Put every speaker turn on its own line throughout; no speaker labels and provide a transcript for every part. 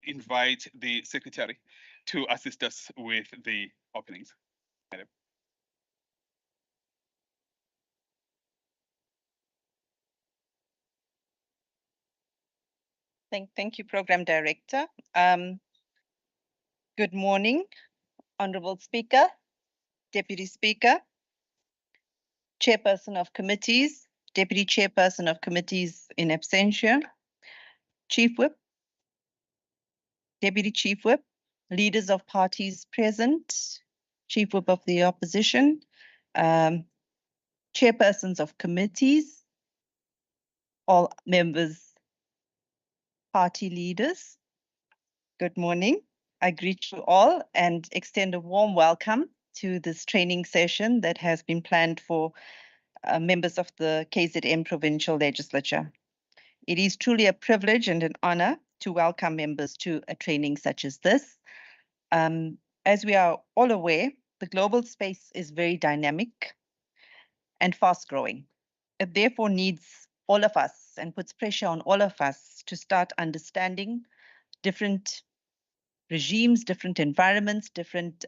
invite the secretary to assist us with the openings. Madam.
Thank you, Program Director. Good morning, Honorable Speaker, Deputy Speaker, Chairperson of Committees, Deputy Chairperson of Committees in absentia, Chief Whip, Deputy Chief Whip, leaders of parties present, Chief Whip of the Opposition, Chairpersons of Committees, all members, party leaders. Good morning. I greet you all and extend a warm welcome to this training session that has been planned for members of the KZN Provincial Legislature. It is truly a privilege and an honor to welcome members to a training such as this. As we are all aware, the global space is very dynamic and fast growing. It therefore needs all of us and puts pressure on all of us to start understanding different regimes, different environments, different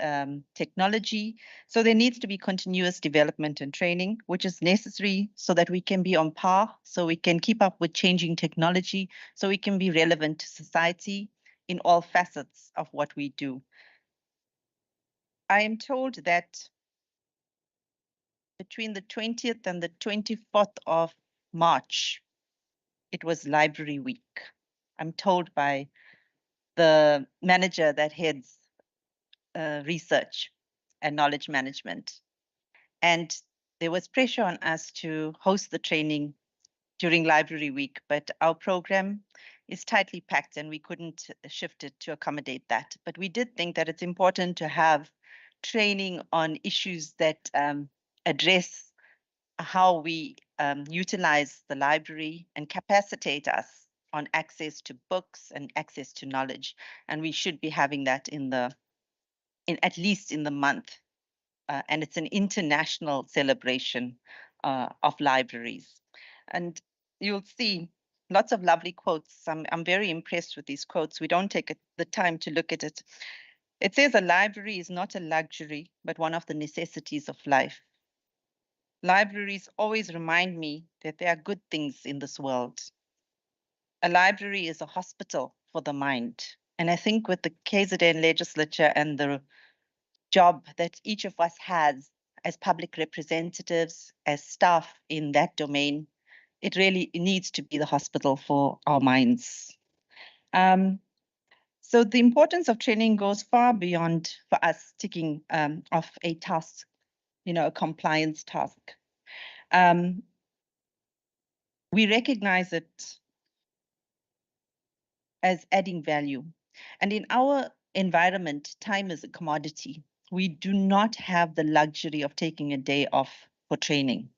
technology. So there needs to be continuous development and training, which is necessary so that we can be on par, so we can keep up with changing technology, so we can be relevant to society in all facets of what we do. I am told that between the 20th and the 24th of March, it was Library Week. I'm told by the manager that heads research and knowledge management. And there was pressure on us to host the training during Library Week, but our program is tightly packed and we couldn't shift it to accommodate that. But we did think that it's important to have training on issues that address how we utilize the library and capacitate us on access to books and access to knowledge. And we should be having that at least in the month. And it's an international celebration of libraries. And you'll see lots of lovely quotes. I'm very impressed with these quotes. We don't take the time to look at it. It says a library is not a luxury, but one of the necessities of life. Libraries always remind me that there are good things in this world. A library is a hospital for the mind. And I think with the KZN legislature and the job that each of us has as public representatives, as staff in that domain, it really needs to be the hospital for our minds. So the importance of training goes far beyond for us ticking off a task, a compliance task. We recognize it as adding value. And in our environment, time is a commodity. We do not have the luxury of taking a day off for training.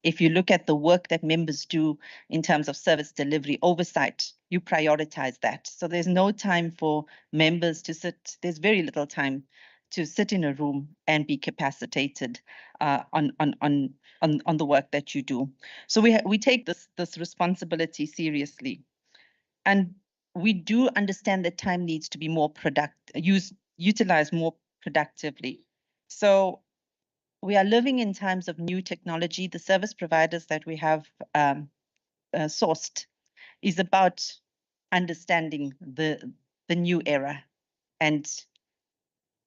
If you look at the work that members do in terms of service delivery oversight, you prioritize that. So there's no time for members to sit. There's very little time to sit in a room and be capacitated on the work that you do. So we take this responsibility seriously, and we do understand that time needs to be more utilized more productively. So we are living in times of new technology. The service providers that we have sourced is about understanding the new era and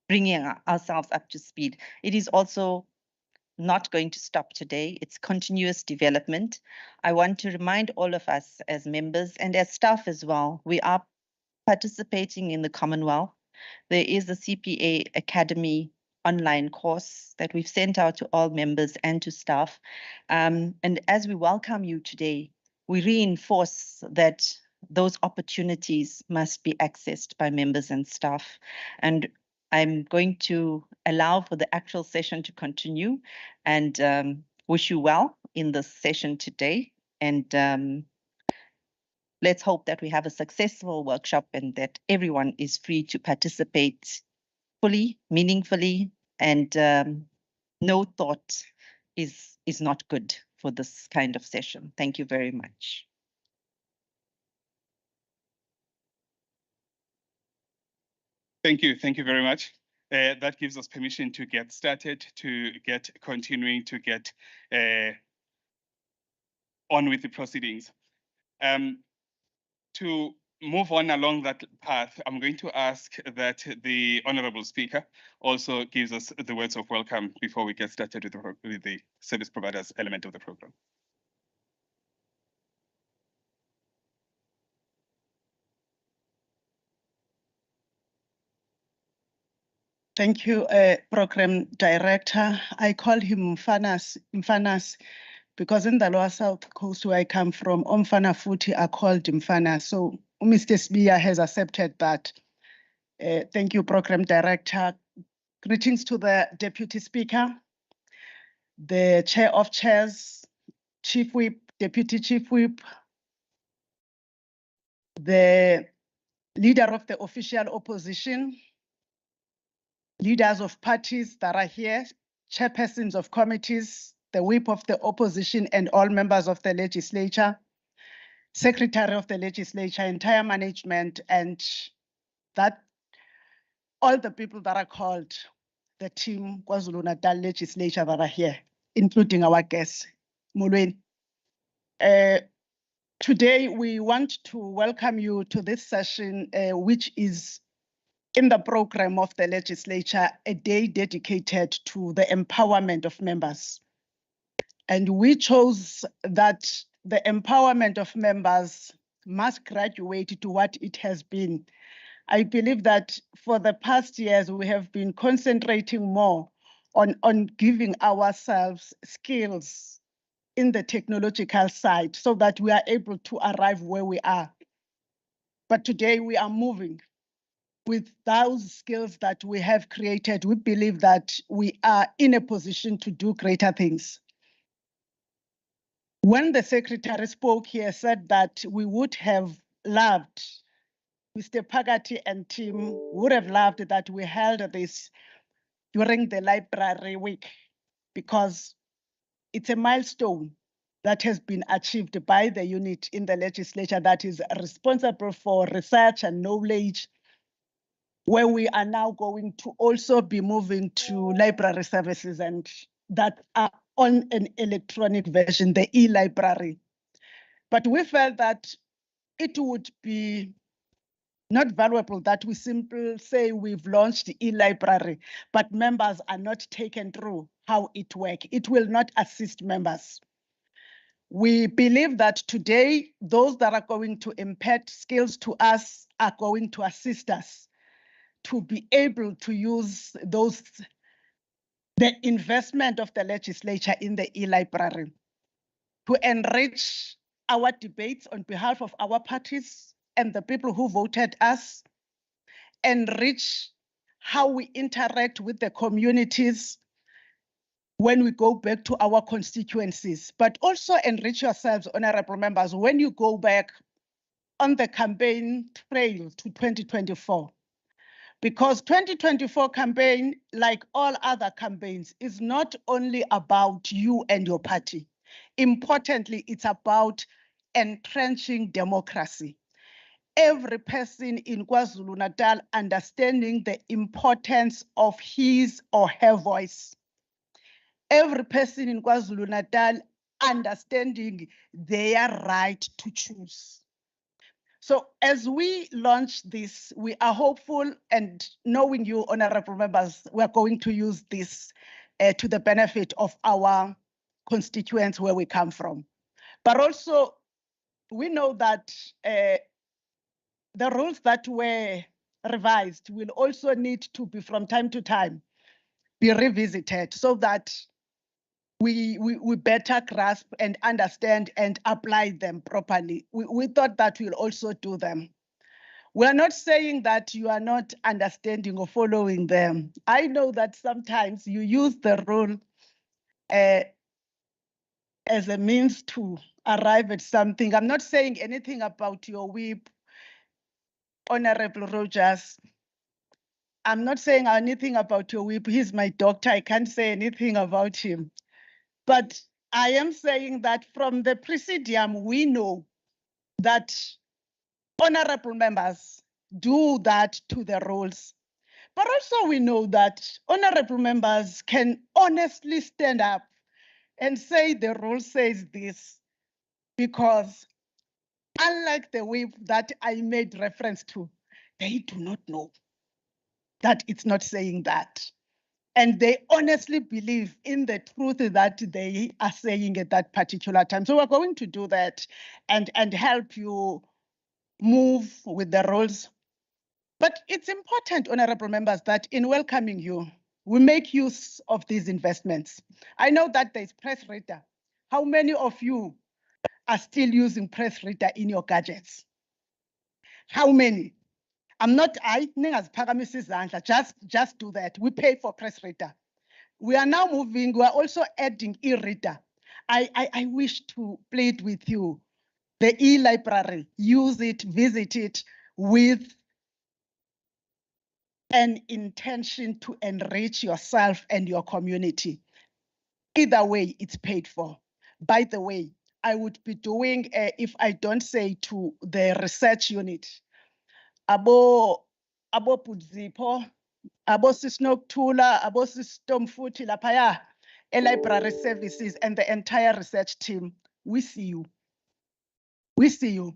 bringing ourselves up to speed. It is also not going to stop today. It's continuous development. I want to remind all of us as members and as staff as well, we are participating in the Commonwealth. There is a CPA Academy online course that we've sent out to all members and to staff. And as we welcome you today, we reinforce that those opportunities must be accessed by members and staff. And I'm going to allow for the actual session to continue and wish you well in this session today. And let's hope that we have a successful workshop and that everyone is free to participate fully, meaningfully, and no thought is not good for this kind of session. Thank you very much.
Thank you very much. That gives us permission to get started, to get continuing, to get on with the proceedings. To move on along that path, I'm going to ask that the Honourable Speaker also gives us the words of welcome before we get started with the service providers element of the program.
Thank you, Program Director. I call him Mfanas, because in the Lower South Coast where I come from, Omfana Futhi are called Mfanas. So Mr. Sibiya has accepted that. Thank you, Program Director. Greetings to the Deputy Speaker, the Chair of Chairs, Chief Whip, Deputy Chief Whip, the Leader of the Official Opposition, leaders of parties that are here, chairpersons of committees, the whip of the opposition and all members of the legislature, secretary of the legislature, entire management, and that all the people that are called the team KwaZulu-Natal Legislature that are here, including our guests. Mulweni. Today we want to welcome you to this session, which is in the program of the legislature, a day dedicated to the empowerment of members. And we chose that the empowerment of members must graduate to what it has been. I believe that for the past years, we have been concentrating more on giving ourselves skills in the technological side so that we are able to arrive where we are. But today we are moving. With those skills that we have created, we believe that we are in a position to do greater things. When the secretary spoke here, said that we would have loved, Mr. Pagati and team would have loved that we held this during the library week, because it's a milestone that has been achieved by the unit in the legislature that is responsible for research and knowledge, where we are now going to also be moving to library services and that are on an electronic version, the e-library. But we felt that it would be not valuable that we simply say we've launched the e-library, but members are not taken through how it works. It will not assist members. We believe that today, those that are going to impart skills to us are going to assist us to be able to use the investment of the legislature in the e-library to enrich our debates on behalf of our parties and the people who voted us, enrich how we interact with the communities when we go back to our constituencies, but also enrich yourselves, honorable members, when you go back on the campaign trail to 2024. Because 2024 campaign, like all other campaigns, is not only about you and your party. Importantly, it's about entrenching democracy. Every person in KwaZulu-Natal understanding the importance of his or her voice. Every person in KwaZulu-Natal understanding their right to choose. So as we launch this, we are hopeful, and knowing you, honorable members, we are going to use this to the benefit of our constituents where we come from. But also, we know that the rules that were revised will also need to be, from time to time, be revisited so that we better grasp and understand and apply them properly. We thought that we'll also do them. We're not saying that you are not understanding or following them. I know that sometimes you use the rule as a means to arrive at something. I'm not saying anything about your whip, Honorable Rogers. I'm not saying anything about your whip. He's my doctor. I can't say anything about him. But I am saying that from the presidium, we know that honorable members do that to the rules. But also we know that honorable members can honestly stand up and say the rule says this, because unlike the whip that I made reference to, they do not know that it's not saying that. And they honestly believe in the truth that they are saying at that particular time. So we're going to do that and help you move with the rules. But it's important, honorable members, that in welcoming you, we make use of these investments. I know that there's PressReader. How many of you are still using PressReader in your gadgets? How many? I'm not, just do that. We pay for PressReader. We are now moving, we are also adding e-reader. I wish to plead with you, the e-library, use it, visit it with an intention to enrich yourself and your community. Either way, it's paid for. By the way, I would be doing, if I don't say to the research unit, abo Pudzipo, abo Sisnoktula, abo Futhi laphaya, library services and the entire research team, we see you. We see you.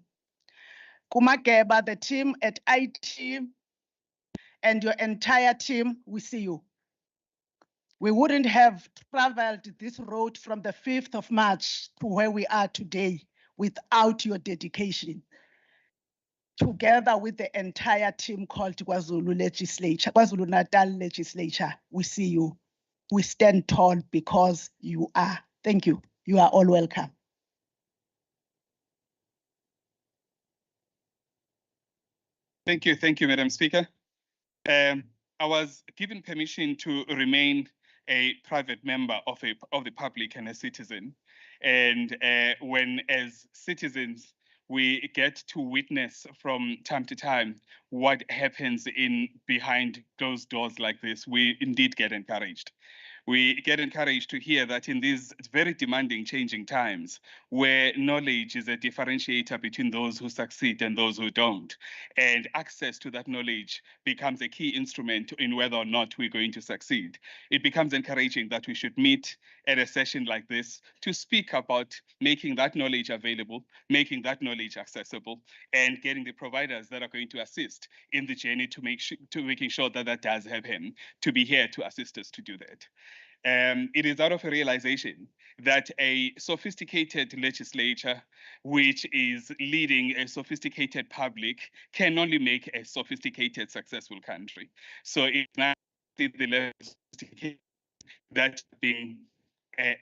Kumageba, the team at IT, and your entire team, we see you. We wouldn't have traveled this road from the 5th of March to where we are today without your dedication. Together with the entire team called KwaZulu-Natal Legislature, we see you. We stand tall because you are. Thank you. You are all welcome.
Thank you, Madam Speaker. I was given permission to remain a private member of the public and a citizen. And when, as citizens, we get to witness from time to time what happens in behind closed doors like this, we indeed get encouraged. We get encouraged to hear that in these very demanding, changing times, where knowledge is a differentiator between those who succeed and those who don't, and access to that knowledge becomes a key instrument in whether or not we're going to succeed, it becomes encouraging that we should meet at a session like this to speak about making that knowledge available, making that knowledge accessible, and getting the providers that are going to assist in the journey to making sure that that does happen, to be here to assist us to do that. It is out of a realization that a sophisticated legislature, which is leading a sophisticated public, can only make a sophisticated, successful country. So it's not the level of sophistication that's being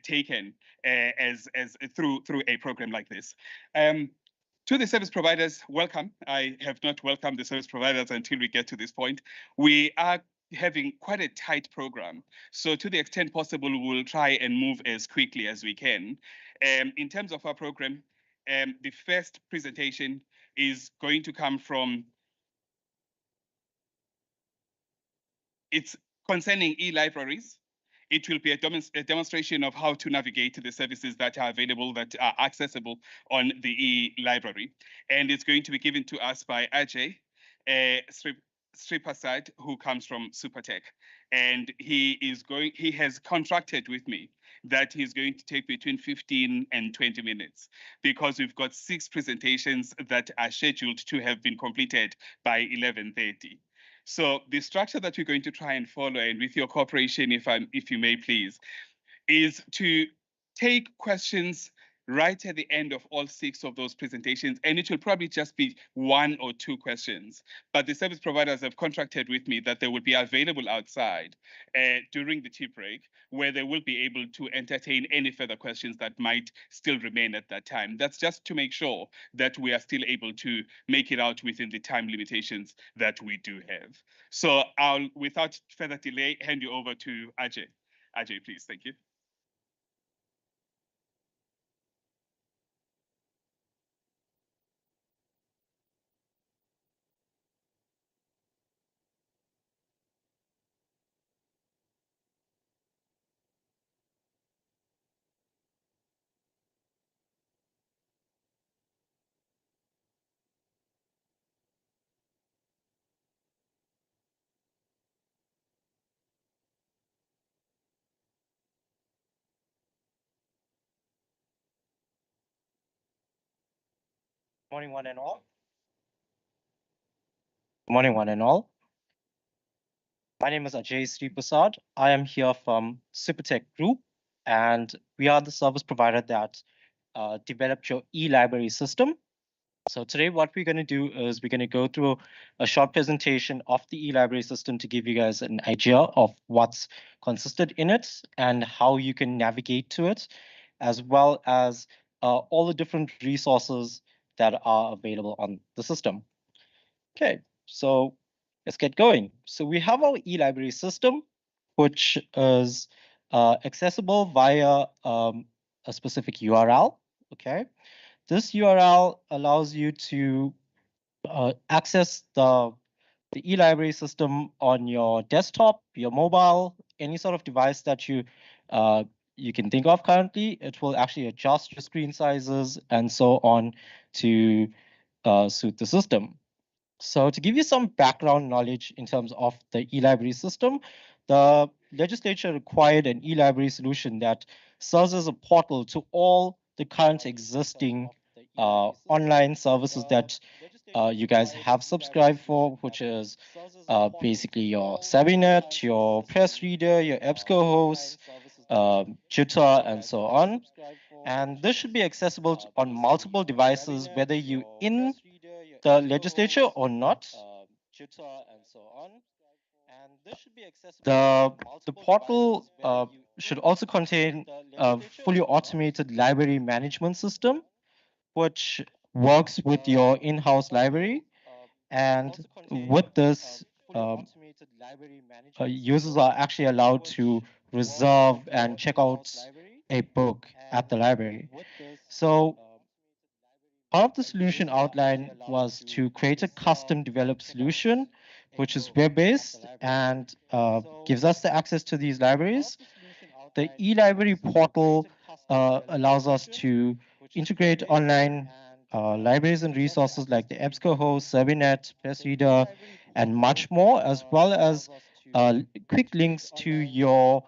taken as through a program like this. To the service providers, welcome. I have not welcomed the service providers until we get to this point. We are having quite a tight program. So to the extent possible, we'll try and move as quickly as we can. In terms of our program, the first presentation is going to come from, it's concerning e-libraries. It will be a demonstration of how to navigate the services that are available, that are accessible on the e-library. And it's going to be given to us by Ajay, Sripersad, who comes from Supertech. And he has contracted with me that he's going to take between 15 and 20 minutes because we've got 6 presentations that are scheduled to have been completed by 11:30. So the structure that we're going to try and follow, and with your cooperation, if you may please, is to take questions right at the end of all 6 of those presentations, and it will probably just be 1 or 2 questions. But the service providers have contracted with me that they will be available outside during the tea break, where they will be able to entertain any further questions that might still remain at that time. That's just to make sure that we are still able to make it out within the time limitations that we do have. So I'll, without further delay, hand you over to Ajay. Ajay, please, thank you.
Morning, one and all. Morning, one and all. My name is Ajay Sripersad. I am here from Supertech Group, and we are the service provider that developed your e-library system. So today what we're going to do is we're going to go through a short presentation of the e-library system to give you guys an idea of what's consisted in it and how you can navigate to it, as well as all the different resources that are available on the system. Okay, so let's get going. So we have our e-library system, which is accessible via a specific URL. Okay, this URL allows you to access the e-library system on your desktop, your mobile, any sort of device that you can think of currently. It will actually adjust your screen sizes and so on to suit the system. So to give you some background knowledge in terms of the e-library system, the legislature required an e-library solution that serves as a portal to all the current existing online services that you guys have subscribed for, which is basically your Sabinet, your PressReader, your EBSCOHost, Juta, and so on. And this should be accessible on multiple devices, whether you in the legislature or not. The portal should also contain a fully automated library management system, which works with your in-house library. And with this, users are actually allowed to reserve and check out a book at the library. So part of the solution outline was to create a custom developed solution, which is web-based and gives us the access to these libraries. The e-library portal allows us to integrate online libraries and resources like the EBSCOHost, Sabinet, PressReader, and much more, as well as quick links to your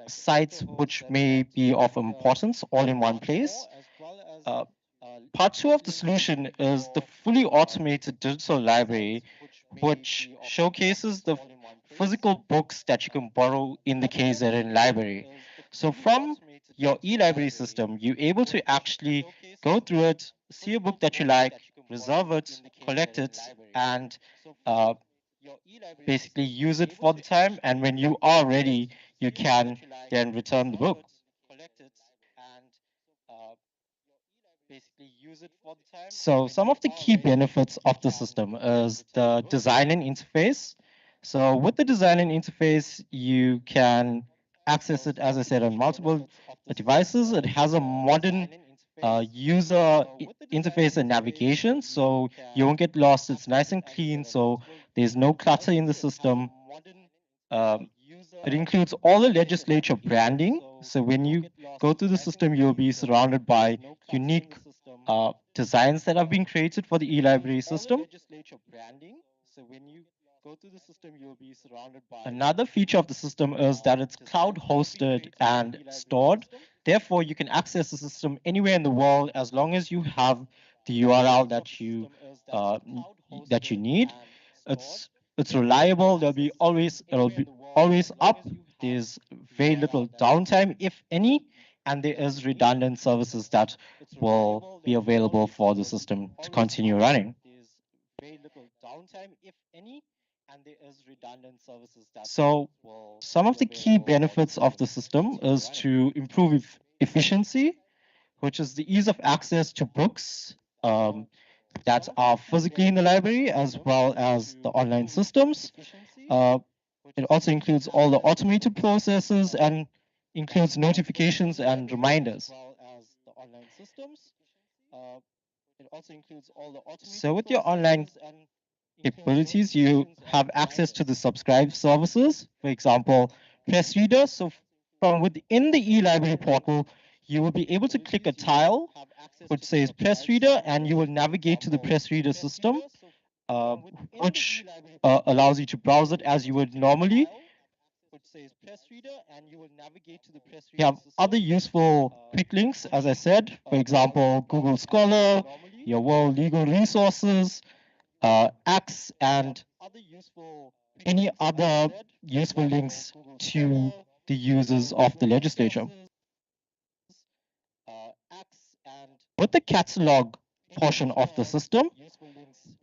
sites which may be of importance all in one place. Part two of the solution is the fully automated digital library, which showcases the physical books that you can borrow in the KZN library. So from your e-library system, you're able to actually go through it, see a book that you like, reserve it, collect it, and basically use it for the time. And when you are ready, you can then return the book. So some of the key benefits of the system is the design and interface. So with the design and interface, you can access it, as I said, on multiple devices. It has a modern user interface and navigation, so you won't get lost. It's nice and clean, so there's no clutter in the system. It includes all the legislature branding. So when you go through the system, you'll be surrounded by unique designs that have been created for the e-library system. Another feature of the system is that it's cloud hosted and stored. Therefore, you can access the system anywhere in the world as long as you have the URL that you need. It's reliable. It'll be always up. There's very little downtime, if any, and there is redundant services that will be available for the system to continue running. So some of the key benefits of the system is to improve efficiency, which is the ease of access to books that are physically in the library, as well as the online systems. It also includes all the automated processes and includes notifications and reminders. So with your online capabilities, you have access to the subscribe services, for example, PressReader. So from within the e-library portal, you will be able to click a tile which says PressReader, and you will navigate to the PressReader system, which allows you to browse it as you would normally. says PressReader, and you will navigate to the PressReader. You have other useful quick links, as I said, for example, Google Scholar, your World Legal Resources, Axe, and any other useful links to the users of the legislature. With the catalog portion of the system,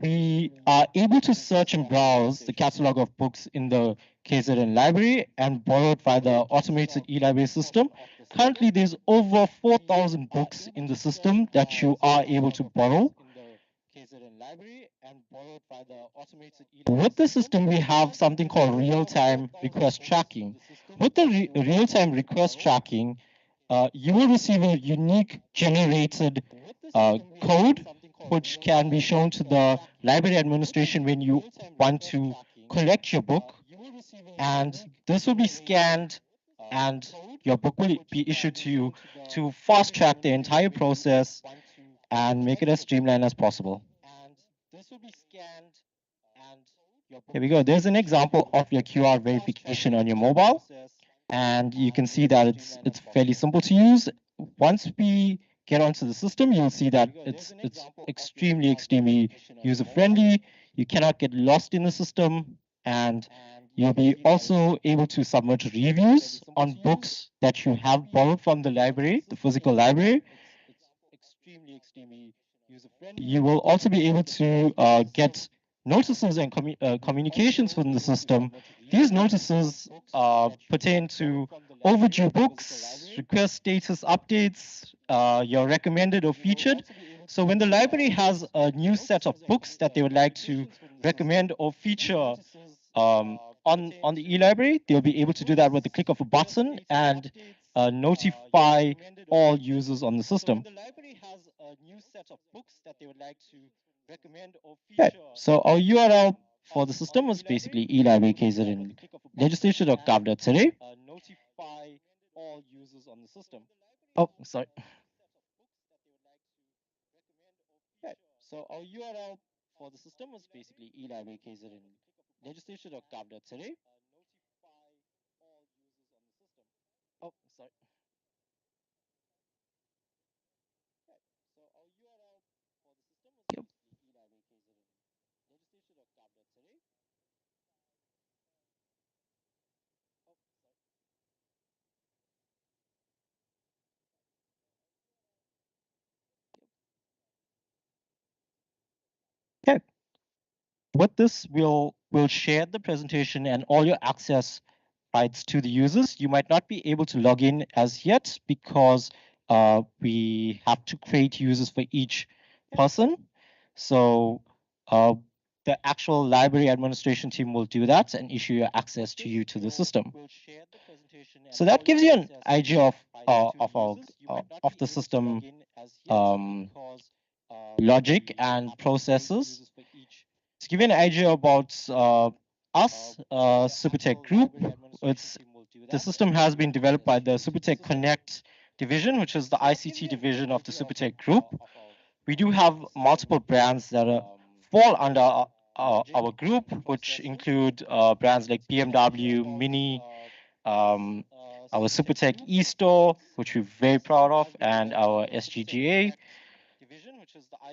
we are able to search and browse the catalog of books in the KZN library and borrow it via the automated e-library system. Currently, there's over 4,000 books in the system that you are able to borrow. With the system, we have something called real-time request tracking. With the real-time request tracking, you will receive a unique generated code which can be shown to the library administration when you want to collect your book. And this will be scanned and your book will be issued to you to fast track the entire process and make it as streamlined as possible. Here we go. There's an example of your QR verification on your mobile. And you can see that it's fairly simple to use. Once we get onto the system, you'll see that it's extremely user-friendly. You cannot get lost in the system, and you'll be also able to submit reviews on books that you have borrowed from the library, the physical library. You will also be able to get notices and communications from the system. These notices pertain to overdue books, request status updates, your recommended or featured. So when the library has a new set of books that they would like to recommend or feature on the e-library, they'll be able to do that with the click of a button and notify all users on the system. Okay, so our URL for the system was basically e-library KZN legislature.gov.za. Notify all users on the system. Oh, sorry. Okay, so our URL for the system was basically e-library KZN legislature.gov.za. Oh, sorry. Okay. With this, we'll share the presentation and all your access rights to the users. You might not be able to log in as yet because we have to create users for each person. So the actual library administration team will do that and issue your access to you to the system. So that gives you an idea of the system logic and processes. To give you an idea about us, Supertech Group, the system has been developed by the Supertech Connect division, which is the ICT division of the Supertech Group. We do have multiple brands that fall under our group, which include brands like BMW, Mini, our Supertech e-store, which we're very proud of, and our SGGA.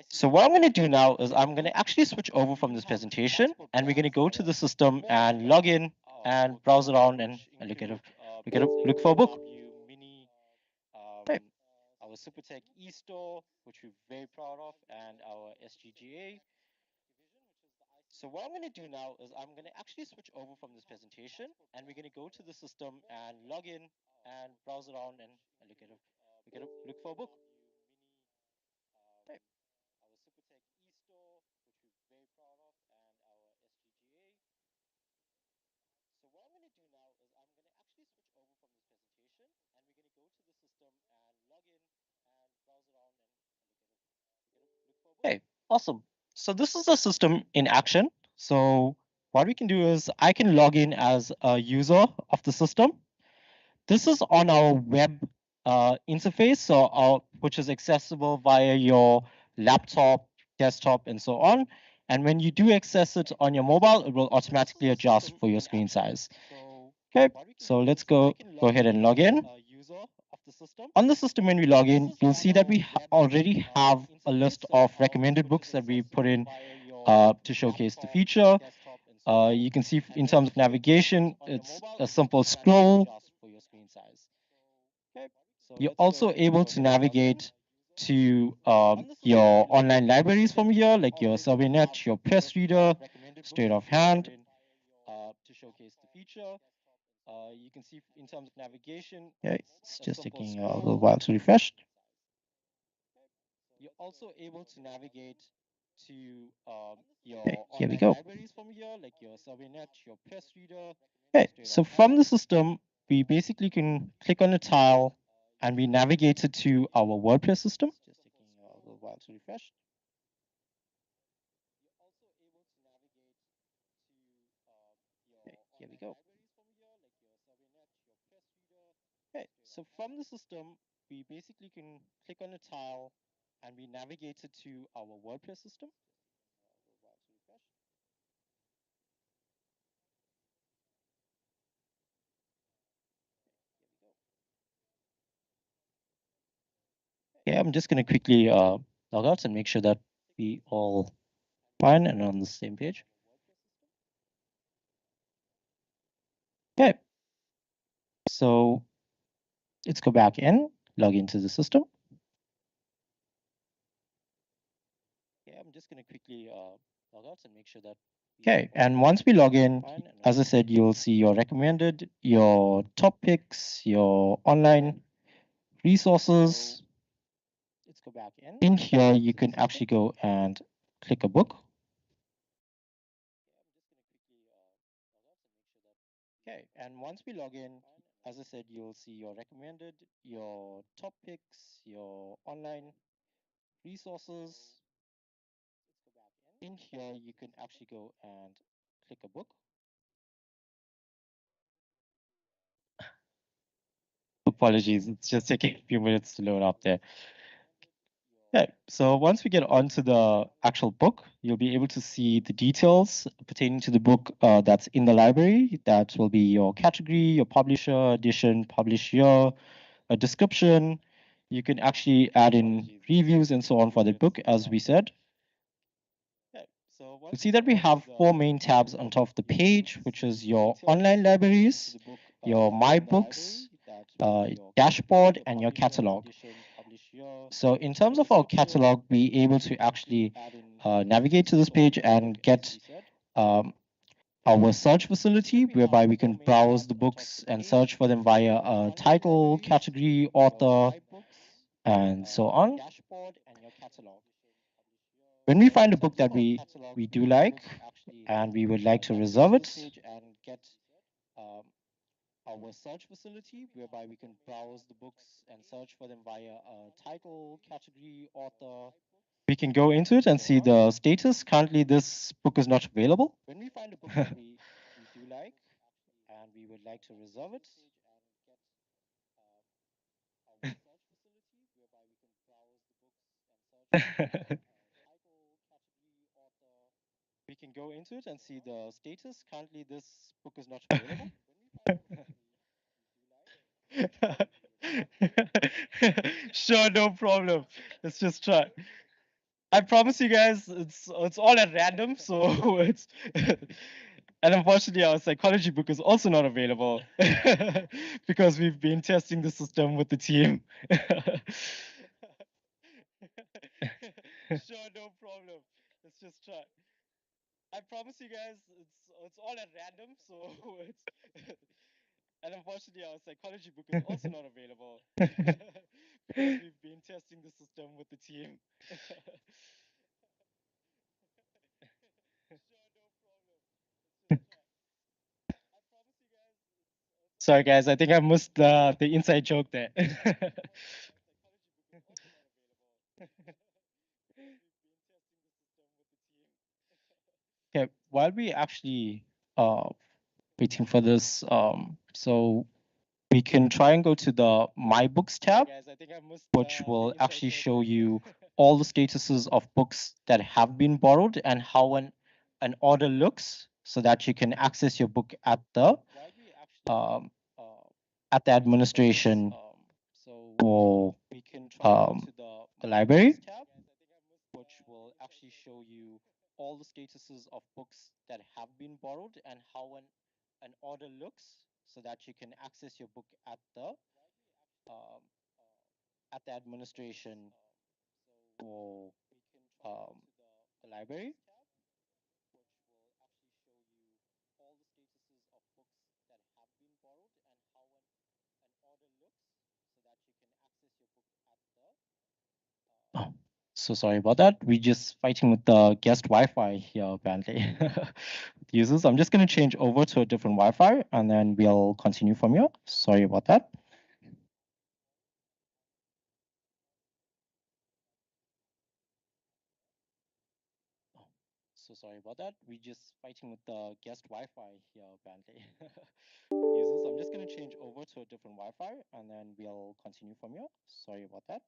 So what I'm going to do now is I'm going to actually switch over from this presentation, and we're going to go to the system and log in and browse around and look for a book. Okay. Our Supertech e-store, which we're very proud of, and our SGGA. So what I'm going to do now is I'm going to actually switch over from this presentation, and we're going to go to the system and log in and browse around and look for a book. Okay. Our Supertech e-store, which we're very proud of, and our SGGA. So what I'm going to do now is I'm going to actually switch over from this presentation, and we're going to go to the system and log in and browse around and look for a book. Okay, awesome. So this is the system in action. So what we can do is I can log in as a user of the system. This is on our web interface, so which is accessible via your laptop, desktop, and so on. And when you do access it on your mobile, it will automatically adjust for your screen size. Okay, so let's go ahead and log in. On the system, when we log in, you'll see that we already have a list of recommended books that we put in to showcase the feature. You can see in terms of navigation, it's a simple scroll. You're also able to navigate to your online libraries from here, like your Sabinet, your PressReader, straight off hand. To showcase the feature. You can see in terms of navigation. Yeah, it's just taking a little while to refresh. You're also able to navigate to your here we go. Libraries from here, like your Sabinet, your PressReader. Okay, so from the system, we basically can click on a tile and we navigate it to our WordPress system. Just taking a little while to refresh. Okay, here we go. Okay, so from the system, we basically can click on a tile and we navigate it to our WordPress system. Okay, I'm just going to quickly log out and make sure that we all fine and on the same page. Okay, so let's go back in, log into the system. Okay, I'm just going to quickly log out and make sure that. Okay, and once we log in, as I said, you'll see your recommended, your top picks, your online resources. Let's go back in. In here, you can actually go and click a book. Okay, and once we log in, as I said, you'll see your recommended, your top picks, your online resources. In here, you can actually go and click a book. Apologies, it's just taking a few minutes to load up there. Okay, so once we get onto the actual book, you'll be able to see the details pertaining to the book that's in the library. That will be your category, your publisher, edition, publish year, a description. You can actually add in reviews and so on for the book, as we said. You'll see that we have 4 main tabs on top of the page, which is your online libraries, your My Books, dashboard, and your catalog. So in terms of our catalog, we're able to actually navigate to this page and get our search facility, whereby we can browse the books and search for them via title, category, author, and so on. When we find a book that we do like and we would like to reserve it, our search facility, whereby we can browse the books and search for them via title, category, author. We can go into it and see the status. Currently, this book is not available. When we find a book that we do like and we would like to reserve it, we can go into it and see the status. Currently, this book is not available. Sure, no problem. Let's just try. I promise you guys, it's all at random, so it's. And unfortunately, our psychology book is also not available because we've been testing the system with the team. Sure, no problem. Let's just try. I promise you guys, it's all at random, so it's. And unfortunately, our psychology book is also not available because we've been testing the system with the team. Sorry, guys. I think I missed the inside joke there. Okay, while we actually waiting for this, so we can try and go to the My Books tab, which will actually show you all the statuses of books that have been borrowed and how an order looks, so that you can access your book at the at the administration for the library, which will actually show you all the statuses of books that have been borrowed and how an order looks, so that you can access your book at the administration for the library. Oh, so sorry about that. We're just fighting with the guest Wi-Fi here, apparently. Users, I'm just going to change over to a different Wi-Fi and then we'll continue from here. Sorry about that. So sorry about that. We're just fighting with the guest Wi-Fi here, apparently. Users, I'm just going to change over to a different Wi-Fi and then we'll continue from here. Sorry about that.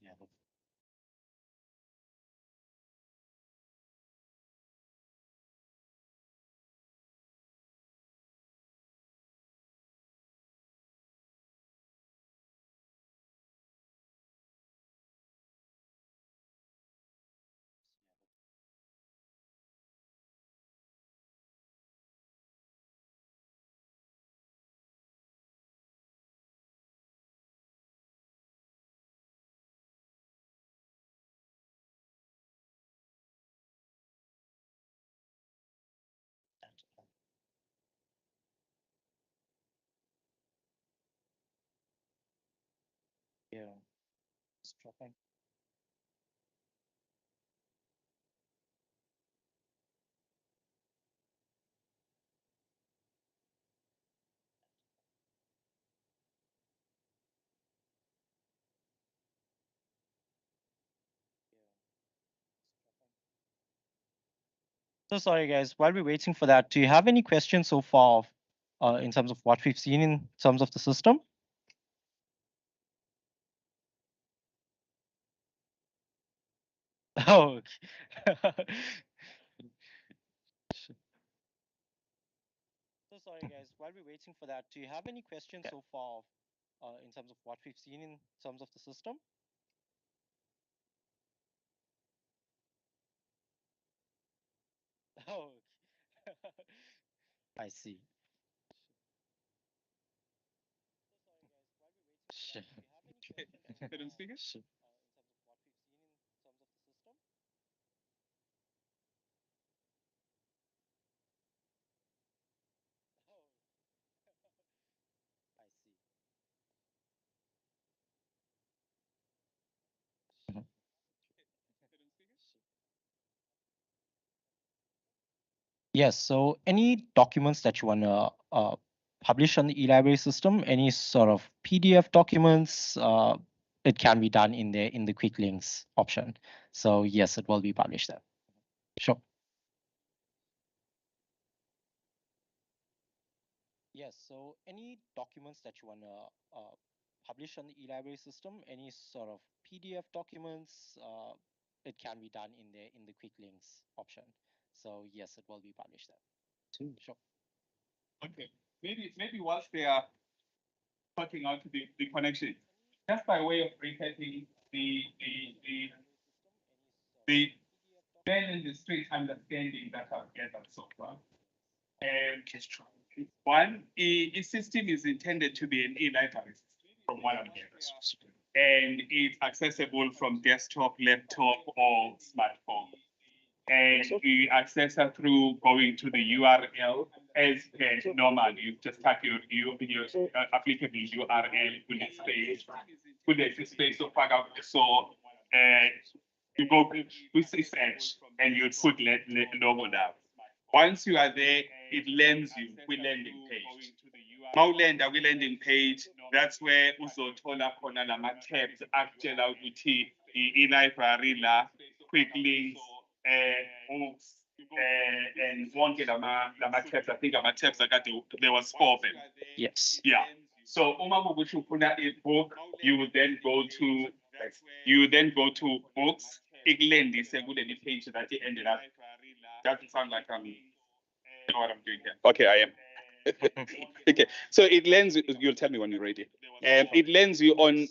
Yeah. Yeah. It's dropping. So sorry, guys. While we're waiting for that, do you have any questions so far in terms of what we've seen in terms of the system? Oh, okay. So sorry, guys. While we're waiting for that, do you have any questions so far in terms of what we've seen in terms of the system? Oh, I see. Sure.
Madam Speaker?
Sure. I see. Mhm. Yes, so any documents that you want to publish on the e-library system, any sort of PDF documents, it can be done in the quick links option. So yes, it will be published there. Sure. Yes, so any documents that you want to publish on the e-library system, any sort of PDF documents, it can be done in the quick links option. So yes, it will be published there. Sure.
Okay. Maybe whilst they are sorting out the connection, just by way of recapping the man in the street understanding that I've gathered so far. One, a system is intended to be an e-library system from what I'm gathering. And it's accessible from desktop, laptop, or smartphone. And you access it through going to the URL as per normal. You just type your applicable URL, put the space of pack out. So you go with search and you put logo down. Once you are there, it lands you with landing page. Mawulenda kwi-landing page, that's where uzothola khona lama tabs akutshela ukuthi i-library la, quick links, books, and wonke lama tabs. I think ama tabs there was 4 of them.
Yes.
Yeah. So uma kuwukuthi ufuna a book, you would then go to books, ikulendise kuleli page that it ended up. Doesn't sound like you know what I'm doing here. Okay, I am. Okay, so it lands. You'll tell me when you're ready. It lands you on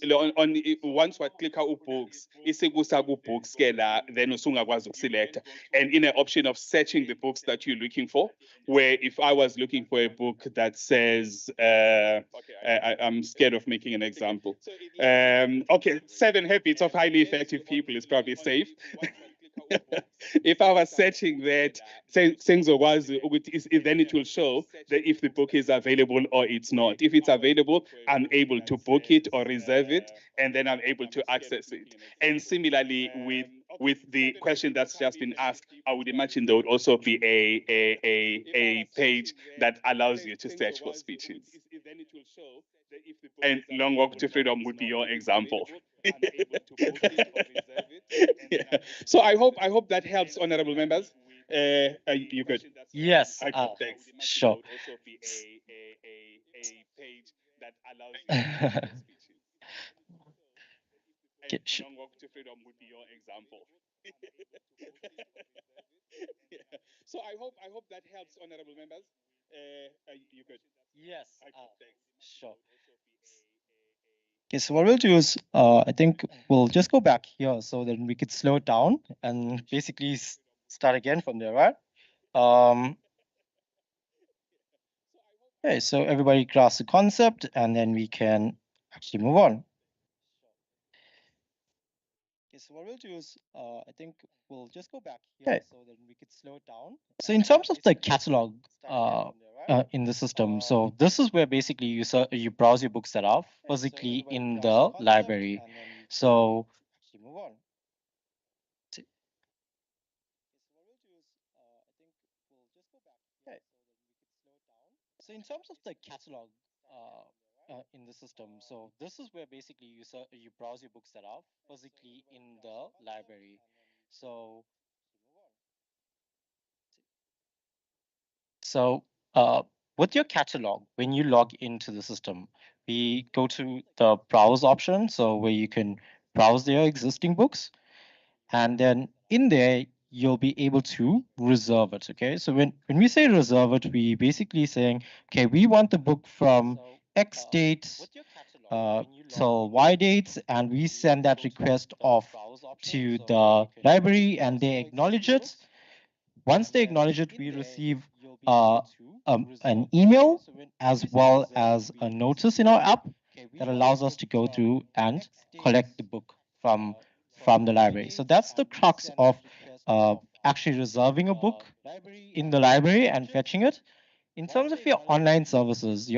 once you click out books, isekusa ku books ke la, then usungakwazi select. And in an option of searching the books that you're looking for, where if I was looking for a book that says, I'm scared of making an example. Okay, 7 Habits of Highly Effective People is probably safe. If I was searching that, then it will show that if the book is available or it's not. If it's available, I'm able to book it or reserve it, and then I'm able to access it. And similarly, with the question that's just been asked, I would imagine there would also be a page that allows you to search for speeches. And Long Walk to Freedom would be your example. Yeah. So I hope that helps, honorable members. You could.
Yes.
Thanks.
Sure.
A page that allows you to search for speeches.
Okay, sure.
Long Walk to Freedom would be your example. Yeah. So I hope that helps, honorable members. You could.
Yes.
Thanks.
Sure. Okay, so what we'll do is, I think we'll just go back here so that we could slow it down and basically start again from there, right? Okay, so everybody grasps the concept and then we can actually move on. Okay, so what we'll do is, I think we'll just go back here so that we could slow it down. So in terms of the catalog in the system, so this is where basically you browse your books that are physically in the library. So move on. Okay. So in terms of the catalog in the system, so this is where basically you browse your books that are physically in the library. So with your catalog, when you log into the system, we go to the browse option, so where you can browse their existing books, and then in there you'll be able to reserve it. Okay, so when we say reserve it, we basically saying, okay, we want the book from X date till Y dates, and we send that request off to the library, and they acknowledge it. Once they acknowledge it, we receive an email as well as a notice in our app that allows us to go through and collect the book from the library. So that's the crux of actually reserving a book in the library and fetching it. In terms of your online services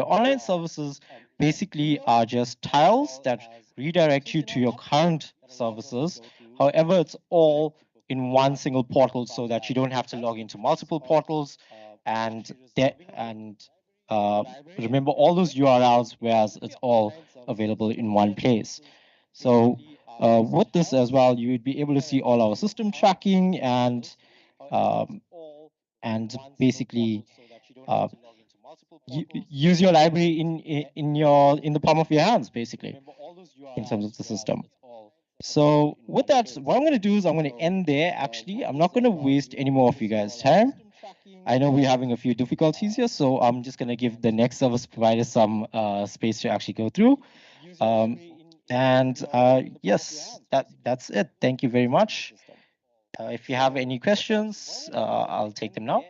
basically are just tiles that redirect you to your current services. However, it's all in one single portal so that you don't have to log into multiple portals and remember all those URLs, whereas it's all available in one place. So with this as well, you would be able to see all our system tracking and basically use your library in the palm of your hands, basically, in terms of the system. So with that, what I'm going to do is I'm going to end there. Actually, I'm not going to waste any more of you guys' time. I know we're having a few difficulties here, so I'm just going to give the next service provider some space to actually go through. Yes, that's it. Thank you very much. If you have any questions, I'll take them now.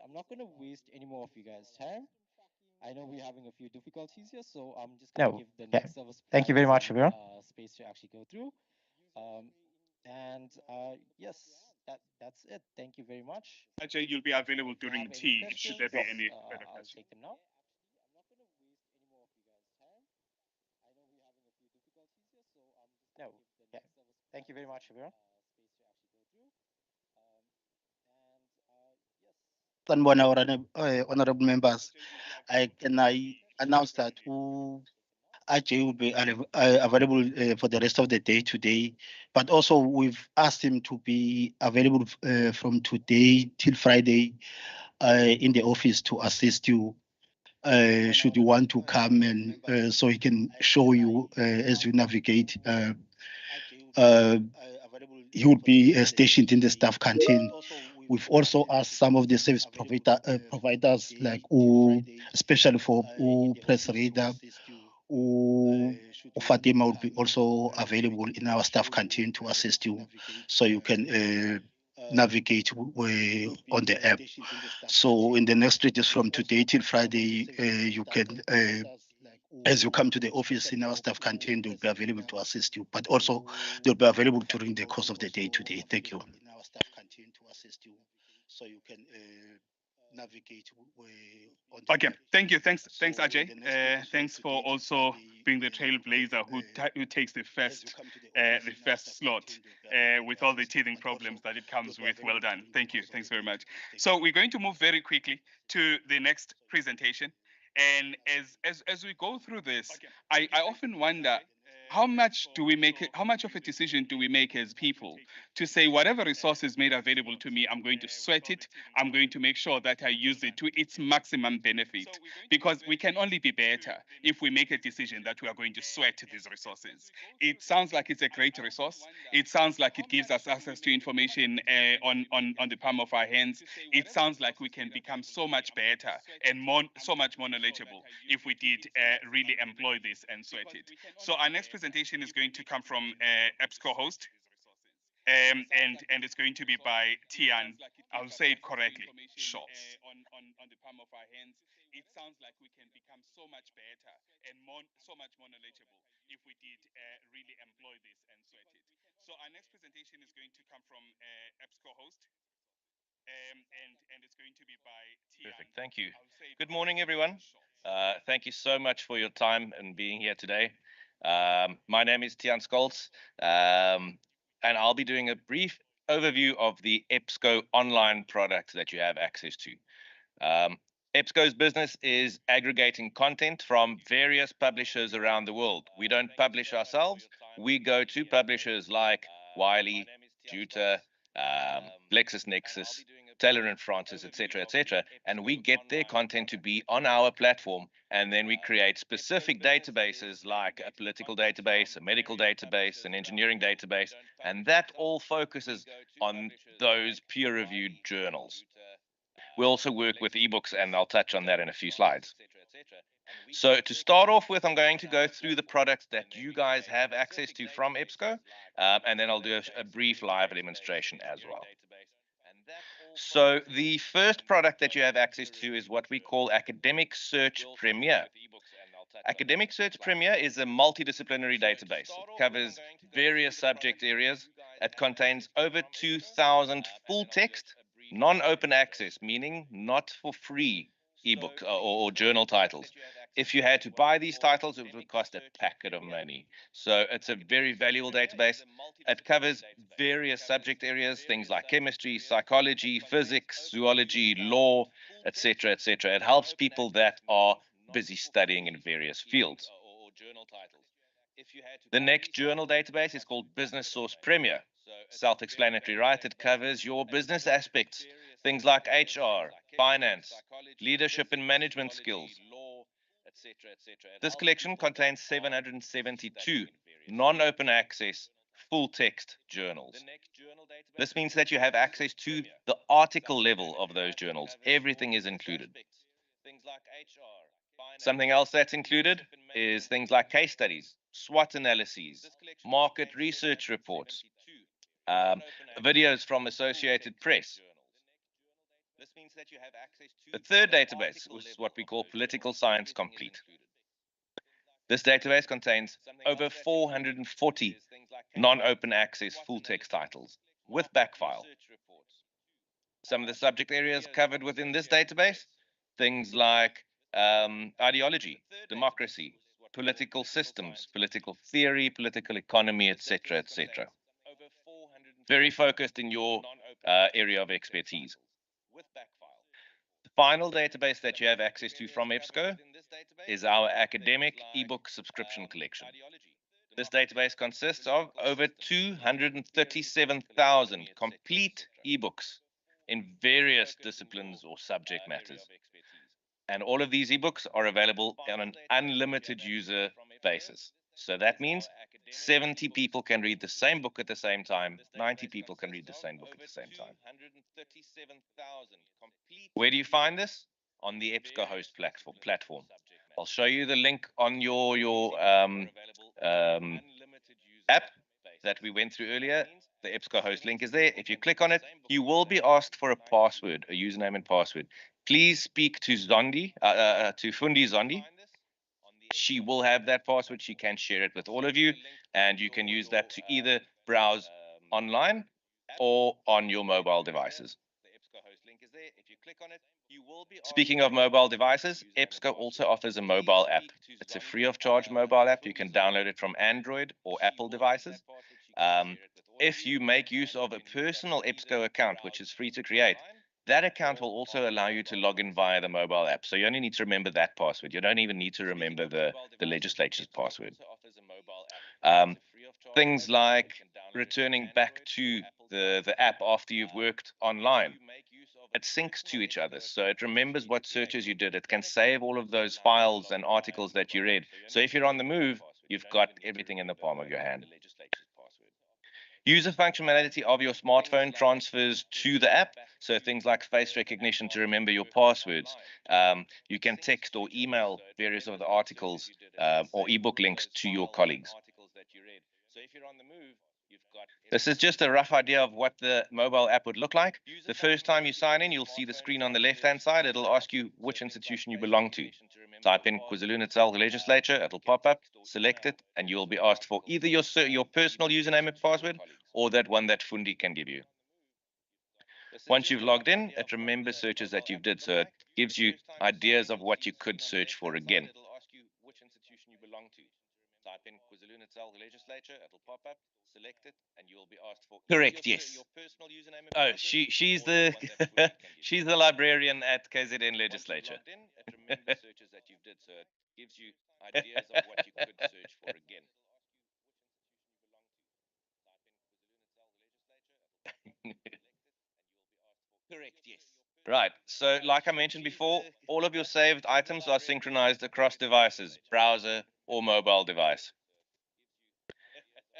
I'm not going to waste any more of you guys' time. I know we're having a few difficulties here, so I'm just going to give the next service. Thank you very much, everyone. Space to actually go through. Yes, that's it. Thank you very much.
Ajay, you'll be available during tea. Should there be any further
I'll
questions?
take them now. I'm not going to waste any more of you guys' time. I know we're having a few difficulties here, so I'm just going to give the next service. Thank you very much, everyone. Space to actually go through.
Sanibona, honorable members. I announce that Ajay will be available for the rest of the day today, but also we've asked him to be available from today till Friday in the office to assist you. Should you want to come and so he can show you as you navigate. He would be stationed in the staff canteen. We've also asked some of the service providers, like especially for PressReader, Fatima would be also available in our staff canteen to assist you, so you can navigate on the app. So in the next 3 days from today till Friday, you can, as you come to the office in our staff canteen, they'll be available to assist you, but also they'll be available during the course of the day today. Thank you. So you can navigate on the
Okay,
app.
thank you. Thanks,
So
Ajay.
in the next 3 days from
Thanks for
today till
also
Friday,
being the
you
trailblazer
can,
who takes the
as you
first
come to the office in our staff
slot
canteen, they'll be available
with
to
all the
assist you,
teething
but also
problems that it
they'll
comes
be
with. Well
available
done.
during the
Thank you.
course of
Thanks
the
very
day
much.
today. Thank
So we're going to move very quickly to the next presentation. And as we go through this, I often wonder, how much of a decision do we make as people to say whatever resource is made available to me, I'm going to sweat it, I'm going to make sure that I use it to its maximum benefit, because we can only be better if we make a decision that we are going to sweat these resources. It sounds like it's a great resource. It sounds like it gives us access to information on the palm of our hands. It sounds like we can become so much better and so much more knowledgeable if we did really employ this and sweat it. So our next presentation is going to come from EBSCOHost, and it's going to be by Tiaan. I'll say it correctly, Scholtz. On the palm of our hands. It sounds like we can become so much better and so much more knowledgeable if we did really employ this and sweat it. So our next presentation is going to come from EBSCOHost, and it's going to be by Tiaan.
Perfect. Thank you. Good morning, everyone. Thank you so much for your time and being here today. My name is Tiaan Scholtz, and I'll be doing a brief overview of the EBSCO online product that you have access to. EBSCO's business is aggregating content from various publishers around the world. We don't publish ourselves. We go to publishers like Wiley, Juta, LexisNexis, Taylor and Francis, etc., and we get their content to be on our platform, and then we create specific databases like a political database, a medical database, an engineering database, and that all focuses on those peer-reviewed journals. We also work with ebooks, and I'll touch on that in a few slides. So to start off with, I'm going to go through the products that you guys have access to from EBSCO, and then I'll do a brief live demonstration as well. So the first product that you have access to is what we call Academic Search Premier. Academic Search Premier is a multidisciplinary database. It covers various subject areas. It contains over 2,000 full text, non-open access, meaning not for free ebook or journal titles. If you had to buy these titles, it would cost a packet of money. So it's a very valuable database. It covers various subject areas, things like chemistry, psychology, physics, zoology, law, etc., etc. It helps people that are busy studying in various fields. The next journal database is called Business Source Premier. Self-explanatory, right? It covers your business aspects, things like HR, finance, leadership and management skills. This collection contains 772 non-open access full text journals. This means that you have access to the article level of those journals. Everything is included. Something else that's included is things like case studies, SWOT analyses, market research reports, videos from Associated Press. The third database is what we call Political Science Complete. This database contains over 440 non-open access full text titles with backfile. Some of the subject areas covered within this database, things like ideology, democracy, political systems, political theory, political economy, etc., etc. Very focused in your area of expertise. The final database that you have access to from EBSCO is our academic ebook subscription collection. This database consists of over 237,000 complete ebooks in various disciplines or subject matters. And all of these ebooks are available on an unlimited user basis. So that means 70 people can read the same book at the same time, 90 people can read the same book at the same time. Where do you find this? On the EBSCOHost platform. I'll show you the link on your app that we went through earlier. The EBSCOHost link is there. If you click on it, you will be asked for a password, a username and password. Please speak to Zondi, to Fundi Zondi. She will have that password. She can share it with all of you, and you can use that to either browse online or on your mobile devices. Speaking of mobile devices, EBSCO also offers a mobile app. It's a free of charge mobile app. You can download it from Android or Apple devices. If you make use of a personal EBSCO account, which is free to create, that account will also allow you to log in via the mobile app. So you only need to remember that password. You don't even need to remember the legislature's password. Things like returning back to the app after you've worked online. It syncs to each other, so it remembers what searches you did. It can save all of those files and articles that you read. So if you're on the move, you've got everything in the palm of your hand. User functionality of your smartphone transfers to the app. So things like face recognition to remember your passwords. You can text or email various of the articles or ebook links to your colleagues. This is just a rough idea of what the mobile app would look like. The first time you sign in, you'll see the screen on the left-hand side. It'll ask you which institution you belong to. Type in KwaZulu-Natal Legislature, it'll pop up, select it, and you'll be asked for either your personal username and password or that one that Fundi can give you. Once you've logged in, it remembers searches that you've did, so it gives you ideas of what you could search for again. Type in KwaZulu-Natal Legislature, it'll pop up, select it, and you'll be asked for. Correct, yes. Oh, she's the she's the librarian at KZN Legislature. It remembers searches that you've did, so it gives you ideas of what you could search for again. Correct, yes. Right, so like I mentioned before, all of your saved items are synchronized across devices, browser or mobile device.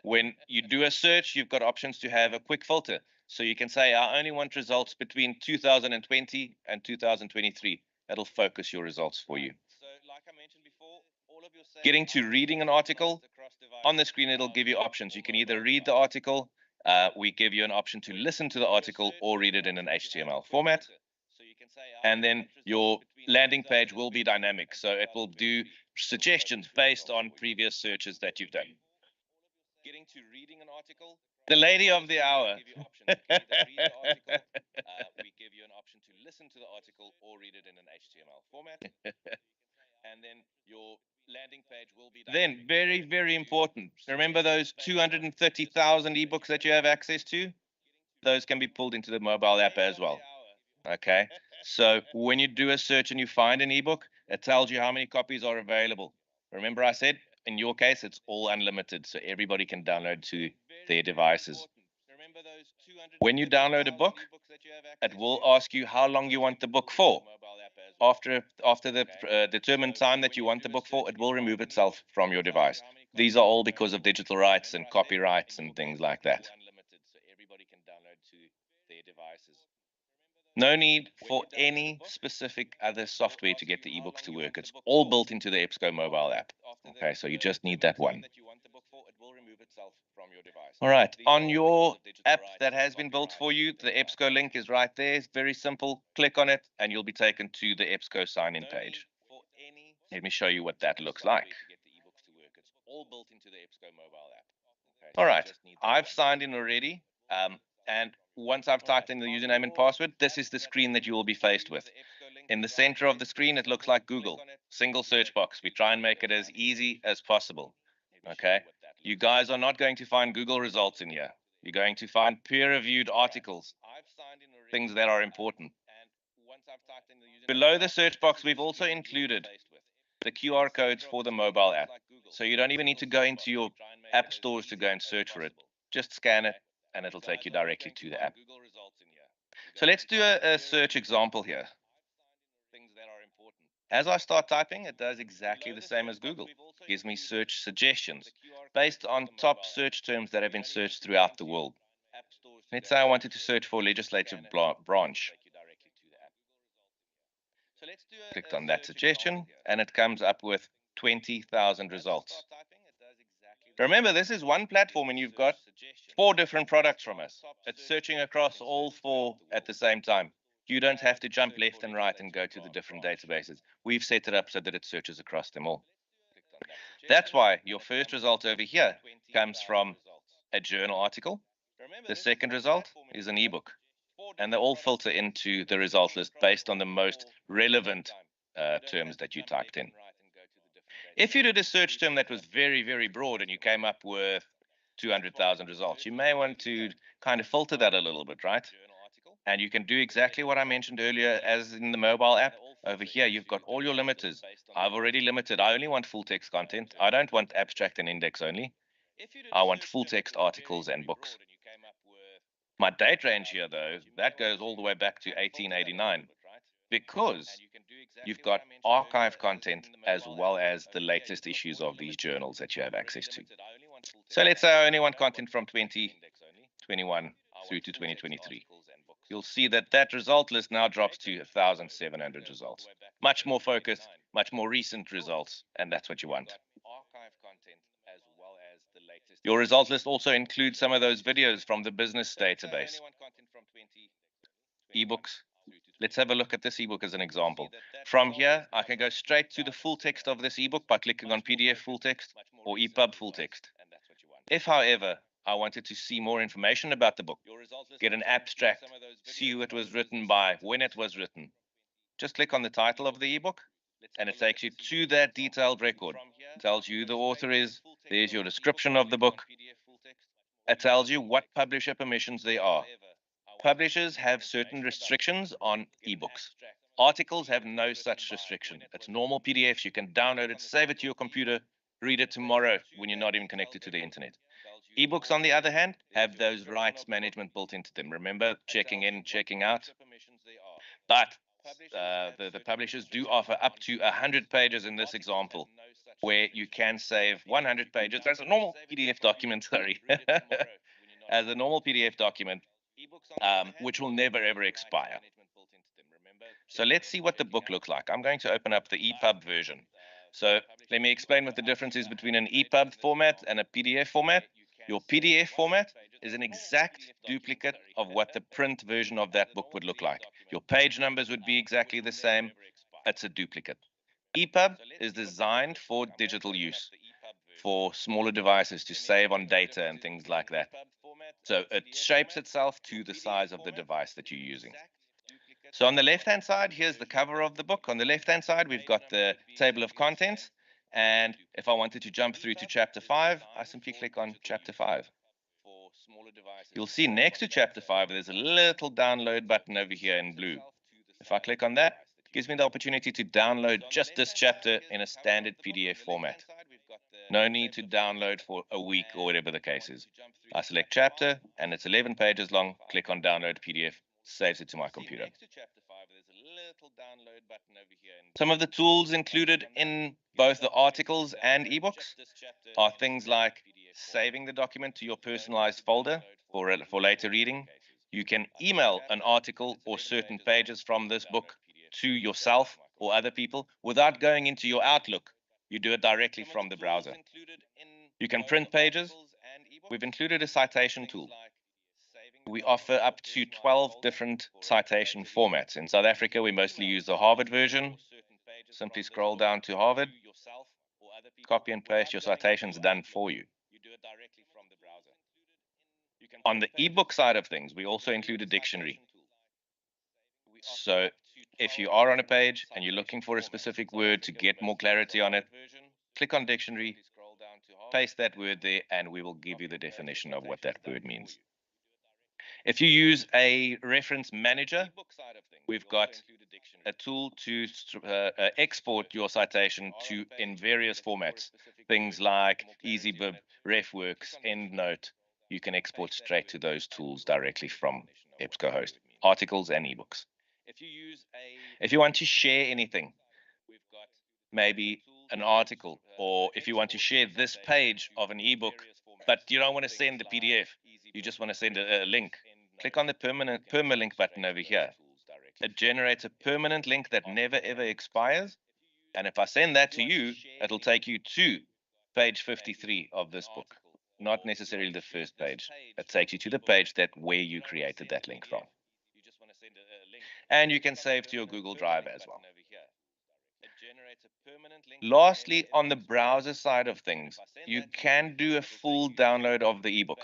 When you do a search, you've got options to have a quick filter. So you can say, I only want results between 2020 and 2023. That'll focus your results for you. So like I mentioned before, all of your getting to reading an article, on the screen it'll give you options. You can either read the article, we give you an option to listen to the article or read it in an HTML format. And then your landing page will be dynamic. So it will do suggestions based on previous searches that you've done. Getting to reading an article, the lady of the hour. We give you an option to listen to the article or read it in an HTML format. And then your landing page will be dynamic. Then very, very important. Remember those 230,000 ebooks that you have access to? Those can be pulled into the mobile app as well. Okay, so when you do a search and you find an ebook, it tells you how many copies are available. Remember I said, in your case, it's all unlimited, so everybody can download to their devices. When you download a book, it will ask you how long you want the book for. After the determined time that you want the book for, it will remove itself from your device. These are all because of digital rights and copyrights and things like that. No need for any specific other software to get the ebooks to work. It's all built into the EBSCO mobile app. Okay, so you just need that one. All right, on your app that has been built for you, the EBSCO link is right there. It's very simple. Click on it and you'll be taken to the EBSCO sign-in page. Let me show you what that looks like. All right, I've signed in already. And once I've typed in the username and password, this is the screen that you will be faced with. In the center of the screen, it looks like Google. Single search box. We try and make it as easy as possible. Okay? You guys are not going to find Google results in here. You're going to find peer-reviewed articles, things that are important. Below the search box, we've also included the QR codes for the mobile app. So you don't even need to go into your app stores to go and search for it. Just scan it and it'll take you directly to the app. So let's do a search example here. As I start typing, it does exactly the same as Google. It gives me search suggestions based on top search terms that have been searched throughout the world. Let's say I wanted to search for legislative branch. Clicked on that suggestion and it comes up with 20,000 results. Remember, this is one platform and you've got 4 different products from us. It's searching across all 4 at the same time. You don't have to jump left and right and go to the different databases. We've set it up so that it searches across them all. That's why your first result over here comes from a journal article. The second result is an ebook. And they all filter into the result list based on the most relevant terms that you typed in. If you did a search term that was very, very broad and you came up with 200,000 results, you may want to kind of filter that a little bit, right? And you can do exactly what I mentioned earlier as in the mobile app. Over here, you've got all your limiters. I've already limited. I only want full text content. I don't want abstract and index only. I want full text articles and books. My date range here, though, that goes all the way back to 1889 because you've got archive content as well as the latest issues of these journals that you have access to. So let's say I only want content from 2021 through to 2023. You'll see that that result list now drops to 1,700 results. Much more focused, much more recent results, and that's what you want. Your result list also includes some of those videos from the business database. Ebooks. Let's have a look at this ebook as an example. From here, I can go straight to the full text of this ebook by clicking on PDF full text or EPUB full text. If, however, I wanted to see more information about the book, get an abstract, see who it was written by, when it was written, just click on the title of the ebook and it takes you to that detailed record. It tells you who the author is, there's your description of the book. It tells you what publisher permissions there are. Publishers have certain restrictions on ebooks. Articles have no such restriction. It's normal PDFs. You can download it, save it to your computer, read it tomorrow when you're not even connected to the internet. Ebooks, on the other hand, have those rights management built into them. Remember, checking in, checking out. But the publishers do offer up to 100 pages in this example, where you can save 100 pages as a normal PDF document, sorry, as a normal PDF document, which will never ever expire. So let's see what the book looks like. I'm going to open up the EPUB version. So let me explain what the difference is between an EPUB format and a PDF format. Your PDF format is an exact duplicate of what the print version of that book would look like. Your page numbers would be exactly the same. It's a duplicate. EPUB is designed for digital use, for smaller devices to save on data and things like that. So it shapes itself to the size of the device that you're using. So on the left-hand side, here's the cover of the book. On the left-hand side, we've got the table of contents. And if I wanted to jump through to chapter 5, I simply click on chapter 5. You'll see next to chapter 5, there's a little download button over here in blue. If I click on that, it gives me the opportunity to download just this chapter in a standard PDF format. No need to download for a week or whatever the case is. I select chapter, and it's 11 pages long. Click on download PDF, saves it to my computer. Some of the tools included in both the articles and ebooks are things like saving the document to your personalized folder for later reading. You can email an article or certain pages from this book to yourself or other people without going into your Outlook. You do it directly from the browser. You can print pages. We've included a citation tool. We offer up to 12 different citation formats. In South Africa, we mostly use the Harvard version. Simply scroll down to Harvard, copy and paste, your citations done for you. On the ebook side of things, we also include a dictionary. So if you are on a page and you're looking for a specific word to get more clarity on it, click on dictionary, paste that word there, and we will give you the definition of what that word means. If you use a reference manager, we've got a tool to export your citation to in various formats. Things like EasyBib, RefWorks, EndNote. You can export straight to those tools directly from EBSCOHost, articles and ebooks. If you want to share anything, maybe an article, or if you want to share this page of an ebook, but you don't want to send the PDF, you just want to send a link, click on the permalink button over here. It generates a permanent link that never ever expires. And if I send that to you, it'll take you to page 53 of this book, not necessarily the first page. It takes you to the page where you created that link from. And you can save to your Google Drive as well. Lastly, on the browser side of things, you can do a full download of the ebook.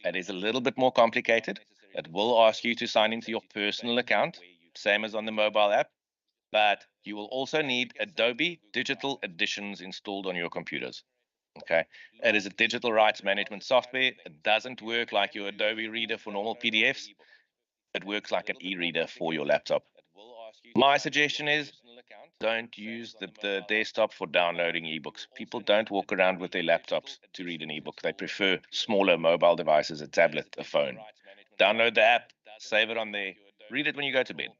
It is a little bit more complicated. It will ask you to sign into your personal account, same as on the mobile app, but you will also need Adobe Digital Editions installed on your computers. Okay, it is a digital rights management software. It doesn't work like your Adobe Reader for normal PDFs. It works like an e-reader for your laptop. My suggestion is don't use the desktop for downloading ebooks. People don't walk around with their laptops to read an ebook. They prefer smaller mobile devices, a tablet, a phone. Download the app, save it on there, read it when you go to bed.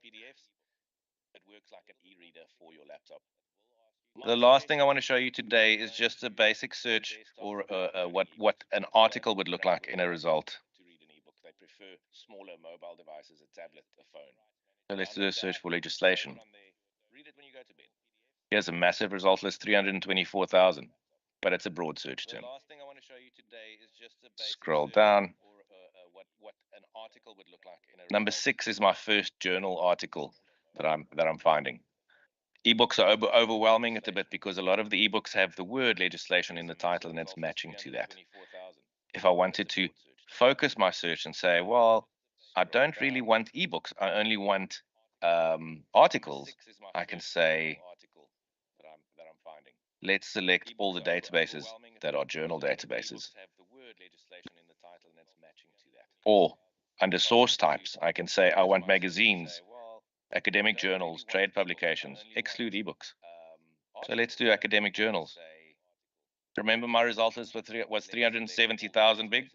The last thing I want to show you today is just a basic search or what an article would look like in a result. So let's do a search for legislation. Here's a massive result list, 324,000, but it's a broad search term. Scroll down. Number 6 is my first journal article that I'm finding. Ebooks are overwhelming it a bit because a lot of the ebooks have the word legislation in the title and it's matching to that. If I wanted to focus my search and say, well, I don't really want ebooks, I only want articles, I can say, let's select all the databases that are journal databases. Or under source types, I can say I want magazines, academic journals, trade publications, exclude ebooks. So let's do academic journals. Remember, my result was 370,000 big.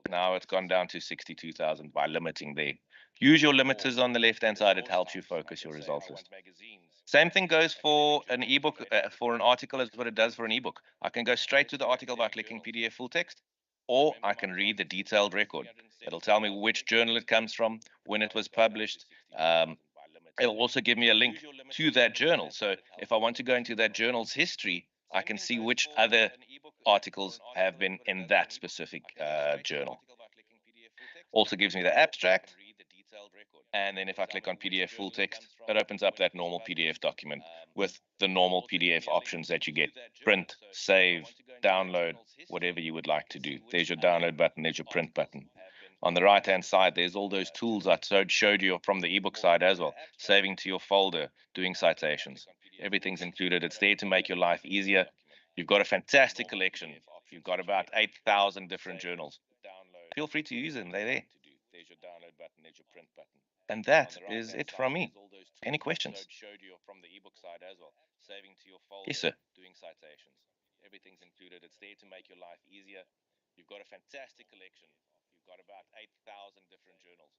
Now it's gone down to 62,000 by limiting there. Use your limiters on the left-hand side. It helps you focus your results list. Same thing goes for an ebook, for an article as what it does for an ebook. I can go straight to the article by clicking PDF full text, or I can read the detailed record. It'll tell me which journal it comes from, when it was published. It'll also give me a link to that journal. So if I want to go into that journal's history, I can see which other articles have been in that specific journal. Also gives me the abstract. And then if I click on PDF full text, it opens up that normal PDF document with the normal PDF options that you get. Print, save, download, whatever you would like to do. There's your download button, there's your print button. On the right-hand side, there's all those tools I showed you from the ebook side as well. Saving to your folder, doing citations. Everything's included. It's there to make your life easier. You've got a fantastic collection. You've got about 8,000 different journals. Feel free to use them. They're there. There's your download button, there's your print button. And that is it from me. Any questions? Yes, sir. Doing citations. Everything's included. It's there to make your life easier. You've got a fantastic collection. You've got about 8,000 different journals.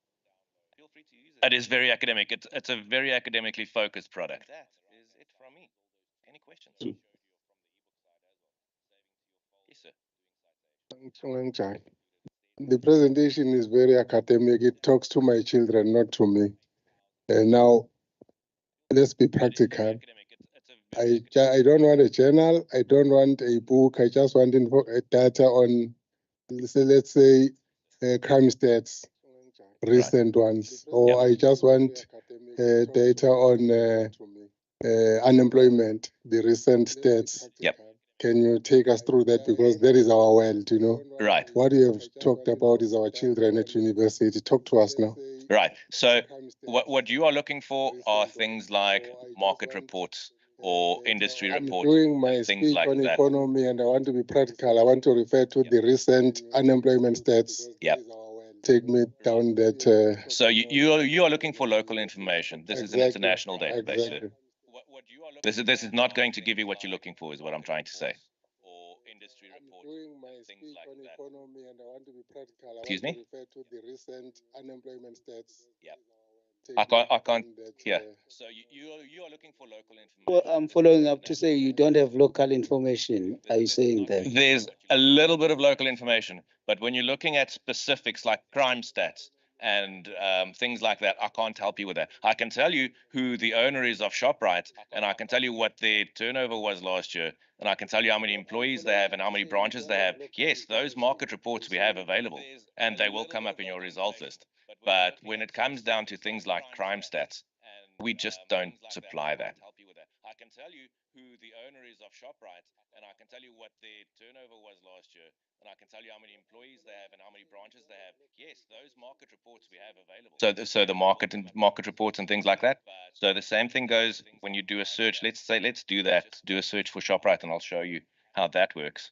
Feel free to use it. It is very academic. It's a very academically focused product. That is it from me. Any questions? Yes, sir.
The presentation is very academic. It talks to my children, not to me. And now, let's be practical. I don't want a journal. I don't want a book. I just want data on, let's say, crime stats, recent ones. Or I just want data on unemployment, the recent stats.
Yep.
Can you take us through that? Because that is our world, you know.
Right.
What you have talked about is our children at university. Talk to us now.
Right. So what you are looking for are things like market reports or industry
I'm
reports,
doing my
things
speech
like
on
that.
economy, and I want to be practical. I want to refer to the recent unemployment stats.
Yep.
Take me down that.
So you are looking for local information. This is an international database.
Exactly.
This is not going to give you what you're looking for, is what I'm trying to say. Or industry reports,
Doing my
things
speech
like
on
that.
economy, and I want to be practical.
Excuse me?
Refer to the recent unemployment stats.
Yep.
Take
I can't
me down that,
hear. So you are looking for local information.
Well, I'm following up to say you don't have local information. Are you saying that?
There's a little bit of local information, but when you're looking at specifics like crime stats and things like that, I can't help you with that. I can tell you who the owner is of ShopRite, and I can tell you what their turnover was last year, and I can tell you how many employees they have and how many branches they have. Yes, those market reports we have available, and they will come up in your result list. But when it comes down to things like crime stats, we just don't supply that. I can tell you who the owner is of ShopRite, and I can tell you what their turnover was last year, and I can tell you how many employees they have and how many branches they have. Yes, those market reports we have available. So the market reports and things like that. So the same thing goes when you do a search. Let's do that. Do a search for ShopRite, and I'll show you how that works.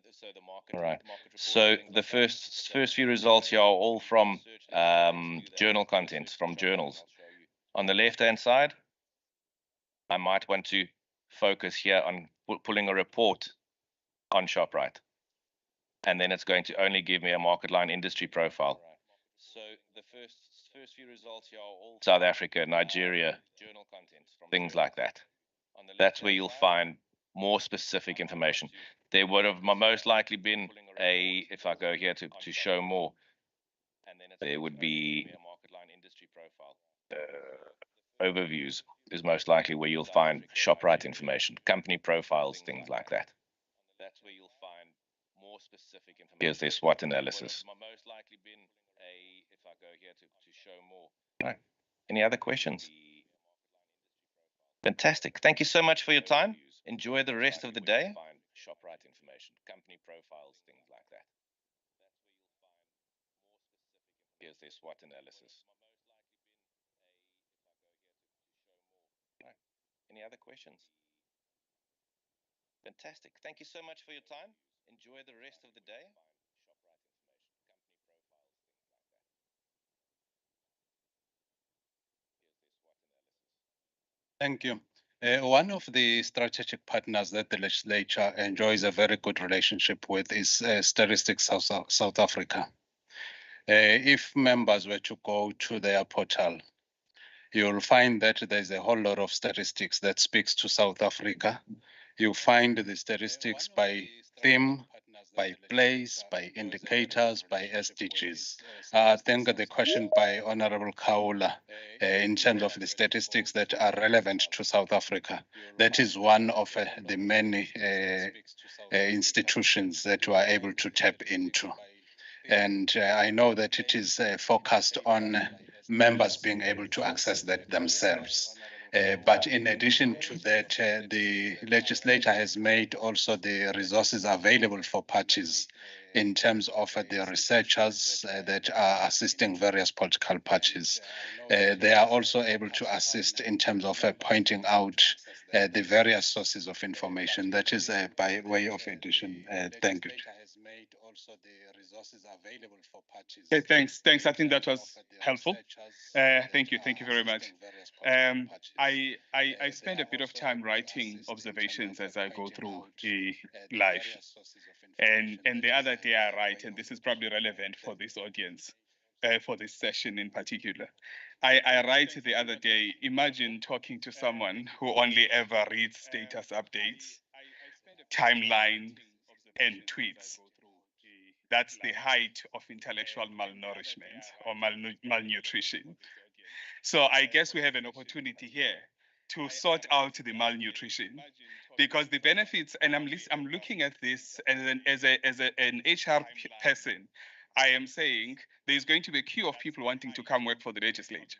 So the market. Right. So the first few results here are all from journal contents, from journals. On the left-hand side, I might want to focus here on pulling a report on ShopRite. And then it's going to only give me a market line industry profile. So the first few results here are all South Africa, Nigeria, journal contents, things like that. That's where you'll find more specific information. There would have most likely been if I go here to show more, there would be overviews is most likely where you'll find ShopRite information, company profiles, things like that. That's where you'll find more specific information. Here's their SWOT analysis. Most likely been if I go here to show more. Right. Any other questions? Fantastic. Thank you so much for your time. Enjoy the rest of the day. ShopRite information, company profiles, things like that. Here's their SWOT analysis. Right. Any other questions? Fantastic. Thank you so much for your time. Enjoy the rest of the day.
Thank you. One of the strategic partners that the legislature enjoys a very good relationship with is Statistics South Africa. If members were to go to their portal, you'll find that there's a whole lot of statistics that speaks to South Africa. You find the statistics by theme, by place, by indicators, by SDGs. I think the question by Honorable Kaula in terms of the statistics that are relevant to South Africa, that is one of the many institutions that we are able to tap into. And I know that it is focused on members being able to access that themselves. But in addition to that, the legislature has made also the resources available for parties in terms of the researchers that are assisting various political parties. They are also able to assist in terms of pointing out the various sources of information. That is by way of addition. Thank you.
Okay, thanks. I think that was helpful. Thank you very much. I spend a bit of time writing observations as I go through the life. And the other day I write, and this is probably relevant for this audience, for this session in particular. I write the other day, imagine talking to someone who only ever reads status updates, timeline, and tweets. That's the height of intellectual malnourishment or malnutrition. So I guess we have an opportunity here to sort out the malnutrition, because the benefits, and I'm looking at this as an HR person, I am saying there's going to be a queue of people wanting to come work for the legislature.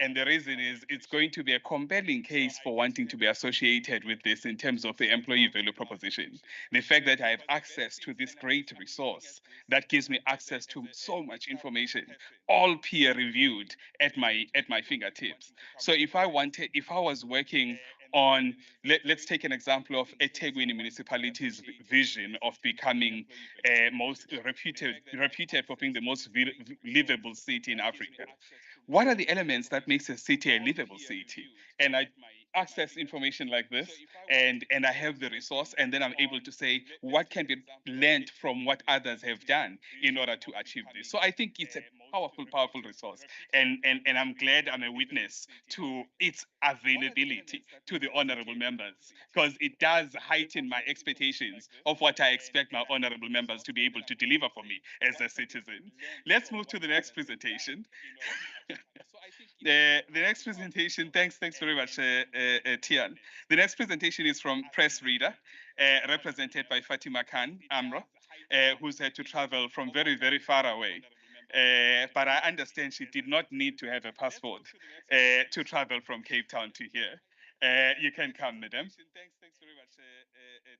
And the reason is it's going to be a compelling case for wanting to be associated with this in terms of the employee value proposition. The fact that I have access to this great resource that gives me access to so much information, all peer reviewed at my fingertips. So if I was working on, let's take an example of eThekwini municipality's vision of becoming most reputed for being the most livable city in Africa. What are the elements that makes a city a livable city? And I access information like this, and I have the resource, and then I'm able to say what can be learned from what others have done in order to achieve this. So I think it's a powerful resource, and I'm glad I'm a witness to its availability to the honorable members, because it does heighten my expectations of what I expect my honorable members to be able to deliver for me as a citizen. Let's move to the next presentation. The next presentation, thanks very much, Tiaan. The next presentation is from PressReader, represented by Fatima Khan-Amra, who's had to travel from very far away. But I understand she did not need to have a passport to travel from Cape Town to here. You can come, madam. Thanks very much,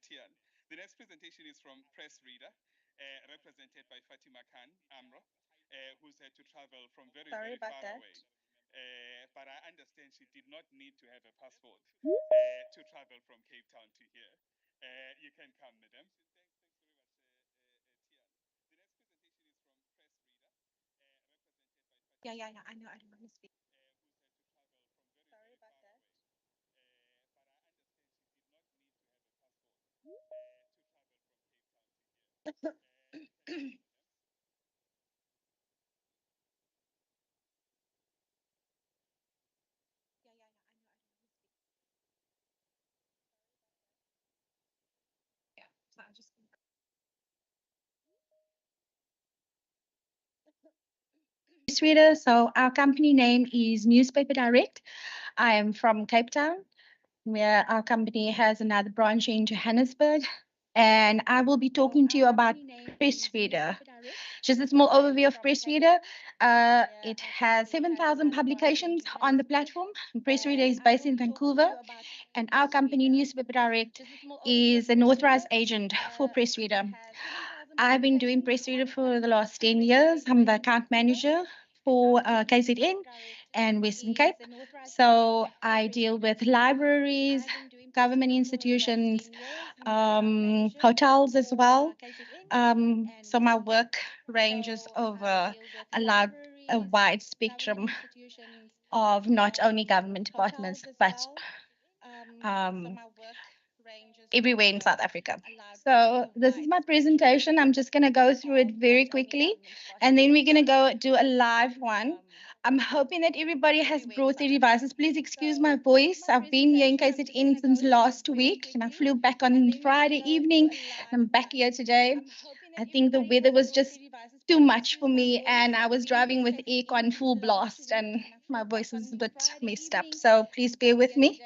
Tiaan. The next presentation is from PressReader, represented by Fatima Khan-Amra, who's had to travel from very far away. But I understand she did not need to have a passport to travel from Cape Town to here. You can come, madam.
Yeah, I know. I don't want to speak. Sorry about that. So I just. PressReader. So our company name is Newspaper Direct. I am from Cape Town, where our company has another branch in Johannesburg. And I will be talking to you about PressReader. Just a small overview of PressReader. It has 7,000 publications on the platform. PressReader is based in Vancouver, and our company, Newspaper Direct, is an authorized agent for PressReader. I've been doing PressReader for the last 10 years. I'm the account manager for KZN and Western Cape. So I deal with libraries, government institutions, hotels as well. So my work ranges over a wide spectrum of not only government departments, but everywhere in South Africa. So this is my presentation. I'm just going to go through it very quickly, and then we're going to go do a live one. I'm hoping that everybody has brought their devices. Please excuse my voice. I've been here in KZN since last week, and I flew back on Friday evening, and I'm back here today. I think the weather was just too much for me, and I was driving with aircon full blast, and my voice is a bit messed up. So please bear with me.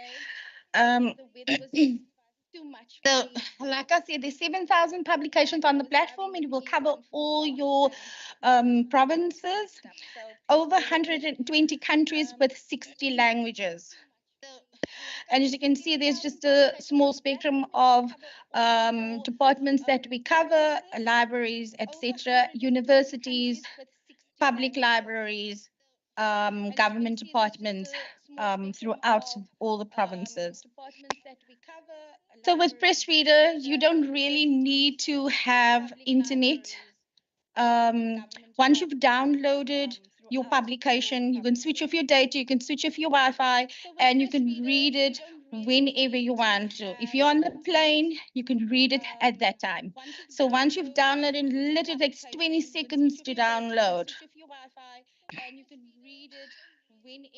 So, like I said, there's 7,000 publications on the platform. It will cover all your provinces, over 120 countries with 60 languages. And as you can see, there's just a small spectrum of departments that we cover, libraries, etc., universities, public libraries, government departments throughout all the provinces. So with PressReader, you don't really need to have internet. Once you've downloaded your publication, you can switch off your data, you can switch off your Wi-Fi, and you can read it whenever you want to. If you're on the plane, you can read it at that time. So once you've downloaded, literally it takes 20 seconds to download.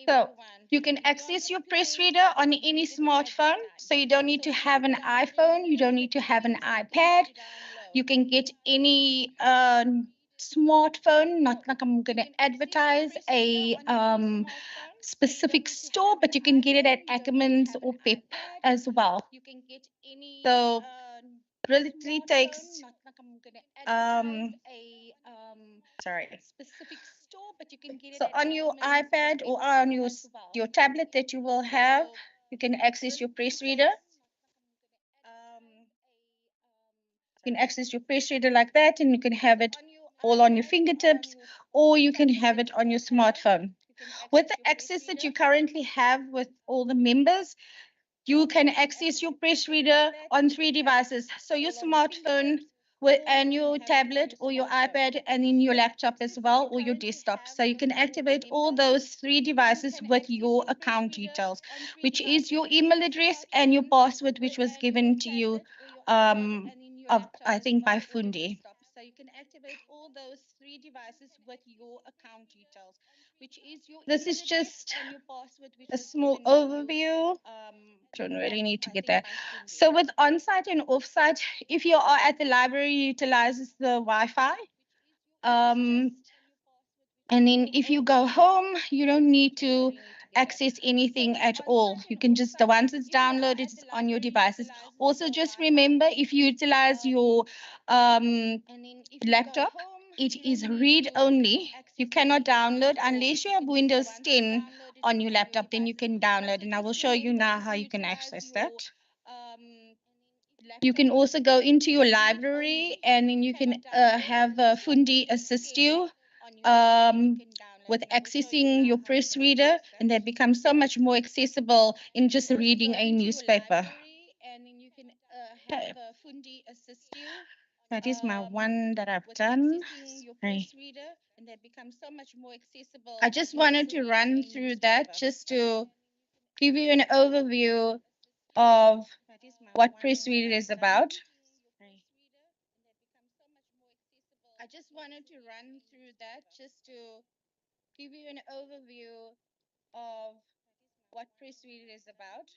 So you can access your PressReader on any smartphone. So you don't need to have an iPhone, you don't need to have an iPad. You can get any smartphone, not like I'm going to advertise a specific store, but you can get it at Ackermans or Pep as well. So really takes sorry. So on your iPad or on your tablet that you will have, you can access your PressReader. You can access your PressReader like that, and you can have it all on your fingertips, or you can have it on your smartphone. With the access that you currently have with all the members, you can access your PressReader on 3 devices. So your smartphone and your tablet or your iPad, and in your laptop as well, or your desktop. So you can activate all those 3 devices with your account details, which is your email address and your password, which was given to you, I think by Futhi. So you can activate all those 3 devices with your account details, which is your. This is just a small overview. Don't really need to get that. So with on-site and off-site, if you are at the library, utilizes the Wi-Fi. And then if you go home, you don't need to access anything at all. You can just, once it's downloaded, it's on your devices. Also, just remember, if you utilize your laptop, it is read-only. You cannot download unless you have Windows 10 on your laptop, then you can download. And I will show you now how you can access that. You can also go into your library, and then you can have Futhi assist you with accessing your PressReader, and that becomes so much more accessible in just reading a newspaper. Okay. That is my one that I've done. Sorry. I just wanted to run through that just to give you an overview of what PressReader is about. I just wanted to run through that just to give you an overview of what PressReader is about.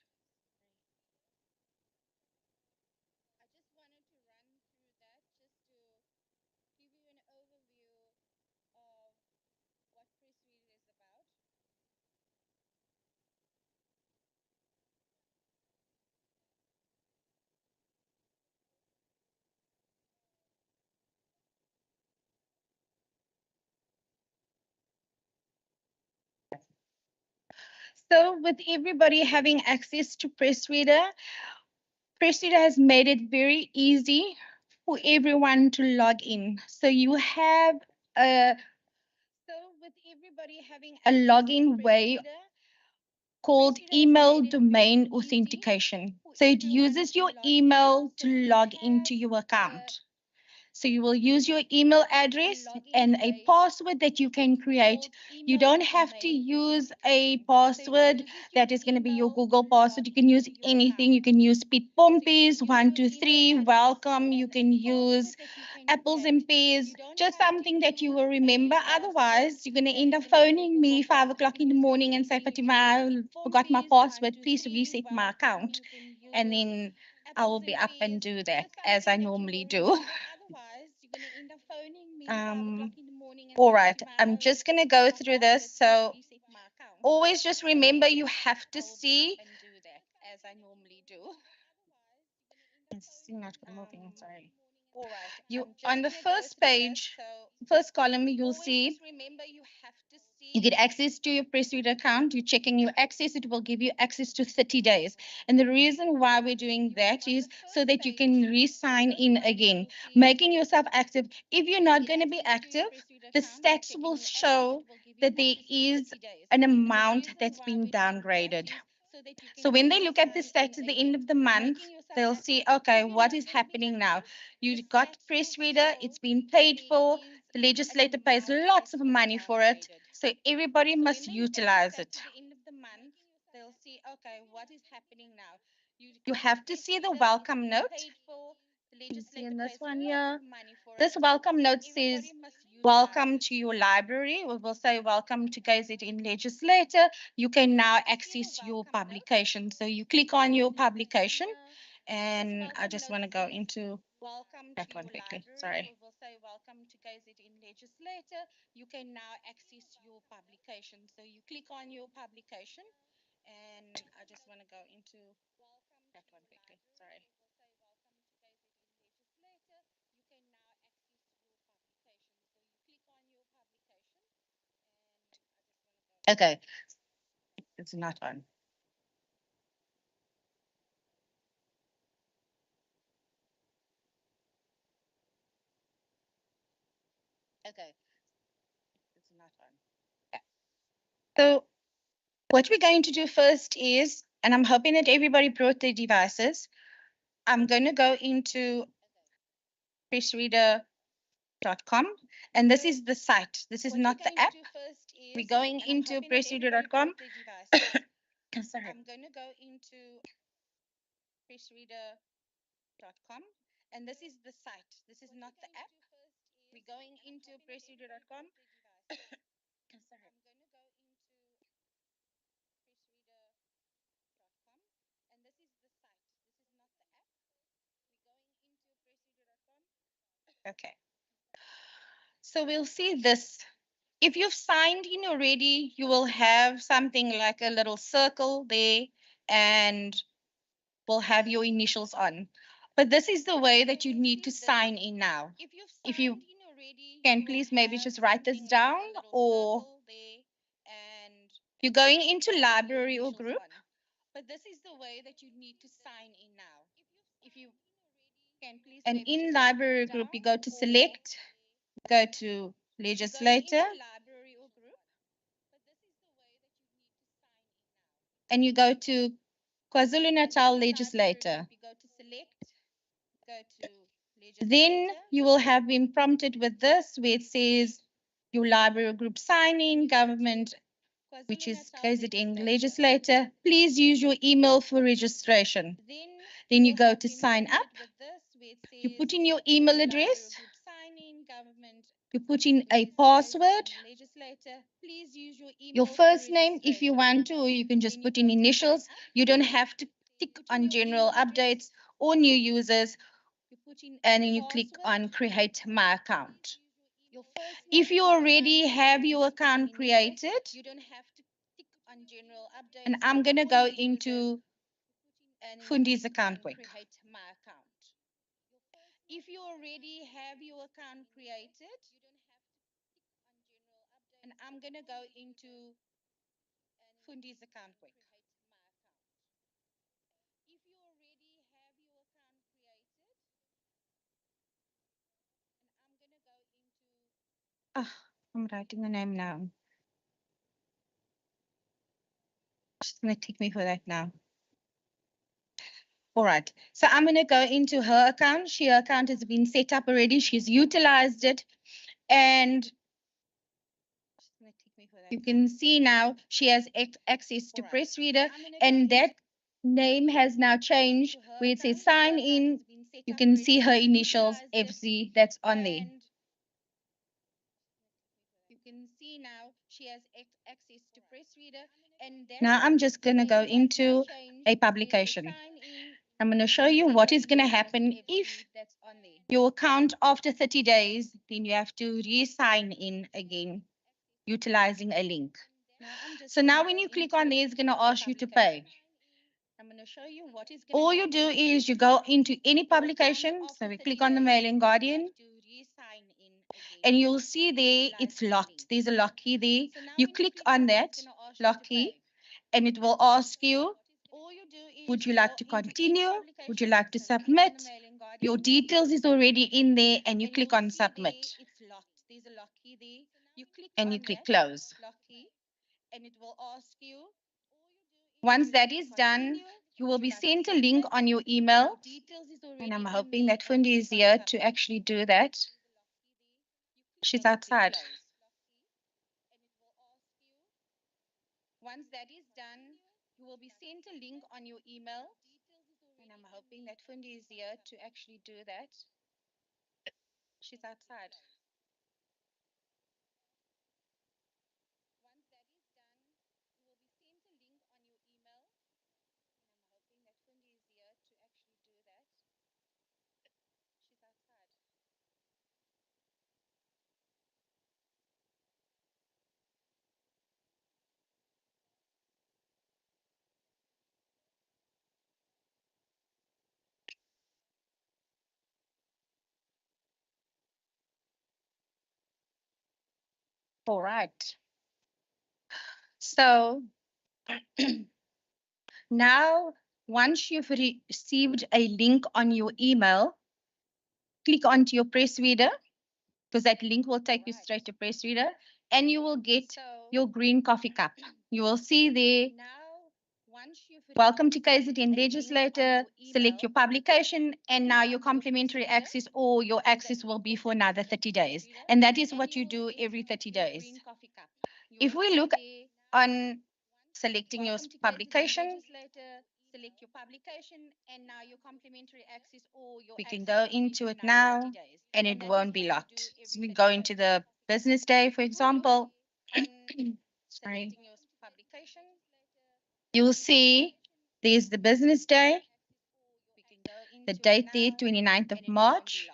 So with everybody having access to PressReader, PressReader has made it very easy for everyone to log in. So you have a login way called email domain authentication. So it uses your email to log into your account. So you will use your email address and a password that you can create. You don't have to use a password that is going to be your Google password. You can use anything. You can use Pete Pompies, 123, welcome. You can use apples and pears, just something that you will remember. Otherwise, you're going to end up phoning me 5 o'clock in the morning and say, Fatima, I forgot my password. Please reset my account. And then I will be up and do that as I normally do. All right, I'm just going to go through this. So always just remember you have to see. It's not moving, sorry. You on the first page, first column, you'll see you get access to your PressReader account. You're checking your access. It will give you access to 30 days. And the reason why we're doing that is so that you can re-sign in again, making yourself active. If you're not going to be active, the stats will show that there is an amount that's been downgraded. So when they look at the stats at the end of the month, they'll see, okay, what is happening now? You got PressReader, it's been paid for, the legislator pays lots of money for it, so everybody must utilize it. You have to see the welcome note. You see in this one here. This welcome note says, welcome to your library. We will say, welcome to KZN Legislature. You can now access your publication. So you click on your publication, and I just want to go into that one quickly. Sorry. We'll say, welcome to KZN Legislature. You can now access your publication. So you click on your publication, and I just want to go into that one quickly. Sorry. Okay, it's not on. Okay, it's not on. Yeah. So what we're going to do first is, and I'm hoping that everybody brought their devices. I'm going to go into PressReader.com, and this is the site. This is not the app. We're going into PressReader.com. Sorry. I'm going to go into PressReader.com, and this is the site. This is not the app. We're going into PressReader.com. Sorry. I'm going to go into PressReader.com, and this is the site. This is not the app. We're going into PressReader.com. Okay. So we'll see this. If you've signed in already, you will have something like a little circle there, and will have your initials on. But this is the way that you need to sign in now. If you can please maybe just write this down, or you're going into library or group. But this is the way that you need to sign in now. If you can please, and in library group, you go to select, go to legislator, and you go to KwaZulu-Natal Legislature. Then you will have been prompted with this, where it says your library group signing, government, which is KZN Legislator. Please use your email for registration. Then you go to sign up. You put in your email address. You put in a password. Your first name, if you want to, or you can just put in initials. You don't have to tick on general updates or new users. And then you click on create my account. If you already have your account created, and I'm going to go into Fundi's account quick. If you already have your account created, and I'm going to go into Fundi's account quick. If you already have your account created, and I'm going to go into... I'm writing the name now. It's going to take me for that now. All right, so I'm going to go into her account. Her account has been set up already. She's utilized it. And you can see now she has access to PressReader, and that name has now changed where it says sign in. You can see her initials, FZ, that's on there. You can see now she has access to PressReader. And now I'm just going to go into a publication. I'm going to show you what is going to happen if your account after 30 days, then you have to re-sign in again utilizing a link. So now when you click on there, it's going to ask you to pay. I'm going to show you what is all you do is you go into any publication. So we click on the Mail and Guardian. And you'll see there it's locked. There's a lock key there. You click on that lock key and it will ask you, would you like to continue? Would you like to submit? Your details is already in there and you click on submit. And you click close. And it will ask you. Once that is done, you will be sent a link on your email. And I'm hoping that Futhi is here to actually do that. She's outside. Once that is done, you will be sent a link on your email. And I'm hoping that Futhi is here to actually do that. She's outside. Once that is done, you will be sent a link on your email. And I'm hoping that Futhi is here to actually do that. She's outside. All right. So now, once you've received a link on your email, click onto your PressReader because that link will take you straight to PressReader and you will get your green coffee cup. You will see there, welcome to KZN Legislature, select your publication and now your complimentary access or your access will be for another 30 days. And that is what you do every 30 days. If we look on selecting your publication, select your publication and now your complimentary access or your we can go into it now and it won't be locked. So we go into the business day, for example. Sorry. You'll see there's the business day, the date there, 29th of March.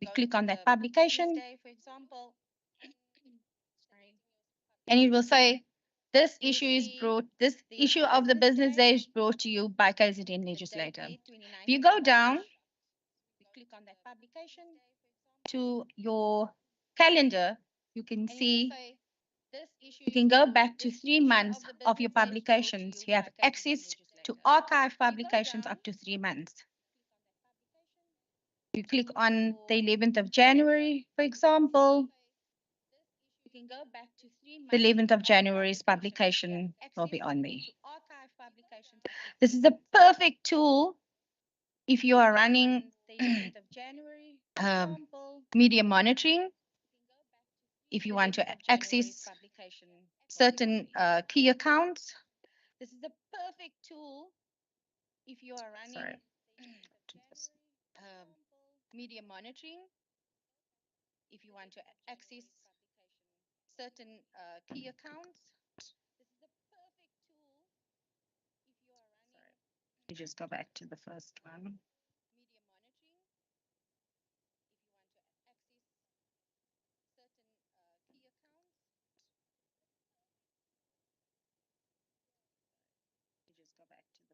We click on that publication. And it will say, this issue of the business day is brought to you by KZN Legislature. If you go down, click on that publication to your calendar, you can see you can go back to 3 months of your publications. You have access to archive publications up to 3 months. You click on the 11th of January, for example. You can go back to 3 months. The 11th of January's publication will be on there. This is a perfect tool if you are running media monitoring, if you want to access certain key accounts. This is a perfect tool if you are running media monitoring, if you want to access certain key accounts. This is a perfect tool if you are running. You just go back to the first one. Media monitoring. If you want to access certain key accounts. You just go back to the.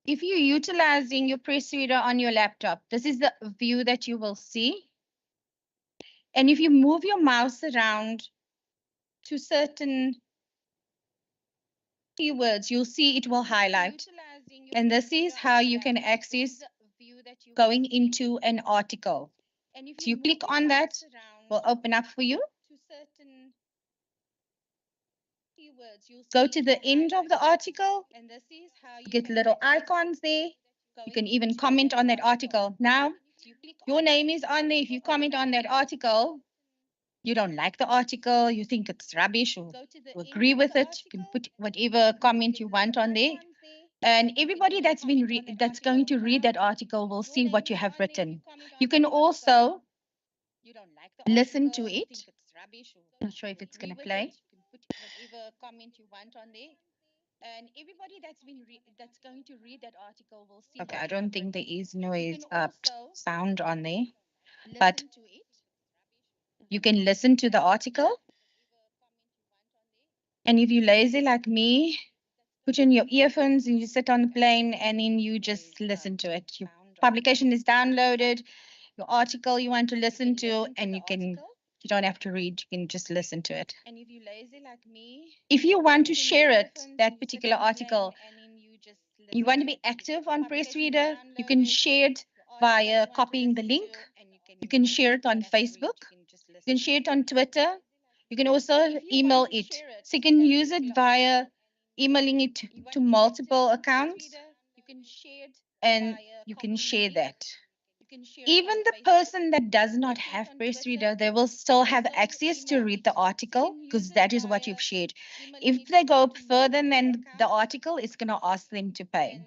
If you're utilizing your PressReader on your laptop, this is the view that you will see. And if you move your mouse around to certain keywords, you'll see it will highlight. And this is how you can access going into an article. So you click on that, will open up for you. Go to the end of the article, get little icons there. You can even comment on that article. Now, your name is on there. If you comment on that article, you don't like the article, you think it's rubbish, or you agree with it, you can put whatever comment you want on there. And everybody that's going to read that article will see what you have written. You can also listen to it. Not sure if it's going to play. Whatever comment you want on there. And everybody that's going to read that article will see. Okay, I don't think there is noise sound on there, but you can listen to the article. And if you're lazy like me, put in your earphones and you sit on the plane and then you just listen to it. Your publication is downloaded, your article you want to listen to, and you don't have to read, you can just listen to it. And if you're lazy like me, if you want to share it, that particular article, you want to be active on PressReader, you can share it via copying the link. You can share it on Facebook. You can share it on Twitter. You can also email it. So you can use it via emailing it to multiple accounts, and you can share that. Even the person that does not have PressReader, they will still have access to read the article because that is what you've shared. If they go further than the article, it's going to ask them to pay.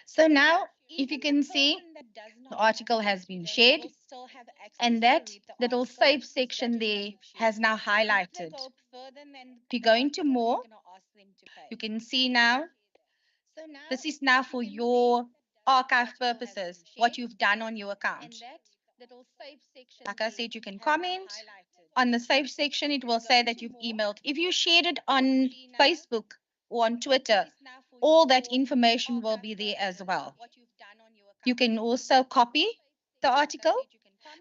So now, if you can see, the article has been shared, and that little save section there has now highlighted. If you go into more, you can see now, this is now for your archive purposes, what you've done on your account. Like I said, you can comment. On the save section, it will say that you've emailed. If you shared it on Facebook or on Twitter, all that information will be there as well. You can also copy the article.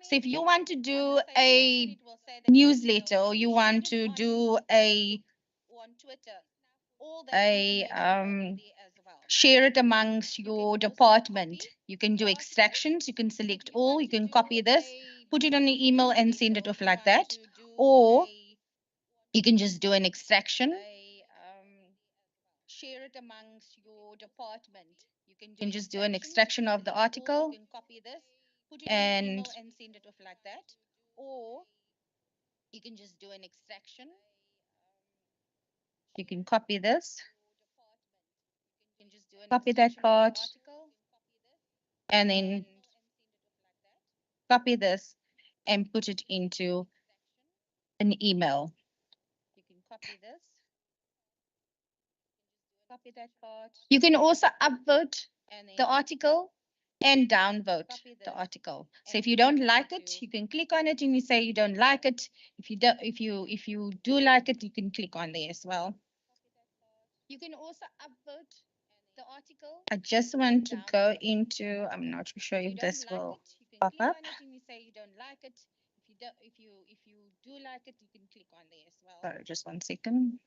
So if you want to do a newsletter or you want to do a share it amongst your department, you can do extractions, you can select all, you can copy this, put it on your email and send it off like that. Or you can just do an extraction. Share it amongst your department. You can just do an extraction of the article and send it off like that. Or you can just do an extraction. You can copy this. Copy that part. And then copy this and put it into an email. You can copy this. Copy that part. You can also upvote the article and downvote the article. So if you don't like it, you can click on it and you say you don't like it. If you do like it, you can click on there as well. You can also upvote the article. I just want to go into, I'm not sure if this will pop up. If you do like it, you can click on there as well. Sorry, just 1 second.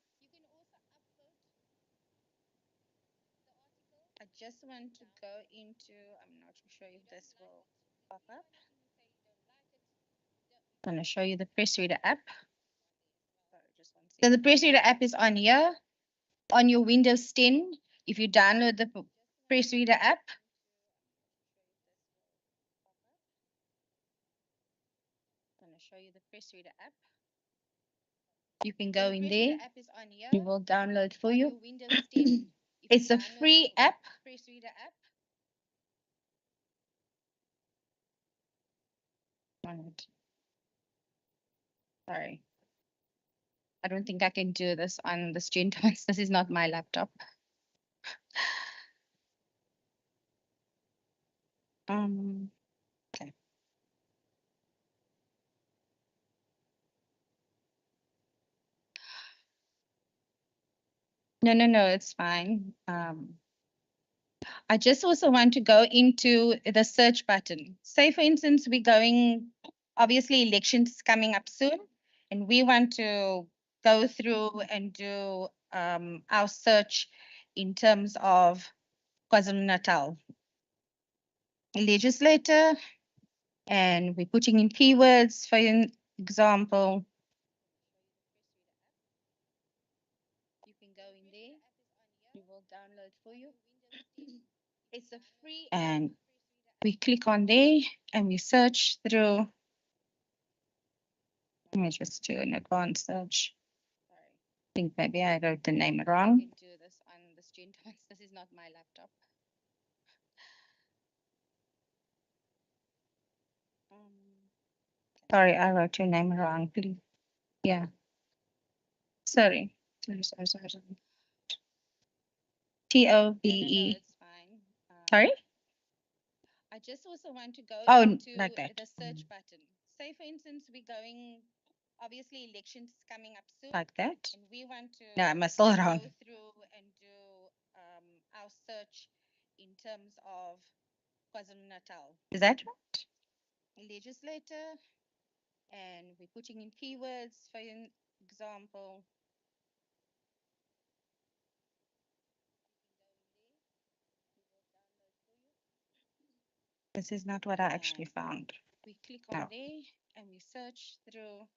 I just want to go into, I'm not sure if this will pop up. I'm going to show you the PressReader app. So the PressReader app is on here. On your Windows 10, if you download the PressReader app, I'm going to show you the PressReader app. You can go in there. It will download for you. It's a free app. Sorry. I don't think I can do this on the screen. This is not my laptop. Okay. No, it's fine. I just also want to go into the search button. Say, for instance, we're going, obviously elections coming up soon, and we want to go through and do our search in terms of KwaZulu-Natal Legislature, and we're putting in keywords, for example. You can go in there, it will download for you. And we click on there and we search through. Let me just do an advanced search. I think maybe I wrote the name wrong. Do this on the student. This is not my laptop. Sorry, I wrote your name wrong, please. Yeah. Sorry. Sorry. TOBE. Sorry? I just also want to go into like that. The search button. Say, for instance, we're going, obviously, elections coming up soon. Like that. And we want to I'm still wrong. Go through and do our search in terms of KwaZulu-Natal. Is that right? Legislator. And we're putting in keywords, for example. This is not what I actually found. We click on there and we search through.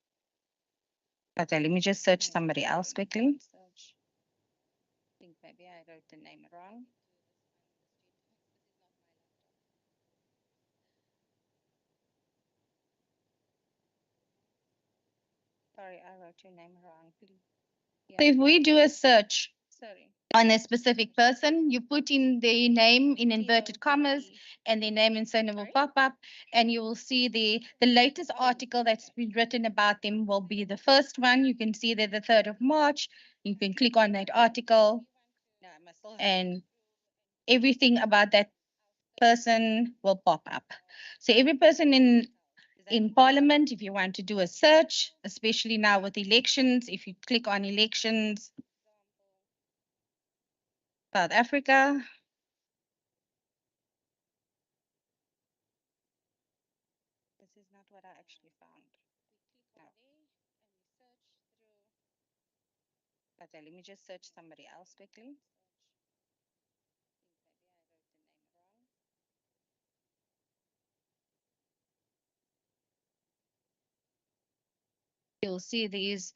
Okay, let me just search somebody else quickly. Search. I think maybe I wrote the name wrong. Sorry, I wrote your name wrong, please. Yeah. So if we do a search on a specific person, you put in their name in inverted commas and their name and surname will pop up, and you will see the latest article that's been written about them will be the first one. You can see that the 3rd of March. You can click on that article and everything about that person will pop up. So every person in Parliament, if you want to do a search, especially now with elections, if you click on elections, South Africa. This is not what I actually found. No. Okay, let me just search somebody else quickly. You'll see these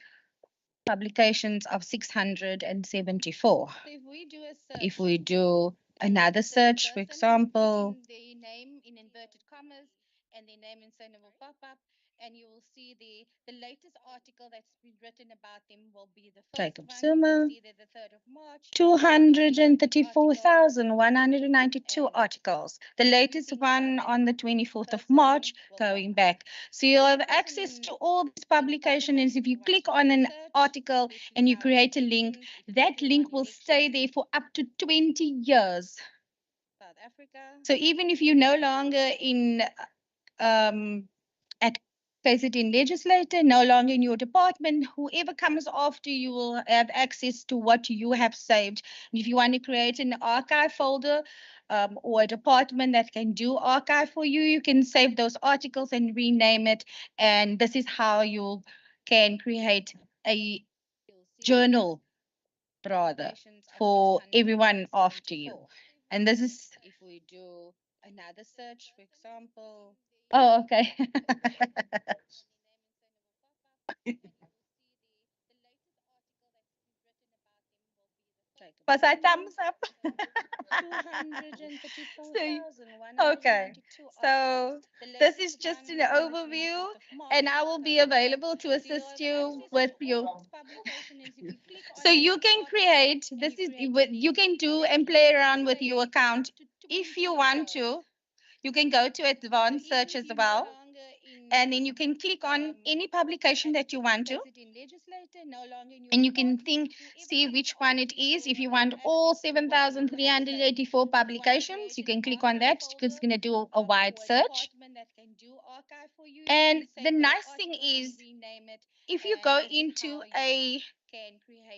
publications of 674. If we do another search, for example, the name in inverted commas and their name and surname will pop up, and you will see the latest article that's been written about them will be the first Jacob Zuma. You can see that the 3rd of March. 234,192 articles. The latest one on the 24th of March, going back. So you'll have access to all these publications. If you click on an article and you create a link, that link will stay there for up to 20 years. South Africa. So even if you're no longer in at KZN Legislature, no longer in your department, whoever comes after you will have access to what you have saved. And if you want to create an archive folder or a department that can do archive for you, you can save those articles and rename it. And this is how you can create a journal, rather, for everyone after you. And this is, if we do another search, for example. Oh, okay. Was I thumbs up? Okay, so this is just an overview, and I will be available to assist you with your. So you can create, this is, you can do and play around with your account if you want to. You can go to advanced search as well, and then you can click on any publication that you want to, and you can see which one it is. If you want all 7,384 publications, you can click on that. It's going to do a wide search. And the nice thing is, if you go into a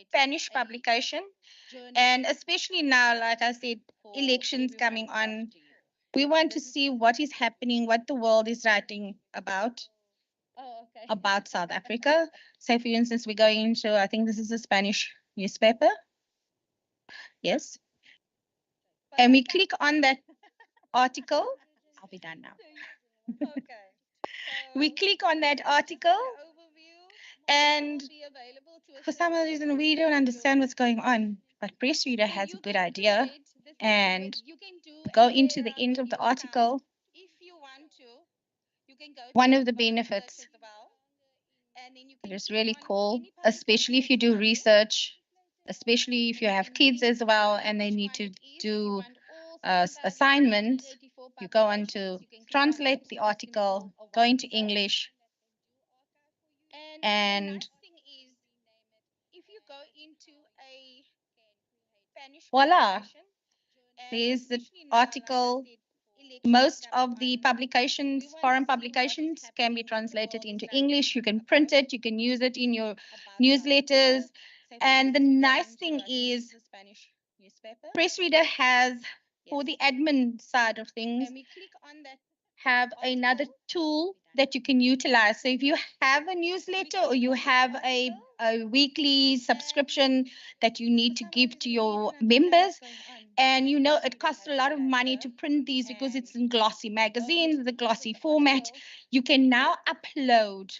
Spanish publication, and especially now, like I said, elections coming on, we want to see what is happening, what the world is writing about South Africa. Say, for instance, we're going into, I think this is a Spanish newspaper. Yes. And we click on that article. I'll be done now. We click on that article, and for some reason, we don't understand what's going on. But PressReader has a good idea, and go into the end of the article, one of the benefits that is really cool, especially if you do research, especially if you have kids as well and they need to do assignments, you go on to translate the article, go into English, and voila, there's the article. Most of the publications, foreign publications, can be translated into English. You can print it, you can use it in your newsletters. And the nice thing is, PressReader has, for the admin side of things, have another tool that you can utilize. So if you have a newsletter or you have a weekly subscription that you need to give to your members, and you know it costs a lot of money to print these because it's in glossy magazines, the glossy format, you can now upload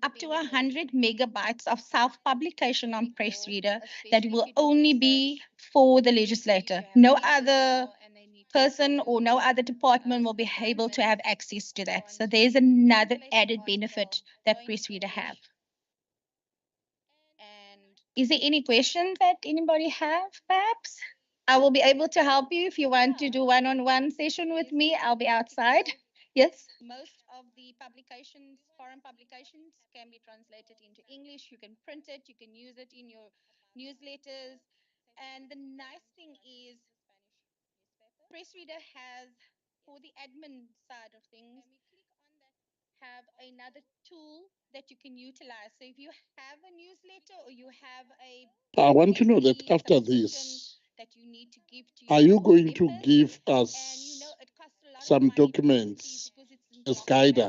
up to 100 megabytes of self-publication on PressReader that will only be for the legislator. No other person or no other department will be able to have access to that. So there's another added benefit that PressReader have. Is there any questions that anybody have, perhaps? I will be able to help you if you want to do one-on-one session with me. I'll be outside. Yes? Most of the publications, foreign publications, can be translated into English. You can print it, you can use it in your newsletters. And the nice thing is, PressReader has, for the admin side of things, have another tool that you can utilize. So if you have a newsletter or you have a
I want to know that after this, are you going to give us some documents as guide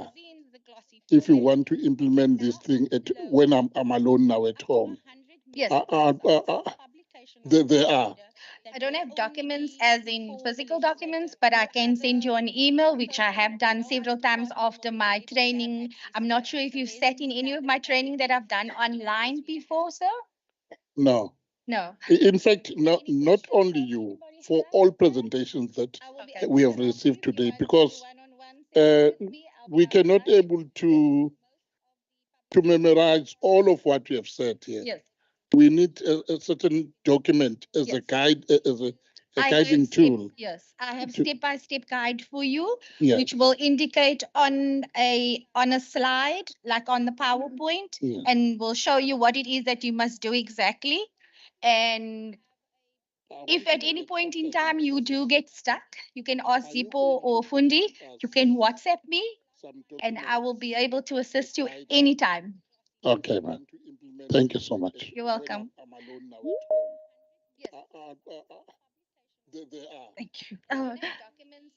if you want to implement this thing when I'm alone now at home?
Yes.
There are.
I don't have documents as in physical documents, but I can send you an email, which I have done several times after my training. I'm not sure if you've sat in any of my training that I've done online before, sir?
No.
No.
In fact, not only you, for all presentations that we have received today, because we cannot able to memorize all of what we have said here.
Yes.
We need a certain document as a guide, as a guiding tool.
Yes, I have step-by-step guide for you,
Yeah.
which will indicate on a slide, like on the PowerPoint,
Yeah.
and will show you what it is that you must do exactly. And if at any point in time you do get stuck, you can ask Zippo or Fundi. You can WhatsApp me, and I will be able to assist you anytime.
Okay, man. Thank you so much.
You're welcome.
Thank you.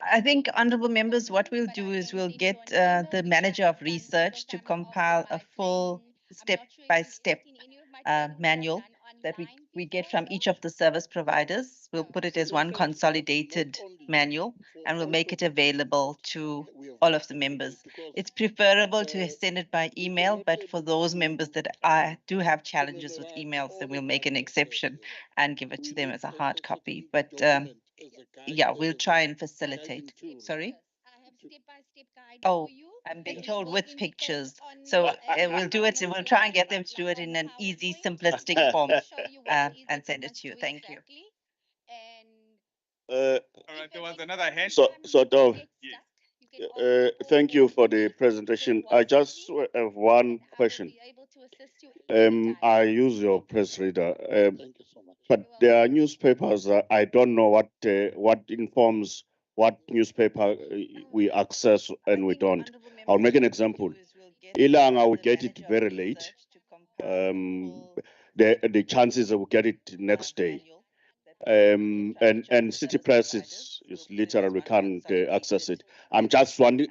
I think, honorable members, what we'll do is we'll get the manager of research to compile a full step-by-step manual that we get from each of the service providers. We'll put it as one consolidated manual, and we'll make it available to all of the members. It's preferable to send it by email, but for those members that do have challenges with emails, then we'll make an exception and give it to them as a hard copy. But yeah, we'll try and facilitate. Sorry? Oh, I'm being told with pictures. So we'll do it. We'll try and get them to do it in an easy, simplistic form and send it to you. Thank you.
All right, there was another hand.
Thank you for the presentation. I just have one question. I use your PressReader, but there are newspapers that I don't know what informs what newspaper we access and we don't. I'll make an example. Ilanga, we get it very late. The chances that we get it next day. And City Press is literal, we can't access it. I'm just wondering,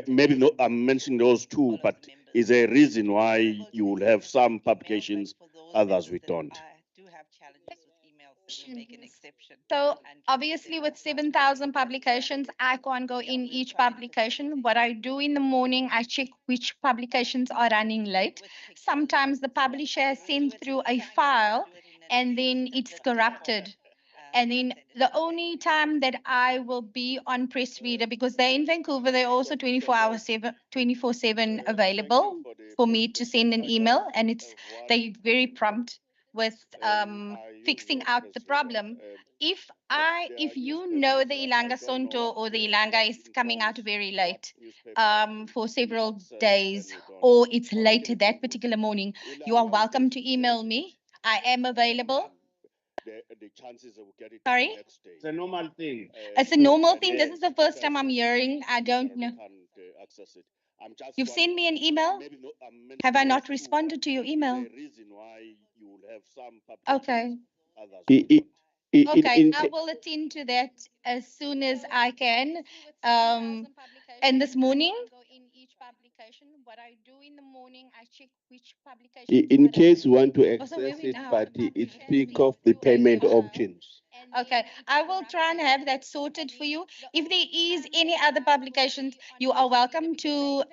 maybe no, I'm mentioning those two, but is there a reason why you will have some publications, others we don't?
So obviously with 7,000 publications, I can't go in each publication. What I do in the morning, I check which publications are running late. Sometimes the publisher sends through a file and then it's corrupted. And then the only time that I will be on PressReader, because they're in Vancouver, they're also 24/7 available for me to send an email, and they're very prompt with fixing out the problem. If you know the Ilanga Sonto or the Ilanga is coming out very late for several days, or it's late that particular morning, you are welcome to email me. I am available.
The chances of getting
Sorry?
the next day. It's a normal thing.
It's a normal thing. This is the first time I'm hearing. I don't know.
Access it. I'm just
You've sent me an email?
maybe no,
Have I not responded to your email?
the reason why you will have some
Okay.
others.
Okay, I will attend to that as soon as I can. And this morning, what I do in the morning, I check which publication.
In case you want to
Oh, so where
access
we
it,
now?
but it speak of the payment options.
Okay, I will try and have that sorted for you. If there is any other publications, you are welcome to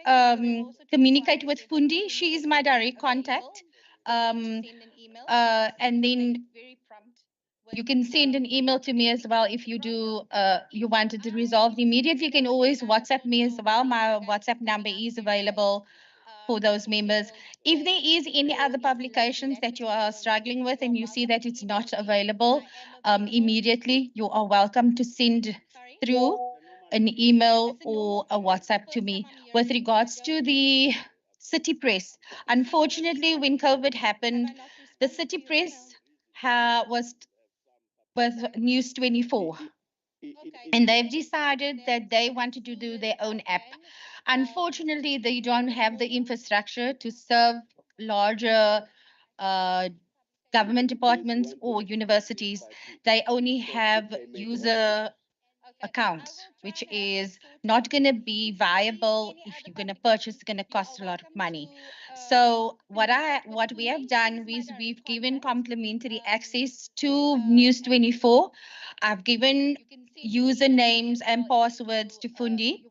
communicate with Fundi. She is my direct contact. And then you can send an email to me as well if you do you wanted to resolve immediately. You can always WhatsApp me as well. My WhatsApp number is available for those members. If there is any other publications that you are struggling with and you see that it's not available immediately, you are welcome to send through an email or a WhatsApp to me. With regards to the city press, unfortunately, when COVID happened, the city press was with News 24. And they've decided that they wanted to do their own app. Unfortunately, they don't have the infrastructure to serve larger government departments or universities. They only have user accounts, which is not going to be viable. If you're going to purchase, it's going to cost a lot of money. So what we have done is we've given complimentary access to News 24. I've given usernames and passwords to Fundi.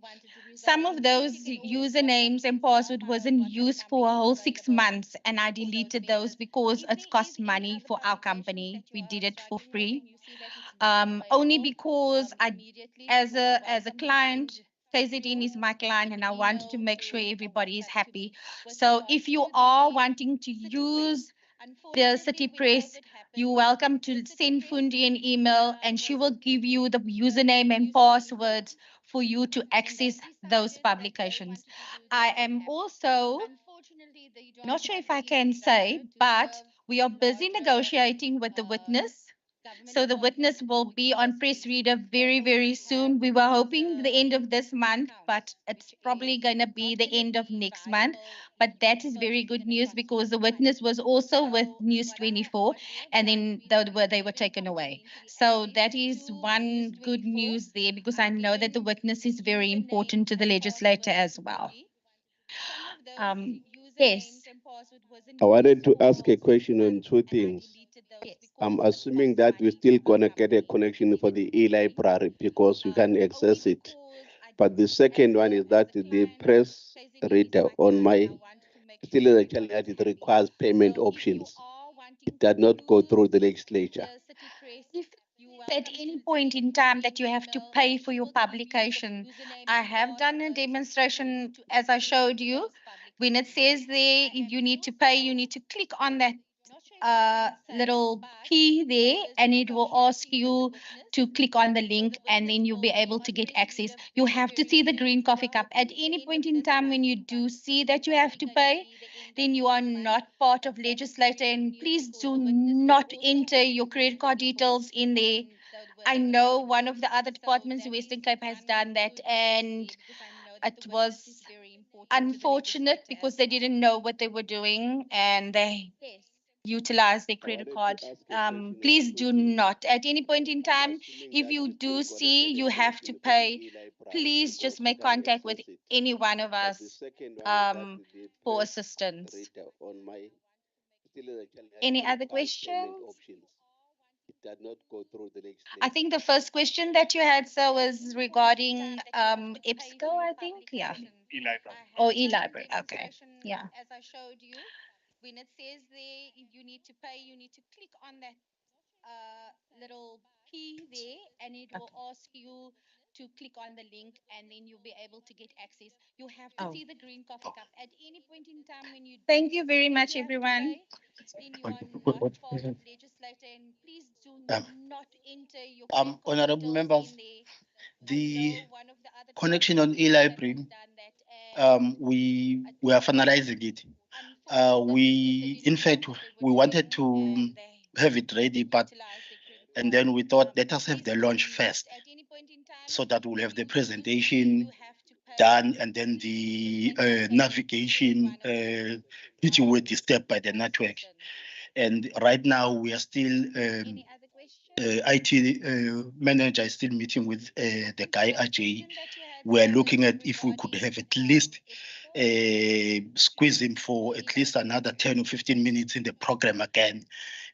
Some of those usernames and password wasn't used for a whole 6 months, and I deleted those because it's cost money for our company. We did it for free. Only because as a client, KZN is my client, and I wanted to make sure everybody is happy. So if you are wanting to use the city press, you're welcome to send Fundi an email, and she will give you the username and passwords for you to access those publications. I am also not sure if I can say, but we are busy negotiating with the witness. So the witness will be on PressReader very, very soon. We were hoping the end of this month, but it's probably going to be the end of next month. But that is very good news because the witness was also with News 24, and then they were taken away. So that is one good news there, because I know that the witness is very important to the legislator as well. Yes.
I wanted to ask a question on two things. I'm assuming that we're still gonna get a connection for the e-library because you can access it. But the second one is that the press reader on my still is actually that it requires payment options. It does not go through the legislature.
If at any point in time that you have to pay for your publication, I have done a demonstration as I showed you. When it says there, if you need to pay, you need to click on that little key there, and it will ask you to click on the link, and then you'll be able to get access. You have to see the green coffee cup. At any point in time when you do see that you have to pay, then you are not part of legislator, and please do not enter your credit card details in there. I know one of the other departments in Western Cape has done that, and it was unfortunate because they didn't know what they were doing and they utilize their credit card. Please do not. At any point in time, if you do see you have to pay, please just make contact with any one of us for assistance. Any other questions? I think the first question that you had, sir, was regarding EBSCO, I think. Yeah.
E-library.
Oh, e-library. Okay. Yeah. As I showed you, when it says there, if you need to pay, you need to click on that little
key there, and it will ask you to click on the link, and then you'll be able to get access. You have to see the green coffee cup at any point in time when you. Thank you very much, everyone. Then you are not part of legislator, and please do not enter your credit card
Honorable
details
members,
in there.
the
One of the other
connection on
trustees have
e-library,
done that, and
we are finalizing it. In fact, we wanted to have it ready, but and then we thought let us have the launch first, so that we'll have the presentation done, and then the navigation which were disturbed by the network. And right now we are still IT manager is still meeting with the guy Ajay. We are looking at if we could have at least squeeze him for at least another 10 or 15 minutes in the program again.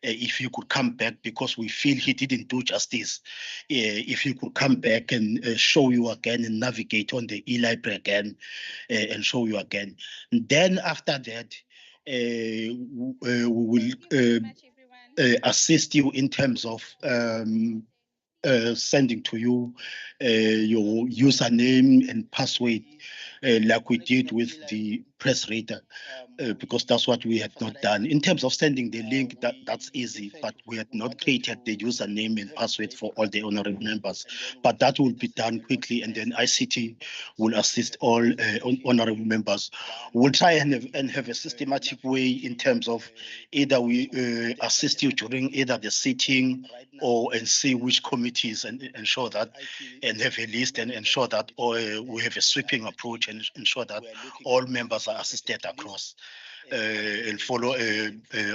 If you could come back, because we feel he didn't do justice. If he could come back and show you again and navigate on the e-library again and show you again. And then after that, we will assist you in terms of sending to you your username and password, like we did with the PressReader, because that's what we had not done. In terms of sending the link, that's easy, but we had not created the username and password for all the honorable members. But that will be done quickly, and then ICT will assist all honorable members. We'll try and have a systematic way in terms of either we assist you during either the sitting or and see which committees and ensure that, and have a list and ensure that we have a sweeping approach and ensure that all members are assisted across and follow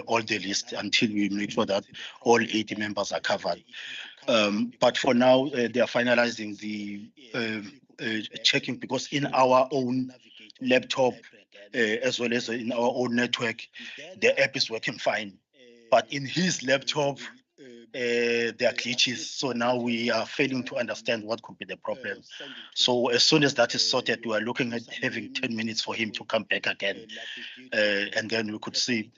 all the list until we make sure that all 80 members are covered. But for now, they are finalizing the checking, because in our own laptop, as well as in our own network, the app is working fine. But in his laptop, there are glitches. So now we are failing to understand what could be the problem. So as soon as that is sorted, we are looking at having 10 minutes for him to come back again. And then we could see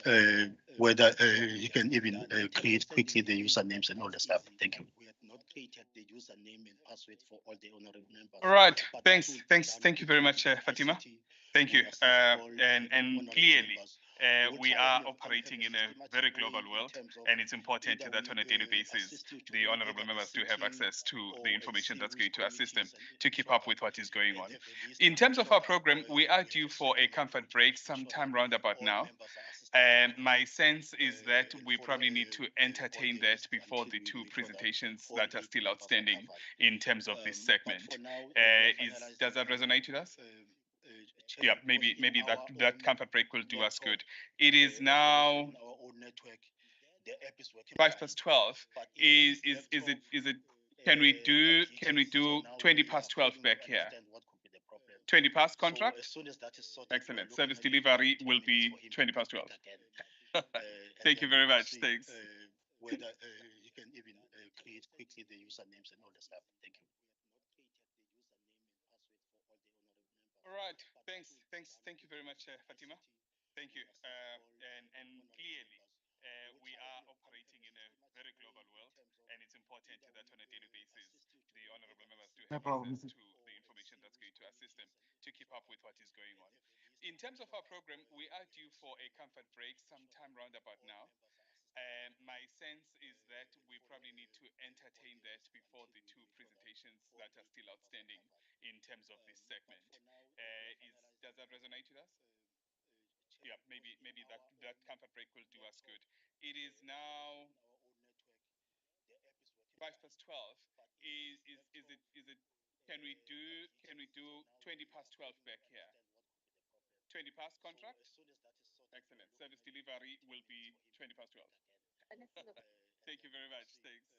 whether he can even create quickly the usernames and all the stuff. Thank you.
All right, thank you very much, Fatima. Thank you. And clearly, we are operating in a very global world, and it's important that on a daily basis, the honorable members do have access to the information that's going to assist them to keep up with what is going on. In terms of our program, we are due for a comfort break sometime round about now. My sense is that we probably need to entertain that before the two presentations that are still outstanding in terms of this segment. Does that resonate with us? Yeah, maybe that comfort break will do us good. It is now 5:12. Is it? Can we do 20 past 12 back here? 20 past contract? Excellent. Service delivery will be 20 past 12. Thank you very much. Thanks.
Whether you can even create quickly the usernames and all the stuff. Thank you.
All right. Thank you very much, Fatima. Thank you. And clearly, we are operating in a very global world, and it's important that on a daily basis, the honorable members do have access to the information that's going to assist them to keep up with what is going on. In terms of our program, we are due for a comfort break sometime round about now. My sense is that we probably need to entertain that before the two presentations that are still outstanding in terms of this segment. Does that resonate with us? Yeah, maybe that comfort break will do us good. It is now 5:12. Is it? Can we do 20 past 12 back here? 20 past contract? Excellent. Service delivery will be 20 past 12. Thank you very much. Thanks.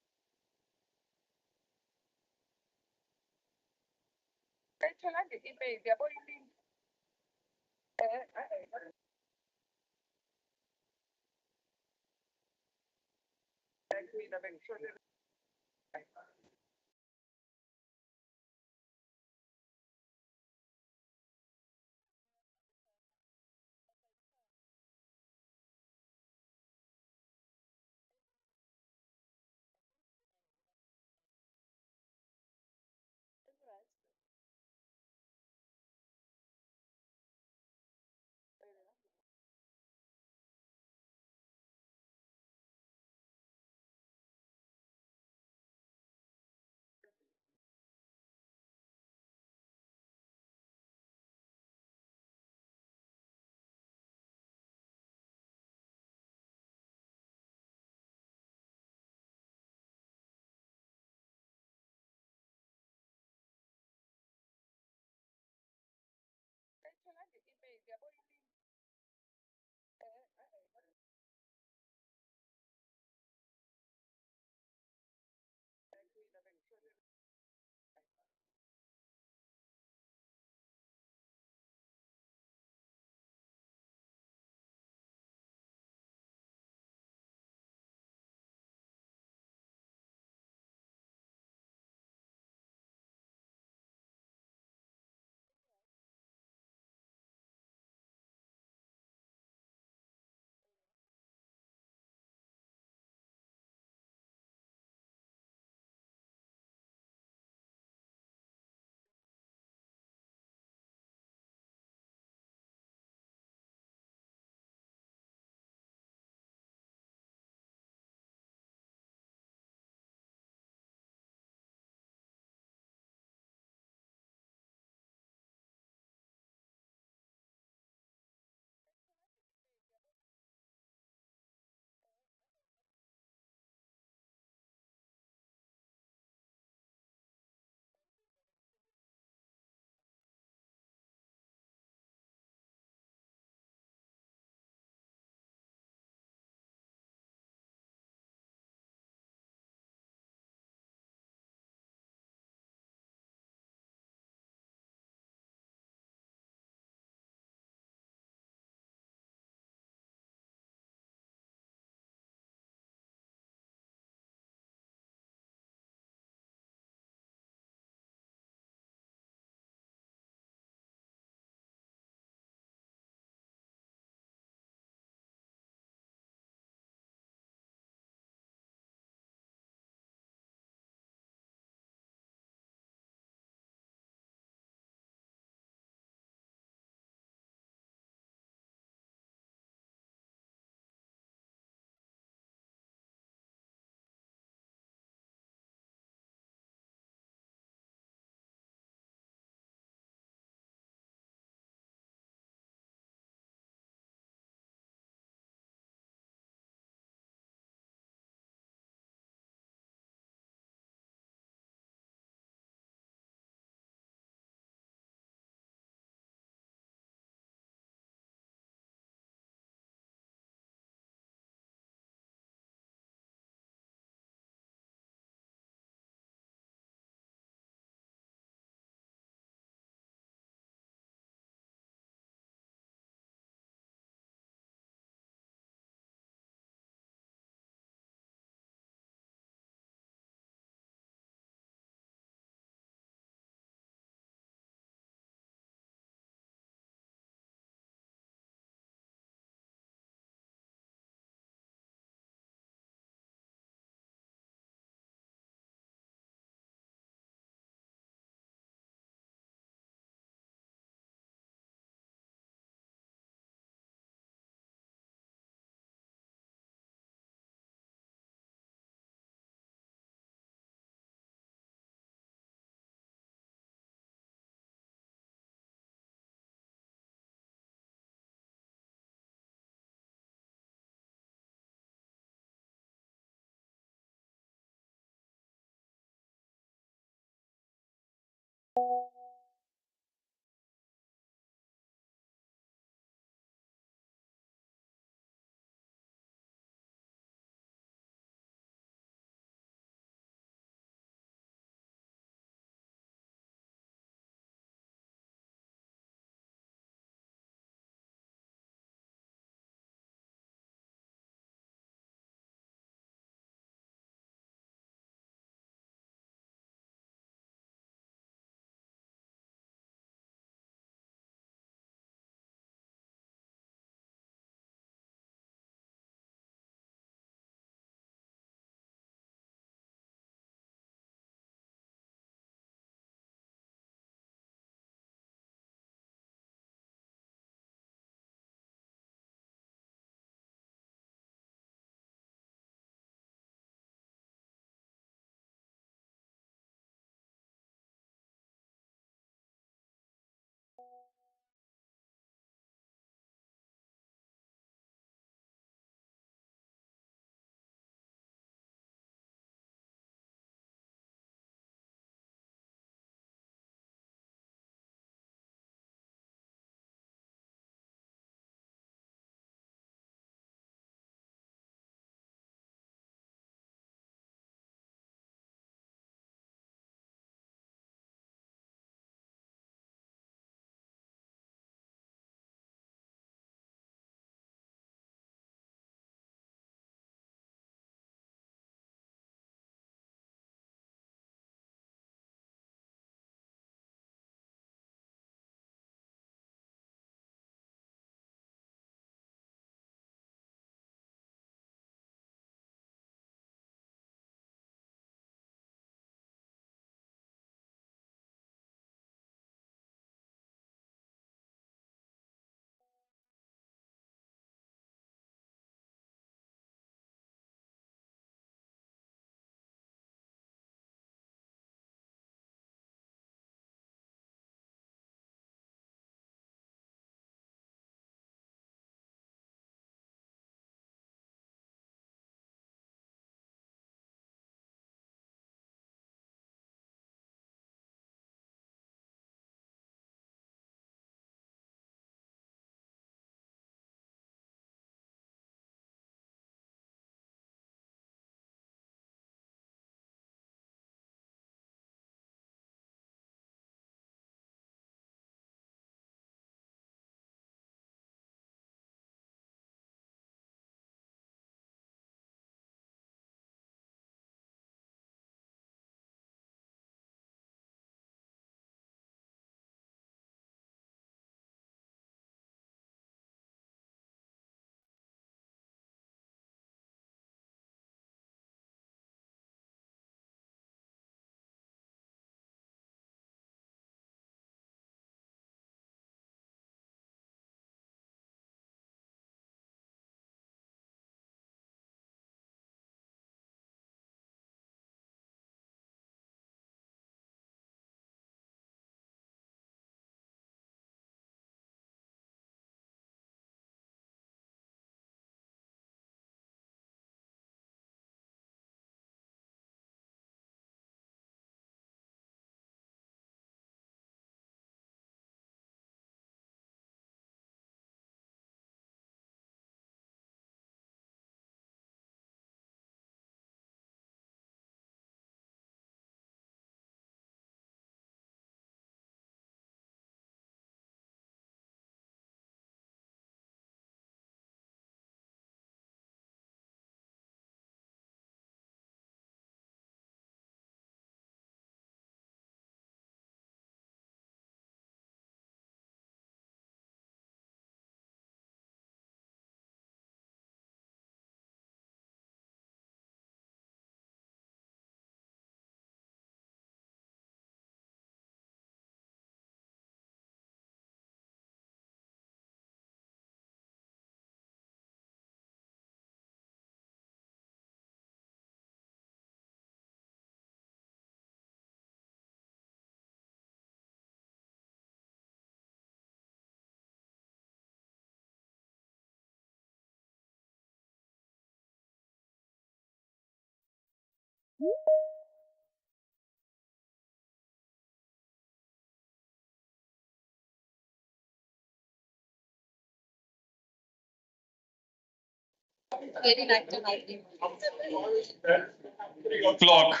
Clock.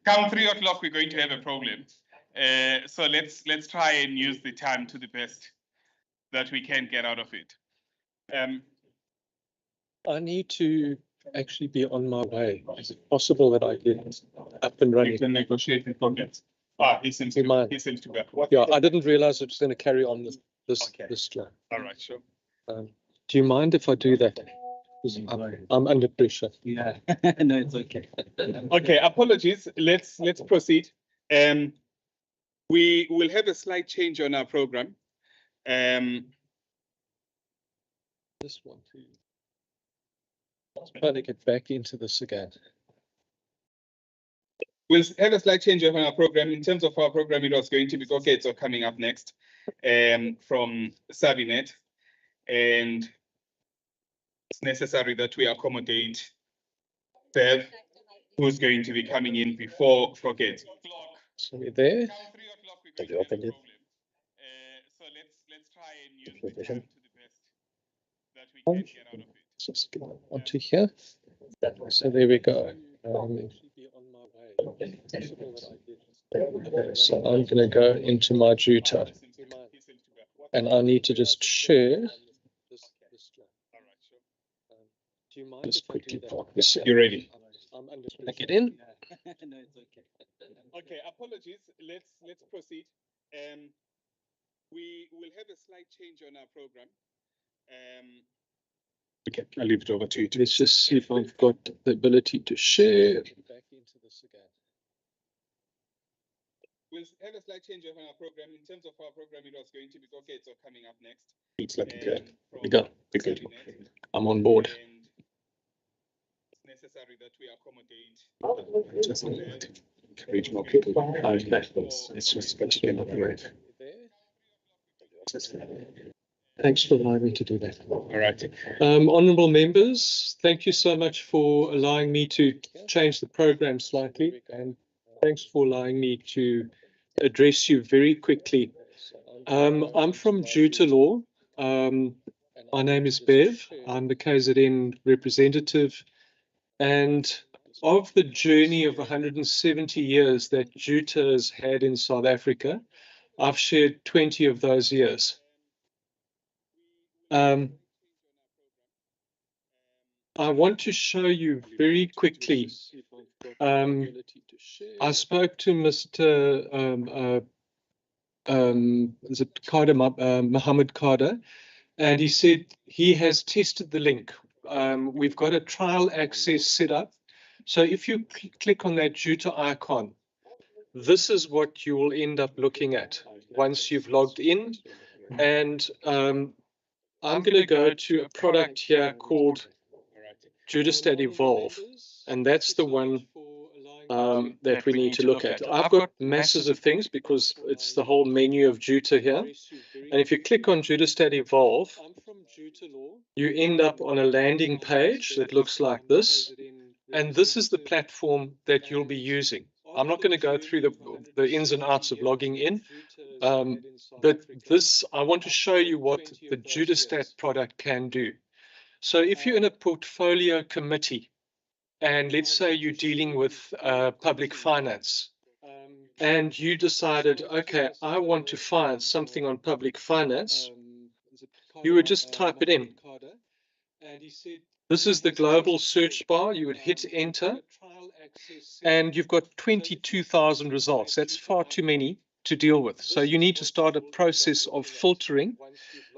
Come 3 o'clock, we're going to have a problem. So let's try and use the time to the best that we can get out of it.
I need to actually be on my way. Is it possible that I get up and running?
You can negotiate with programs. He seems to be.
Yeah, I didn't realize it was going to carry on this track.
All right, sure.
Do you mind if I do that? I'm under pressure.
Yeah, no, it's okay.
Okay, apologies. Let's proceed. We will have a slight change on our program.
This one too. I'm trying to get back into this again.
We'll have a slight change on our program. In terms of our program, it was going to be Koketso coming up next from Sabinet. And it's necessary that we accommodate Bev, who's going to be coming in before Koketso.
So we're there.
Have you opened it? So let's try and use the time to the best that we can get out of it.
Just get onto here. So there we go. So I'm going to go into my Juta, and I need to just share. Just quickly park this.
You ready?
I get in.
No, it's okay.
Okay, apologies. Let's proceed. We will have a slight change on our program.
Okay, I'll leave it over to you. Let's just see if I've got the ability to share. Back into this again.
We'll have a slight change on our program. In terms of our program, it was going to be Koketso coming up next.
Looks like it. We go. I'm on board.
And it's necessary that we accommodate.
Just encourage more people. It's just going to be another way. Thanks for allowing me to do that.
All right.
Honourable members, thank you so much for allowing me to change the program slightly, and thanks for allowing me to address you very quickly. I'm from Juta Law. My name is Bev. I'm the KZN representative, and of the journey of 170 years that Juta has had in South Africa, I've shared 20 of those years. I want to show you very quickly. I spoke to Mr. Is it Mohammed Kader, and he said he has tested the link. We've got a trial access set up. So if you click on that Juta icon, this is what you will end up looking at once you've logged in. And I'm going to go to a product here called Juta Evolve, and that's the one that we need to look at. I've got masses of things because it's the whole menu of Juta here. And if you click on Juta Evolve, you end up on a landing page that looks like this. And this is the platform that you'll be using. I'm not going to go through the ins and outs of logging in, but this, I want to show you what the Juta product can do. So if you're in a portfolio committee, and let's say you're dealing with public finance, and you decided, okay, I want to find something on public finance, you would just type it in. This is the global search bar. You would hit enter, and you've got 22,000 results. That's far too many to deal with. So you need to start a process of filtering.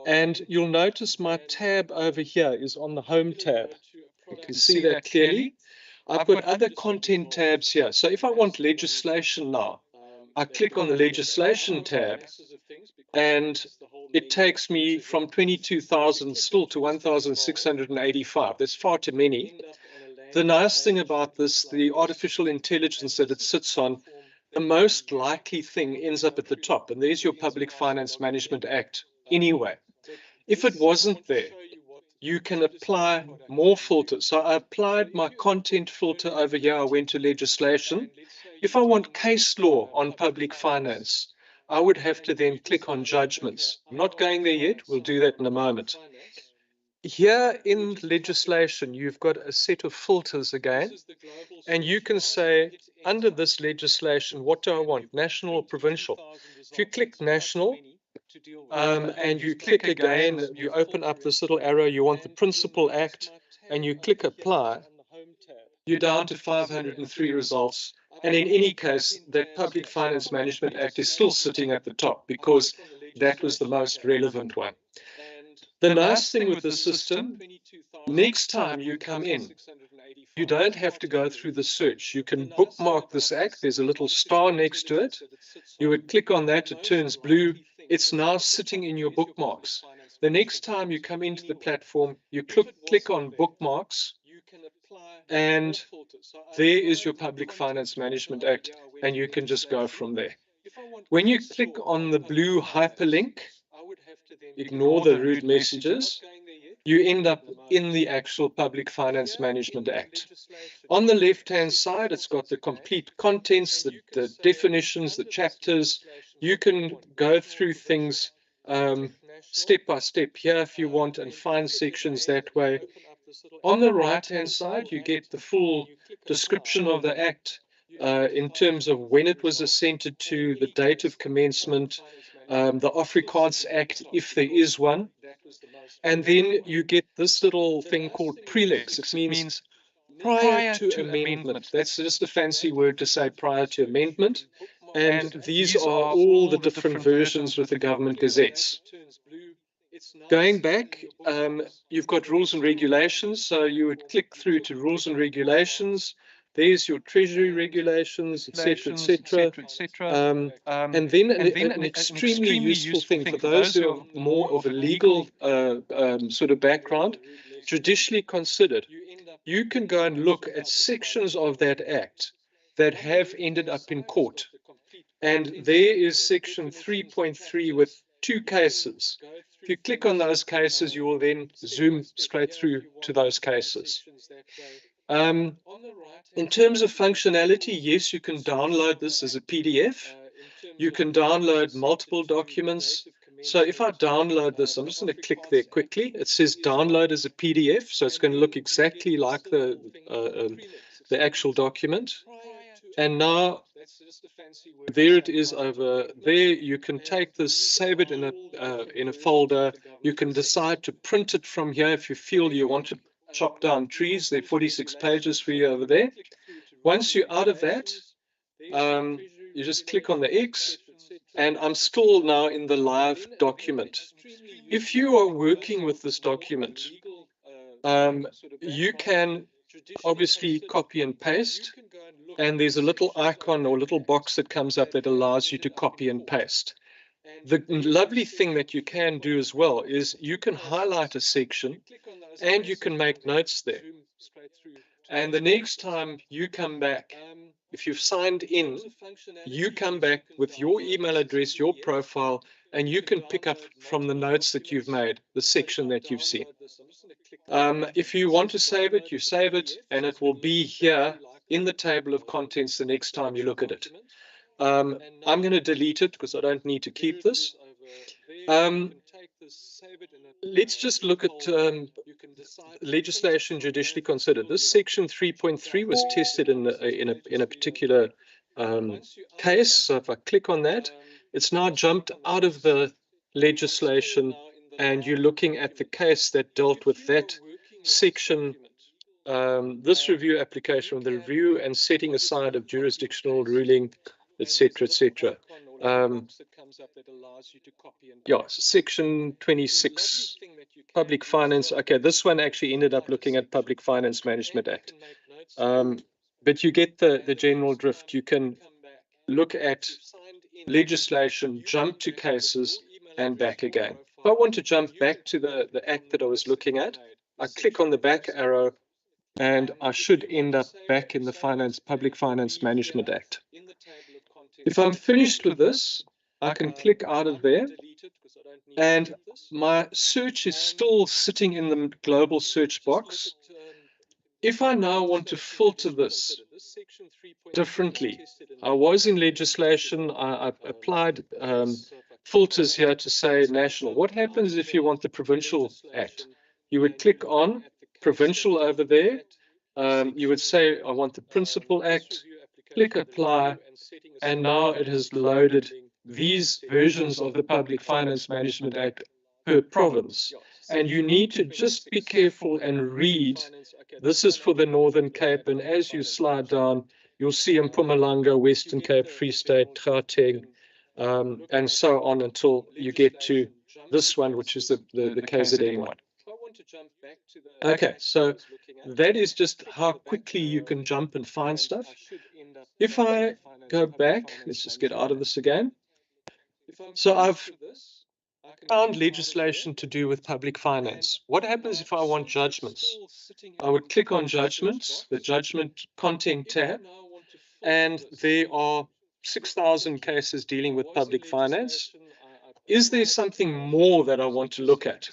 And you'll notice my tab over here is on the home tab. You can see that clearly. I've got other content tabs here. So if I want legislation now, I click on the legislation tab, and it takes me from 22,000 still to 1,685. That's far too many. The nice thing about this, the artificial intelligence that it sits on, the most likely thing ends up at the top, and there's your Public Finance Management Act anyway. If it wasn't there, you can apply more filters. So I applied my content filter over here. I went to legislation. If I want case law on public finance, I would have to then click on judgments. I'm not going there yet. We'll do that in a moment. here in legislation, you've got a set of filters again, and you can say, under this legislation, what do I want, national or provincial? If you click national, and you click again, you open up this little arrow, you want the Principal Act, and you click apply, you're down to 503 results. And in any case, that Public Finance Management Act is still sitting at the top because that was the most relevant one. The nice thing with the system, next time you come in, you don't have to go through the search. You can bookmark this act. There's a little star next to it. You would click on that, it turns blue. It's now sitting in your bookmarks. The next time you come into the platform, you click on bookmarks, and there is your Public Finance Management Act, and you can just go from there. When you click on the blue hyperlink, ignore the rude messages, you end up in the actual Public Finance Management Act. On the left-hand side, it's got the complete contents, the definitions, the chapters. You can go through things step by step here if you want and find sections that way. On the right-hand side, you get the full description of the Act in terms of when it was assented to, the date of commencement, the Afrikaans Act, if there is one. And then you get this little thing called prelex. It means prior to amendment. That's just a fancy word to say prior to amendment. And these are all the different versions with the government gazettes. Going back, you've got rules and regulations. So you would click through to rules and regulations. There's your treasury regulations, etc., etc. And then an extremely useful thing for those who are more of a legal sort of background, judicially considered, you can go and look at sections of that act that have ended up in court. And there is section 3.3 with 2 cases. If you click on those cases, you will then zoom straight through to those cases. In terms of functionality, yes, you can download this as a PDF. You can download multiple documents. So if I download this, I'm just going to click there quickly. It says download as a PDF, so it's going to look exactly like the actual document. And now there it is over there. You can take this, save it in a folder. You can decide to print it from here if you feel you want to chop down trees. There are 46 pages for you over there. Once you're out of that, you just click on the X, and I'm still now in the live document. If you are working with this document, you can obviously copy and paste, and there's a little icon or little box that comes up that allows you to copy and paste. The lovely thing that you can do as well is you can highlight a section and you can make notes there. And the next time you come back, if you've signed in, you come back with your email address, your profile, and you can pick up from the notes that you've made, the section that you've seen. If you want to save it, you save it, and it will be here in the table of contents the next time you look at it. I'm going to delete it because I don't need to keep this. Let's just look at legislation judicially considered. This section 3.3 was tested in a particular case. So if I click on that, it's now jumped out of the legislation, and you're looking at the case that dealt with that section. This review application, the review and setting aside of jurisdictional ruling, etc., etc. Yeah, section 26, public finance. Okay, this one actually ended up looking at Public Finance Management Act. But you get the general drift. You can look at legislation, jump to cases, and back again. If I want to jump back to the act that I was looking at, I click on the back arrow, and I should end up back in the Public Finance Management Act. If I'm finished with this, I can click out of there, and my search is still sitting in the global search box. If I now want to filter this differently, I was in legislation, I applied filters here to say national. What happens if you want the Provincial Act? You would click on provincial over there. You would say, I want the Principal Act, click apply, and now it has loaded these versions of the Public Finance Management Act per province. And you need to just be careful and read. This is for the Northern Cape, and as you slide down, you'll see Mpumalanga, Western Cape, Free State, Gauteng, and so on until you get to this one, which is the KZN one. Okay, so that is just how quickly you can jump and find stuff. If I go back, let's just get out of this again. So I've found legislation to do with public finance. What happens if I want judgments? I would click on judgments, the judgment content tab, and there are 6,000 cases dealing with public finance. Is there something more that I want to look at?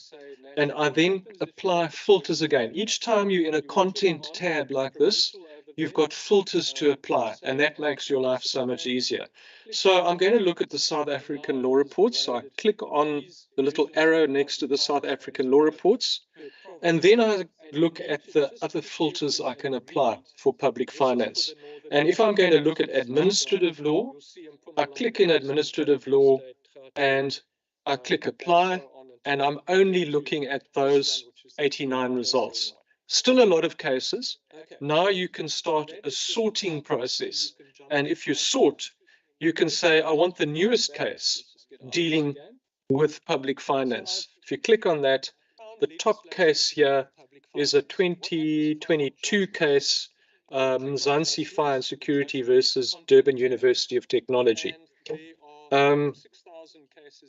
And I then apply filters again. Each time you're in a content tab like this, you've got filters to apply, and that makes your life so much easier. So I'm going to look at the South African law reports. So I click on the little arrow next to the South African law reports, and then I look at the other filters I can apply for public finance. And if I'm going to look at administrative law, I click in administrative law, and I click apply, and I'm only looking at those 89 results. Still a lot of cases. Now you can start a sorting process. And if you sort, you can say, I want the newest case dealing with public finance. If you click on that, the top case here is a 2022 case, Mzansi Fire and Security versus Durban University of Technology.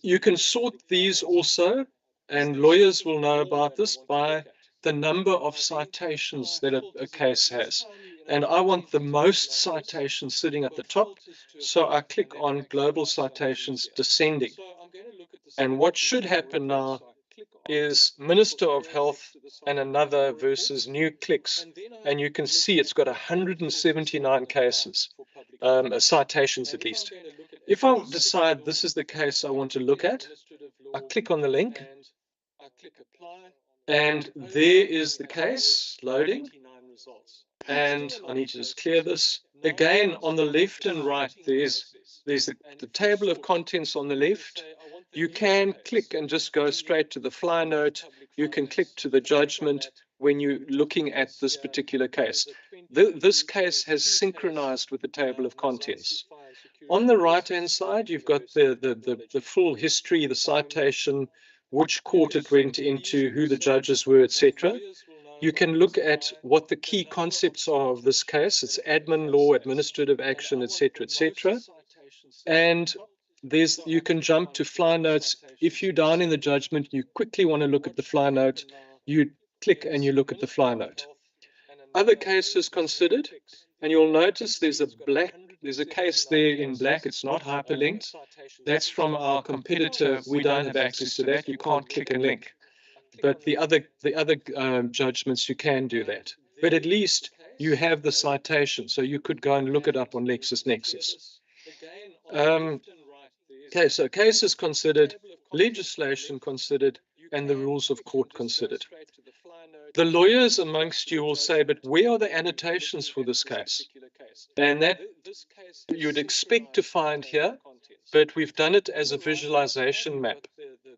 You can sort these also, and lawyers will know about this, by the number of citations that a case has. And I want the most citations sitting at the top, so I click on Global Citations Descending. And what should happen now is Minister of Health and another versus new clicks, and you can see it's got 179 cases, citations at least. If I decide this is the case I want to look at, I click on the link, and there is the case loading, and I need to just clear this. Again, on the left and right, there's the table of contents on the left. You can click and just go straight to the fly note. You can click to the judgment when you're looking at this particular case. This case has synchronized with the table of contents. On the right-hand side, you've got the full history, the citation, which court it went into, who the judges were, etc. You can look at what the key concepts are of this case. It's admin law, administrative action, etc., etc. And you can jump to fly notes. If you're down in the judgment, you quickly want to look at the fly note, you click and you look at the fly note. Other cases considered, and you'll notice there's a case there in black. It's not hyperlinked. That's from our competitor. We don't have access to that. You can't click and link. But the other judgments, you can do that. But at least you have the citation, so you could go and look it up on LexisNexis. Okay, so cases considered, legislation considered, and the rules of court considered. The lawyers amongst you will say, but where are the annotations for this case? And that you'd expect to find here, but we've done it as a visualization map.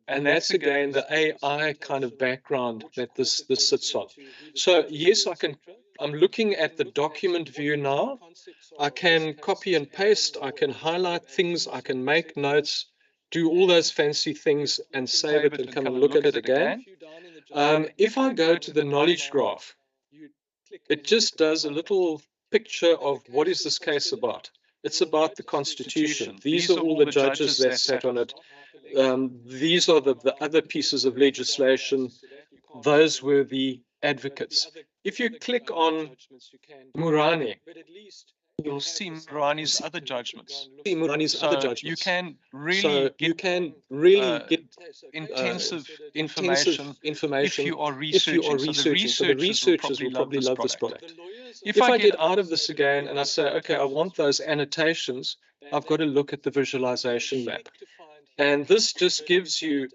And that's again the AI kind of background that this sits on. So yes, I'm looking at the document view now. I can copy and paste, I can highlight things, I can make notes, do all those fancy things and save it and come and look at it again. If I go to the knowledge graph, it just does a little picture of what is this case about. It's about the Constitution. These are all the judges that sat on it. These are the other pieces of legislation. Those were the advocates. If you click on Murani, you'll see Murani's other judgments. You can really get intensive information if you are researching. So the researchers will probably love this product. If I get out of this again and I say, okay, I want those annotations, I've got to look at the visualization map. And this just gives you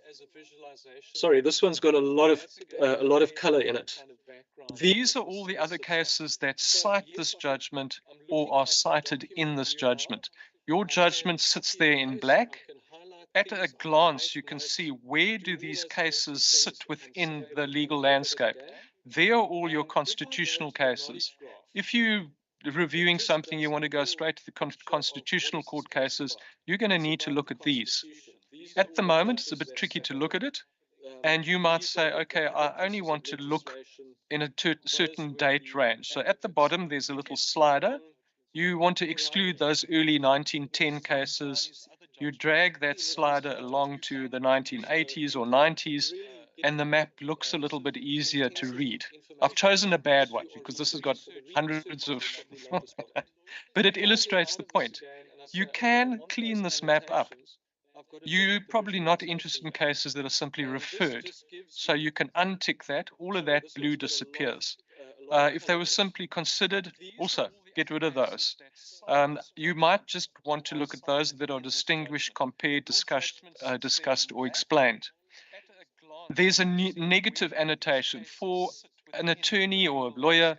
sorry, this one's got a lot of color in it. These are all the other cases that cite this judgment or are cited in this judgment. Your judgment sits there in black. At a glance, you can see where do these cases sit within the legal landscape. They are all your constitutional cases. If you're reviewing something, you want to go straight to the constitutional court cases, you're going to need to look at these. At the moment, it's a bit tricky to look at it. And you might say, okay, I only want to look in a certain date range. So at the bottom, there's a little slider. You want to exclude those early 1910 cases. You drag that slider along to the 1980s or 90s, and the map looks a little bit easier to read. I've chosen a bad one because this has got hundreds of, but it illustrates the point. You can clean this map up. You're probably not interested in cases that are simply referred. So you can untick that. All of that blue disappears. If they were simply considered, also get rid of those. You might just want to look at those that are distinguished, compared, discussed, or explained. There's a negative annotation for an attorney or a lawyer,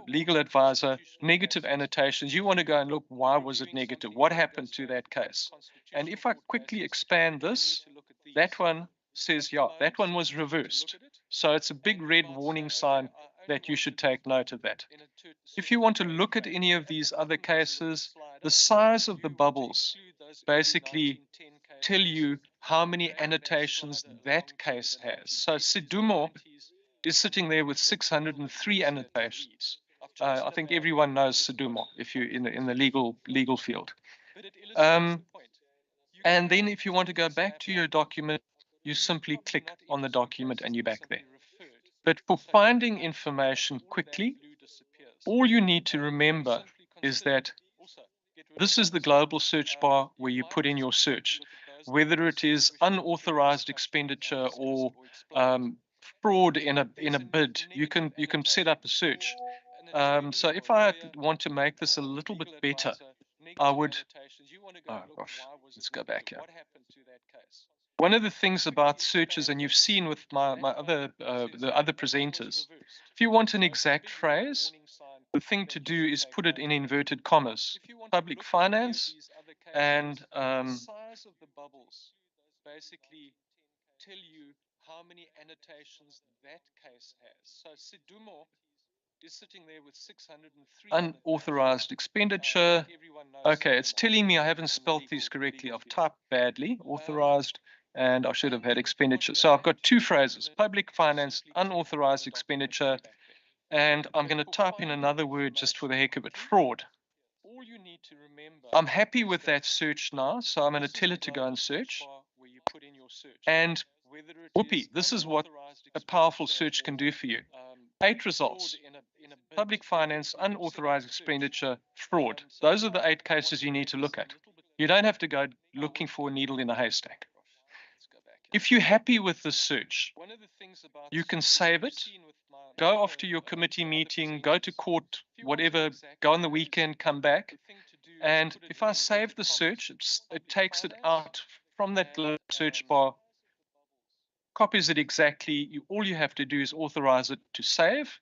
legal advisor, negative annotations. You want to go and look, why was it negative? What happened to that case? And if I quickly expand this, that one says, yeah, that one was reversed. So it's a big red warning sign that you should take note of that. If you want to look at any of these other cases, the size of the bubbles basically tell you how many annotations that case has. So Sidumo is sitting there with 603 annotations. I think everyone knows Sidumo if you're in the legal field. And then if you want to go back to your document, you simply click on the document and you're back there. But for finding information quickly, all you need to remember is that this is the global search bar where you put in your search, whether it is unauthorized expenditure or fraud in a bid. You can set up a search. So if I want to make this a little bit better, I would, oh gosh, let's go back here. One of the things about searches, and you've seen with the other presenters, if you want an exact phrase, the thing to do is put it in inverted commas. Public finance and size of the bubbles basically tell you how many annotations that case has. So Sidumo is sitting there with 603 unauthorized expenditure. Okay, it's telling me I haven't spelt these correctly. I've typed badly, authorized, and I should have had expenditure. So I've got two phrases: public finance, unauthorized expenditure, and I'm going to type in another word just for the heck of it: fraud. I'm happy with that search now, so I'm going to tell it to go and search. And whoopee, this is what a powerful search can do for you. 8 results: public finance, unauthorized expenditure, fraud. Those are the 8 cases you need to look at. You don't have to go looking for a needle in a haystack. If you're happy with the search, you can save it, go off to your committee meeting, go to court, whatever, go on the weekend, come back. And if I save the search, it takes it out from that search bar, copies it exactly. All you have to do is authorize it to save,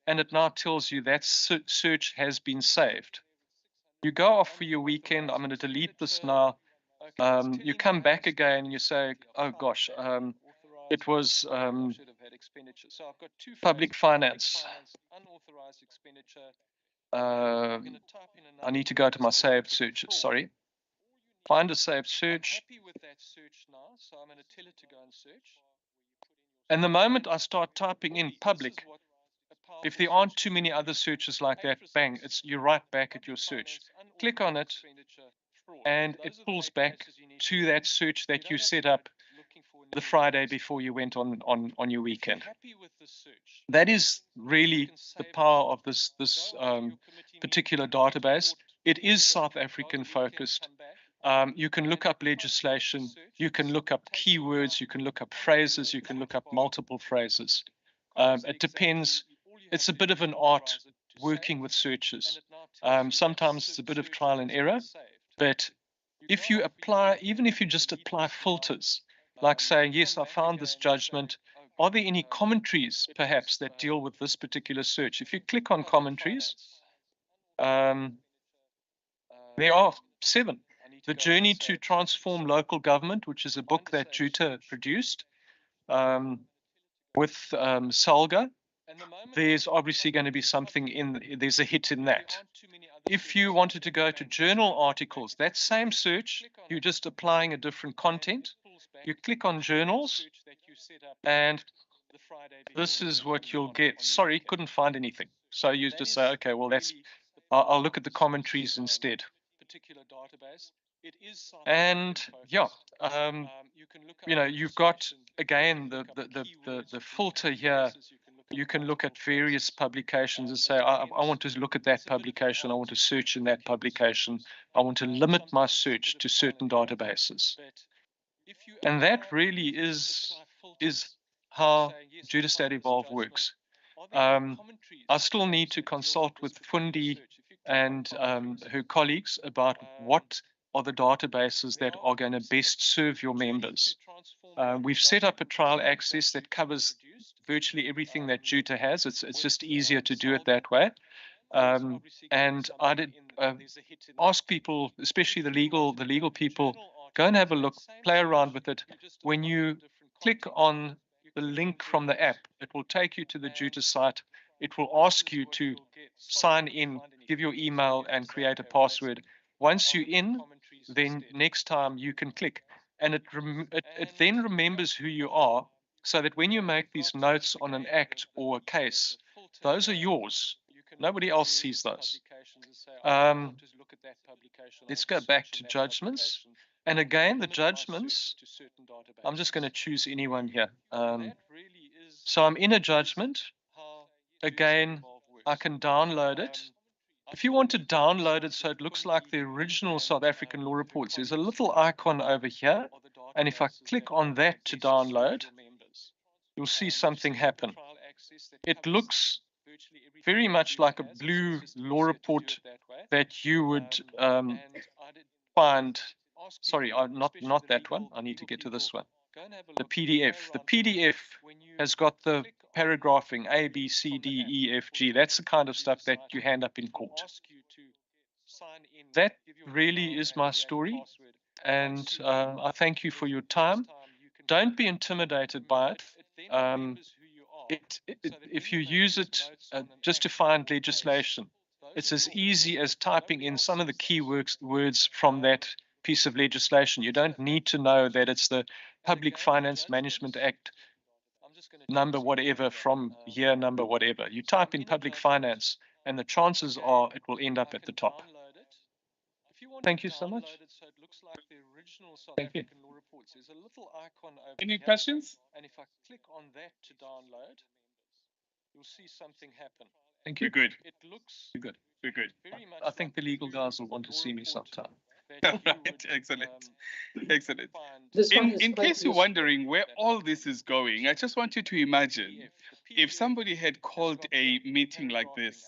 and it now tells you that search has been saved. You go off for your weekend. I'm going to delete this now. You come back again and you say, oh gosh, it was public finance. I need to go to my saved searches, sorry. Find a saved search. And the moment I start typing in public, if there aren't too many other searches like that, bang, you're right back at your search. Click on it, and it pulls back to that search that you set up the Friday before you went on your weekend. That is really the power of this particular database. It is South African focused. You can look up legislation, you can look up keywords, you can look up phrases, you can look up multiple phrases. It depends. It's a bit of an art working with searches. Sometimes it's a bit of trial and error, but if you apply, even if you just apply filters, like saying, yes, I found this judgment. Are there any commentaries, perhaps, that deal with this particular search? If you click on commentaries, there are 7. The Journey to Transform Local Government, which is a book that Juta produced with Salga. There's obviously going to be something there's a hit in that. If you wanted to go to journal articles, that same search, you're just applying a different content. You click on journals, and this is what you'll get. Sorry, couldn't find anything. So you just say, okay, well, I'll look at the commentaries instead. And yeah, you know, you've got again the filter here. You can look at various publications and say, I want to look at that publication. I want to search in that publication. I want to limit my search to certain databases. And that really is how JudaStat Evolve works. I still need to consult with Futhi and her colleagues about what are the databases that are going to best serve your members. We've set up a trial access that covers virtually everything that Juta has. It's just easier to do it that way. And I did ask people, especially the legal people, go and have a look, play around with it. When you click on the link from the app, it will take you to the Juta site. It will ask you to sign in, give your email, and create a password. Once you're in, then next time you can click. And it then remembers who you are, so that when you make these notes on an act or a case, those are yours. Nobody else sees those. Let's go back to judgments. And again, the judgments, I'm just going to choose anyone here. So I'm in a judgment. Again, I can download it. If you want to download it so it looks like the original South African law reports, there's a little icon over here. And if I click on that to download, you'll see something happen. It looks very much like a blue law report that you would find. Sorry, not that one. I need to get to this one. The PDF. The PDF has got the paragraphing A, B, C, D, E, F, G. That's the kind of stuff that you hand up in court. That really is my story. And I thank you for your time. Don't be intimidated by it. If you use it just to find legislation, it's as easy as typing in some of the key words from that piece of legislation. You don't need to know that it's the Public Finance Management Act number whatever from year number whatever. You type in public finance, and the chances are it will end up at the top. Thank you so much. Thank you.
Any questions?
And if I click on that to download, you'll see something happen. Thank you.
We're good.
It looks
We're good. We're good.
I think the legal guys will want to see me sometime.
Right. Excellent. Excellent.
This one
In case you're wondering where all this is going, I just want you to imagine if somebody had called a meeting like this,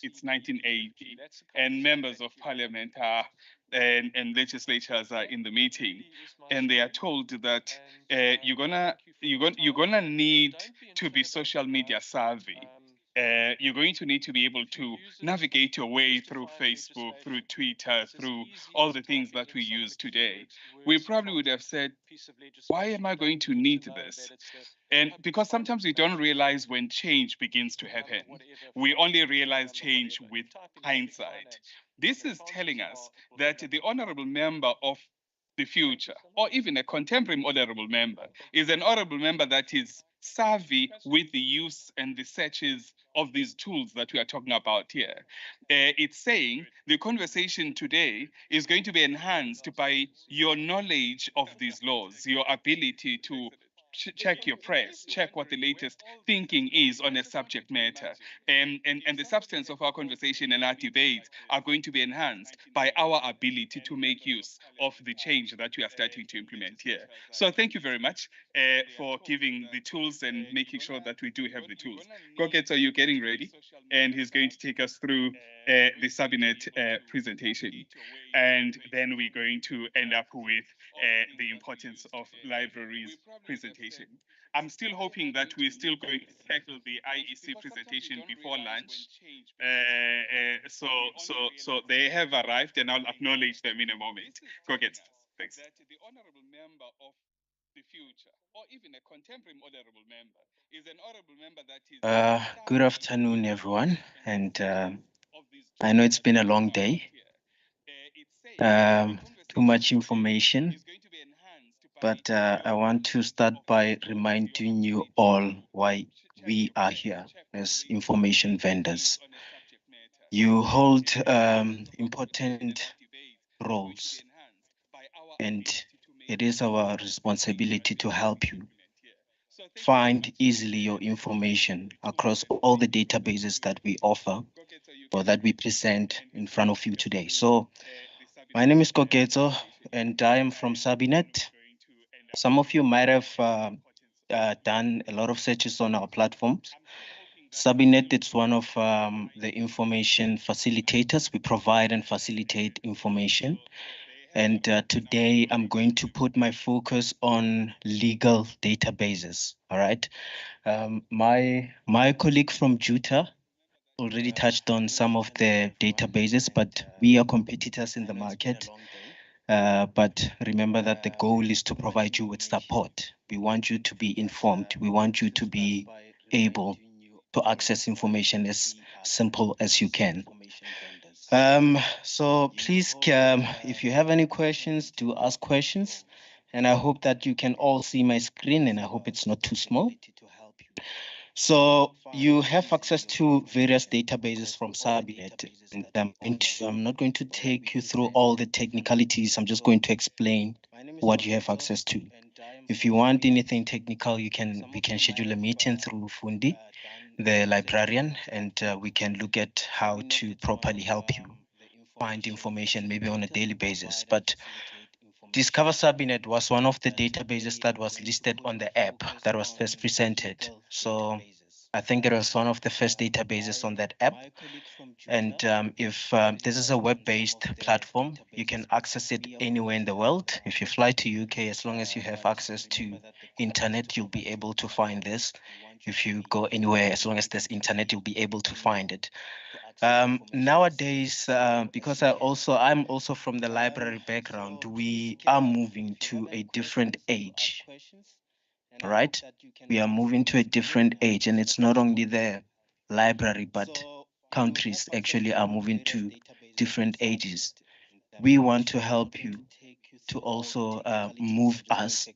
it's 1980, and members of parliament are and legislatures are in the meeting, and they are told that you're gonna need to be social media savvy. You're going to need to be able to navigate your way through Facebook, through Twitter, through all the things that we use today. We probably would have said, why am I going to need this? And because sometimes we don't realize when change begins to happen. We only realize change with hindsight. This is telling us that the honorable member of the future, or even a contemporary honorable member, is an honorable member that is savvy with the use and the searches of these tools that we are talking about here. It's saying the conversation today is going to be enhanced by your knowledge of these laws, your ability to check your press, check what the latest thinking is on a subject matter. And the substance of our conversation and our debates are going to be enhanced by our ability to make use of the change that we are starting to implement here. So thank you very much for giving the tools and making sure that we do have the tools. Koketso, you're getting ready, and he's going to take us through the Sabinet presentation. And then we're going to end up with the importance of libraries presentation. I'm still hoping that we're still going to tackle the IEC presentation before lunch. So they have arrived, and I'll acknowledge them in a moment. Go get. Thanks. That the honorable member of the future, or even a contemporary honorable member, is an honorable member that is.
Good afternoon, everyone, and I know it's been a long day. Too much information, but I want to start by reminding you all why we are here as information vendors. You hold important roles, and it is our responsibility to help you find easily your information across all the databases that we offer or that we present in front of you today. So my name is Koketso, and I am from Sabinet. Some of you might have done a lot of searches on our platforms. Sabinet is one of the information facilitators. We provide and facilitate information. And today I'm going to put my focus on legal databases. All right. My colleague from Juta already touched on some of the databases, but we are competitors in the market. But remember that the goal is to provide you with support. We want you to be informed. We want you to be able to access information as simple as you can. So please, if you have any questions, do ask questions. And I hope that you can all see my screen, and I hope it's not too small. So you have access to various databases from Sabinet. And I'm not going to take you through all the technicalities. I'm just going to explain what you have access to. If you want anything technical, we can schedule a meeting through Futhi, the librarian, and we can look at how to properly help you find information maybe on a daily basis. But Discover Sabinet was one of the databases that was listed on the app that was first presented. So I think it was one of the first databases on that app. And if this is a web-based platform, you can access it anywhere in the world. If you fly to UK, as long as you have access to internet, you'll be able to find this. If you go anywhere, as long as there's internet, you'll be able to find it. Nowadays, because I'm also from the library background, we are moving to a different age. Right? We are moving to a different age, and it's not only the library, but countries actually are moving to different ages. We want to help you to also move us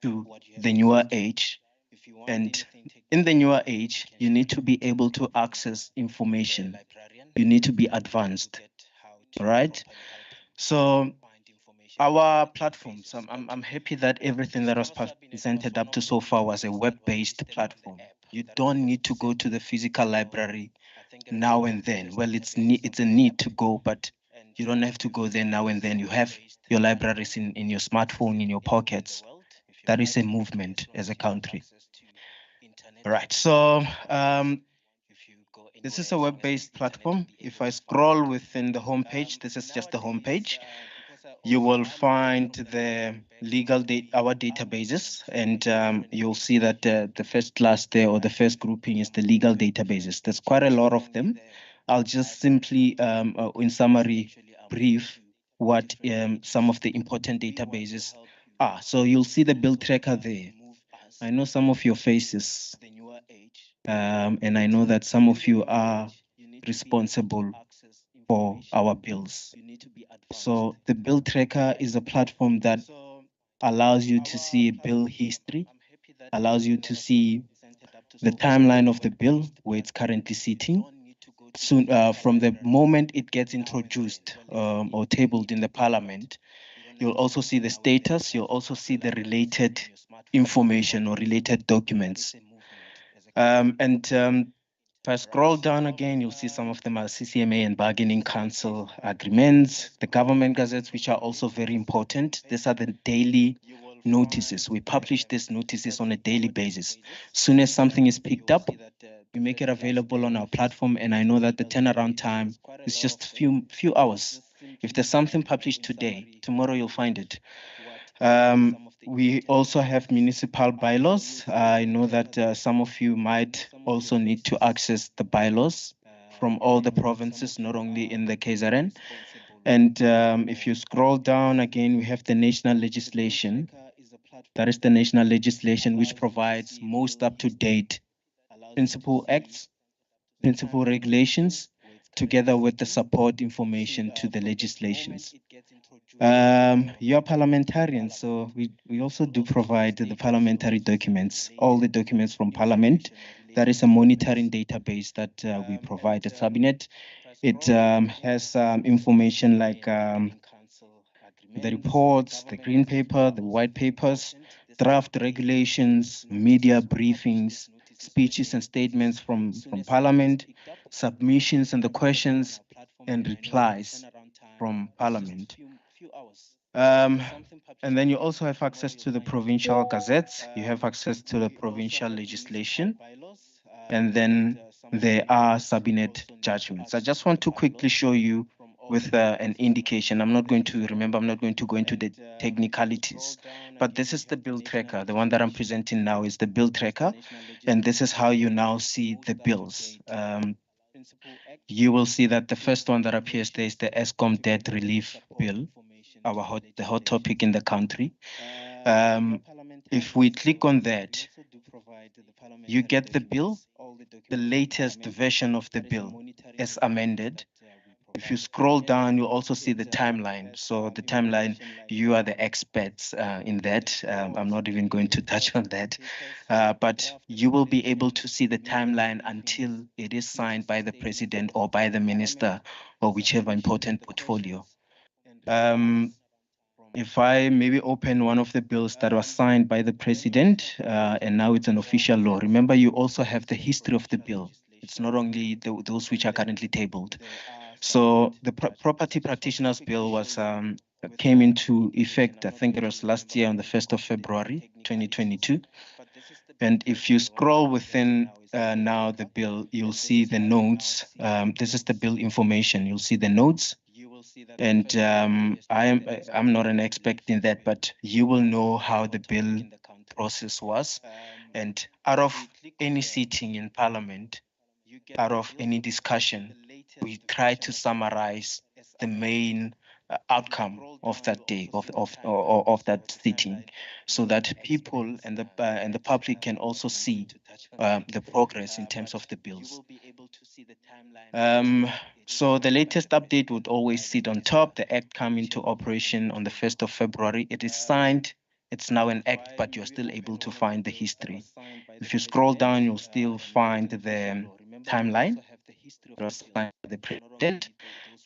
to the newer age. And in the newer age, you need to be able to access information. You need to be advanced. All right? So our platforms, I'm happy that everything that was presented up to so far was a web-based platform. You don't need to go to the physical library now and then. Well, it's a need to go, but you don't have to go there now and then. You have your libraries in your smartphone, in your pockets. That is a movement as a country. All right, so this is a web-based platform. If I scroll within the homepage, this is just the homepage. You will find the our databases, and you'll see that the first class there, or the first grouping, is the legal databases. There's quite a lot of them. I'll just simply, in summary, brief what some of the important databases are. So you'll see the bill tracker there. I know some of your faces, and I know that some of you are responsible for our bills. So the bill tracker is a platform that allows you to see bill history, allows you to see the timeline of the bill, where it's currently sitting. Soon, from the moment it gets introduced or tabled in the parliament, you'll also see the status. You'll also see the related information or related documents. If I scroll down again, you'll see some of them are CCMA and bargaining council agreements, the government gazettes, which are also very important. These are the daily notices. We publish these notices on a daily basis. Soon as something is picked up, we make it available on our platform, and I know that the turnaround time is just few hours. If there's something published today, tomorrow you'll find it. We also have municipal bylaws. I know that some of you might also need to access the bylaws from all the provinces, not only in the KZN. And if you scroll down again, we have the national legislation. That is the national legislation which provides most up-to-date principal acts, principal regulations, together with the support information to the legislations. You're parliamentarians, so we also do provide the parliamentary documents, all the documents from Parliament. That is a monitoring database that we provide at Sabinet. It has information like the reports, the green paper, the white papers, draft regulations, media briefings, speeches and statements from Parliament, submissions and the questions and replies from Parliament. And then you also have access to the provincial gazettes, you have access to the provincial legislation, and then there are Sabinet judgments. I just want to quickly show you with an indication. I'm not going to go into the technicalities, but this is the bill tracker. The one that I'm presenting now is the bill tracker, and this is how you now see the bills. You will see that the first one that appears there is the ESCOM debt relief bill, the hot topic in the country. If we click on that, you get the bill, the latest version of the bill as amended. If you scroll down, you'll also see the timeline. So the timeline, you are the experts in that. I'm not even going to touch on that. But you will be able to see the timeline until it is signed by the president or by the minister or whichever important portfolio. If I maybe open one of the bills that was signed by the president and now it's an official law. Remember, you also have the history of the bill. It's not only those which are currently tabled. So the Property Practitioners Bill was came into effect, I think it was last year on the 1st of February, 2022. And if you scroll within now the bill, you'll see the notes. This is the bill information. You'll see the notes. And I'm not an expert in that, but you will know how the bill process was. And out of any sitting in Parliament, out of any discussion, we try to summarize the main outcome of that day, of that sitting, so that people and the public can also see the progress in terms of the bills. So the latest update would always sit on top. The act came into operation on the 1st of February. It is signed. It's now an act, but you're still able to find the history. If you scroll down, you'll still find the timeline. It was signed by the president,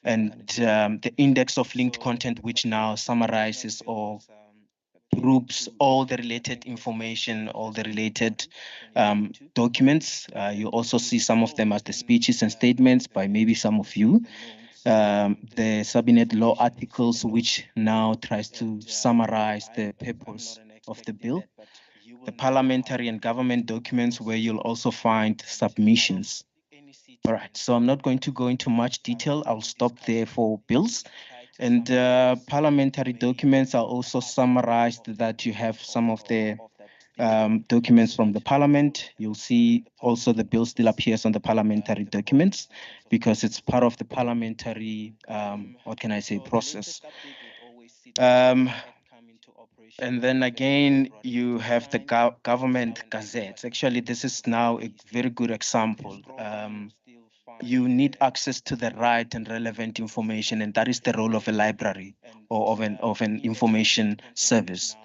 and the index of linked content, which now summarizes or groups all the related information, all the related documents. You also see some of them as the speeches and statements by maybe some of you. The Sabinet law articles, which now tries to summarize the purpose of the bill. The parliamentary and government documents, where you'll also find submissions. All right, so I'm not going to go into much detail. I'll stop there for bills. And parliamentary documents are also summarized, that you have some of the documents from the parliament. You'll see also the bill still appears on the parliamentary documents because it's part of the parliamentary, what can I say, process. And then again, you have the government gazettes. Actually, this is now a very good example. You need access to the right and relevant information, and that is the role of a library or of an information service,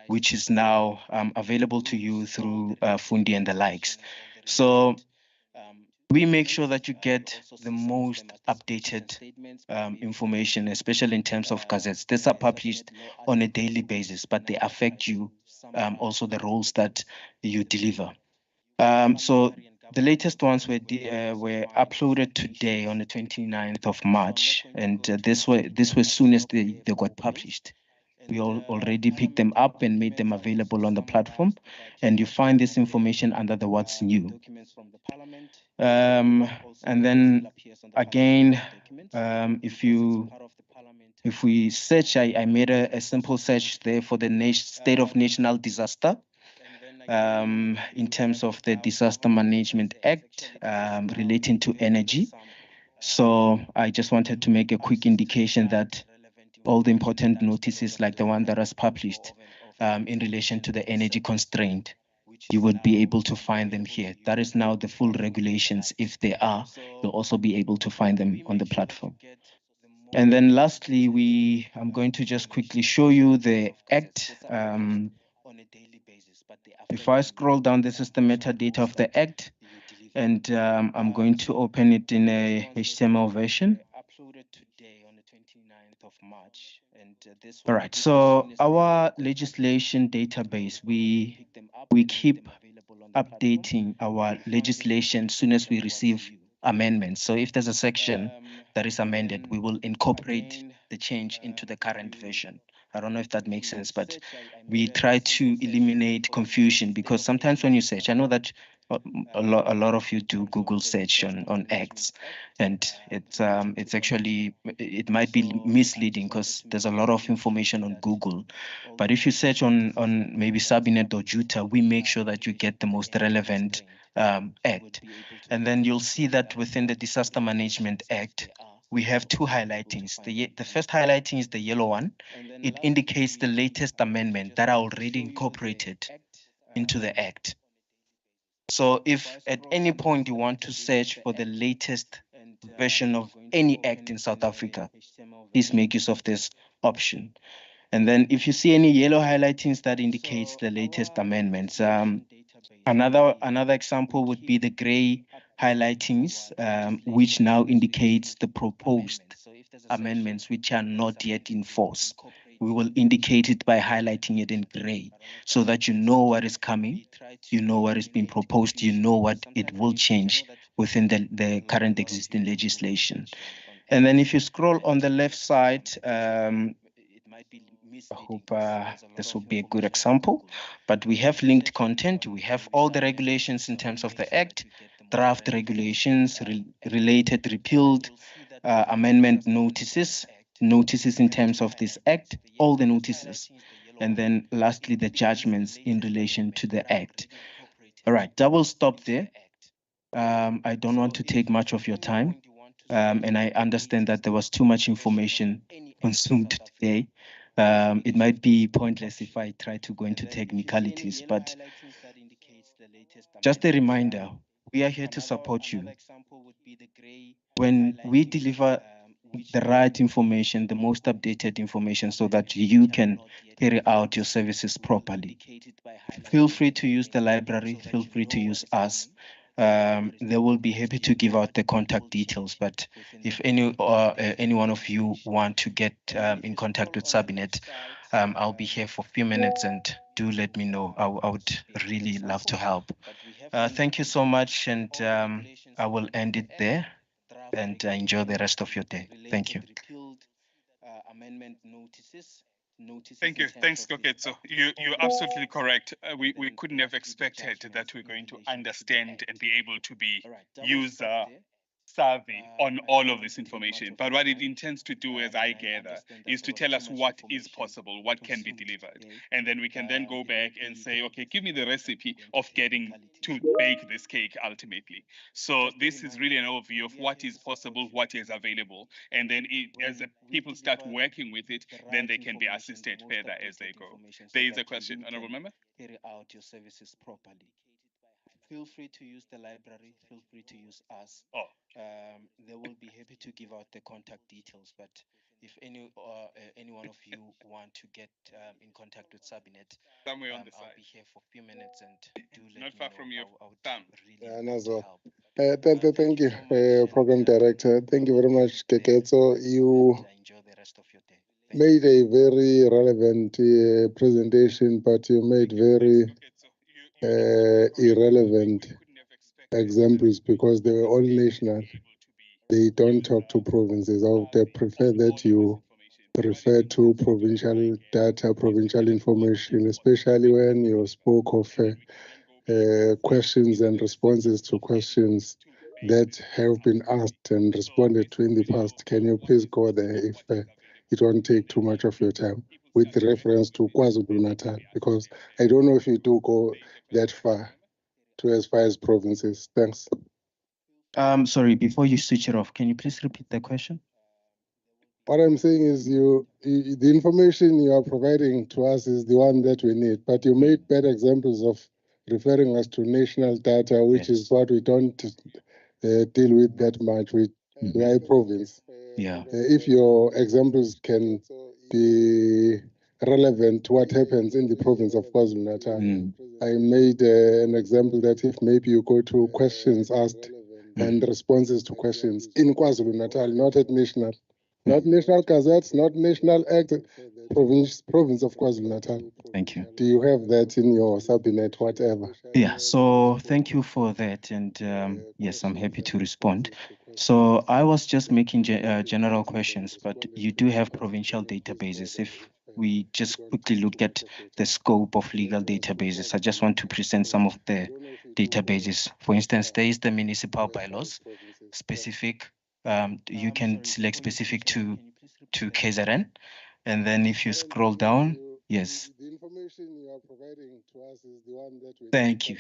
which is now available to you through Futhi and the likes. So we make sure that you get the most updated information, especially in terms of gazettes. These are published on a daily basis, but they affect you also the roles that you deliver. So the latest ones were uploaded today on the 29th of March, and this was soon as they got published. We already picked them up and made them available on the platform, and you find this information under the What's New. And then again, if we search, I made a simple search there for the state of national disaster. In terms of the Disaster Management Act relating to energy. So I just wanted to make a quick indication that all the important notices like the one that was published in relation to the energy constraint, you would be able to find them here. That is now the full regulations. If they are, you'll also be able to find them on the platform. And then lastly, I'm going to just quickly show you the Act. If I scroll down, this is the metadata of the Act, and I'm going to open it in a HTML version. All right, so our legislation database, we keep updating our legislation as soon as we receive amendments. So if there's a section that is amended, we will incorporate the change into the current version. I don't know if that makes sense, but we try to eliminate confusion, because sometimes when you search, I know that a lot of you do Google search on acts, and it's actually, it might be misleading because there's a lot of information on Google. But if you search on maybe Sabinet or Juta, we make sure that you get the most relevant act. And then you'll see that within the Disaster Management Act, we have two highlightings. The first highlighting is the yellow one. It indicates the latest amendment that are already incorporated into the Act. So if at any point you want to search for the latest version of any Act in South Africa, please make use of this option. And then if you see any yellow highlightings, that indicates the latest amendments. Another example would be the gray highlightings, which now indicates the proposed amendments which are not yet in force. We will indicate it by highlighting it in gray so that you know what is coming, you know what is being proposed, you know what it will change within the current existing legislation. And then if you scroll on the left side, I hope this will be a good example, but we have linked content. We have all the regulations in terms of the Act, draft regulations, related, repealed, amendment notices in terms of this Act, all the notices, and then lastly, the judgments in relation to the Act. All right, double stop there. I don't want to take much of your time, and I understand that there was too much information consumed today. It might be pointless if I try to go into technicalities, but just a reminder, we are here to support you. When we deliver the right information, the most updated information, so that you can carry out your services properly, feel free to use the library, feel free to use us. They will be happy to give out the contact details, but if any one of you want to get in contact with Sabinet, I'll be here for a few minutes, and do let me know. I would really love to help. Thank you so much, and I will end it there, and enjoy the rest of your day. Thank you.
Thank you. Thanks, Koketso. You're absolutely correct. We couldn't have expected that we're going to understand and be able to be user savvy on all of this information. But what it intends to do, as I gather, is to tell us what is possible, what can be delivered. And then we can then go back and say, okay, give me the recipe of getting to bake this cake ultimately. So this is really an overview of what is possible, what is available. And then as people start working with it, then they can be assisted further as they go. There is a question, Honorable Member.
Carry out your services properly. Feel free to use the library, feel free to use us. They will be happy to give out the contact details, but if any one of you want to get in contact with Sabinet,
somewhere on the side,
I'll be here for a few minutes, and do let
not
me
far
know.
from your
I would
thumb.
really
Yeah,
help.
thank you, Program Director. Thank you very much, Keketso. You made a very relevant presentation, but you made very irrelevant examples because they were all national. They don't talk to provinces. I would prefer that you refer to provincial data, provincial information, especially when you spoke of questions and responses to questions that have been asked and responded to in the past. Can you please go there if it won't take too much of your time with reference to KwaZulu-Natal? Because I don't know if you do go that far to as far as provinces. Thanks.
Sorry, before you switch it off, can you please repeat the question?
What I'm saying is the information you are providing to us is the one that we need, but you made bad examples of referring us to national data, which is what we don't deal with that much. We are a province.
Yeah.
If your examples can be relevant to what happens in the province of KwaZulu-Natal, I made an example that if maybe you go to questions asked and responses to questions in KwaZulu-Natal, not at national. Not national gazettes, not national act, province of KwaZulu-Natal.
Thank you.
Do you have that in your Sabinet, whatever?
Yeah, so thank you for that. And yes, I'm happy to respond. So I was just making general questions, but you do have provincial databases. If we just quickly look at the scope of legal databases, I just want to present some of the databases. For instance, there is the municipal bylaws, specific. You can select specific to KZN. And then if you scroll down, yes.
The information you are providing to us is the one that we
Thank you.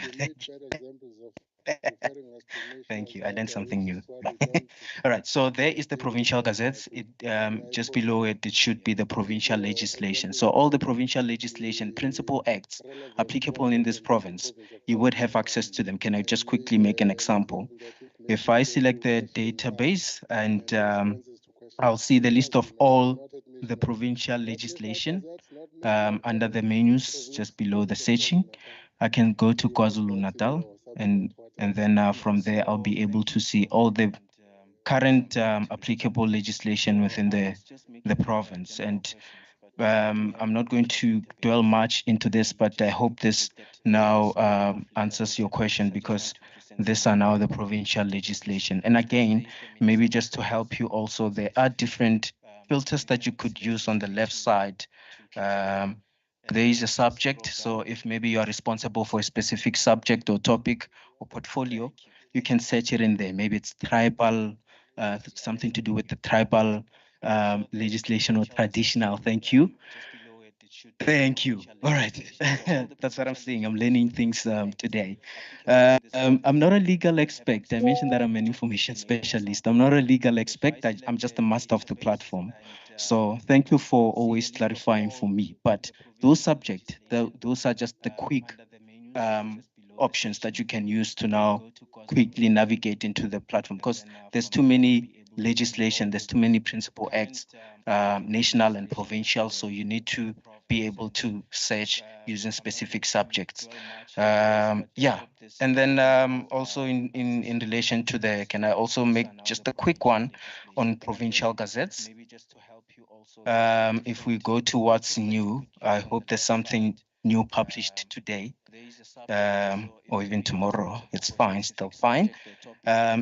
Thank
you. I learned something new. All right. So there is the provincial gazettes. It just below it, it should be the provincial legislation. So all the provincial legislation, principal acts applicable in this province, you would have access to them. Can I just quickly make an example? If I select the database and I'll see the list of all the provincial legislation under the menus just below the searching. I can go to KwaZulu-Natal and then from there I'll be able to see all the current applicable legislation within the province. And I'm not going to dwell much into this, but I hope this now answers your question, because these are now the provincial legislation. And again, maybe just to help you also, there are different filters that you could use on the left side. There is a subject. So if maybe you are responsible for a specific subject or topic or portfolio, you can search it in there. Maybe it's tribal, something to do with the tribal legislation or traditional. Thank you. Thank you. All right. That's what I'm saying. I'm learning things today. I'm not a legal expert. I mentioned that I'm an information specialist. I'm not a legal expert. I'm just a master of the platform. So thank you for always clarifying for me. But those subjects, those are just the quick options that you can use to now quickly navigate into the platform, because there's too many legislation, there's too many principal acts, national and provincial. So you need to be able to search using specific subjects. Yeah, and then also in relation to can I also make just a quick one on provincial gazettes? If we go to what's new, I hope there's something new published today, or even tomorrow. It's fine, still fine.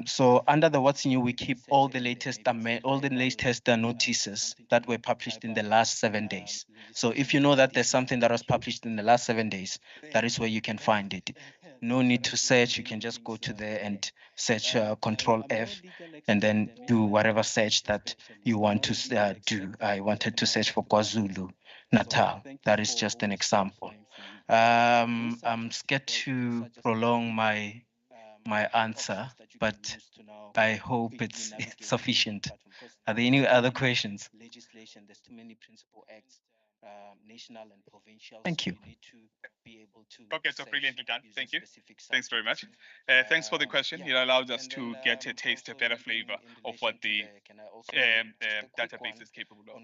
So under the what's new, we keep all the latest notices that were published in the last 7 days. So if you know that there's something that was published in the last 7 days, that is where you can find it. No need to search. You can just go to there and search Control F and then do whatever search that you want to do. I wanted to search for KwaZulu-Natal. That is just an example. I'm scared to prolong my answer, but I hope it's sufficient. Are there any other questions? Legislation, there's too many principal acts, national and provincial. Thank you.
Okay, so brilliantly done. Thank you. Thanks very much. Thanks for the question. It allows us to get a taste, a better flavor of what the database is capable of.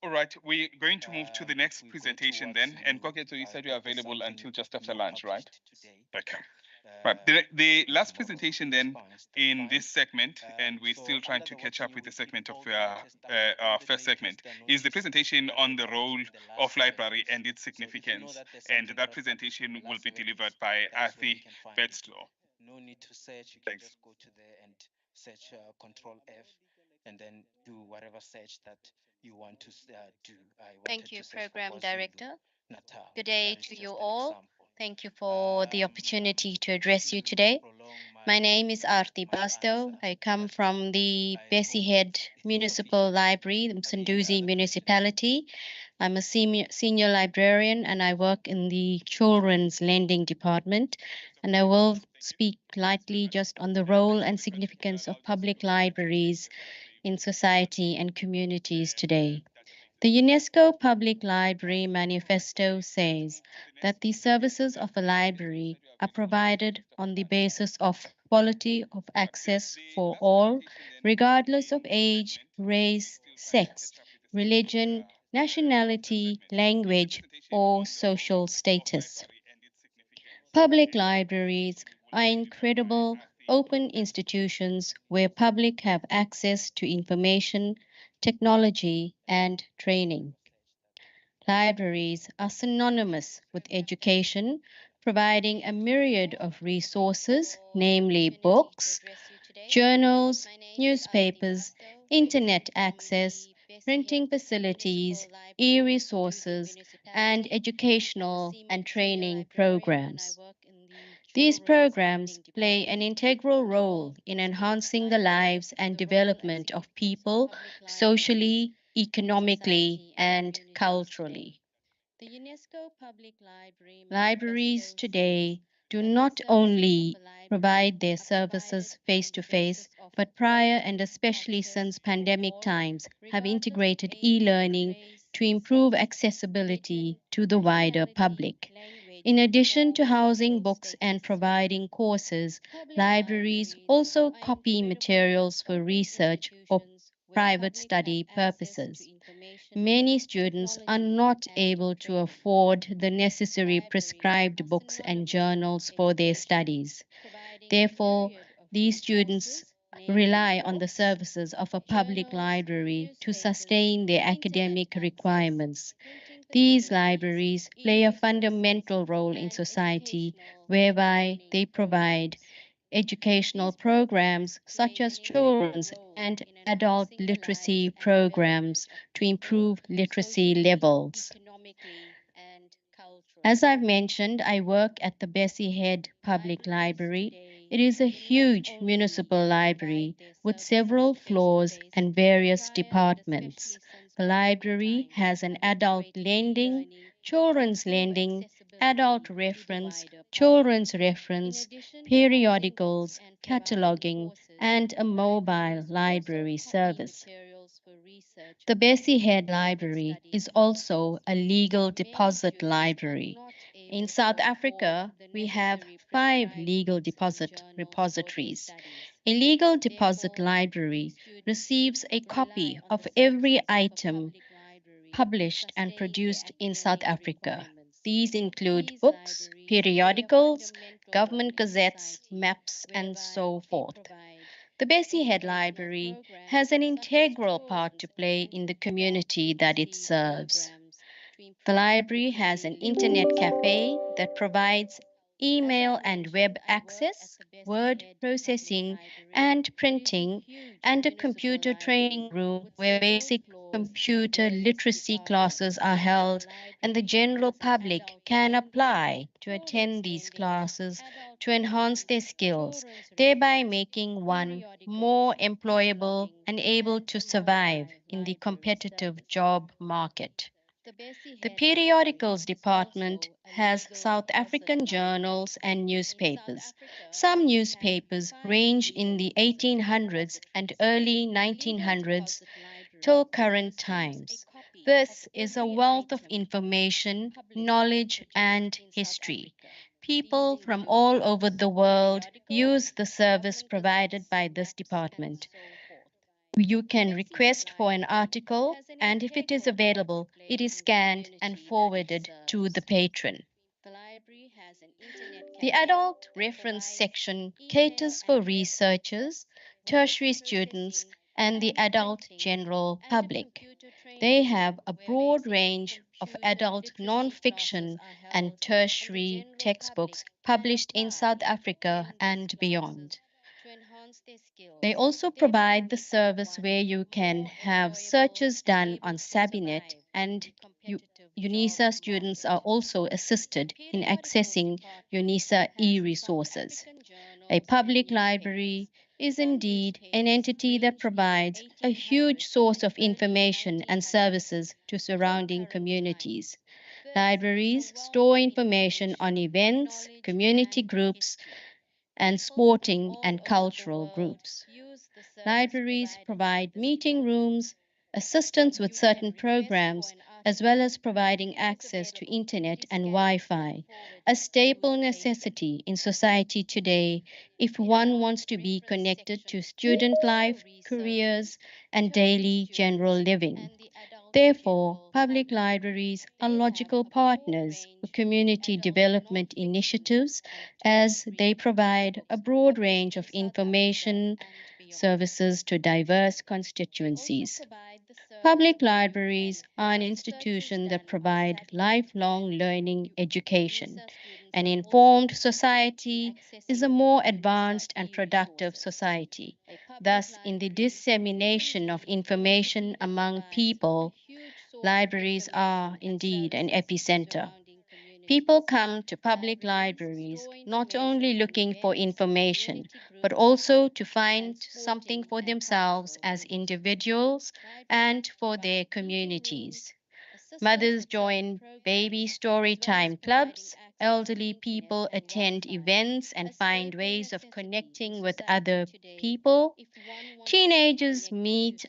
All right, we're going to move to the next presentation then. And Koketo, you said you're available until just after lunch, right? Okay. Right. The last presentation then in this segment, and we're still trying to catch up with the segment of our first segment, is the presentation on the role of library and its significance. And that presentation will be delivered by Arthi Betzlaw.
No need to search. You can
Thanks.
just go to there and search Control F, and then do whatever search that you want to do.
Thank you, Program Director. Good day to you all. Thank you for the opportunity to address you today. My name is Arthi Basto. I come from the Bessie Head Municipal Library, the Msunduzi Municipality. I'm a senior librarian and I work in the Children's Lending Department. And I will speak lightly just on the role and significance of public libraries in society and communities today. The UNESCO Public Library Manifesto says that the services of a library are provided on the basis of quality of access for all, regardless of age, race, sex, religion, nationality, language, or social status. Public libraries are incredible open institutions where public have access to information, technology, and training. Libraries are synonymous with education, providing a myriad of resources, namely books, journals, newspapers, internet access, printing facilities, e-resources, and educational and training programs. These programs play an integral role in enhancing the lives and development of people socially, economically, and culturally. Libraries today do not only provide their services face-to-face, but prior and especially since pandemic times have integrated e-learning to improve accessibility to the wider public. In addition to housing books and providing courses, libraries also copy materials for research or private study purposes. Many students are not able to afford the necessary prescribed books and journals for their studies. Therefore, these students rely on the services of a public library to sustain their academic requirements. These libraries play a fundamental role in society whereby they provide educational programs such as children's and adult literacy programs to improve literacy levels. As I've mentioned, I work at the Bessie Head Public Library. It is a huge municipal library with several floors and various departments. The library has an adult lending, children's lending, adult reference, children's reference, periodicals, cataloging, and a mobile library service. The Bessie Head Library is also a legal deposit library. In South Africa, we have 5 legal deposit repositories. A legal deposit library receives a copy of every item published and produced in South Africa. These include books, periodicals, government gazettes, maps, and so forth. The Bessie Head Library has an integral part to play in the community that it serves. The library has an internet cafe that provides email and web access, word processing and printing, and a computer training room where basic computer literacy classes are held and the general public can apply to attend these classes to enhance their skills, thereby making one more employable and able to survive in the competitive job market. The periodicals department has South African journals and newspapers. Some newspapers range in the 1800s and early 1900s till current times. This is a wealth of information, knowledge, and history. People from all over the world use the service provided by this department. You can request for an article, and if it is available, it is scanned and forwarded to the patron. The adult reference section caters for researchers, tertiary students, and the adult general public. They have a broad range of adult non-fiction and tertiary textbooks published in South Africa and beyond. They also provide the service where you can have searches done on Sabinet, and UNISA students are also assisted in accessing UNISA e-resources. A public library is indeed an entity that provides a huge source of information and services to surrounding communities. Libraries store information on events, community groups, and sporting and cultural groups. Libraries provide meeting rooms, assistance with certain programs, as well as providing access to internet and Wi-Fi, a staple necessity in society today if one wants to be connected to student life, careers, and daily general living. Therefore, public libraries are logical partners for community development initiatives as they provide a broad range of information services to diverse constituencies. Public libraries are an institution that provide lifelong learning education. An informed society is a more advanced and productive society. Thus, in the dissemination of information among people, libraries are indeed an epicenter. People come to public libraries not only looking for information, but also to find something for themselves as individuals and for their communities. Mothers join baby story time clubs, elderly people attend events and find ways of connecting with other people, teenagers meet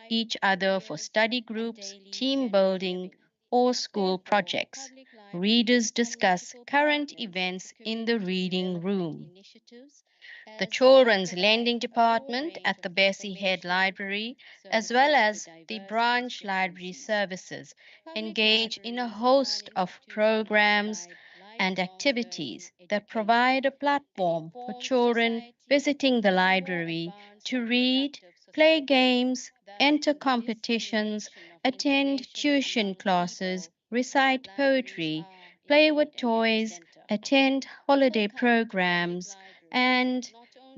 each other for study groups, team building, or school projects. Readers discuss current events in the reading room. The Children's Lending Department at the Bessie Head Library, as well as the branch library services, engage in a host of programs and activities that provide a platform for children visiting the library to read, play games, enter competitions, attend tuition classes, recite poetry, play with toys, attend holiday programs, and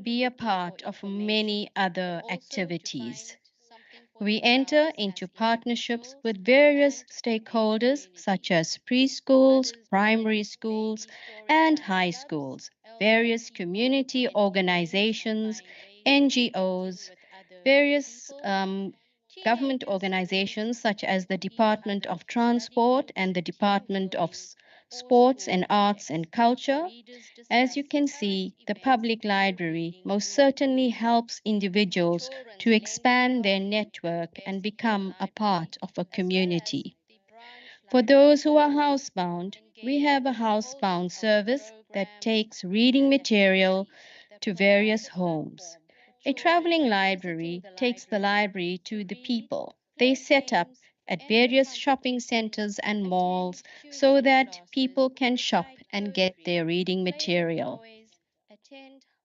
be a part of many other activities. We enter into partnerships with various stakeholders such as preschools, primary schools, and high schools, various community organizations, NGOs, various government organizations such as the Department of Transport and the Department of Sports and Arts and Culture. As you can see, the public library most certainly helps individuals to expand their network and become a part of a community. For those who are housebound, we have a housebound service that takes reading material to various homes. A traveling library takes the library to the people. They set up at various shopping centers and malls so that people can shop and get their reading material.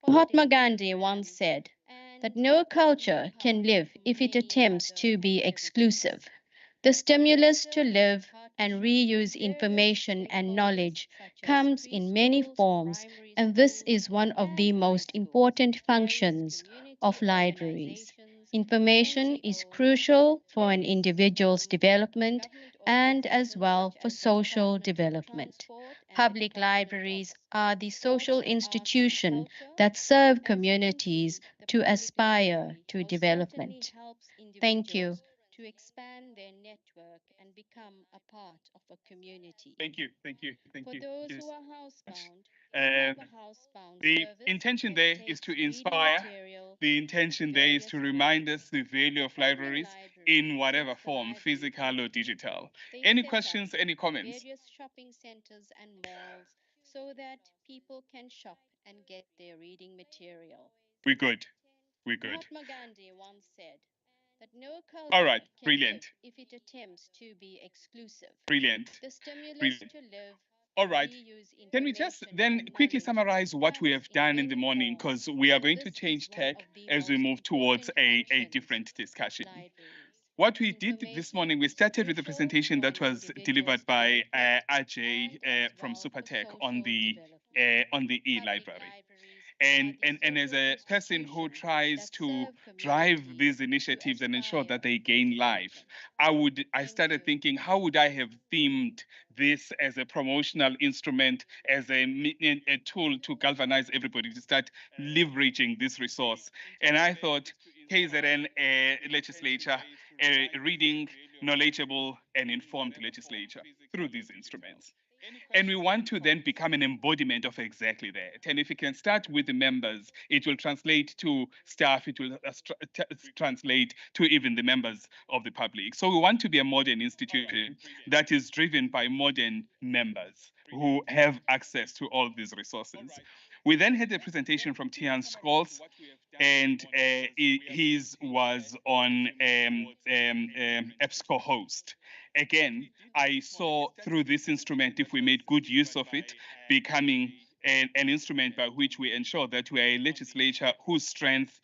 Mahatma Gandhi once said that no culture can live if it attempts to be exclusive. The stimulus to live and reuse information and knowledge comes in many forms, and this is one of the most important functions of libraries. Information is crucial for an individual's development and as well for social development. Public libraries are the social institution that serve communities to aspire to development. Thank you. To expand their network and become a part of a community.
Thank you.
For those who are housebound,
the intention there is to inspire. The intention there is to remind us the value of libraries in whatever form, physical or digital. Any questions, any comments?
Various shopping centers and malls so that people can shop and get their reading material.
We're good.
Mahatma Gandhi once said that no culture
All right,
can
brilliant.
live if it attempts to be exclusive.
Brilliant.
The stimulus to live
All right. Can we just then quickly summarize what we have done in the morning? Because we are going to change tack as we move towards a different discussion. What we did this morning, we started with the presentation that was delivered by Ajay from Supertech on the e-library. And as a person who tries to drive these initiatives and ensure that they gain life, I started thinking, how would I have themed this as a promotional instrument, as a tool to galvanize everybody to start leveraging this resource? And I thought, KZN legislature, a reading, knowledgeable, and informed legislature through these instruments. And we want to then become an embodiment of exactly that. And if we can start with the members, it will translate to staff, it will translate to even the members of the public. So we want to be a modern institution that is driven by modern members who have access to all these resources. We then had a presentation from Tiaan Scholtz, and his was on EBSCOHost. Again, I saw through this instrument, if we made good use of it, becoming an instrument by which we ensure that we are a legislature whose strength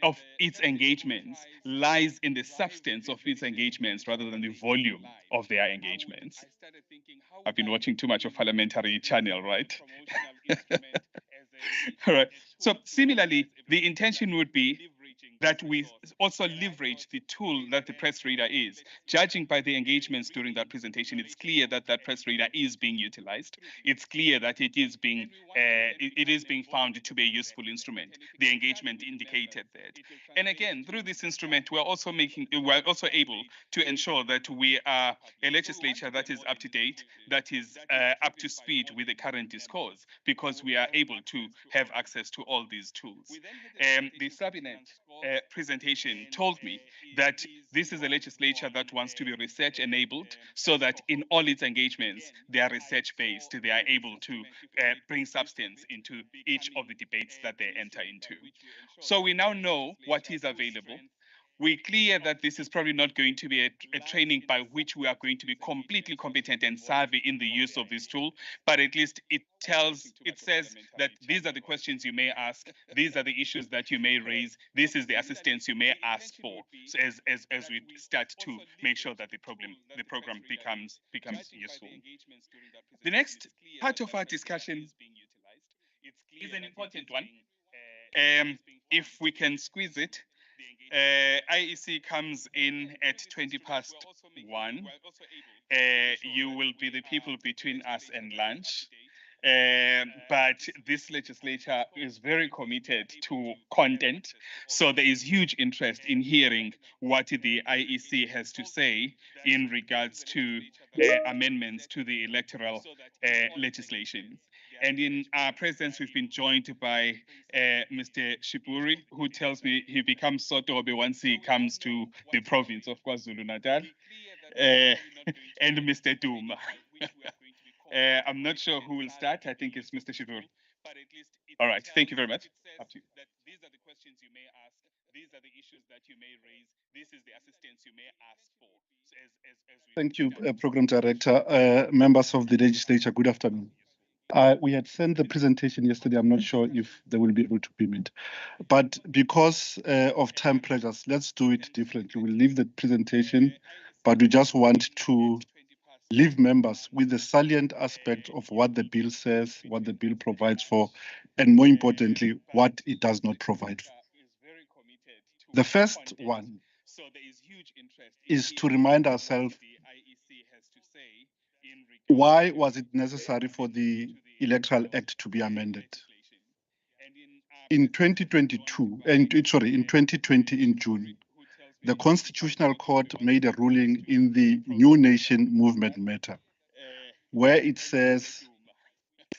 of its engagements lies in the substance of its engagements rather than the volume of their engagements. I've been watching too much of Parliamentary Channel, right? All right. So similarly, the intention would be that we also leverage the tool that the press reader is. Judging by the engagements during that presentation, it's clear that that press reader is being utilized. It's clear that it is being found to be a useful instrument. The engagement indicated that. And again, through this instrument, we're also able to ensure that we are a legislature that is up to date, that is up to speed with the current discourse, because we are able to have access to all these tools. The Sabinet presentation told me that this is a legislature that wants to be research enabled, so that in all its engagements, they are research based. They are able to bring substance into each of the debates that they enter into. So we now know what is available. We're clear that this is probably not going to be a training by which we are going to be completely competent and savvy in the use of this tool, but at least it says that these are the questions you may ask, these are the issues that you may raise, this is the assistance you may ask for, so as we start to make sure that the program becomes useful. The next part of our discussion is an important one. If we can squeeze it, IEC comes in at 1:20. You will be the people between us and lunch. But this legislature is very committed to content. So there is huge interest in hearing what the IEC has to say in regards to amendments to the electoral legislation. And in our presence, we've been joined by Mr. Shiburi, who tells me he becomes Sotobe once he comes to the province of KwaZulu-Natal, and Mr. Duma. I'm not sure who will start. I think it's Mr. Shiburi. All right, thank you very much. Up to you. These are the questions you may ask. These are the issues that you may raise. This is the assistance you may ask for.
Thank you, Program Director. Members of the legislature, good afternoon. We had sent the presentation yesterday. I'm not sure if they will be able to beam it. But because of time pressures, let's do it differently. We'll leave the presentation, but we just want to leave members with the salient aspect of what the bill says, what the bill provides for, and more importantly, what it does not provide for. The first one is to remind ourselves, why was it necessary for the Electoral Act to be amended? In 2020, in June, the Constitutional Court made a ruling in the New Nation Movement matter, where it says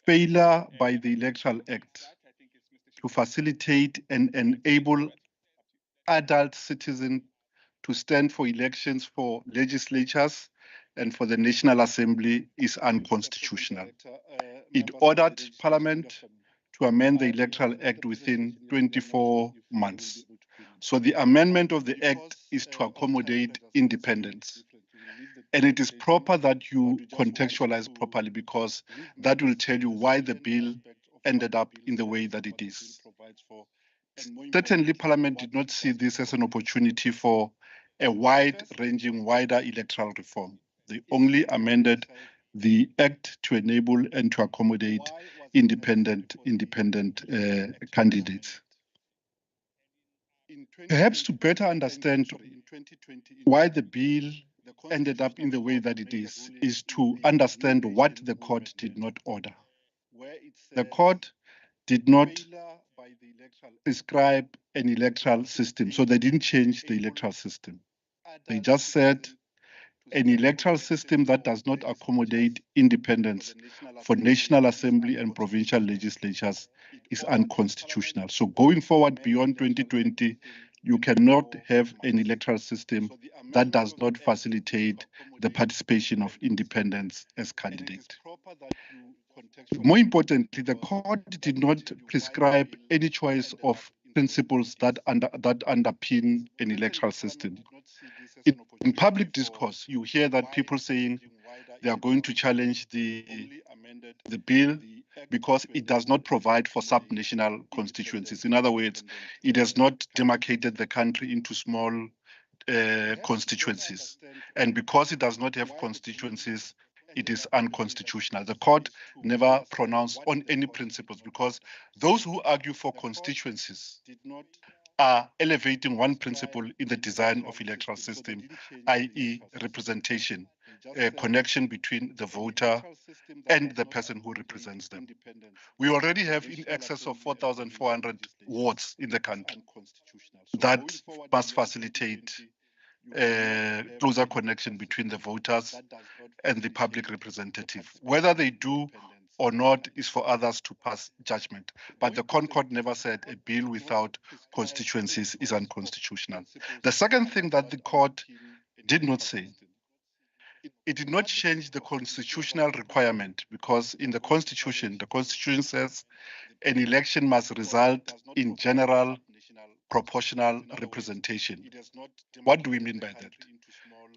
failure by the Electoral Act to facilitate and enable adult citizens to stand for elections for legislatures and for the National Assembly is unconstitutional. It ordered Parliament to amend the Electoral Act within 24 months. So the amendment of the Act is to accommodate independence. And it is proper that you contextualize properly, because that will tell you why the bill ended up in the way that it is. Certainly, Parliament did not see this as an opportunity for a wide-ranging, wider electoral reform. They only amended the Act to enable and to accommodate independent candidates. Perhaps to better understand why the bill ended up in the way that it is to understand what the court did not order. The court did not prescribe an electoral system, so they didn't change the electoral system. They just said an electoral system that does not accommodate independence for National Assembly and provincial legislatures is unconstitutional. So going forward beyond 2020, you cannot have an electoral system that does not facilitate the participation of independents as candidates. More importantly, the court did not prescribe any choice of principles that underpin an electoral system. In public discourse, you hear that people saying they are going to challenge the bill because it does not provide for sub-national constituencies. In other words, it has not demarcated the country into small constituencies. And because it does not have constituencies, it is unconstitutional. The court never pronounced on any principles, because those who argue for constituencies are elevating one principle in the design of electoral system, i.e. representation, a connection between the voter and the person who represents them. We already have in excess of 4,400 wards in the country. That must facilitate a closer connection between the voters and the public representative. Whether they do or not is for others to pass judgment. But the Concord never said a bill without constituencies is unconstitutional. The second thing that the court did not say, it did not change the constitutional requirement, because in the Constitution says an election must result in general proportional representation. What do we mean by that?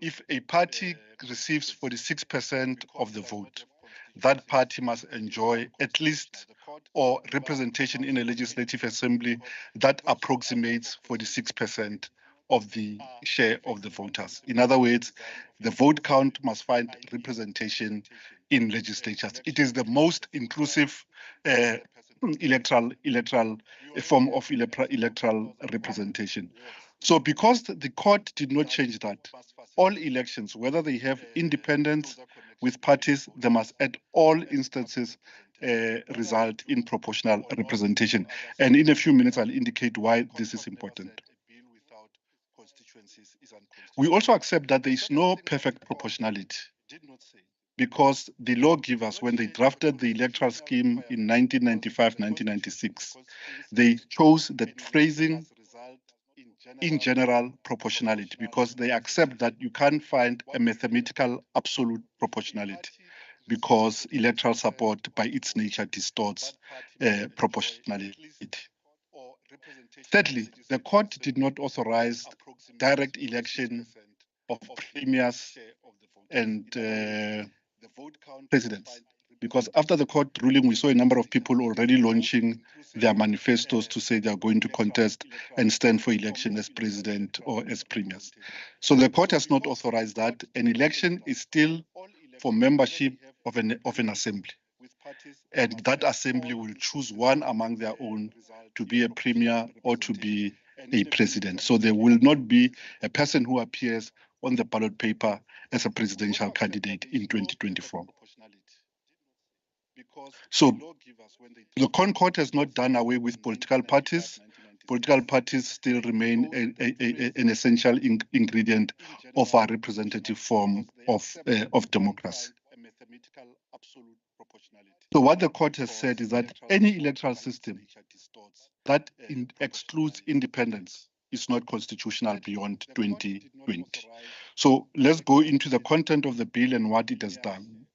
If a party receives 46% of the vote, that party must enjoy at least or representation in a legislative assembly that approximates 46% of the share of the voters. In other words, the vote count must find representation in legislatures. It is the most inclusive electoral form of electoral representation. So because the court did not change that, all elections, whether they have independents with parties, they must at all instances result in proportional representation. And in a few minutes, I'll indicate why this is important. We also accept that there is no perfect proportionality, because the lawgivers, when they drafted the electoral scheme in 1995, 1996, they chose the phrasing in general proportionality, because they accept that you can't find a mathematical absolute proportionality, because electoral support by its nature distorts proportionality. Thirdly, the court did not authorize direct election of premiers and presidents, because after the court ruling, we saw a number of people already launching their manifestos to say they are going to contest and stand for election as president or as premiers. So the court has not authorized that. An election is still for membership of an assembly, and that assembly will choose one among their own to be a premier or to be a president. So there will not be a person who appears on the ballot paper as a presidential candidate in 2024. So the Concord has not done away with political parties. Political parties still remain an essential ingredient of our representative form of democracy. So what the court has said is that any electoral system that excludes independence is not constitutional beyond 2020. So let's go into the content of the bill and what it has done.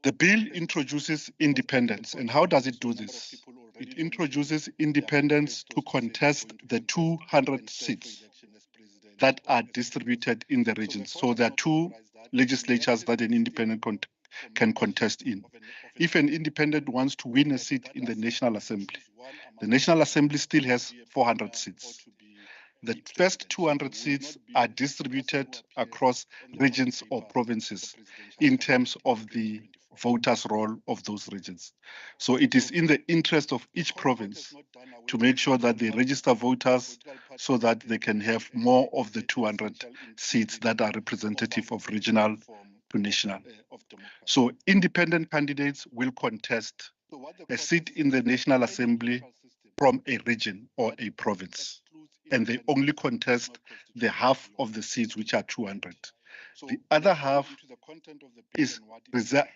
The bill introduces independence. And how does it do this? It introduces independence to contest the 200 seats that are distributed in the regions. So there are two legislatures that an independent can contest in. If an independent wants to win a seat in the National Assembly, the National Assembly still has 400 seats. The first 200 seats are distributed across regions or provinces in terms of the voters' roll of those regions. So it is in the interest of each province to make sure that they register voters so that they can have more of the 200 seats that are representative of regional to national. So independent candidates will contest a seat in the National Assembly from a region or a province, and they only contest the half of the seats, which are 200. The other half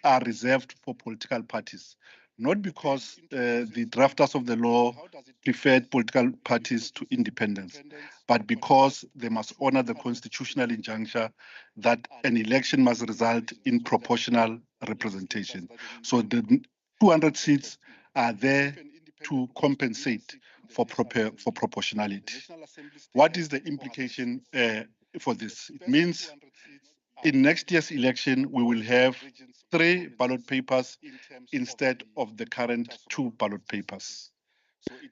are reserved for political parties, not because the drafters of the law preferred political parties to independence, but because they must honor the constitutional injunction that an election must result in proportional representation. So the 200 seats are there to compensate for proportionality. What is the implication for this? It means in next year's election, we will have 3 ballot papers instead of the current 2 ballot papers.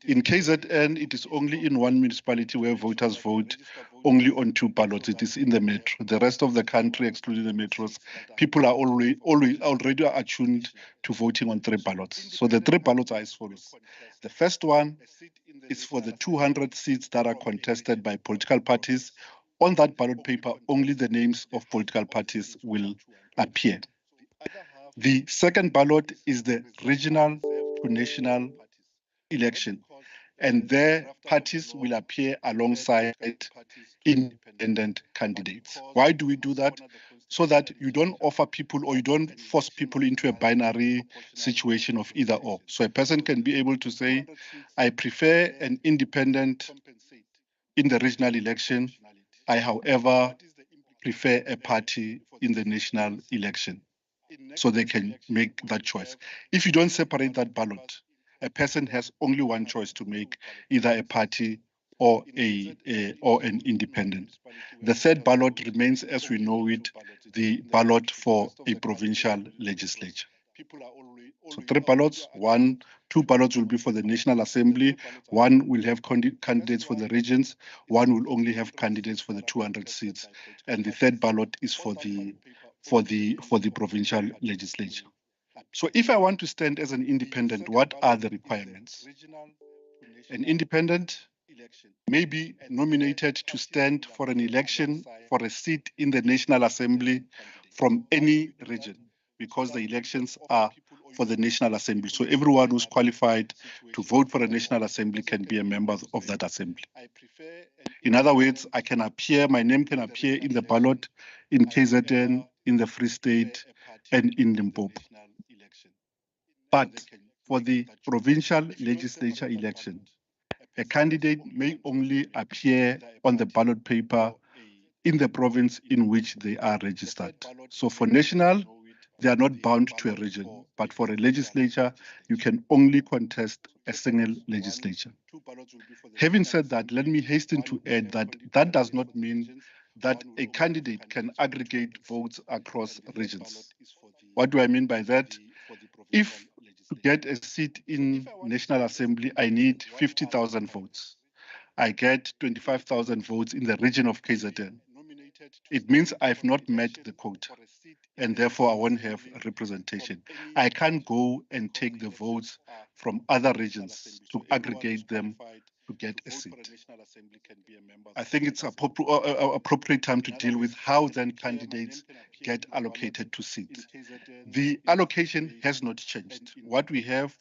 In KZN, it is only in one municipality where voters vote only on 2 ballots. It is in the metro. The rest of the country, excluding the metros, people are already attuned to voting on 3 ballots. So the 3 ballots are as follows. The first one is for the 200 seats that are contested by political parties. On that ballot paper, only the names of political parties will appear. The second ballot is the regional to national election, and their parties will appear alongside independent candidates. Why do we do that? So that you don't offer people or you don't force people into a binary situation of either or. So a person can be able to say, I prefer an independent in the regional election. I, however, prefer a party in the national election. So they can make that choice. If you don't separate that ballot, a person has only one choice to make, either a party or an independent. The third ballot remains, as we know it, the ballot for a provincial legislature. So 3 ballots, 2 ballots will be for the National Assembly, 1 will have candidates for the regions, 1 will only have candidates for the 200 seats, and the third ballot is for the provincial legislature. So if I want to stand as an independent, what are the requirements? An independent may be nominated to stand for an election for a seat in the National Assembly from any region, because the elections are for the National Assembly. So everyone who's qualified to vote for a National Assembly can be a member of that assembly. In other words, my name can appear in the ballot in KZN, in the Free State, and in Limpopo. But for the provincial legislature election, a candidate may only appear on the ballot paper in the province in which they are registered. So for national, they are not bound to a region, but for a legislature, you can only contest a single legislature. Having said that, let me hasten to add that that does not mean that a candidate can aggregate votes across regions. What do I mean by that? If to get a seat in National Assembly, I need 50,000 votes. I get 25,000 votes in the region of KZN. It means I've not met the quota, and therefore I won't have representation. I can't go and take the votes from other regions to aggregate them to get a seat. I think it's appropriate time to deal with how then candidates get allocated to seats. The allocation has not changed. What we have,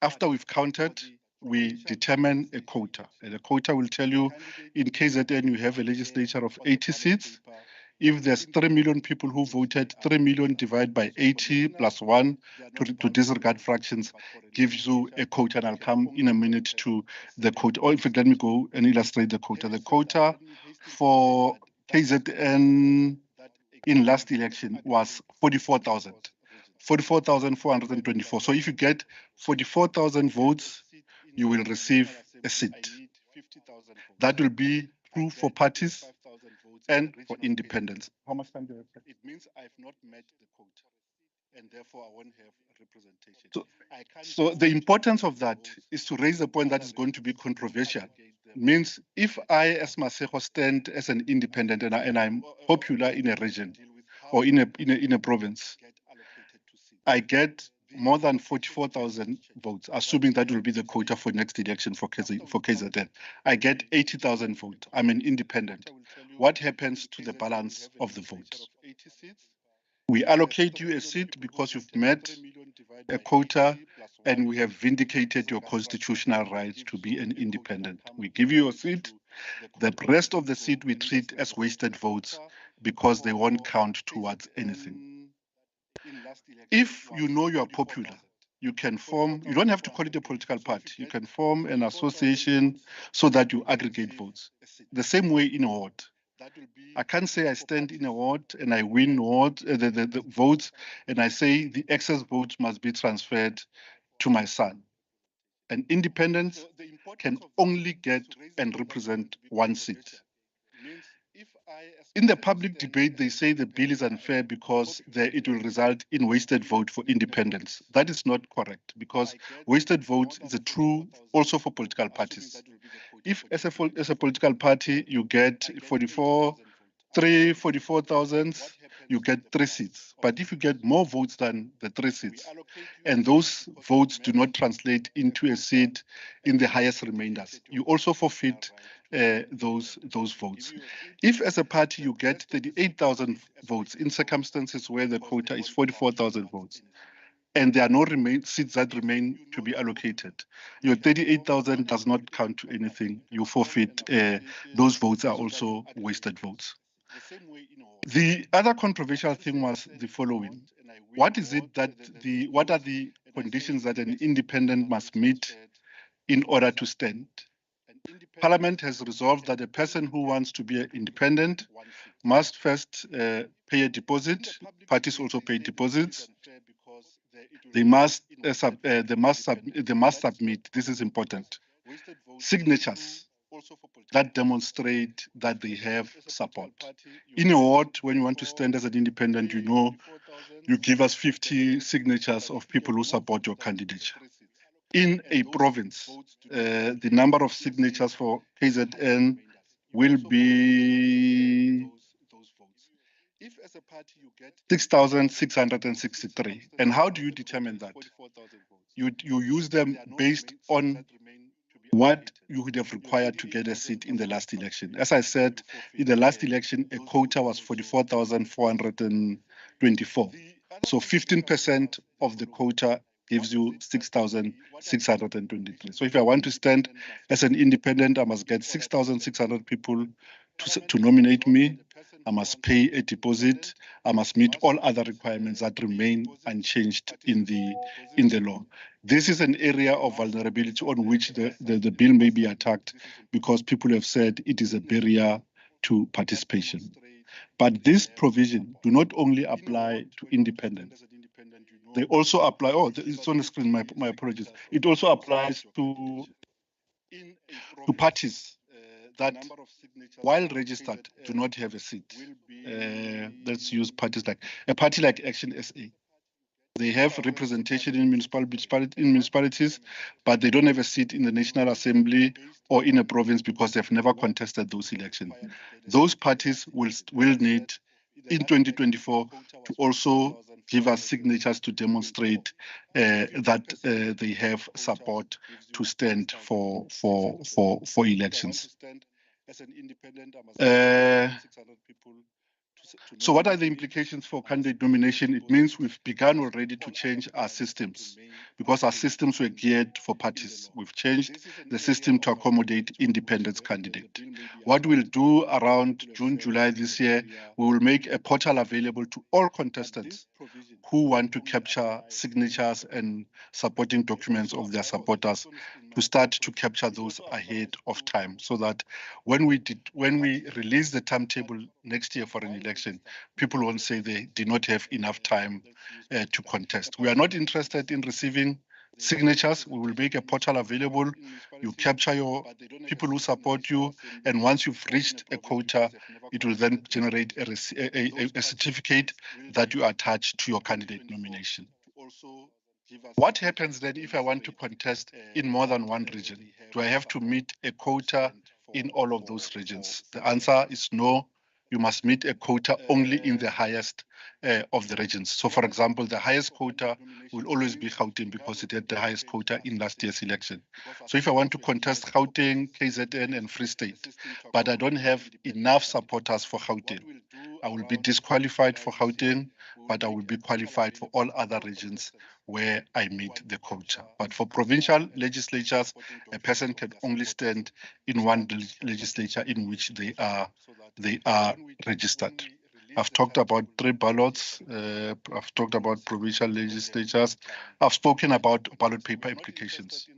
after we've counted, we determine a quota. And a quota will tell you in KZN you have a legislature of 80 seats. If there's 3 million people who voted, 3 million divided by 80 plus 1 to disregard fractions gives you a quota, and I'll come in a minute to the quota. Or in fact, let me go and illustrate the quota. The quota for KZN in last election was 44,000. 44,424. So if you get 44,000 votes, you will receive a seat. That will be true for parties and for independents. How much time do you have?
It means I've not met the quota, and therefore I won't have representation.
So the importance of that is to raise a point that is going to be controversial. Means if I, as Masego, stand as an independent and I'm popular in a region or in a province, I get more than 44,000 votes, assuming that will be the quota for next election for KZN. I get 80,000 votes. I'm an independent. What happens to the balance of the votes? We allocate you a seat because you've met a quota and we have vindicated your constitutional right to be an independent. We give you a seat. The rest of the seat we treat as wasted votes because they won't count towards anything. If you know you are popular, you can form, you don't have to call it a political party. You can form an association so that you aggregate votes. The same way in a ward. I can't say I stand in a ward and I win the votes and I say the excess votes must be transferred to my son. An independent can only get and represent one seat. In the public debate, they say the bill is unfair because it will result in wasted vote for independents. That is not correct because wasted vote is a true also for political parties. If as a political party you get 44,000, you get 3 seats. But if you get more votes than the 3 seats, and those votes do not translate into a seat in the highest remainders, you also forfeit those votes. If as a party you get 38,000 votes in circumstances where the quota is 44,000 votes, and there are no seats that remain to be allocated, your 38,000 does not count to anything. You forfeit. Those votes are also wasted votes. The other controversial thing was the following. What are the conditions that an independent must meet in order to stand? Parliament has resolved that a person who wants to be an independent must first pay a deposit. Parties also pay deposits. They must submit, this is important, signatures that demonstrate that they have support. In a ward, when you want to stand as an independent, you give us 50 signatures of people who support your candidature. In a province, the number of signatures for KZN will be 6,663. And how do you determine that? You use them based on what you would have required to get a seat in the last election. As I said, in the last election, a quota was 44,424. So 15% of the quota gives you 6,623. So if I want to stand as an independent, I must get 6,600 people to nominate me. I must pay a deposit. I must meet all other requirements that remain unchanged in the law. This is an area of vulnerability on which the bill may be attacked because people have said it is a barrier to participation. But this provision do not only apply to independents. They also apply, it's on the screen, my apologies. It also applies to parties that, while registered, do not have a seat. Let's use parties like, a party like Action SA. They have representation in municipalities, but they don't have a seat in the National Assembly or in a province because they've never contested those elections. Those parties will need, in 2024, to also give us signatures to demonstrate that they have support to stand for elections. So what are the implications for candidate nomination? It means we've begun already to change our systems because our systems were geared for parties. We've changed the system to accommodate independent candidate. What we'll do around June, July this year, we will make a portal available to all contestants who want to capture signatures and supporting documents of their supporters to start to capture those ahead of time so that when we release the timetable next year for an election, people won't say they did not have enough time to contest. We are not interested in receiving signatures. We will make a portal available. You capture your people who support you, and once you've reached a quota, it will then generate a certificate that you attach to your candidate nomination. What happens then if I want to contest in more than one region? Do I have to meet a quota in all of those regions? The answer is no. You must meet a quota only in the highest of the regions. So, for example, the highest quota will always be Gauteng because it had the highest quota in last year's election. So if I want to contest Gauteng, KZN, and Free State, but I don't have enough supporters for Gauteng, I will be disqualified for Gauteng, but I will be qualified for all other regions where I meet the quota. But for provincial legislatures, a person can only stand in one legislature in which they are registered. I've talked about 3 ballots. I've talked about provincial legislatures. I've spoken about ballot paper implications.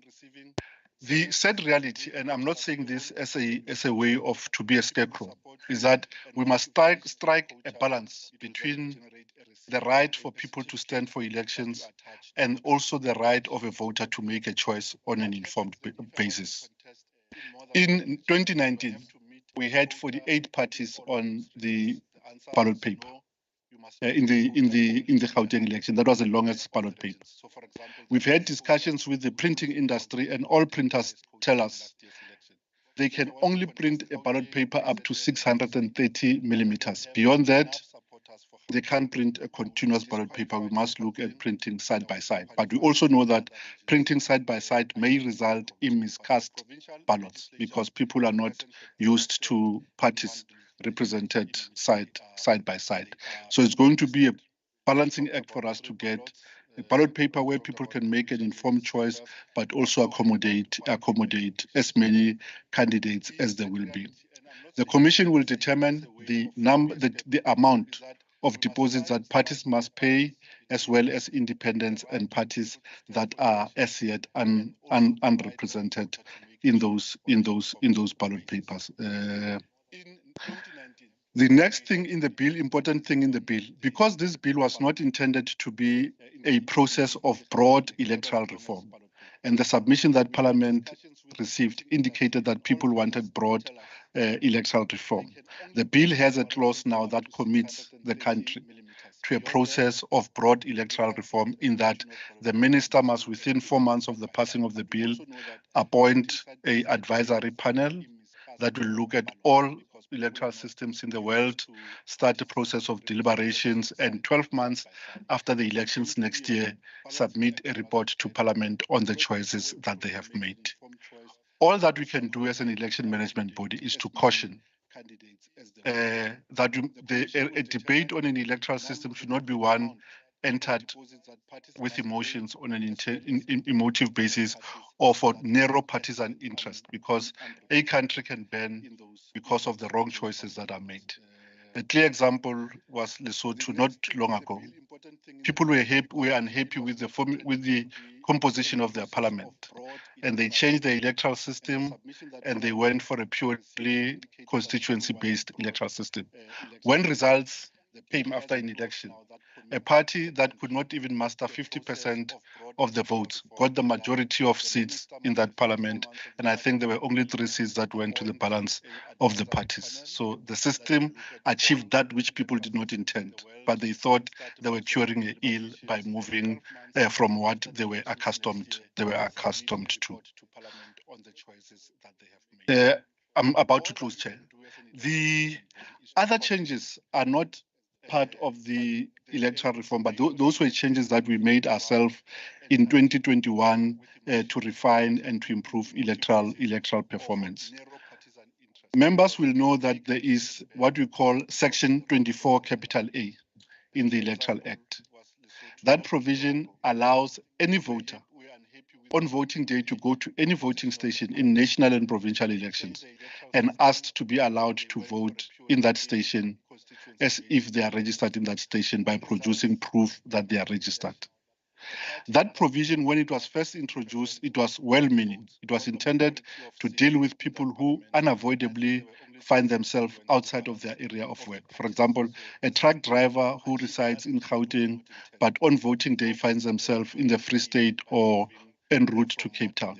The sad reality, and I'm not saying this as a way of to be a scarecrow, is that we must strike a balance between the right for people to stand for elections and also the right of a voter to make a choice on an informed basis. In 2019, we had 48 parties on the ballot paper in the Gauteng election. That was the longest ballot paper. We've had discussions with the printing industry, and all printers tell us they can only print a ballot paper up to 630 millimeters. Beyond that, they can't print a continuous ballot paper. We must look at printing side by side. But we also know that printing side by side may result in miscast ballots because people are not used to parties represented side by side. So it's going to be a balancing act for us to get a ballot paper where people can make an informed choice, but also accommodate as many candidates as there will be. The Commission will determine the amount of deposits that parties must pay, as well as independents and parties that are as yet unrepresented in those ballot papers. The next thing in the bill, important thing in the bill, because this bill was not intended to be a process of broad electoral reform, and the submission that Parliament received indicated that people wanted broad electoral reform. The bill has a clause now that commits the country to a process of broad electoral reform in that the minister must, within 4 months of the passing of the bill, appoint an advisory panel that will look at all electoral systems in the world, start the process of deliberations, and 12 months after the elections next year, submit a report to Parliament on the choices that they have made. All that we can do as an election management body is to caution that a debate on an electoral system should not be one entered with emotions on an emotive basis or for narrow partisan interest, because a country can burn because of the wrong choices that are made. A clear example was Lesotho not long ago. People were unhappy with the composition of their parliament, and they changed the electoral system, and they went for a purely constituency-based electoral system. When results came after an election, a party that could not even muster 50% of the votes got the majority of seats in that parliament, and I think there were only 3 seats that went to the balance of the parties. So the system achieved that which people did not intend, but they thought they were curing an ill by moving from what they were accustomed to. I'm about to close, Chair. The other changes are not part of the electoral reform, but those were changes that we made ourselves in 2021 to refine and to improve electoral performance. Members will know that there is what we call Section 24 capital A in the Electoral Act. That provision allows any voter on voting day to go to any voting station in national and provincial elections and asked to be allowed to vote in that station as if they are registered in that station by producing proof that they are registered. That provision, when it was first introduced, it was well-meaning. It was intended to deal with people who unavoidably find themselves outside of their area of work. For example, a truck driver who resides in Gauteng, but on voting day finds themselves in the Free State or en route to Cape Town.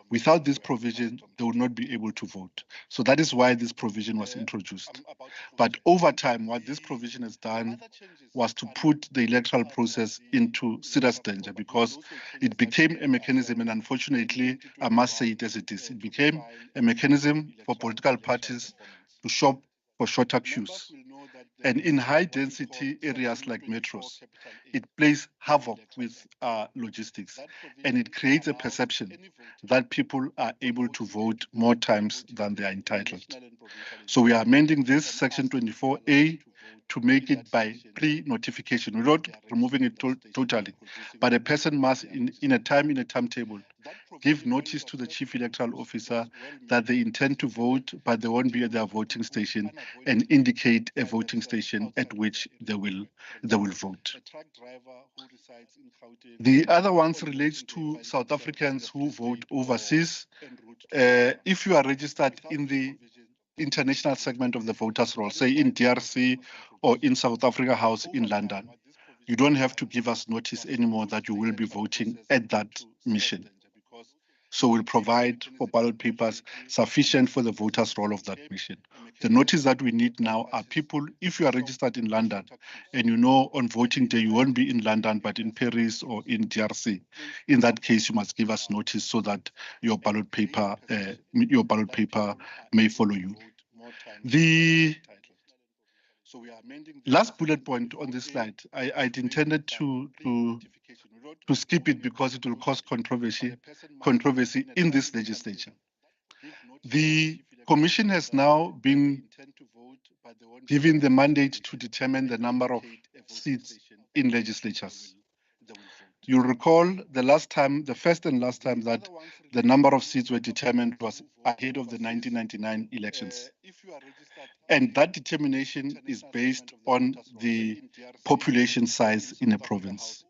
Without this provision, they would not be able to vote. So that is why this provision was introduced. But over time, what this provision has done was to put the electoral process into serious danger because it became a mechanism, and unfortunately, I must say it as it is, it became a mechanism for political parties to shop for shorter queues. And in high density areas like metros, it plays havoc with logistics, and it creates a perception that people are able to vote more times than they are entitled. So we are amending this section 24A to make it by pre-notification. We're not removing it totally, but a person must, in a timetable, give notice to the chief electoral officer that they intend to vote, but they won't be at their voting station, and indicate a voting station at which they will vote. The other ones relates to South Africans who vote overseas. If you are registered in the international segment of the voters roll, say in DRC or in South Africa House in London, you don't have to give us notice anymore that you will be voting at that mission. So we'll provide for ballot papers sufficient for the voters roll of that mission. The notice that we need now are people, if you are registered in London and you know on voting day you won't be in London but in Paris or in DRC, in that case you must give us notice so that your ballot paper may follow you. The last bullet point on this slide, I'd intended to skip it because it will cause controversy in this legislature. The Commission has now been given the mandate to determine the number of seats in legislatures. You'll recall the first and last time that the number of seats were determined was ahead of the 1999 elections. And that determination is based on the population size in a province.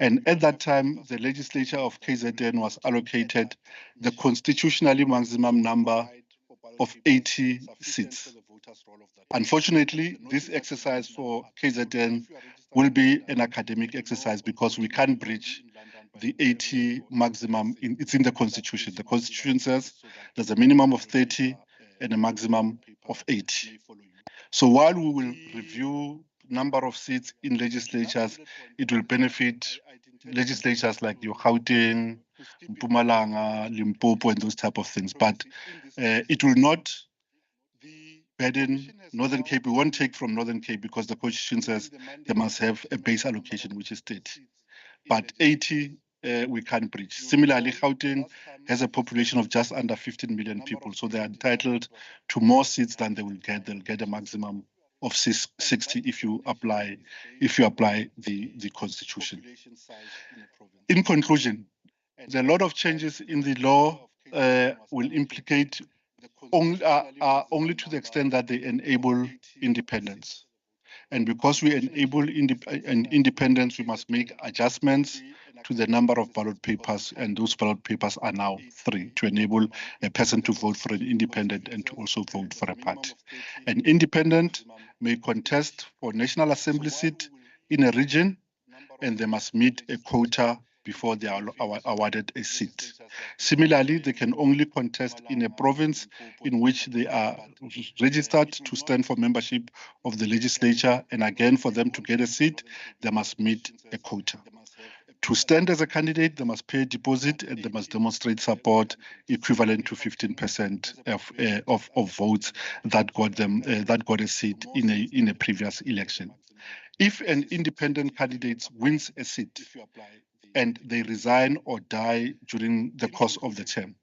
And at that time, the legislature of KZN was allocated the constitutionally maximum number of 80 seats. Unfortunately, this exercise for KZN will be an academic exercise because we can't breach the 80 maximum. It's in the Constitution. The Constitution says there's a minimum of 30 and a maximum of 80. So while we will review number of seats in legislatures, it will benefit legislatures like your Gauteng, Mpumalanga, Limpopo, and those type of things. But it will not burden Northern Cape. We won't take from Northern Cape because the Constitution says they must have a base allocation, which is 30. But 80, we can't breach. Similarly, Gauteng has a population of just under 15 million people, so they are entitled to more seats than they will get. They'll get a maximum of 60 if you apply the Constitution. In conclusion, there are a lot of changes in the law will implicate only to the extent that they enable independence. And because we enable independence, we must make adjustments to the number of ballot papers, and those ballot papers are now 3 to enable a person to vote for an independent and to also vote for a party. An independent may contest for National Assembly seat in a region, and they must meet a quota before they are awarded a seat. Similarly, they can only contest in a province in which they are registered to stand for membership of the legislature, and again, for them to get a seat, they must meet a quota. To stand as a candidate, they must pay a deposit and they must demonstrate support equivalent to 15% of votes that got a seat in a previous election. If an independent candidate wins a seat and they resign or die during the course of the term,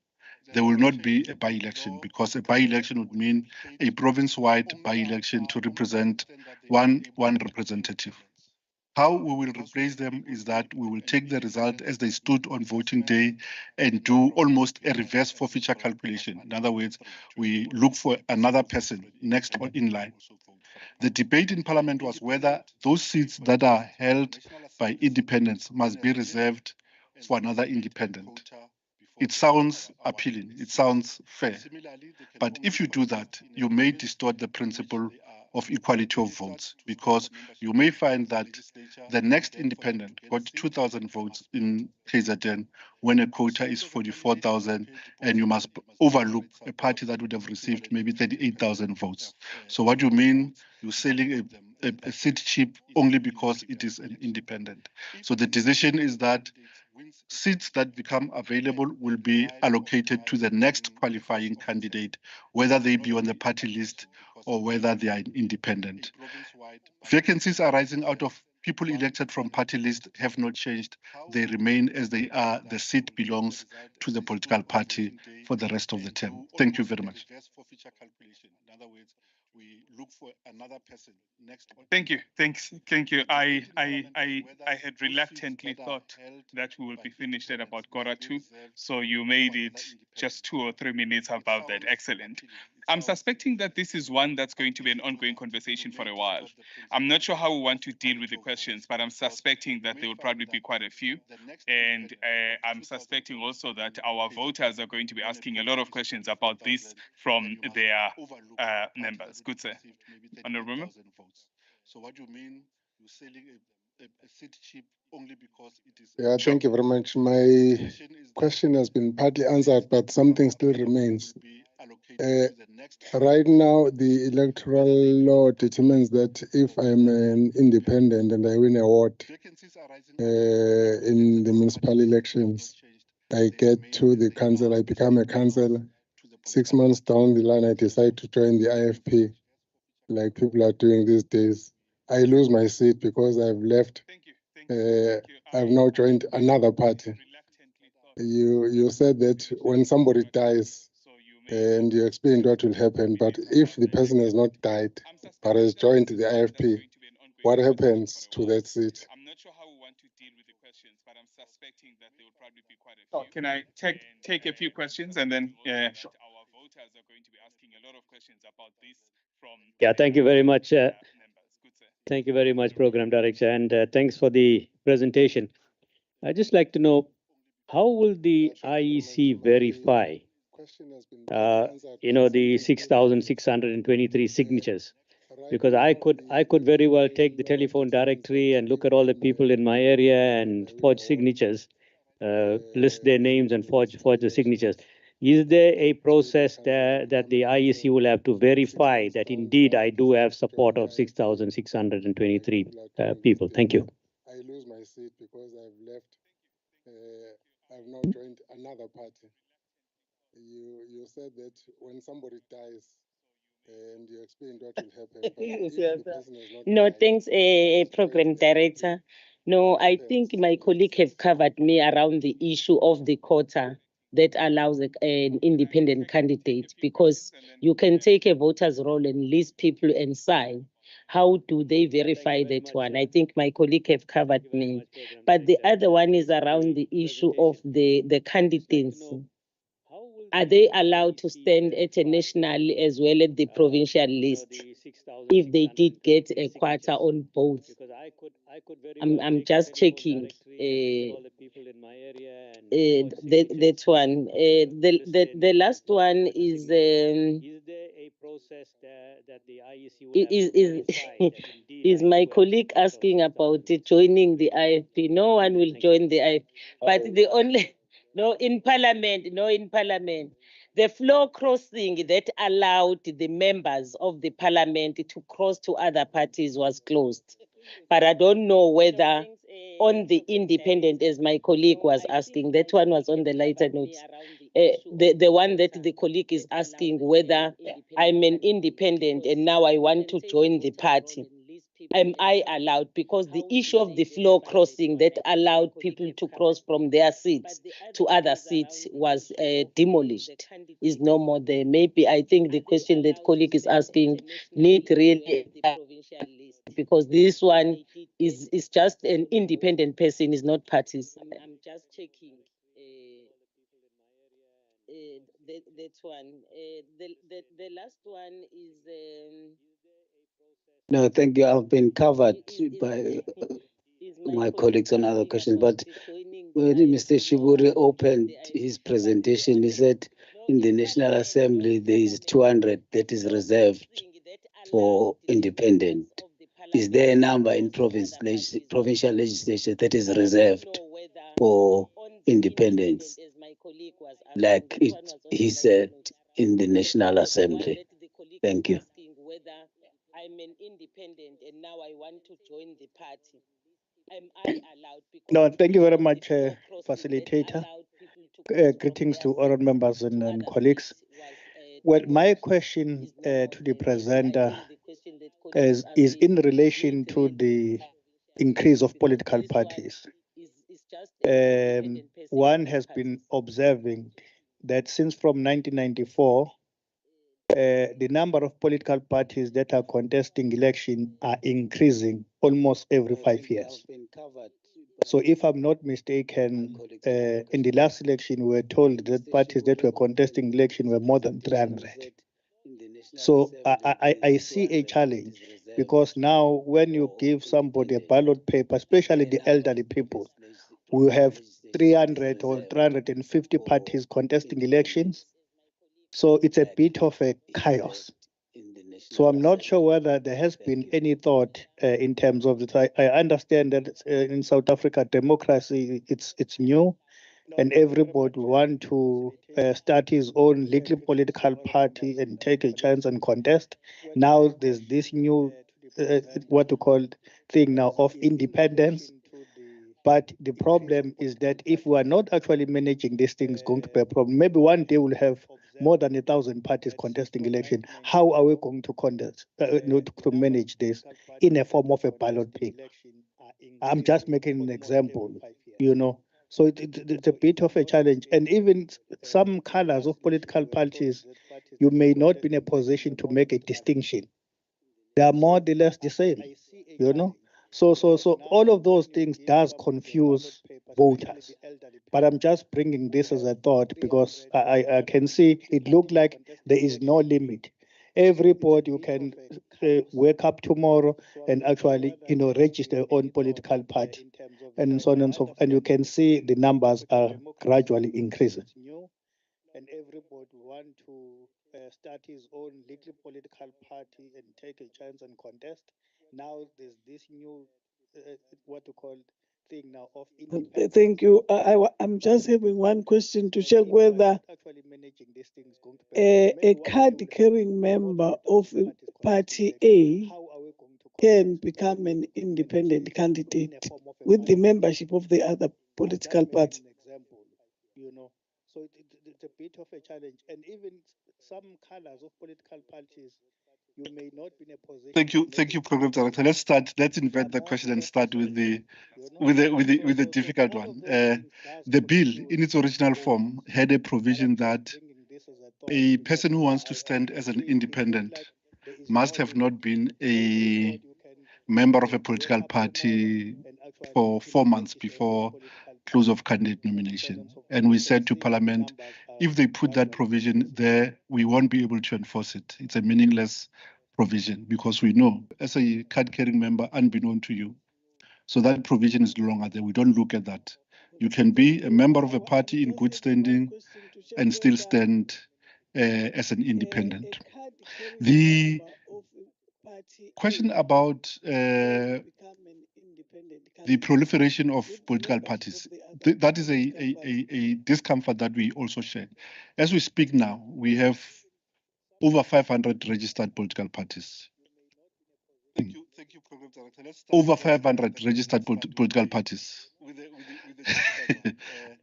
there will not be a by-election, because a by-election would mean a province-wide by-election to represent one representative. How we will replace them is that we will take the result as they stood on voting day and do almost a reverse forfeiture calculation. In other words, we look for another person next in line. The debate in Parliament was whether those seats that are held by independents must be reserved for another independent. it sounds appealing, it sounds fair. But if you do that, you may distort the principle of equality of votes, because you may find that the next independent got 2,000 votes in KZN when a quota is 44,000, and you must overlook a party that would have received maybe 38,000 votes. So what you mean, you're selling a seat cheap only because it is an independent. So the decision is that seats that become available will be allocated to the next qualifying candidate, whether they be on the party list or whether they are independent. Vacancies arising out of people elected from party list have not changed. They remain as they are. The seat belongs to the political party for the rest of the term. Thank you very much. We look for another person next.
Thank you. Thank you. I had reluctantly thought that we will be finished at about 2:15, so you made it just 2 or 3 minutes above that. Excellent. I'm suspecting that this is one that's going to be an ongoing conversation for a while. I'm not sure how we want to deal with the questions, but I'm suspecting that there will probably be quite a few. And I'm suspecting also that our voters are going to be asking a lot of questions about this from their members. Good, sir. Honorable Member.
So what you mean, you're selling a seat cheap only because it is...
Yeah, thank you very much. My question has been partly answered, but something still remains. Right now, the electoral law determines that if I'm an independent and I win a ward in the municipal elections, I get to the council, I become a councillor. 6 months down the line, I decide to join the IFP, like people are doing these days. I lose my seat because I've left. I've now joined another party. You said that when somebody dies, and you explained what will happen, but if the person has not died but has joined the IFP, what happens to that seat?
I'm not sure how we want to deal with the questions, but I'm suspecting that there will probably be quite a few. Can I take a few questions and then our voters are going to be asking a lot of questions about this from
thank you very much. Thank you very much, Program Director, and thanks for the presentation. I'd just like to know, how will the IEC verify the 6,623 signatures? Because I could very well take the telephone directory and look at all the people in my area and forge signatures, list their names and forge the signatures. Is there a process that the IEC will have to verify that indeed I do have support of 6,623 people? Thank you.
I lose my seat because I've left. I've now joined another party. You said that when somebody dies, and you explained what will happen. But if the person is not
No,
died,
thanks, Program Director. No, I think my colleague have covered me around the issue of the quota that allows an independent candidate, because you can take a voter's roll and list people and sign. How do they verify that one? I think my colleague have covered me. But the other one is around the issue of the candidacy. Are they allowed to stand at a national as well as the provincial list if they did get a quota on both? I'm just checking that one. The last one is is my colleague asking about joining the IFP? No one will join the IFP, but the only in Parliament. The floor crossing that allowed the members of the Parliament to cross to other parties was closed. But I don't know whether on the independent, as my colleague was asking, that one was on the lighter notes. The one that the colleague is asking whether I'm an independent and now I want to join the party. Am I allowed? Because the issue of the floor crossing that allowed people to cross from their seats to other seats was demolished, is no more there. Maybe I think the question that colleague is asking need really, because this one is just an independent person, is not parties. I'm just checking. That one. The last one is.
No, thank you. I've been covered by my colleagues on other questions, but when Mr. Shiburi opened his presentation, he said in the National Assembly there is 200 that is reserved for independent. Is there a number in provincial legislature that is reserved for independence, like he said in the National Assembly? Thank you.
I'm an independent and now I want to join the party. Am I allowed?
No, thank you very much, facilitator. Greetings to all members and colleagues. Well, my question to the presenter is in relation to the increase of political parties. One has been observing that since from 1994, the number of political parties that are contesting election are increasing almost every 5 years. So if I'm not mistaken, in the last election, we were told that parties that were contesting election were more than 300. So I see a challenge, because now when you give somebody a ballot paper, especially the elderly people, we have 300 or 350 parties contesting elections. So it's a bit of a chaos. So I'm not sure whether there has been any thought in terms of this. I understand that in South Africa, democracy, it's new, and everybody want to start his own legal political party and take a chance and contest. Now there's this new, what to call thing now of independence. But the problem is that if we are not actually managing these things, going to be a problem. Maybe one day we'll have more than 1,000 parties contesting election. How are we going to contest, to manage this in a form of a ballot paper? I'm just making an example, So it's a bit of a challenge. And even some colors of political parties, you may not be in a position to make a distinction. They are more or less the same, So all of those things does confuse voters. But I'm just bringing this as a thought, because I can see it look like there is no limit. Everybody you can wake up tomorrow and actually, register your own political party, and so on and so forth. And you can see the numbers are gradually increasing. And everybody want to start his own little political party and take a chance and contest. Now there's this new, what to call thing now of independence.
Thank you. I'm just having one question to check whether a card-carrying member of Party A can become an independent candidate with the membership of the other political party.
So it's a bit of a challenge. And even some colors of political parties, you may not be in a position.
Thank you, Program Director. Let's invert the question and start with the difficult one. The bill, in its original form, had a provision that a person who wants to stand as an independent must have not been a member of a political party for 4 months before close of candidate nomination. And we said to Parliament, if they put that provision there, we won't be able to enforce it. It's a meaningless provision, because we know as a card-carrying member, unbeknown to you. So that provision is no longer there. We don't look at that. You can be a member of a party in good standing and still stand as an independent. The question about the proliferation of political parties, that is a discomfort that we also share. As we speak now, we have over 500 registered political parties. Over 500 registered political parties.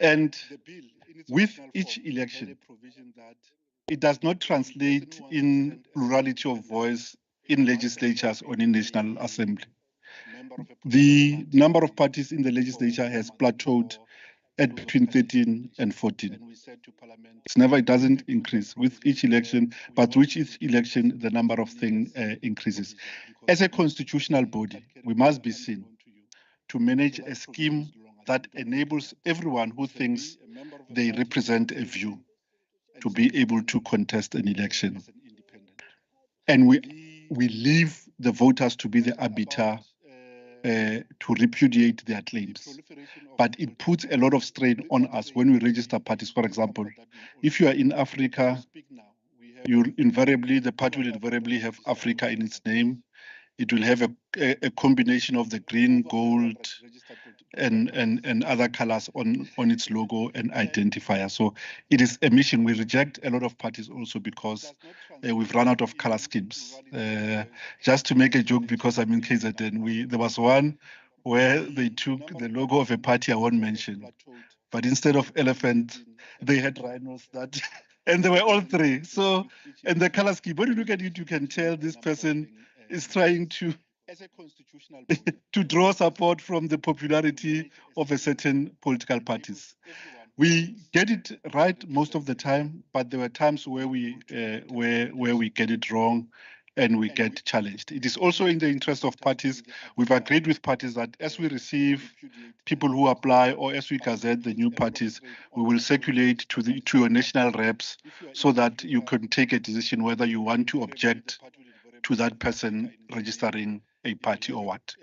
And with each election, it does not translate in plurality of voice in legislatures or in National Assembly. The number of parties in the legislature has plateaued at between 13 and 14. It doesn't increase with each election, but with each election, the number of things increases. As a constitutional body, we must be seen to manage a scheme that enables everyone who thinks they represent a view to be able to contest an election. And we leave the voters to be the arbiter to repudiate their claims. But it puts a lot of strain on us when we register parties. For example, if you are in Africa, the party will invariably have Africa in its name. It will have a combination of the green, gold, and other colors on its logo and identifier. So it is a mission. We reject a lot of parties also because we've run out of color schemes. Just to make a joke, because I'm in KZN, there was one where they took the logo of a party I won't mention, but instead of elephant, they had rhinos that, and they were all three. So, and the color scheme, when you look at it, you can tell this person is trying to to draw support from the popularity of a certain political parties. We get it right most of the time, but there were times where we get it wrong and we get challenged. It is also in the interest of parties. We've agreed with parties that as we receive people who apply or as we gazette the new parties, we will circulate to your national reps so that you can take a decision whether you want to object to that person registering a party or what.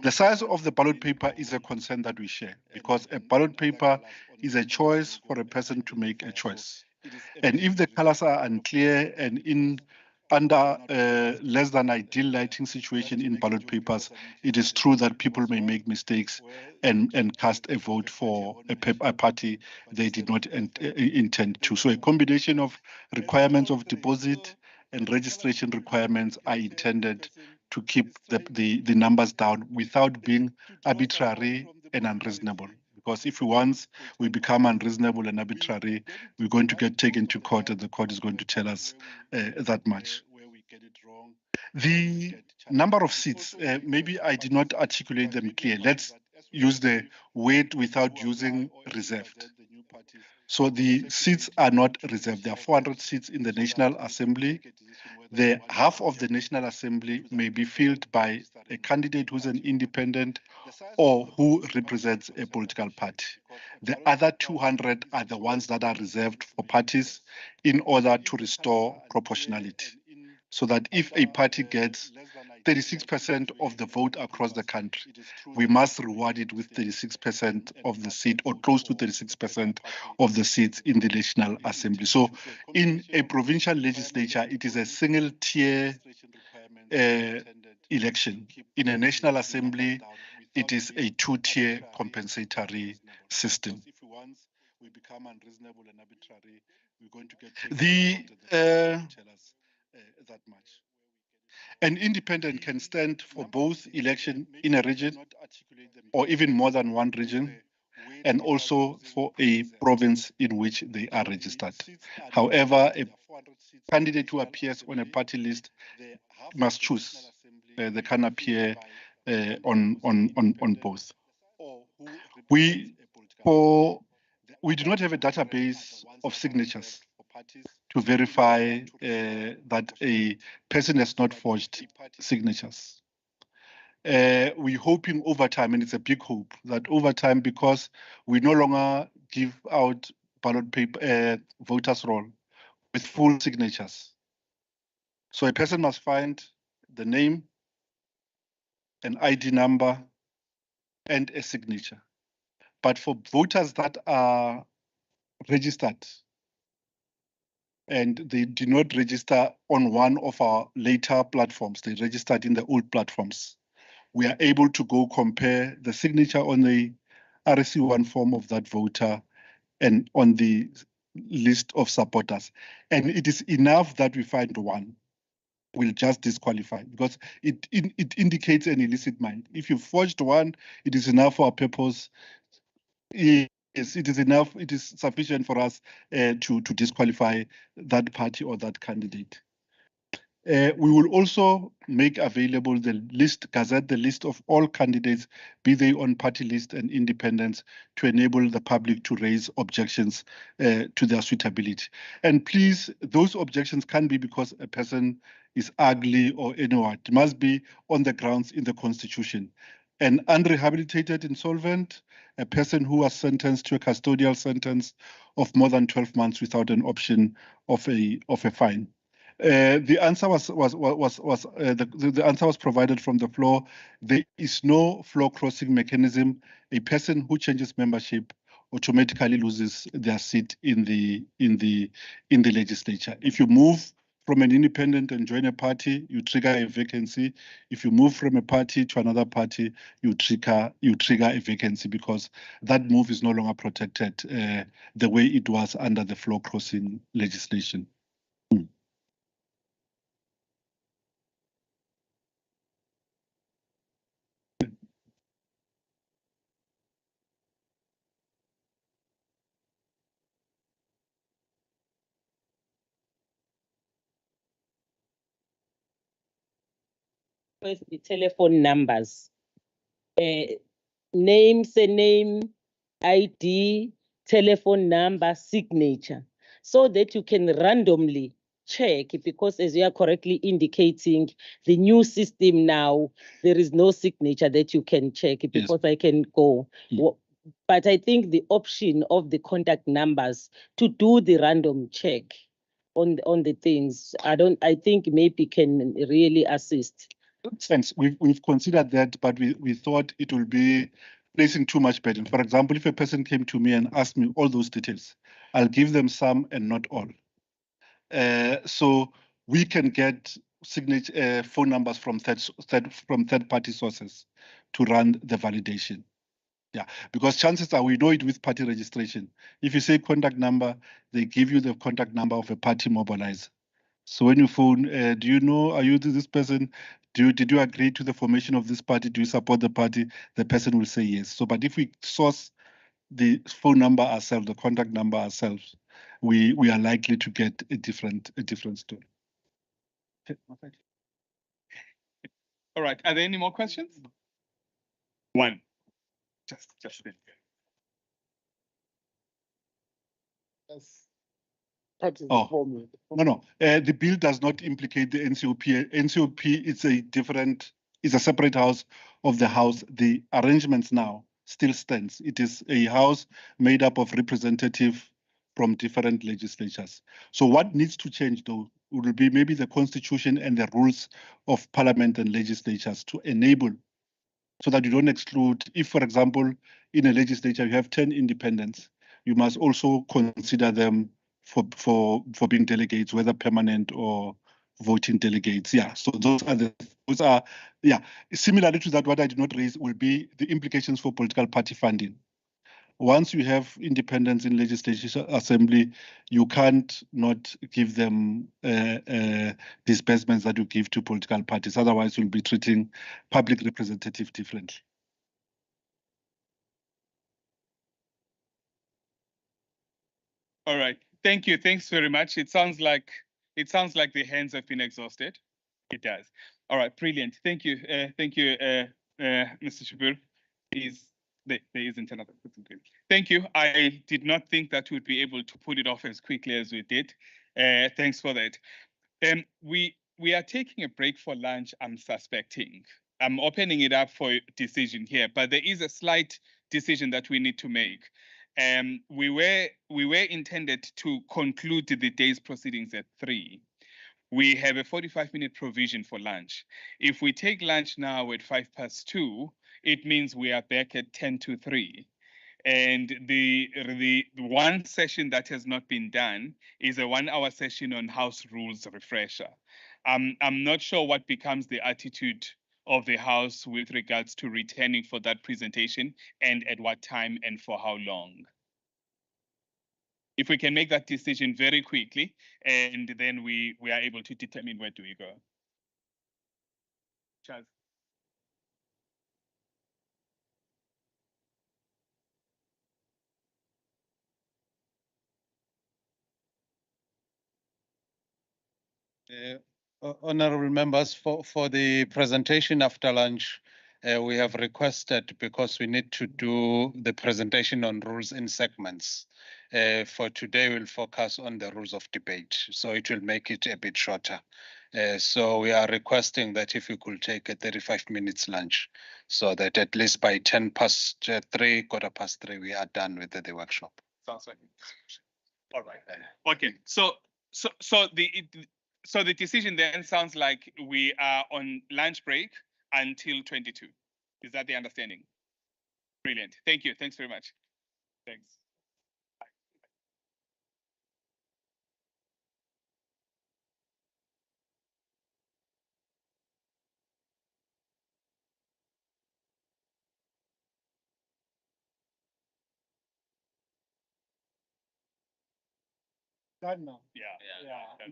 The size of the ballot paper is a concern that we share because a ballot paper is a choice for a person to make a choice. And if the colors are unclear and under less than ideal lighting situation in ballot papers, it is true that people may make mistakes and cast a vote for a party they did not intend to. So a combination of requirements of deposit and registration requirements are intended to keep the numbers down without being arbitrary and unreasonable. Because if once we become unreasonable and arbitrary, we're going to get taken to court and the court is going to tell us that much. The number of seats, maybe I did not articulate them clear. Let's use the weight without using reserved. So the seats are not reserved. There are 400 seats in the National Assembly. The half of the National Assembly may be filled by a candidate who's an independent or who represents a political party. The other 200 are the ones that are reserved for parties in order to restore proportionality. So that if a party gets 36% of the vote across the country, we must reward it with 36% of the seat or close to 36% of the seats in the National Assembly. So in a provincial legislature, it is a single tier election. In a National Assembly, it is a two-tier compensatory system. An independent can stand for both election in a region or even more than one region, and also for a province in which they are registered. However, a candidate who appears on a party list must choose. They can appear on both. We do not have a database of signatures to verify that a person has not forged signatures. We're hoping over time, and it's a big hope, that over time, because we no longer give out ballot paper, voters' roll with full signatures. So a person must find the name, an ID number, and a signature. But for voters that are registered, and they do not register on one of our later platforms, they registered in the old platforms, we are able to go compare the signature on the RSC1 form of that voter and on the list of supporters. And it is enough that we find one. We'll just disqualify because it indicates an illicit mind. If you forged one, it is enough for our purpose. Yes, it is enough. It is sufficient for us to disqualify that party or that candidate. We will also make available the list, gazette the list of all candidates, be they on party list and independents, to enable the public to raise objections to their suitability. And please, those objections can be because a person is ugly or anyone. It must be on the grounds in the Constitution. An unrehabilitated insolvent, a person who was sentenced to a custodial sentence of more than 12 months without an option of a fine. The answer the answer was provided from the floor. There is no floor crossing mechanism. A person who changes membership automatically loses their seat in the legislature. If you move from an independent and join a party, you trigger a vacancy. If you move from a party to another party, you trigger a vacancy, because that move is no longer protected the way it was under the floor crossing legislation.
The telephone numbers, name, surname, ID, telephone number, signature, so that you can randomly check, because as you are correctly indicating, the new system now, there is no signature that you can check, because I can go. But I think the option of the contact numbers to do the random check on the things, I think maybe can really assist.
Thanks. We've considered that, but we thought it will be placing too much burden. For example, if a person came to me and asked me all those details, I'll give them some and not all. So we can get signature phone numbers from third-party sources to run the validation. Yeah, because chances are we know it with party registration. If you say contact number, they give you the contact number of a party mobilizer. So when you phone, do you know, are you this person? Did you agree to the formation of this party? Do you support the party? The person will say yes. So, but if we source the phone number ourselves, the contact number ourselves, we are likely to get a different story.
All right. Are there any more questions? One. Just been.
Yes.
Oh, no. The bill does not implicate the NCOP. NCOP is a separate house of the House. The arrangements now still stands. It is a house made up of representatives from different legislatures. So what needs to change, though, will be maybe the constitution and the rules of parliament and legislatures to enable, so that you don't exclude. If, for example, in a legislature you have 10 independents, you must also consider them for being delegates, whether permanent or voting delegates. Yeah, so those are similarly to that. What I did not raise will be the implications for political party funding. Once you have independence in legislative assembly, you can't not give them disbursements that you give to political parties. Otherwise, you'll be treating public representatives differently.
All right. Thank you. Thanks very much. It sounds like the hands have been exhausted. It does. All right. Brilliant. Thank you. Thank you, Mr. Shapur. There isn't another person. Thank you. I did not think that we'd be able to put it off as quickly as we did. Thanks for that. We are taking a break for lunch, I'm suspecting. I'm opening it up for decision here, but there is a slight decision that we need to make. We were intended to conclude the day's proceedings at 3. We have a 45-minute provision for lunch. If we take lunch now at 2:05, it means we are back at 2:50. And the one session that has not been done is a 1-hour session on House rules refresher. I'm not sure what becomes the attitude of the House with regards to returning for that presentation, and at what time and for how long. If we can make that decision very quickly, and then we are able to determine where do we go. Charles.
Honorable members, for the presentation after lunch, we have requested, because we need to do the presentation on rules in segments. For today, we'll focus on the rules of debate, so it will make it a bit shorter. So we are requesting that if you could take a 35 minutes lunch, so that at least by 3:10, 3:15, we are done with the workshop.
Sounds like. All right. Okay. So So the decision then sounds like we are on lunch break until 22. Is that the understanding? Brilliant. Thank you. Thanks very much. Thanks.
Done now.
Yeah.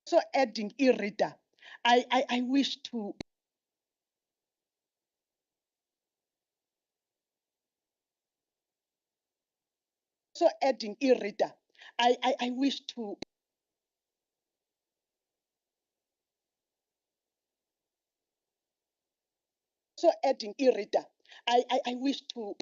So adding e-reader, I wish to adding e-reader, I wish to adding e-reader, I wish to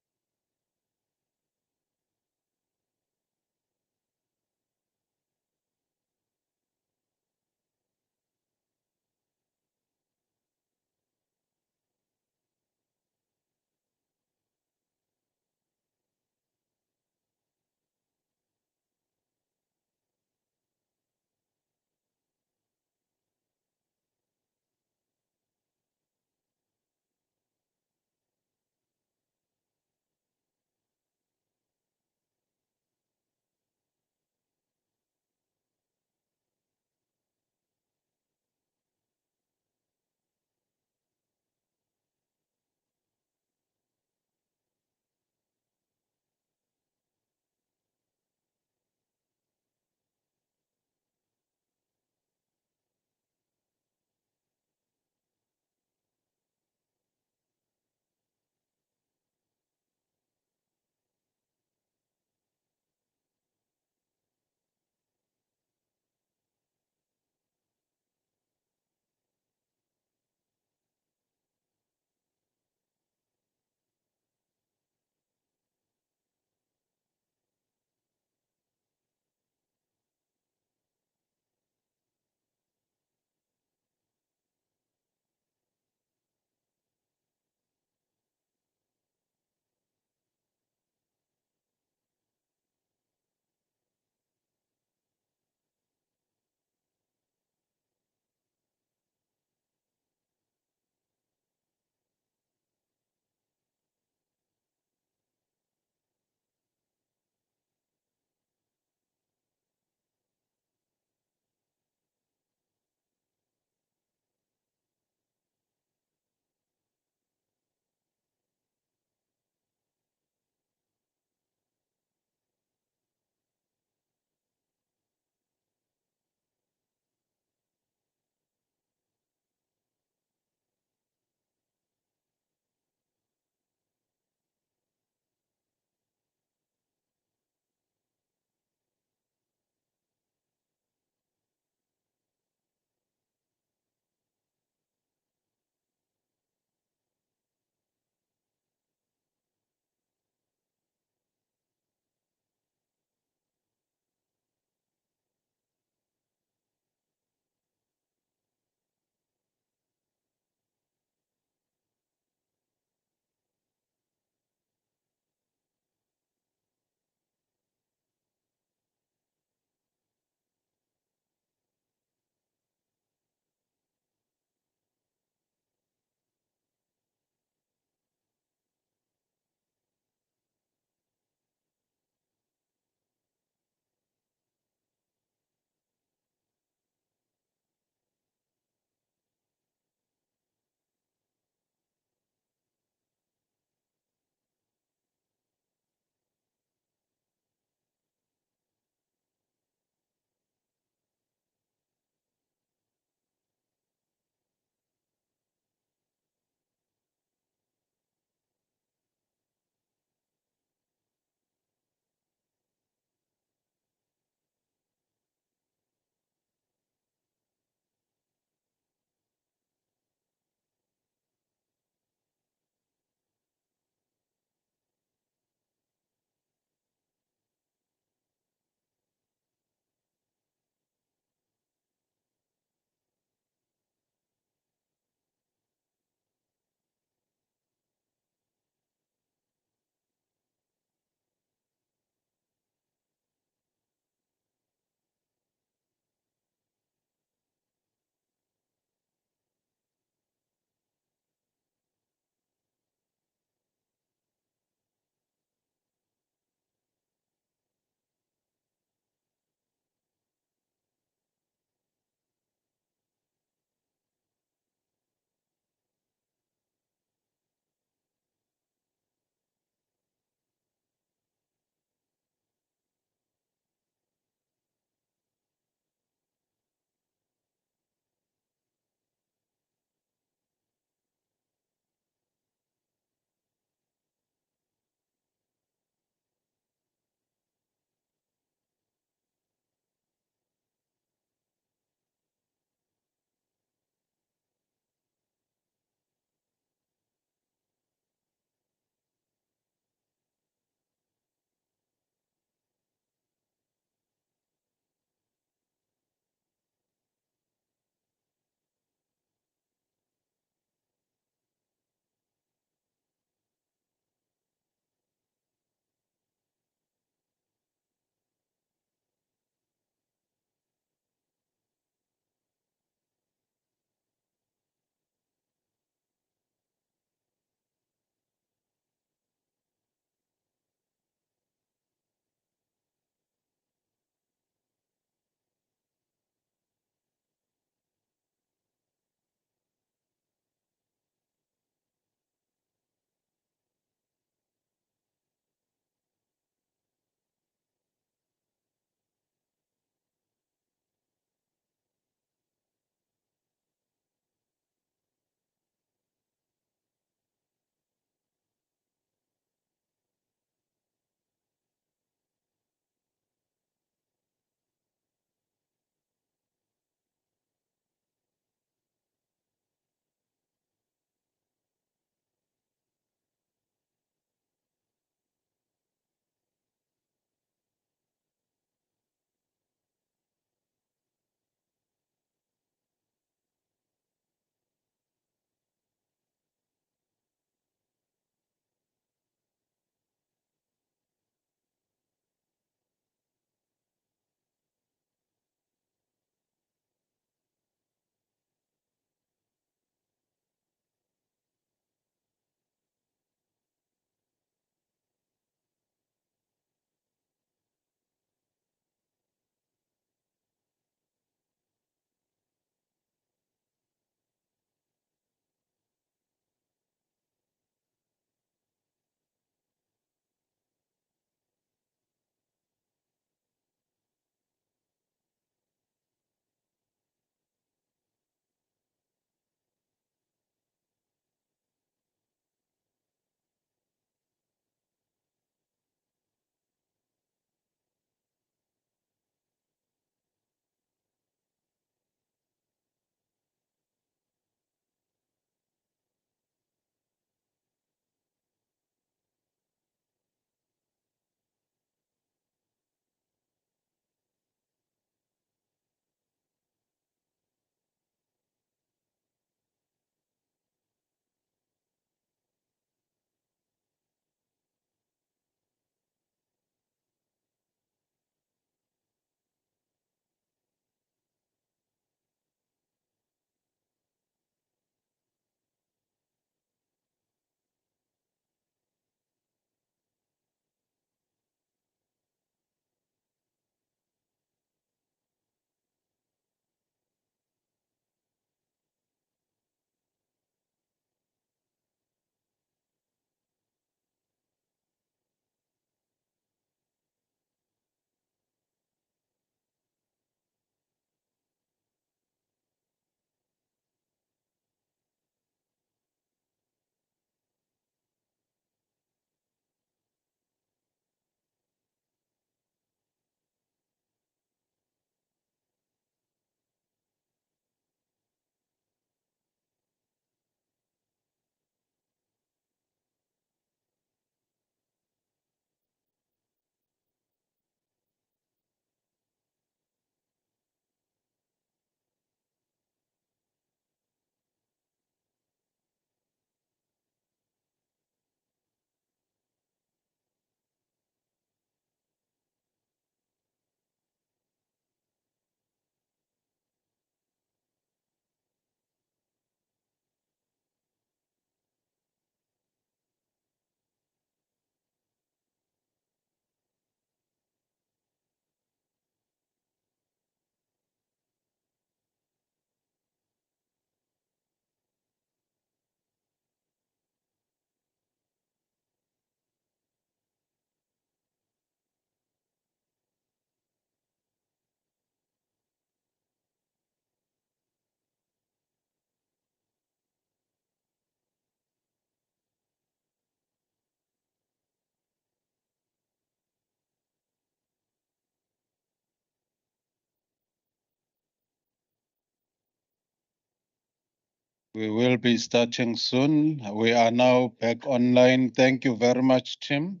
We will be starting soon. We are now back online. Thank you very much, Tim.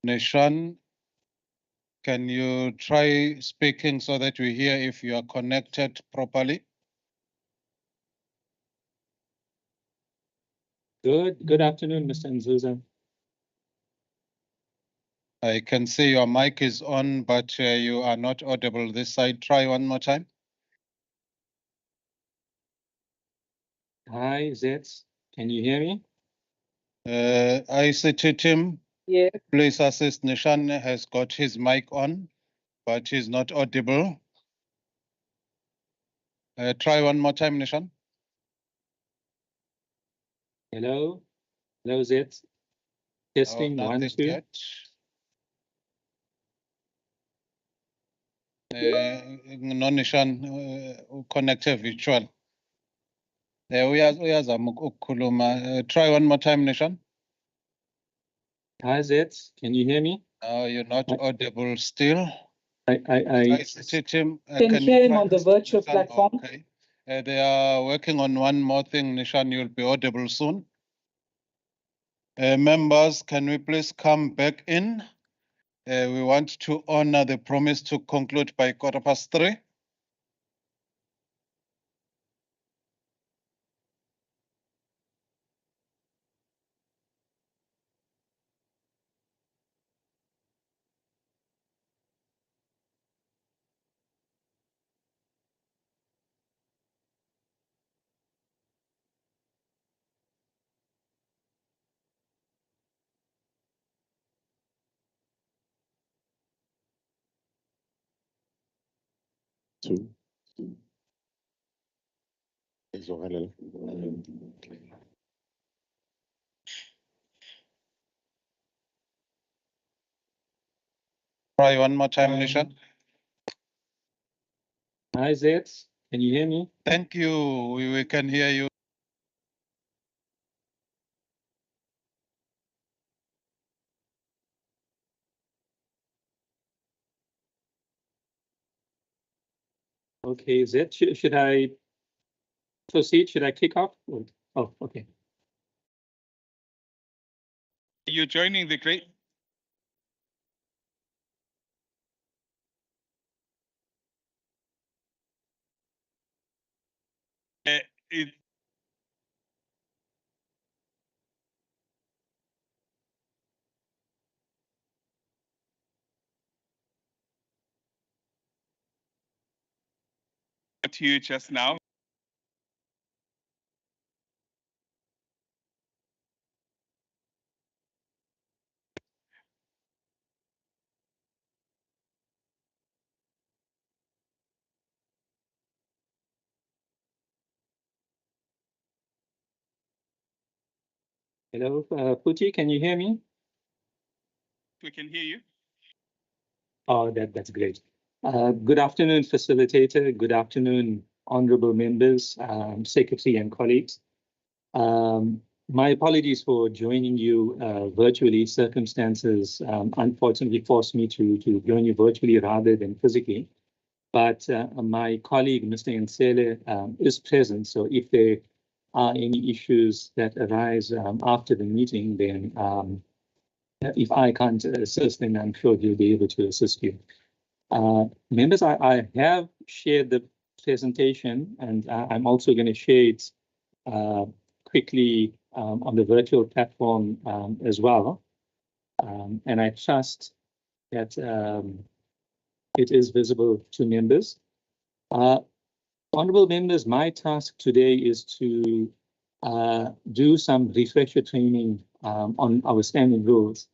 Nishan, can you try speaking so that we hear if you are connected properly?
Good afternoon, Mr. Nzuza.
I can see your mic is on, but you are not audible this side. Try one more time.
Hi, Zets. Can you hear me?
ICT Tim,
Yeah.
please assist. Nishan has got his mic on, but he's not audible. Try one more time, Nishan.
Hello? Hello, Zets. Testing,
Oh,
1, 2.
Yet. Non-Nishan connected virtual. Uyazama ukukhuluma. Try one more time, Nishan.
Hi, Zets. Can you hear me?
No, you're not audible still.
I
Tim,
can hear him on the virtual platform.
Okay. They are working on one more thing, Nishan. You'll be audible soon. Members, can we please come back in? We want to honor the promise to conclude by 3:15. Try one more time, Nishan.
Hi, Zets. Can you hear me?
Thank you. We can hear you.
Okay, Zet, should I proceed? Should I kick off? Oh, okay.
You're joining the great. To you just now.
Hello, Futhi, can you hear me?
We can hear you.
Oh, that's great. Good afternoon, facilitator. Good afternoon, honorable members, secretary and colleagues. My apologies for joining you virtually. Circumstances unfortunately forced me to join you virtually rather than physically. But my colleague, Mr. Nsele, is present. So if there are any issues that arise after the meeting, then if I can't assist, then I'm sure he'll be able to assist you. Members, I have shared the presentation, and I'm also going to share it quickly on the virtual platform as well. And I trust that it is visible to members. Honorable members, my task today is to do some refresher training on our standing rules.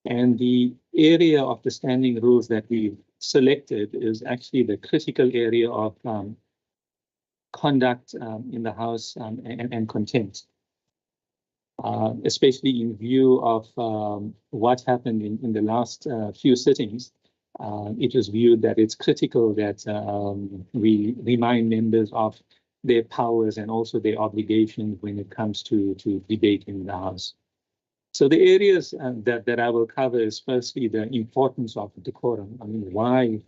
And the area of the standing rules that we've selected is actually the critical area of conduct in the House and contempt, especially in view of what happened in the last few sittings. It was viewed that it's critical that we remind members of their powers and also their obligations when it comes to debate in the House. So the areas that I will cover is firstly the importance of decorum. I mean, why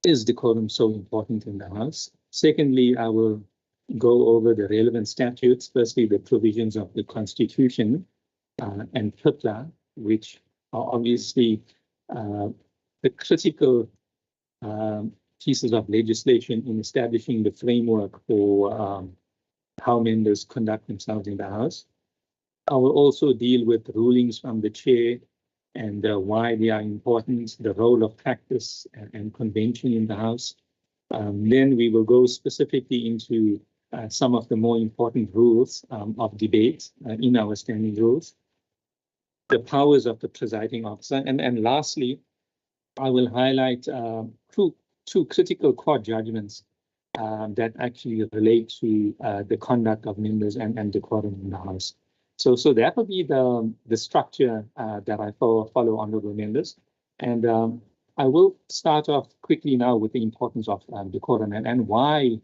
is decorum so important in the House?
Secondly, I will go over the relevant statutes. Firstly, the provisions of the Constitution and PIPLA, which are obviously the critical pieces of legislation in establishing the framework for how members conduct themselves in the House. I will also deal with rulings from the chair and why they are important, the role of practice and convention in the House. Then we will go specifically into some of the more important rules of debate in our standing rules, the powers of the presiding officer, and lastly, I will highlight two critical court judgments that actually relate to the conduct of members and decorum in the House. So that will be the structure that I follow, honorable members. And I will start off quickly now with the importance of decorum and why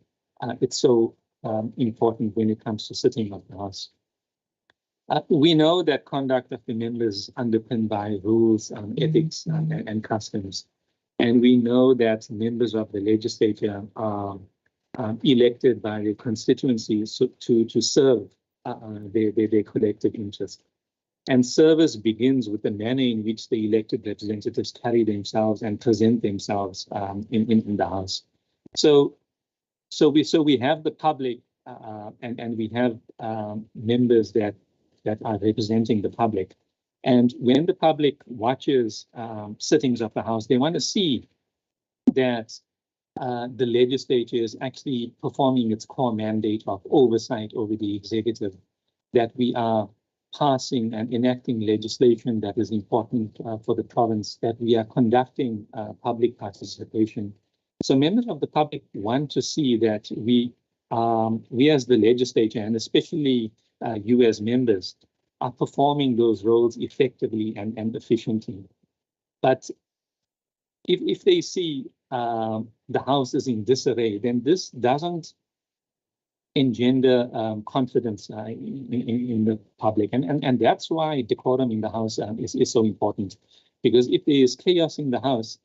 it's so important when it comes to sitting of the House. We know that conduct of the members is underpinned by rules, ethics, and customs. And we know that members of the legislature are elected by the constituencies to serve their collective interest. And service begins with the manner in which the elected representatives carry themselves and present themselves in the House. So we have the public and we have members that are representing the public. And when the public watches sittings of the House, they want to see that the legislature is actually performing its core mandate of oversight over the executive, that we are passing and enacting legislation that is important for the province, that we are conducting public participation. So members of the public want to see that we as the legislature, and especially you as members, are performing those roles effectively and efficiently. But if they see the House is in disarray, then this doesn't engender confidence in the public. And that's why decorum in the House is so important. Because if there is chaos in the House,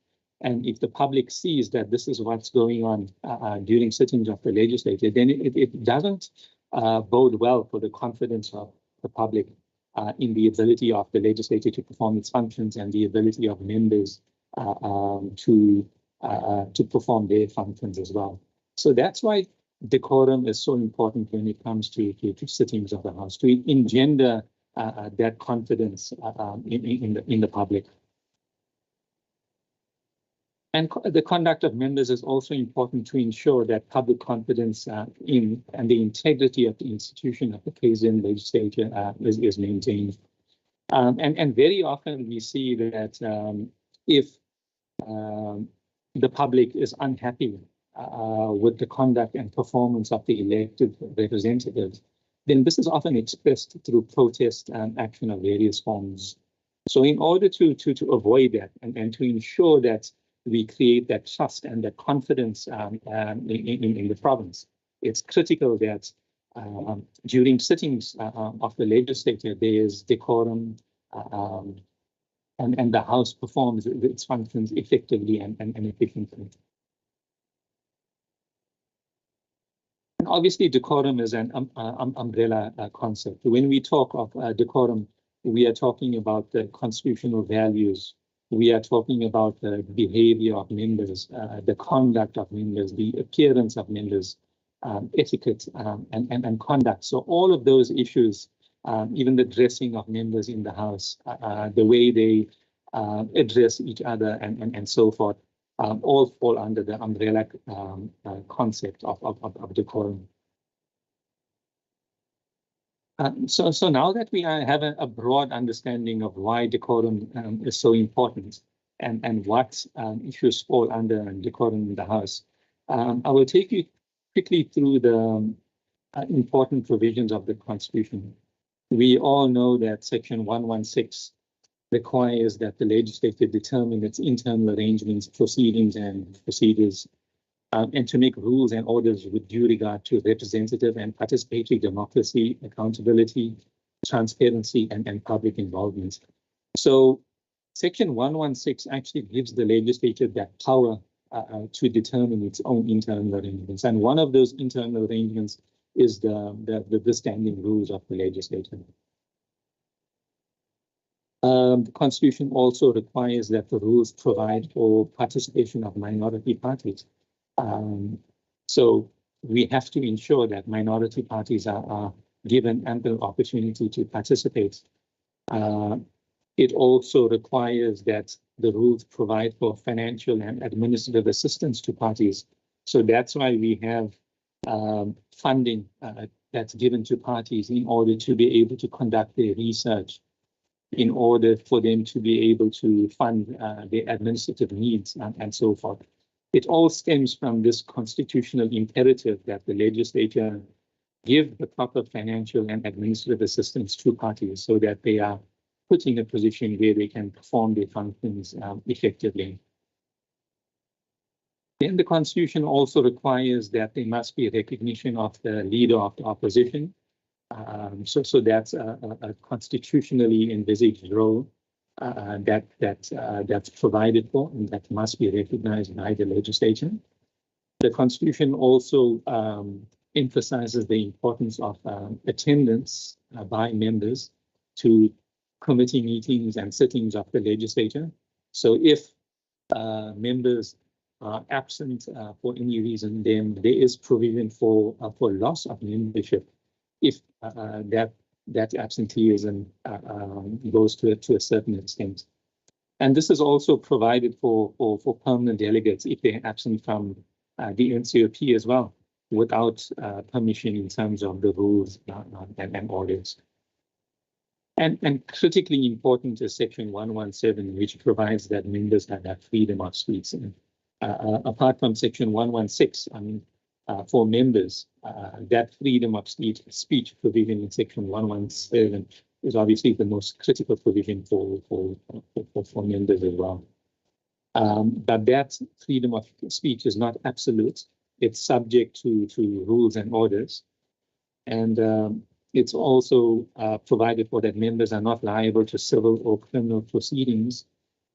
and if the public sees that this is what's going on during sittings of the legislature, then it doesn't bode well for the confidence of the public in the ability of the legislature to perform its functions and the ability of members to perform their functions as well. So that's why decorum is so important when it comes to sittings of the House, to engender that confidence in the public. And the conduct of members is also important to ensure that public confidence in and the integrity of the institution of the KZN legislature is maintained. And very often we see that if the public is unhappy with the conduct and performance of the elected representatives, then this is often expressed through protest and action of various forms. So in order to avoid that and to ensure that we create that trust and that confidence in the province, it's critical that during sittings of the legislature, there is decorum and the House performs its functions effectively and efficiently. And obviously, decorum is an umbrella concept. When we talk of decorum, we are talking about the constitutional values. We are talking about the behavior of members, the conduct of members, the appearance of members, etiquette and conduct. So all of those issues, even the dressing of members in the House, the way they address each other and so forth, all fall under the umbrella concept of decorum. So now that we have a broad understanding of why decorum is so important and what issues fall under decorum in the House, I will take you quickly through the important provisions of the Constitution. We all know that Section 116 requires that the legislature determine its internal arrangements, proceedings, and procedures, and to make rules and orders with due regard to representative and participatory democracy, accountability, transparency, and public involvement. So Section 116 actually gives the legislature that power to determine its own internal arrangements. And one of those internal arrangements is the standing rules of the legislature. The Constitution also requires that the rules provide for participation of minority parties. So we have to ensure that minority parties are given ample opportunity to participate. It also requires that the rules provide for financial and administrative assistance to parties. So that's why we have funding that's given to parties in order to be able to conduct their research, in order for them to be able to fund their administrative needs and so forth. It all stems from this constitutional imperative that the legislature give the proper financial and administrative assistance to parties so that they are put in a position where they can perform their functions effectively. Then the Constitution also requires that there must be a recognition of the leader of the opposition. So that's a constitutionally envisaged role that's provided for and that must be recognized by the legislature. The Constitution also emphasizes the importance of attendance by members to committee meetings and sittings of the legislature. So if members are absent for any reason, then there is provision for loss of membership if that absenteeism goes to a certain extent. And this is also provided for permanent delegates if they're absent from the NCOP as well, without permission in terms of the rules and orders. And critically important is Section 117, which provides that members have that freedom of speech. And, apart from Section 116, I mean, for members, that freedom of speech provision in Section 117 is obviously the most critical provision for members as well. But that freedom of speech is not absolute. It's subject to rules and orders. And it's also provided for that members are not liable to civil or criminal proceedings,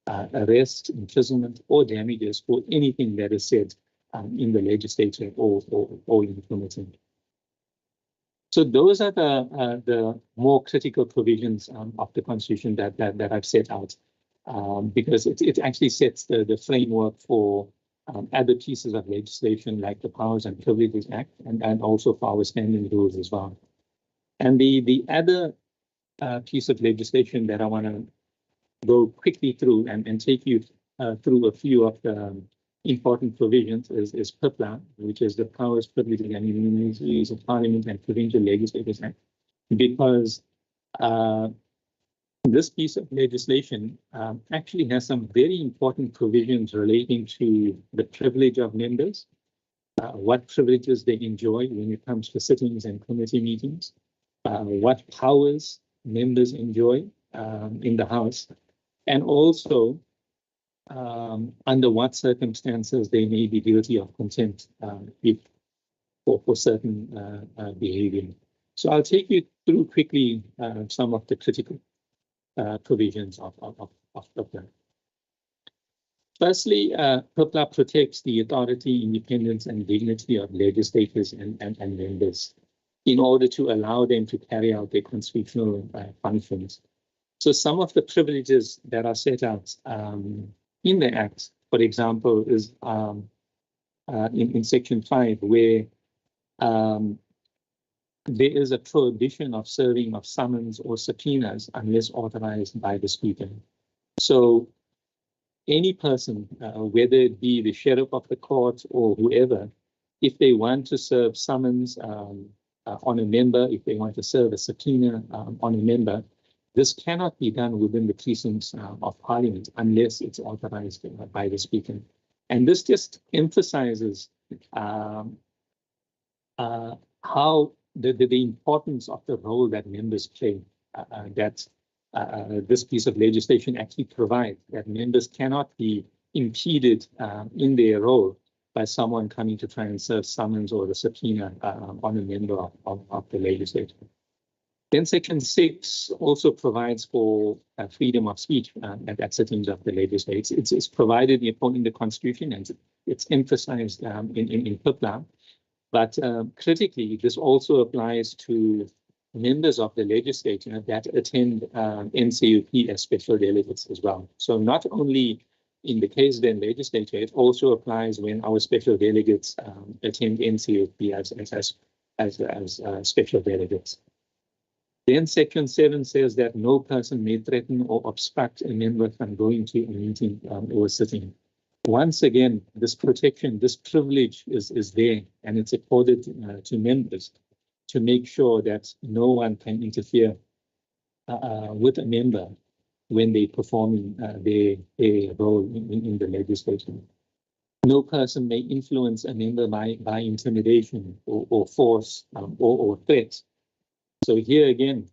arrest, imprisonment, or damages for anything that is said in the legislature or in the committee. So those are the more critical provisions of the Constitution that I've set out, because it actually sets the framework for other pieces of legislation like the Powers and Privileges Act and also for our standing rules as well. And the other piece of legislation that I want to go quickly through and take you through a few of the important provisions is PIPLA, which is the Powers, Privileges and Immunities of Parliament and Provincial Legislatures Act, because this piece of legislation actually has some very important provisions relating to the privilege of members, what privileges they enjoy when it comes to sittings and committee meetings, what powers members enjoy in the House, and also under what circumstances they may be guilty of contempt for certain behavior. So I'll take you through quickly some of the critical provisions of PIPLA. Firstly, PIPLA protects the authority, independence, and dignity of legislators and members in order to allow them to carry out their constitutional functions. So some of the privileges that are set out in the Act, for example, is in Section 5, where there is a prohibition of serving of summons or subpoenas unless authorized by the Speaker. So any person, whether it be the sheriff of the court or whoever, if they want to serve summons on a member, if they want to serve a subpoena on a member, this cannot be done within the precincts of Parliament unless it's authorized by the Speaker. And this just emphasizes how the importance of the role that members play, that this piece of legislation actually provides, that members cannot be impeded in their role by someone coming to try and serve summons or a subpoena on a member of the legislature. Then Section 6 also provides for freedom of speech at sittings of the legislature. It's provided in the Constitution, and it's emphasized in PIPLA. But critically, this also applies to members of the legislature that attend NCUP as special delegates as well. So not only in the KZN legislature, it also applies when our special delegates attend NCUP as special delegates. Then Section 7 says that no person may threaten or obstruct a member from going to a meeting or sitting. Once again, this protection, this privilege is there, and it's accorded to members to make sure that no one can interfere with a member when they perform their role in the legislature. No person may influence a member by intimidation or force or threat. So here again,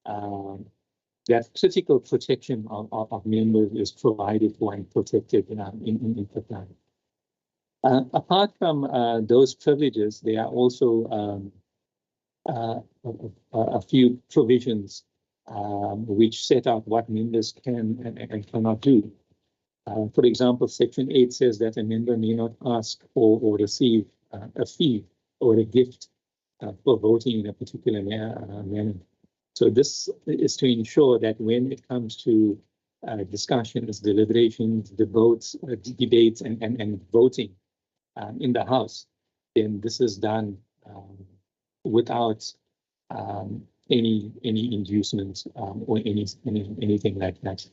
that critical protection of members is provided for and protected in the plan. Apart from those privileges, there are also a few provisions which set out what members can and cannot do. For example, Section 8 says that a member may not ask or receive a fee or a gift for voting in a particular manner. So this is to ensure that when it comes to discussions, deliberations, debates, and voting in the House, then this is done without any inducements or anything like that.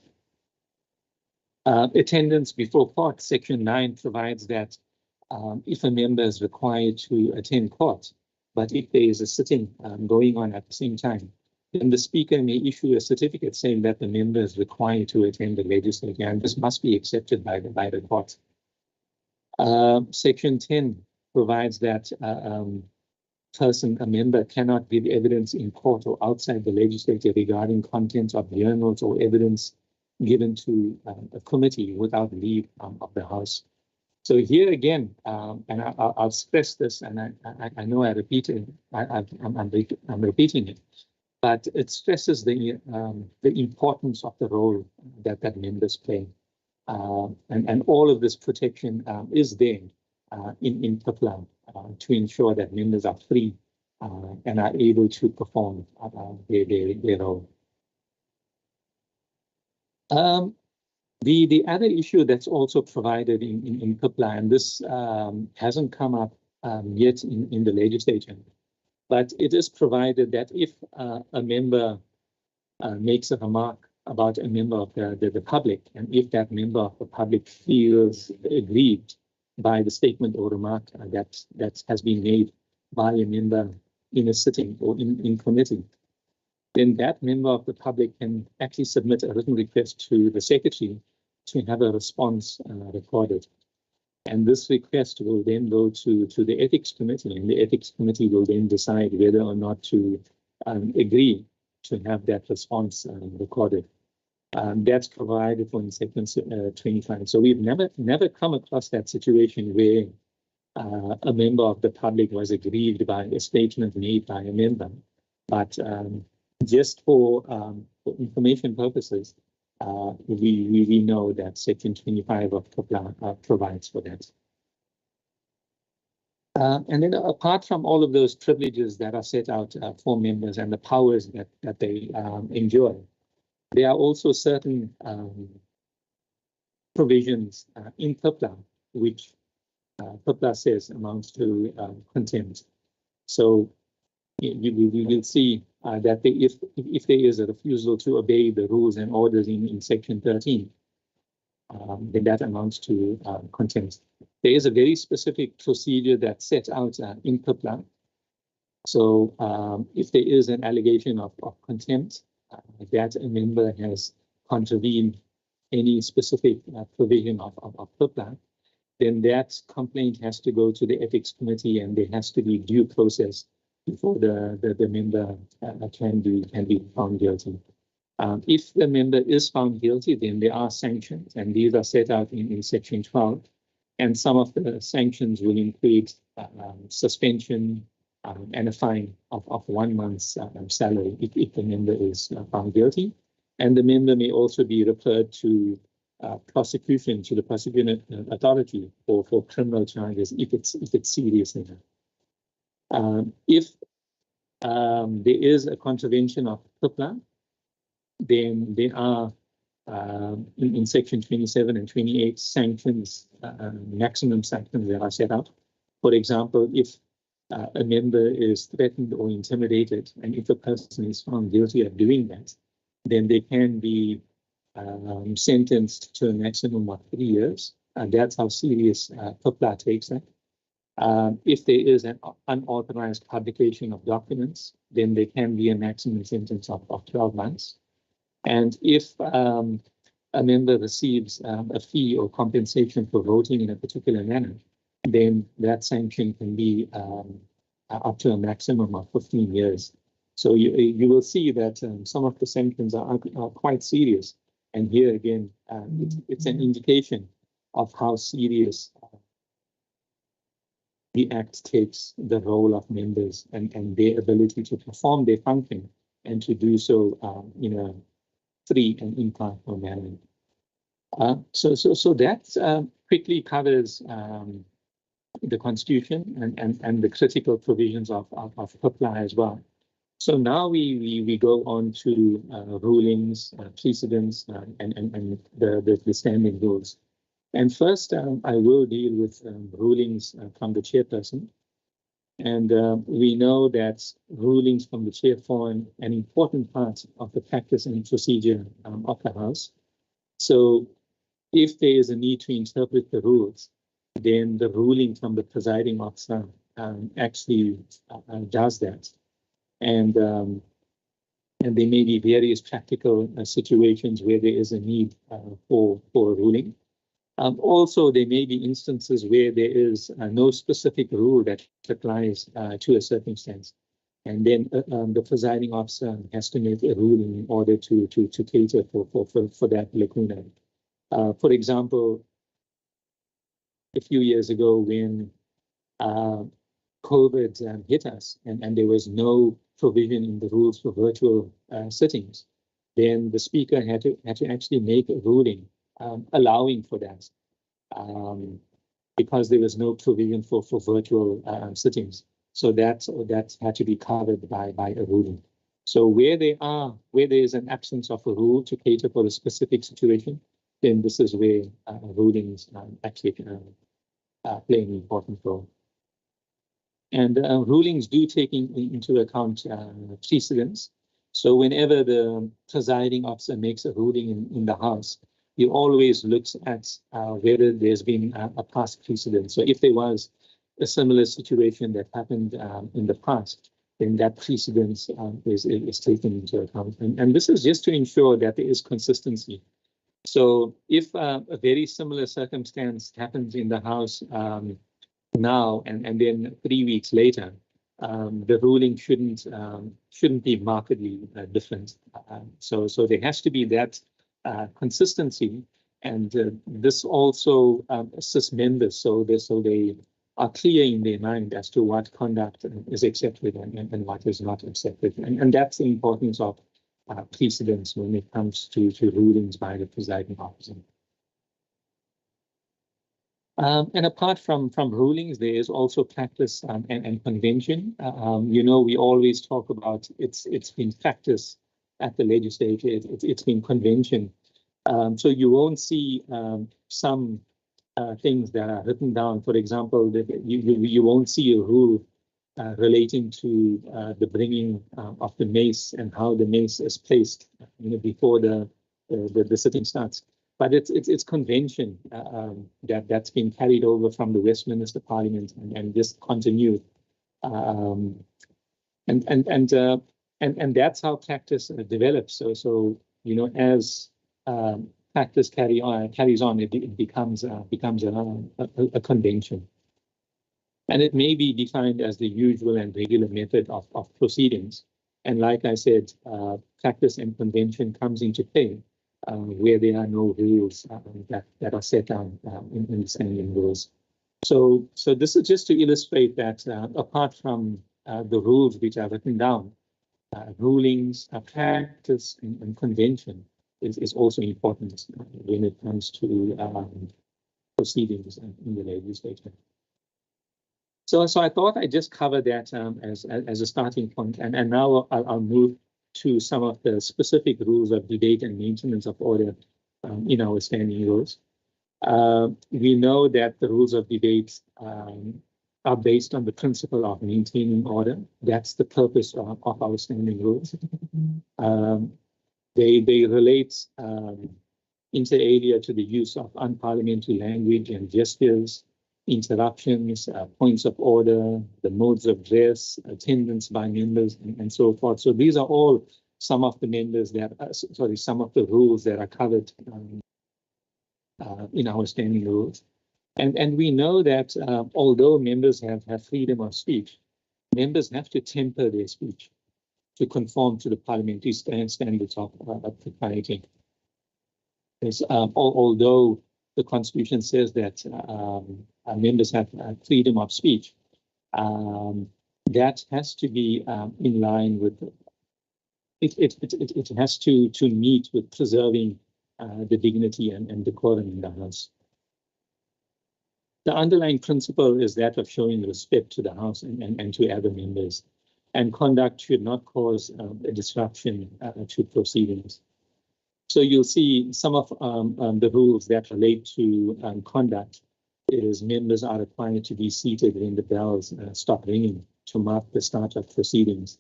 Attendance before court, Section 9 provides that if a member is required to attend court, but if there is a sitting going on at the same time, then the Speaker may issue a certificate saying that the member is required to attend the legislature, and this must be accepted by the court. Section 10 provides that a member cannot give evidence in court or outside the legislature regarding contents of journals or evidence given to a committee without leave of the House. So here again, and I'll stress this, and I know I repeat it, I'm repeating it, but it stresses the importance of the role that members play, and all of this protection is there in PIPLA to ensure that members are free and are able to perform their role. The other issue that's also provided in PIPLA, and this hasn't come up yet in the legislature, but it is provided that if a member makes a remark about a member of the public, and if that member of the public feels aggrieved by the statement or remark that has been made by a member in a sitting or in committee, then that member of the public can actually submit a written request to the secretary to have a response recorded. And this request will then go to the ethics committee, and the ethics committee will then decide whether or not to agree to have that response recorded. That's provided for in Section 25. So we've never come across that situation where a member of the public was aggrieved by a statement made by a member. But just for information purposes, we know that Section 25 of PIPLA provides for that. And then apart from all of those privileges that are set out for members and the powers that they enjoy, there are also certain provisions in PIPLA which PIPLA says amounts to contempt. So we will see that if there is a refusal to obey the rules and orders in Section 13, then that amounts to contempt. There is a very specific procedure that's set out in PIPLA. So if there is an allegation of contempt, that a member has contravened any specific provision of PIPLA, then that complaint has to go to the ethics committee, and there has to be due process before the member can be found guilty. If the member is found guilty, then there are sanctions, and these are set out in Section 12. And some of the sanctions will include suspension, and a fine of 1 month's salary if the member is found guilty. And the member may also be referred to prosecution, to the prosecuting authority for criminal charges if it's serious enough. If there is a contravention of PRRPLA, then there are in section 27 and 28 sanctions, maximum sanctions that are set out. For example, if a member is threatened or intimidated, and if a person is found guilty of doing that, then they can be sentenced to a maximum of 3 years. And that's how serious PRRPLA takes that. If there is an unauthorized publication of documents, then there can be a maximum sentence of 12 months. And if a member receives a fee or compensation for voting in a particular manner, then that sanction can be up to a maximum of 15 years. So you will see that some of the sanctions are quite serious. And here again, it's an indication of how serious the Act takes the role of members and their ability to perform their function and to do so in a free and impartial manner. So that quickly covers the Constitution and the critical provisions of PRRPLA as well. So now we go on to rulings, precedents, and the standing rules. And first, I will deal with rulings from the chairperson. And we know that rulings from the chair form an important part of the practice and procedure of the House. So if there is a need to interpret the rules, then the ruling from the presiding officer actually does that. And there may be various practical situations where there is a need for a ruling. Also, there may be instances where there is no specific rule that applies to a circumstance. And then the presiding officer has to make a ruling in order to cater for that lacuna. For example, a few years ago when COVID hit us and there was no provision in the rules for virtual sittings, then the speaker had to actually make a ruling allowing for that because there was no provision for virtual sittings. So that had to be covered by a ruling. So where there is an absence of a rule to cater for a specific situation, then this is where rulings actually play an important role. And rulings do take into account precedents. So whenever the presiding officer makes a ruling in the House, he always looks at whether there's been a past precedent. So if there was a similar situation that happened in the past, then that precedence is taken into account. And this is just to ensure that there is consistency. So if a very similar circumstance happens in the House now and then 3 weeks later, the ruling shouldn't be markedly different. So there has to be that consistency, and this also assists members so they are clear in their mind as to what conduct is accepted and what is not accepted. And that's the importance of precedents when it comes to rulings by the presiding officer. And apart from rulings, there is also practice and convention. We always talk about it's been practice at the legislature, it's been convention. So you won't see some things that are written down. For example, that you won't see a rule relating to the bringing of the mace and how the mace is placed before the sitting starts. But it's convention that's been carried over from the Westminster Parliament and just continued, and that's how practice develops. So as practice carries on, it becomes a convention, and it may be defined as the usual and regular method of proceedings. And like I said, practice and convention comes into play where there are no rules that are set down in the standing rules. So this is just to illustrate that apart from the rules which are written down, rulings, practice, and convention is also important when it comes to proceedings in the legislature. So I thought I'd just cover that as a starting point, and now I'll move to some of the specific rules of debate and maintenance of order in our standing rules. We know that the rules of debate are based on the principle of maintaining order. That's the purpose of our standing rules. They relate inter alia to the use of unparliamentary language and gestures, interruptions, points of order, the modes of dress, attendance by members, and so forth. So these are all some of the members that, some of the rules that are covered in our standing rules. And we know that although members have freedom of speech, members have to temper their speech to conform to the parliamentary standards of propriety. Although the Constitution says that members have freedom of speech, that has to be in line with, it has to meet with preserving the dignity and decorum in the House. The underlying principle is that of showing respect to the House and to other members, and conduct should not cause a disruption to proceedings. So you'll see some of the rules that relate to conduct is members are required to be seated when the bells stop ringing to mark the start of proceedings.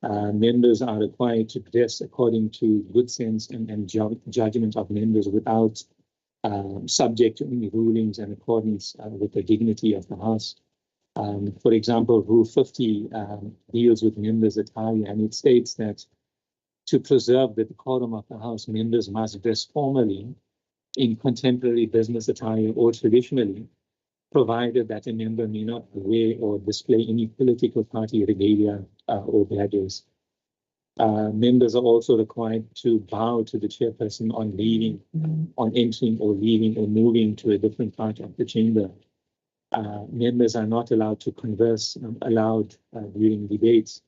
Members are required to dress according to good sense and judgment of members without subject to any rulings in accordance with the dignity of the House. For example, Rule 50 deals with members' attire, and it states that to preserve the decorum of the House, members must dress formally in contemporary business attire or traditionally, provided that a member may not wear or display any political party regalia or badges. Members are also required to bow to the chairperson on leaving, on entering or leaving or moving to a different part of the chamber. Members are not allowed to converse aloud during debates,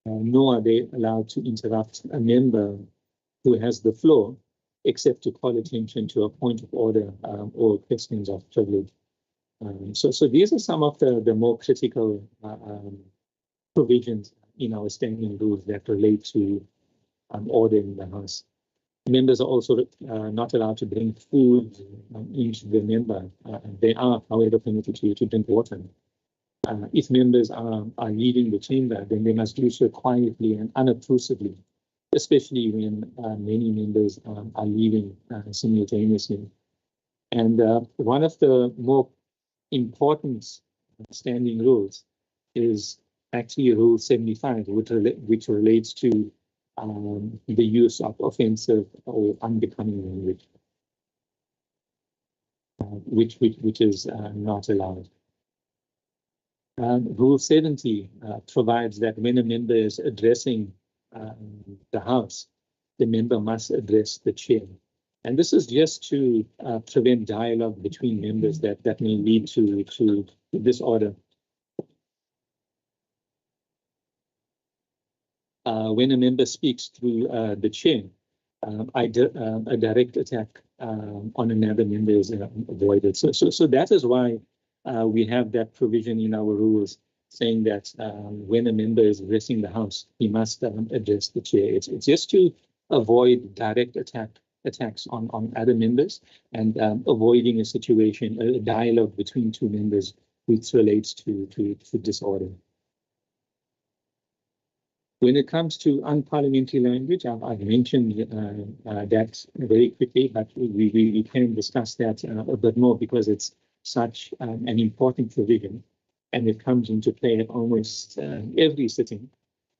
nor are they allowed to interrupt a member who has the floor, except to call attention to a point of order or questions of privilege. So these are some of the more critical provisions in our standing rules that relate to order in the House. Members are also not allowed to bring food into the member. They are, however, permitted to drink water. If members are leaving the chamber, then they must do so quietly and unobtrusively, especially when many members are leaving simultaneously. And one of the more important standing rules is actually Rule 75, which relates to the use of offensive or unbecoming language, which is not allowed. Rule 70 provides that when a member is addressing the House, the member must address the chair. And this is just to prevent dialogue between members that may lead to disorder. When a member speaks through the chair, a direct attack on another member is avoided. So that is why we have that provision in our rules saying that when a member is addressing the House, he must address the chair. It's just to avoid direct attacks on other members and avoiding a situation, a dialogue between two members which relates to disorder. When it comes to unparliamentary language, I've mentioned that very quickly, but we can discuss that a bit more because it's such an important provision and it comes into play at almost every sitting.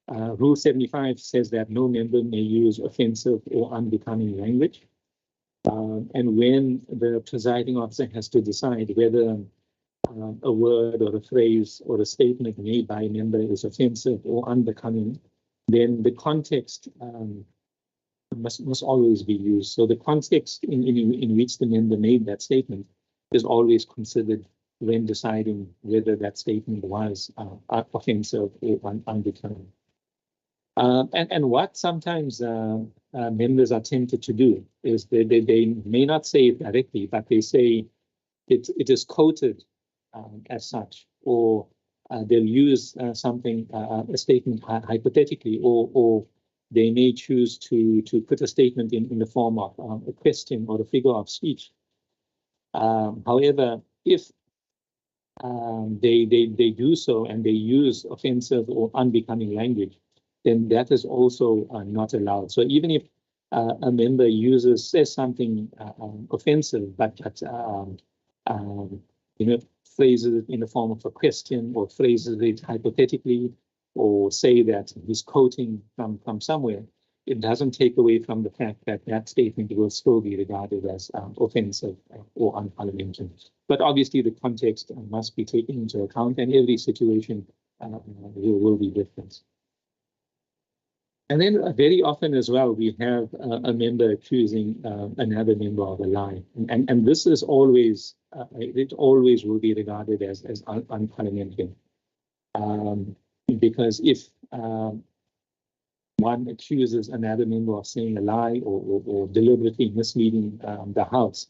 Rule 75 says that no member may use offensive or unbecoming language. And when the presiding officer has to decide whether a word or a phrase or a statement made by a member is offensive or unbecoming, then the context must always be used. So the context in which the member made that statement is always considered when deciding whether that statement was offensive or unbecoming. And what sometimes members are tempted to do is they may not say it directly, but they say it is quoted as such, or they'll use something, a statement hypothetically, or they may choose to put a statement in the form of a question or a figure of speech. However, if they do so and they use offensive or unbecoming language, then that is also not allowed. So even if a member says something offensive, but phrases it in the form of a question, or phrases it hypothetically, or say that he's quoting from somewhere, it doesn't take away from the fact that that statement will still be regarded as offensive or unparliamentary. But obviously the context must be taken into account, and every situation will be different. And then very often as well, we have a member accusing another member of a lie. And this is always, it always will be regarded as unparliamentary. Because if one accuses another member of saying a lie or deliberately misleading the House,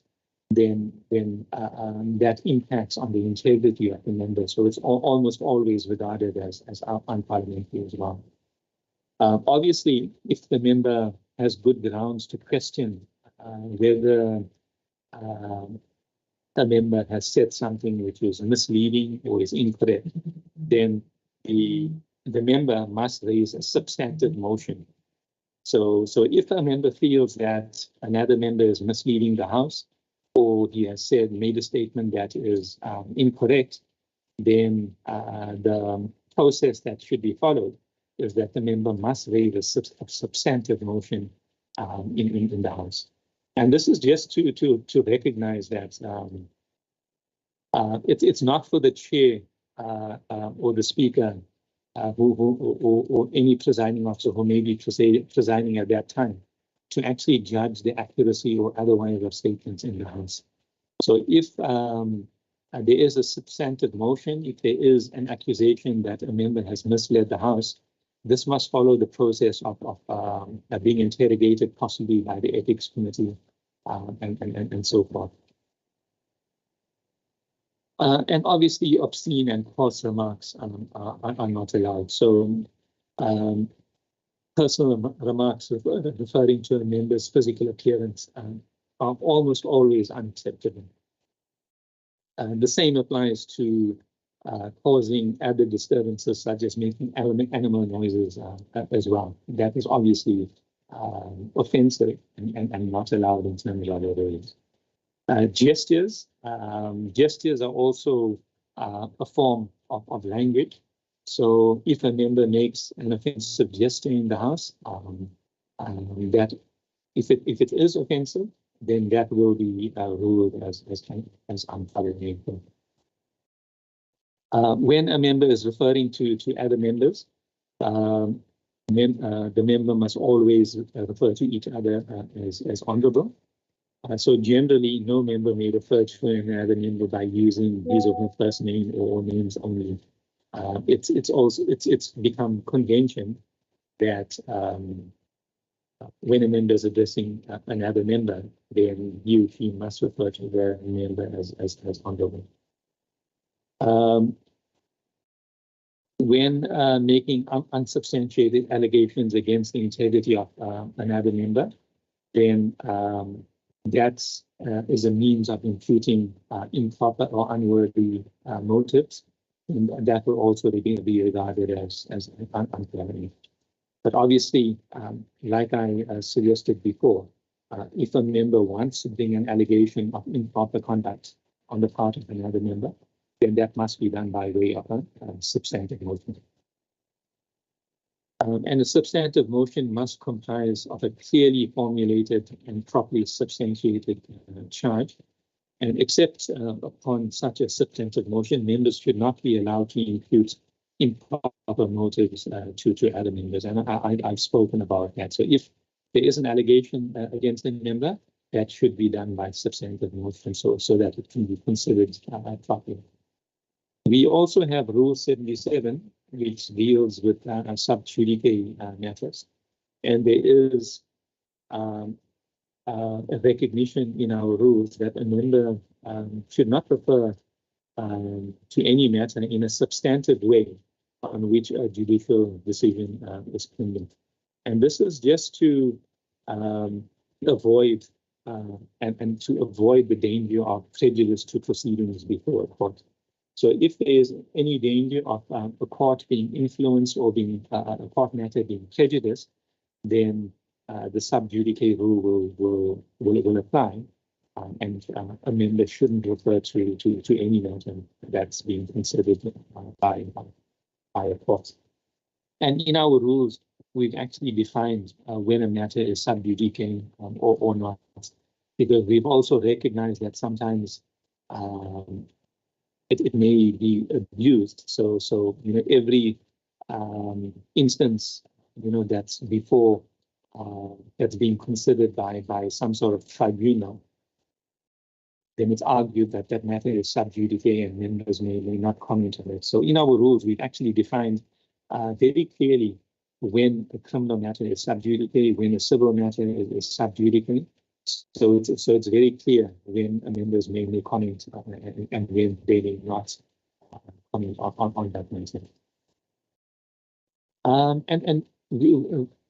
then that impacts on the integrity of the member. So it's almost always regarded as unparliamentary as well. Obviously, if the member has good grounds to question whether a member has said something which is misleading or is incorrect, then the member must raise a substantive motion. So if a member feels that another member is misleading the House, or he has made a statement that is incorrect, then the process that should be followed is that the member must raise a substantive motion in the House. And this is just to recognize that it's not for the chair or the speaker or any presiding officer who may be presiding at that time to actually judge the accuracy or otherwise of statements in the House. So if there is a substantive motion, if there is an accusation that a member has misled the House, this must follow the process of being interrogated, possibly by the ethics committee and so forth. And obviously, obscene and coarse remarks are not allowed. So personal remarks referring to a member's physical appearance are almost always unacceptable. The same applies to causing other disturbances, such as making animal noises as well. That is obviously offensive and not allowed in terms of other rules. Gestures are also a form of language. So if a member makes an offensive gesture in the House, that if it is offensive, then that will be ruled as unparliamentary. When a member is referring to other members, the member must always refer to each other as honorable. So generally, no member may refer to another member by using his or her first name or names only. It's become convention that when a member is addressing another member, then he must refer to the member as honorable. When making unsubstantiated allegations against the integrity of another member, then that is a means of imputing improper or unworthy motives, and that will also be regarded as unparliamentary. But obviously, like I suggested before, if a member wants to bring an allegation of improper conduct on the part of another member, then that must be done by way of a substantive motion. And a substantive motion must comprise of a clearly formulated and properly substantiated charge. And except upon such a substantive motion, members should not be allowed to impute improper motives to other members. And I've spoken about that. So if there is an allegation against a member, that should be done by substantive motion so that it can be considered properly. We also have Rule 77, which deals with sub judice matters. And there is a recognition in our rules that a member should not refer to any matter in a substantive way on which a judicial decision is pending. And this is just to avoid and to avoid the danger of prejudice to proceedings before a court. So if there is any danger of a court being influenced or being a court matter being prejudiced, then the sub judice rule will apply, and a member shouldn't refer to any matter that's being considered by a court. And in our rules, we've actually defined when a matter is sub judice or not, because we've also recognized that sometimes it may be abused. So every instance that's before that's being considered by some sort of tribunal, then it's argued that that matter is sub judice and members may not comment on it. So in our rules, we've actually defined very clearly when a criminal matter is sub judice, when a civil matter is sub judice. So it's very clear when members may comment and when they may not comment on that matter.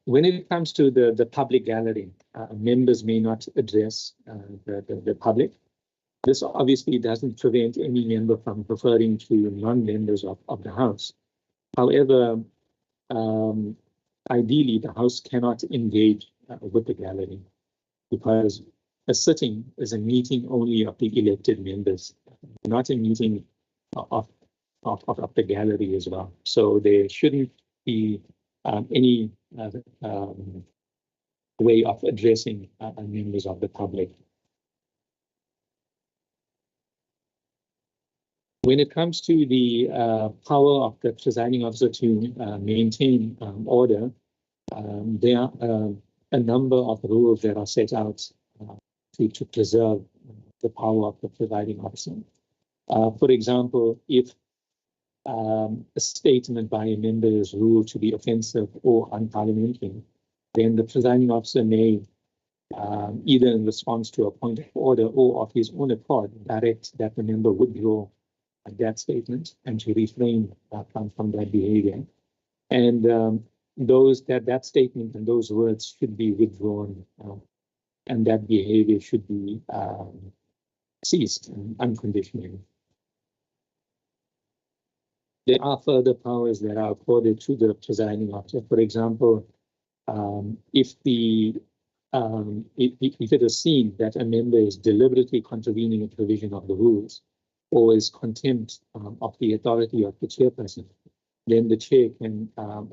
When it comes to the public gallery, members may not address the public. This obviously doesn't prevent any member from referring to non-members of the House. However, ideally, the House cannot engage with the gallery, because a sitting is a meeting only of the elected members, not a meeting of the gallery as well. So there shouldn't be any way of addressing members of the public. When it comes to the power of the presiding officer to maintain order, there are a number of rules that are set out to preserve the power of the presiding officer. For example, if a statement by a member is ruled to be offensive or unparliamentary, then the presiding officer may, either in response to a point of order or of his own accord, direct that the member withdraw that statement and to refrain from that behavior. And that statement and those words should be withdrawn, and that behavior should be ceased unconditionally. There are further powers that are accorded to the presiding officer. For example, if it is seen that a member is deliberately contravening a provision of the rules or is contempt of the authority of the chairperson, then the chair can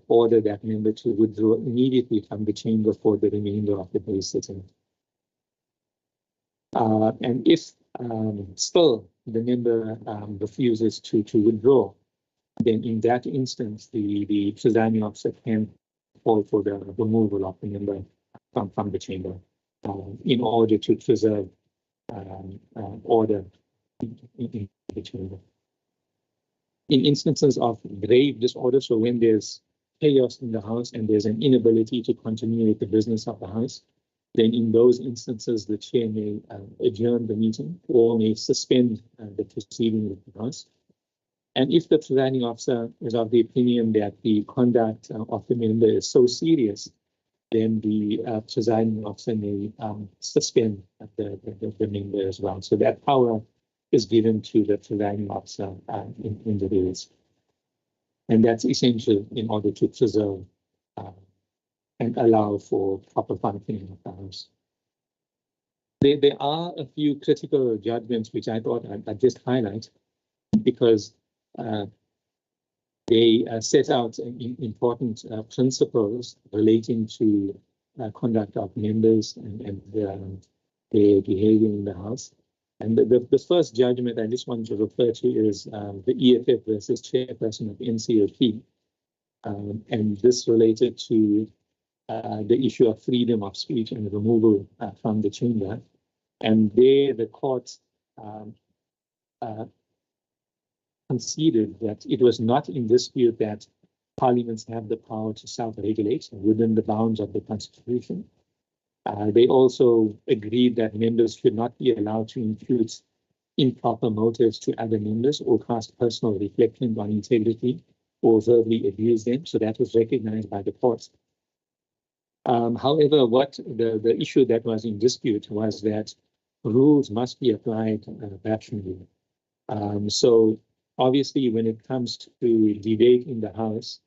order that member to withdraw immediately from the chamber for the remainder of the day sitting. And if still the member refuses to withdraw, then in that instance, the presiding officer can call for the removal of the member from the chamber in order to preserve order in the chamber. In instances of grave disorder, so when there's chaos in the House and there's an inability to continue with the business of the House, then in those instances, the chair may adjourn the meeting or may suspend the proceeding with the House. And if the presiding officer is of the opinion that the conduct of the member is so serious, then the presiding officer may suspend the member as well. So that power is given to the presiding officer in the rules. And that's essential in order to preserve and allow for proper functioning of the House. There are a few critical judgments which I thought I'd just highlight, because they set out important principles relating to conduct of members and their behavior in the House. And the first judgment I just want to refer to is the EFF versus chairperson of NCOP. And this related to the issue of freedom of speech and removal from the chamber. And there the court conceded that it was not in dispute that parliaments have the power to self-regulate within the bounds of the Constitution. They also agreed that members should not be allowed to impute improper motives to other members or cast personal reflections on integrity or verbally abuse them. So that was recognized by the courts. However, what the issue that was in dispute was that rules must be applied rationally. So obviously, when it comes to debate in the House,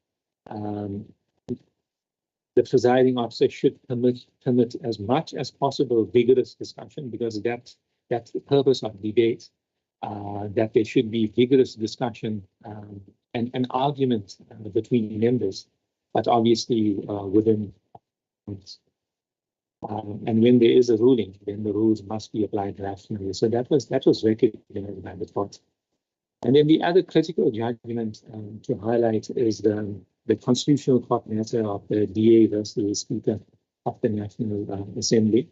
the presiding officer should permit as much as possible vigorous discussion, because that's the purpose of debate, that there should be vigorous discussion and an argument between members, but obviously within. And when there is a ruling, then the rules must be applied rationally. So that was recognized by the court. And then the other critical judgment to highlight is the constitutional court matter of the DA versus the Speaker of the National Assembly.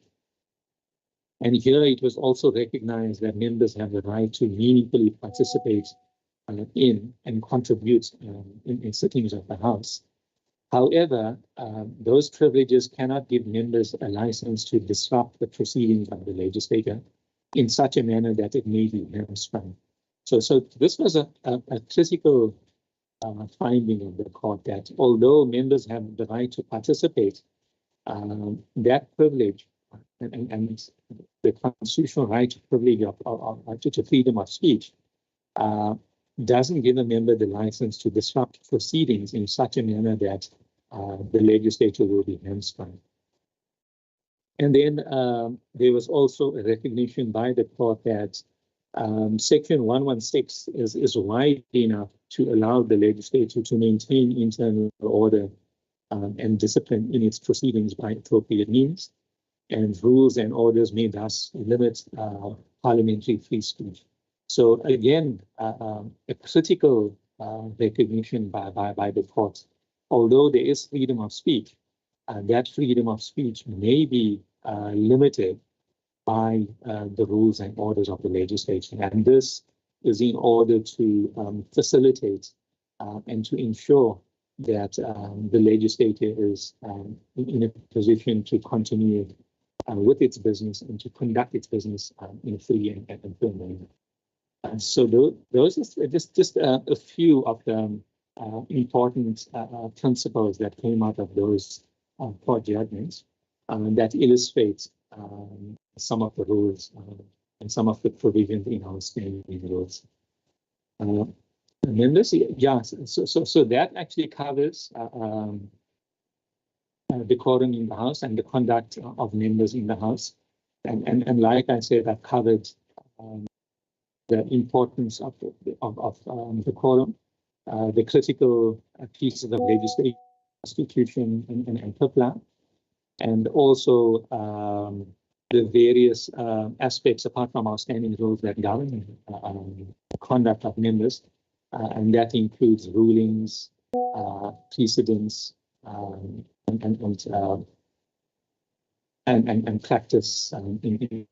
And here it was also recognized that members have the right to meaningfully participate in and contribute in sittings of the House. However, those privileges cannot give members a license to disrupt the proceedings of the legislature in such a manner that it may be hamstrung. So this was a critical finding of the court, that although members have the right to participate, that privilege and the constitutional right to privilege to freedom of speech doesn't give a member the license to disrupt proceedings in such a manner that the legislature will be hamstrung. And then there was also a recognition by the court that Section 116 is wide enough to allow the legislature to maintain internal order and discipline in its proceedings by appropriate means, and rules and orders may thus limit parliamentary free speech. So again, a critical recognition by the court. Although there is freedom of speech, that freedom of speech may be limited by the rules and orders of the legislature. And this is in order to facilitate and to ensure that the legislature is in a position to continue with its business and to conduct its business in a free and fair manner. So those are just a few of the important principles that came out of those court judgments that illustrate some of the rules and some of the provisions in our standing rules. And then this, yeah, so that actually covers decorum in the House and the conduct of members in the House. And like I said, that covered the importance of decorum, the critical pieces of legislation, constitution, and PRRRA, and also the various aspects apart from our standing rules that govern conduct of members, and that includes rulings, precedents, and practice in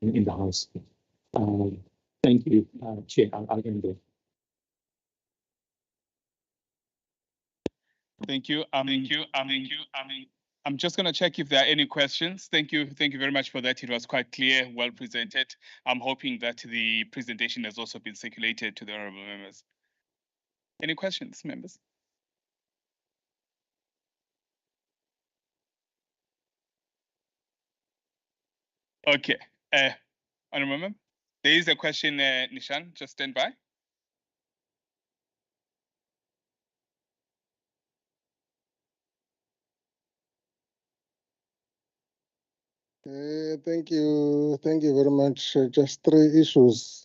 the House. Thank you, Chair. I'll end there.
Thank you. I'm just going to check if there are any questions. Thank you very much for that. It was quite clear, well presented. I'm hoping that the presentation has also been circulated to the honourable members. Any questions, members? Okay. Honourable member, there is a question, Nishan. Just stand by.
Thank you very much. Just three issues.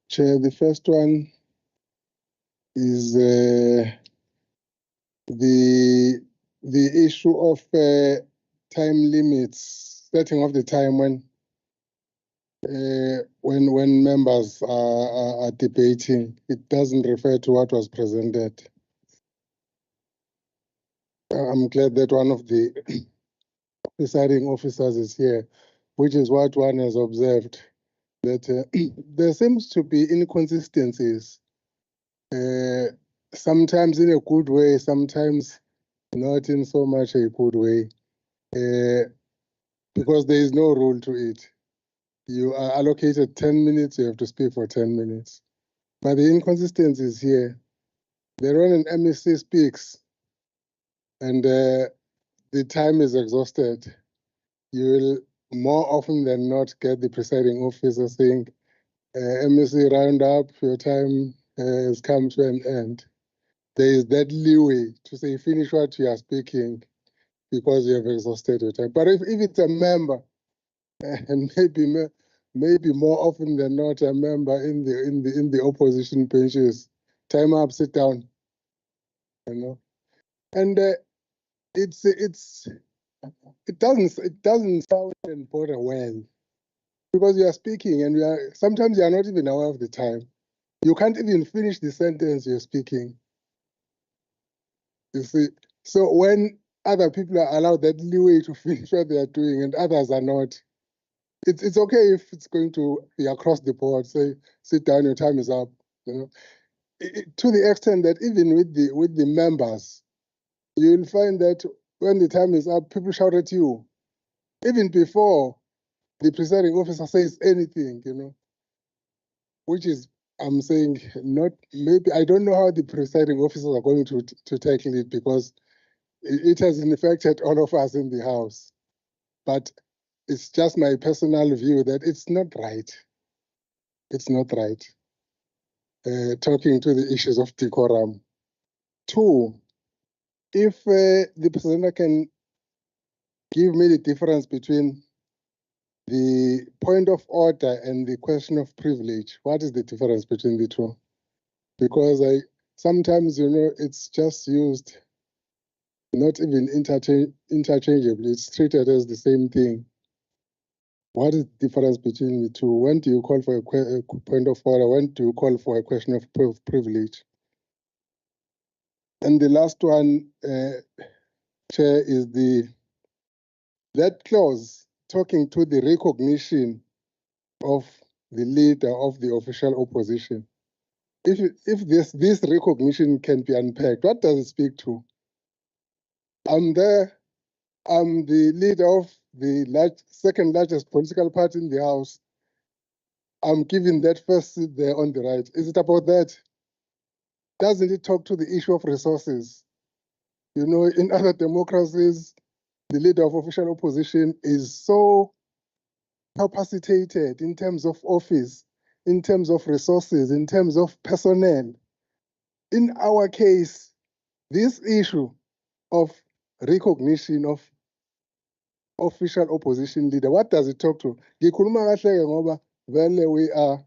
Chair, the first one is the issue of time limits, setting of the time when members are debating. It doesn't refer to what was presented. I'm glad that one of the presiding officers is here, which is what one has observed. that there seems to be inconsistencies, sometimes in a good way, sometimes not in so much a good way, because there is no rule to it. You are allocated 10 minutes, you have to speak for 10 minutes. But the inconsistencies here, the when an MEC speaks and the time is exhausted, you will more often than not get the presiding officer saying, MEC, round up, your time has come to an end. There is that leeway to say finish what you are speaking because you have exhausted your time. But if it's a member, and maybe more often than not a member in the opposition benches, time up, sit down, you know, and it doesn't sound and border well because you are speaking and sometimes you are not even aware of the time. You can't even finish the sentence you're speaking. You see, so when other people are allowed that leeway to finish what they are doing and others are not, it's okay if it's going to be across the board. Say, sit down, your time is up. You know, to the extent that even with the members, you'll find that when the time is up, people shout at you, even before the presiding officer says anything. You know, which is, I'm saying, not maybe I don't know how the presiding officers are going to tackle it because it has infected all of us in the house. But it's just my personal view that it's not right. It's not right. Talking to the issues of decorum. Two, if the presenter can give me the difference between the point of order and the question of privilege, what is the difference between the two? Because sometimes, you know, it's just used not even interchangeably. It's treated as the same thing. What is the difference between the two? When do you call for a point of order? When do you call for a question of privilege? And the last one, Chair, is that clause talking to the recognition of the leader of the official opposition. If this recognition can be unpacked, what does it speak to? I'm there. I'm the leader of the second largest political party in the House. I'm giving that first seat there on the right. Is it about that? Doesn't it talk to the issue of resources? You know, in other democracies, the leader of official opposition is so capacitated in terms of office, in terms of resources, in terms of personnel. In our case, this issue of recognition of official opposition leader, what does it talk to? We are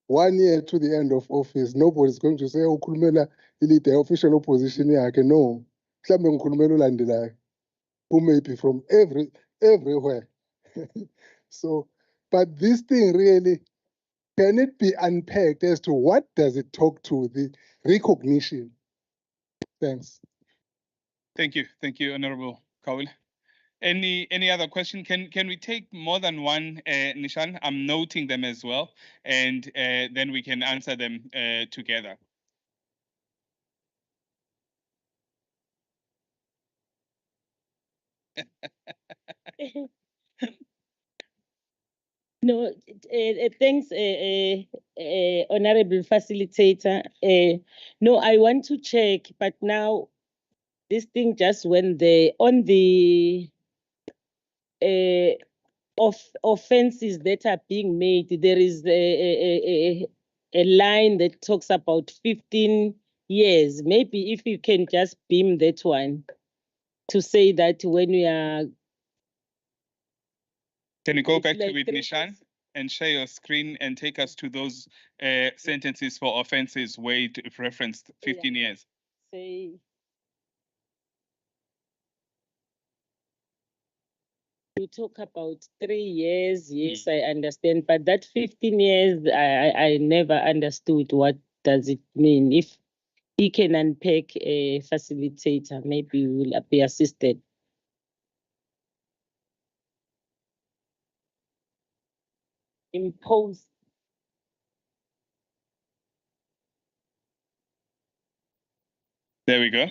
1 year to the end of office. Nobody's going to say, oh, Kulmela, the official opposition. No. Who may be from everywhere. So, but this thing really, can it be unpacked as to what does it talk to the recognition? Thanks.
Thank you, Honorable Kawil. Any other question? Can we take more than one, Nishan? I'm noting them as well, and then we can answer them together.
No, thanks, Honorable Facilitator. No, I want to check, but now this thing just went there on the offenses that are being made. There is a line that talks about 15 years. Maybe if you can just beam that one to say that when we are.
Can you go back to it, Nishan, and share your screen and take us to those sentences for offenses where it referenced 15 years?
Say. You talk about 3 years, yes, I understand, but that 15 years, I never understood what does it mean. If he can unpack a facilitator, maybe we will be assisted. impose.
There we go.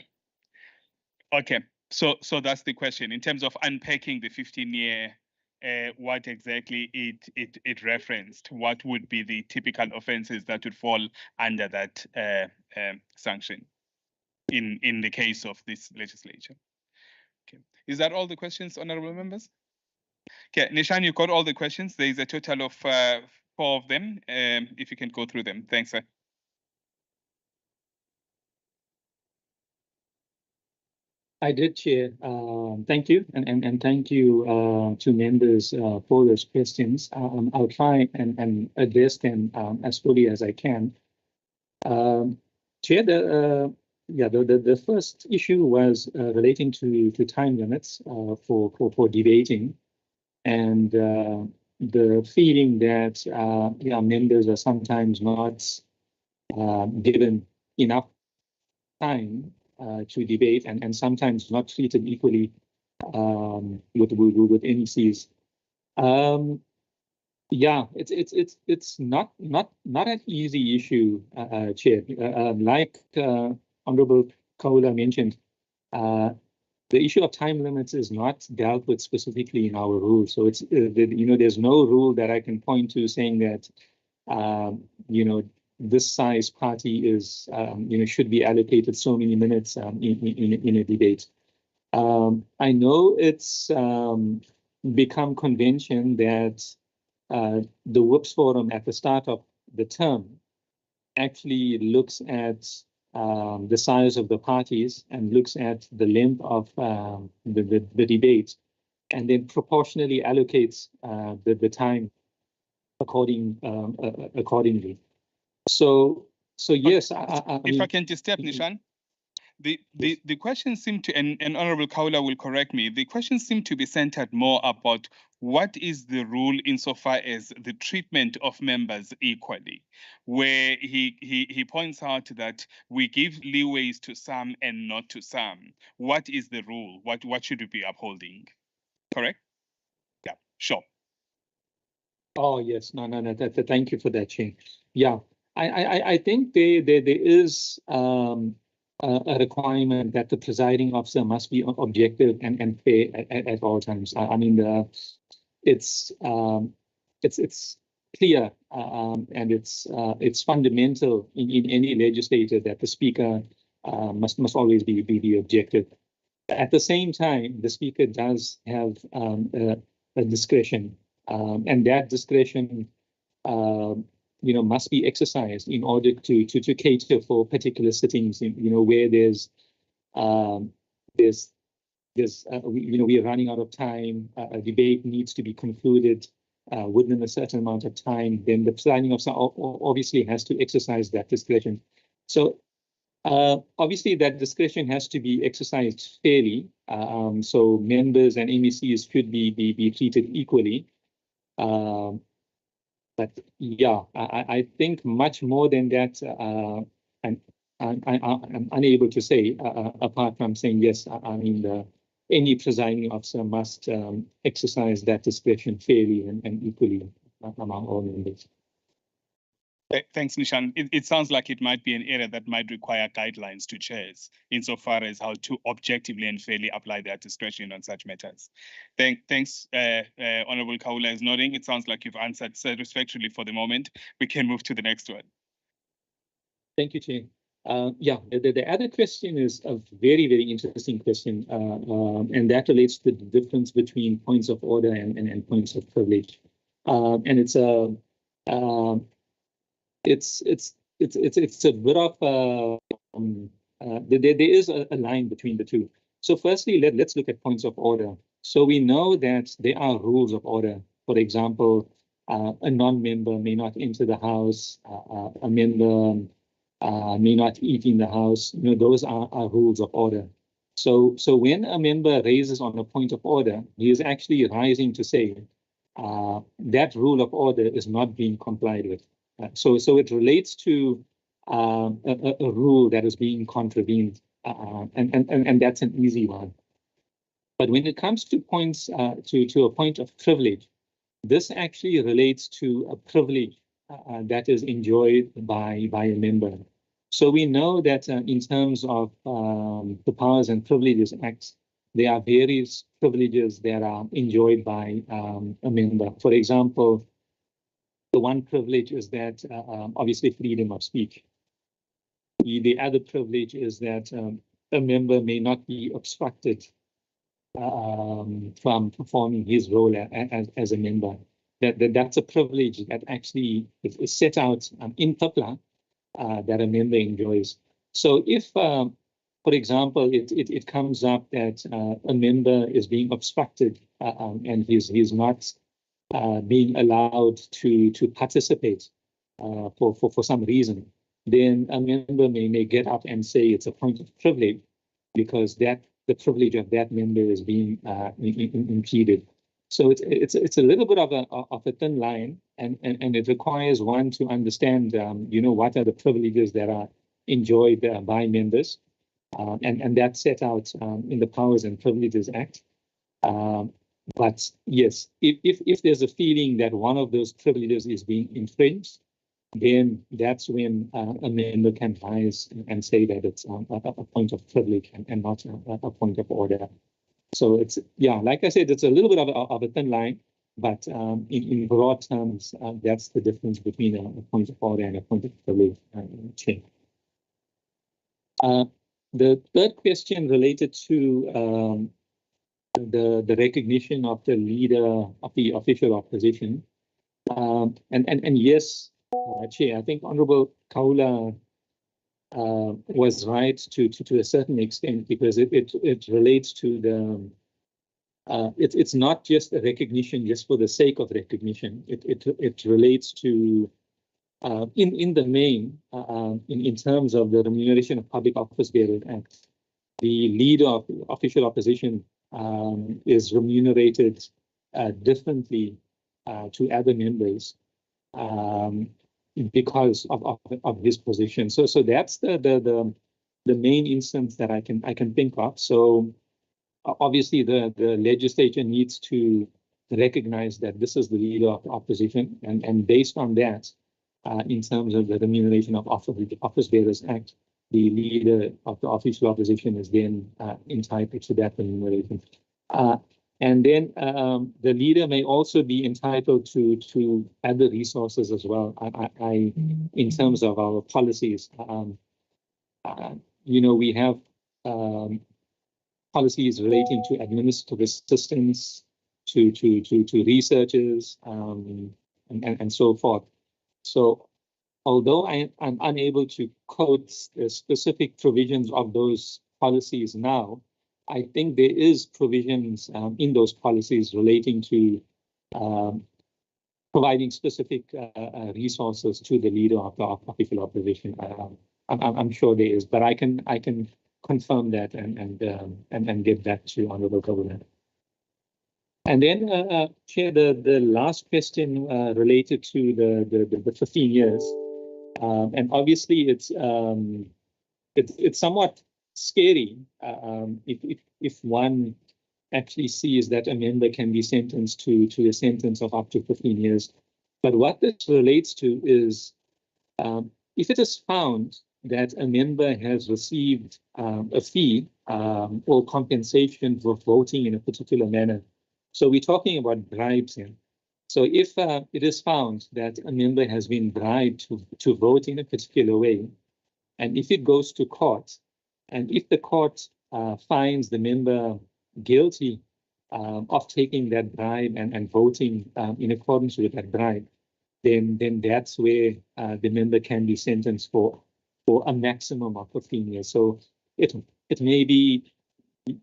Okay, so that's the question in terms of unpacking the 15-year. What exactly it referenced? What would be the typical offences that would fall under that sanction in the case of this legislature? Okay, is that all the questions, honourable members? Okay, Nishan, you got all the questions. There is a total of 4 of them. If you can go through them, thanks, sir.
I did, Chair. Thank you, and thank you to members for those questions. I'll try and address them as fully as I can. Chair, the first issue was relating to time limits for debating, and the feeling that members are sometimes not given enough time to debate, and sometimes not treated equally with NECs. Yeah, it's not an easy issue, Chair. Like Honorable Kaula mentioned, the issue of time limits is not dealt with specifically in our rules. So it's there's no rule that I can point to saying that this size party is should be allocated so many minutes in a debate. I know it's become convention that the WIPS forum at the start of the term actually looks at the size of the parties and looks at the length of the debate, and then proportionally allocates the time accordingly. So yes,
if I can just step, Nishan, the questions seem to, and Honorable Kaula will correct me, the questions seem to be centered more about what is the rule insofar as the treatment of members equally, where he points out that we give leeways to some and not to some. What is the rule? What should we be upholding? Correct? Yeah, sure.
Oh yes, no. Thank you for that, Chair. Yeah, I think there is a requirement that the presiding officer must be objective and fair at all times. I mean, it's clear and it's fundamental in any legislator that the speaker must always be objective. At the same time, the speaker does have a discretion, and that discretion must be exercised in order to cater for particular sittings, where we are running out of time, a debate needs to be concluded within a certain amount of time, then the presiding officer obviously has to exercise that discretion. So obviously that discretion has to be exercised fairly, so members and MECs should be treated equally. But yeah, I think much more than that, I'm unable to say, apart from saying yes, I mean, any presiding officer must exercise that discretion fairly and equally among all members.
Thanks, Nishan. It sounds like it might be an area that might require guidelines to chairs insofar as how to objectively and fairly apply their discretion on such matters. Thanks, Honorable Kaula is nodding. It sounds like you've answered satisfactorily for the moment. We can move to the next one.
Thank you, Chair. Yeah, the other question is a very, very interesting question, and that relates to the difference between points of order and points of privilege. And it's a it's a bit of there is a line between the two. So firstly, let's look at points of order. So we know that there are rules of order. For example, a non-member may not enter the house, a member may not eat in the house. Those are rules of order. So when a member raises on a point of order, he is actually rising to say that rule of order is not being complied with. So it relates to a rule that is being contravened, and that's an easy one. But when it comes to points to a point of privilege, this actually relates to a privilege that is enjoyed by a member. So we know that in terms of the Powers and Privileges Act, there are various privileges that are enjoyed by a member. For example, the one privilege is that obviously freedom of speech. The other privilege is that a member may not be obstructed from performing his role as a member. That's a privilege that actually is set out in PRRPLA that a member enjoys. So if, for example, it comes up that a member is being obstructed and he's not being allowed to participate for some reason, then a member may get up and say it's a point of privilege because the privilege of that member is being impeded. So it's a little bit of a thin line, and it requires one to understand, what are the privileges that are enjoyed by members, and that's set out in the Powers and Privileges Act. But yes, if there's a feeling that one of those privileges is being infringed, then that's when a member can rise and say that it's a point of privilege and not a point of order. So it's, like I said, it's a little bit of a thin line, but in broad terms, that's the difference between a point of order and a point of privilege. The third question related to the recognition of the leader of the official opposition. And yes, Chair, I think Honorable Kaula was right to a certain extent, because it relates to the it's not just a recognition just for the sake of recognition. It relates to in the main in terms of the Remuneration of Public Office Bearers Act, the leader of the official opposition is remunerated differently to other members because of his position. So that's the main instance that I can think of. So obviously the legislature needs to recognize that this is the leader of the opposition, and based on that, in terms of the Remuneration of Office Bearers Act, the leader of the official opposition is then entitled to that remuneration. And then the leader may also be entitled to other resources as well. In terms of our policies, we have policies relating to administrative assistance, to researchers, and so forth. So although I'm unable to quote the specific provisions of those policies now, I think there is provisions in those policies relating to providing specific resources to the leader of the official opposition. I'm sure there is, but I can confirm that and get back to Honorable Governor. And then, Chair, the last question related to the 15 years, and obviously it's somewhat scary if one actually sees that a member can be sentenced to a sentence of up to 15 years. But what this relates to is if it is found that a member has received a fee or compensation for voting in a particular manner. So we're talking about bribes here. So if it is found that a member has been bribed to vote in a particular way, and if it goes to court, and if the court finds the member guilty of taking that bribe and voting in accordance with that bribe, then that's where the member can be sentenced for a maximum of 15 years. So it may be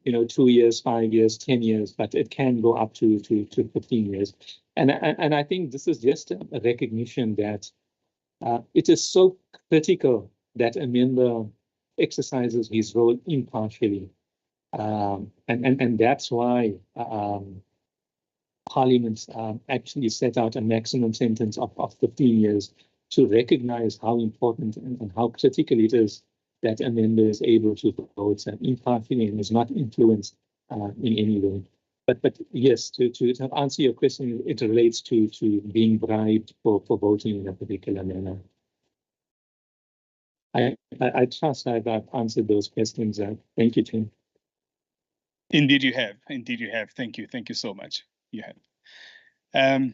2 years, 5 years, 10 years, but it can go up to 15 years. And I think this is just a recognition that it is so critical that a member exercises his role impartially. And that's why Parliament actually set out a maximum sentence of 15 years to recognize how important and how critical it is that a member is able to vote impartially and is not influenced in any way. But yes, to answer your question, it relates to being bribed for voting in a particular manner. I trust I've answered those questions. Thank you, Tim.
Indeed you have. Indeed you have. Thank you. Thank you so much. You have.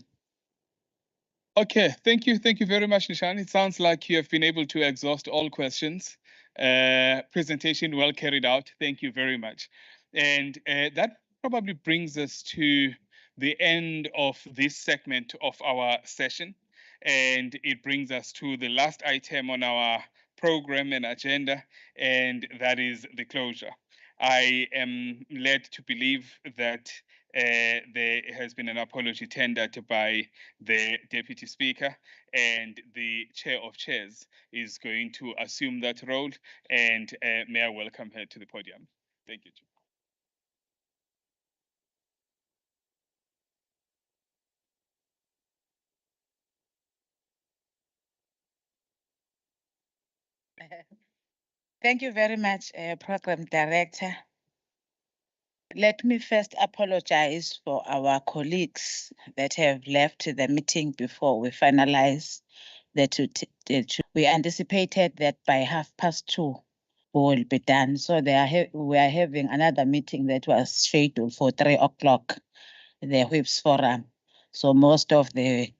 Okay, thank you. Thank you very much, Nishan. It sounds like you have been able to exhaust all questions. Presentation well carried out. Thank you very much. And that probably brings us to the end of this segment of our session. And it brings us to the last item on our program and agenda, and that is the closure. I am led to believe that there has been an apology tendered by the Deputy Speaker, and the Chair of Chairs is going to assume that role, and may I welcome her to the podium. Thank you.
Thank you very much, Program Director. Let me first apologize for our colleagues that have left the meeting before we finalize the two. We anticipated that by 2:30 we will be done. So we are having another meeting that was scheduled for 3 o'clock, the Whips Forum. So most of the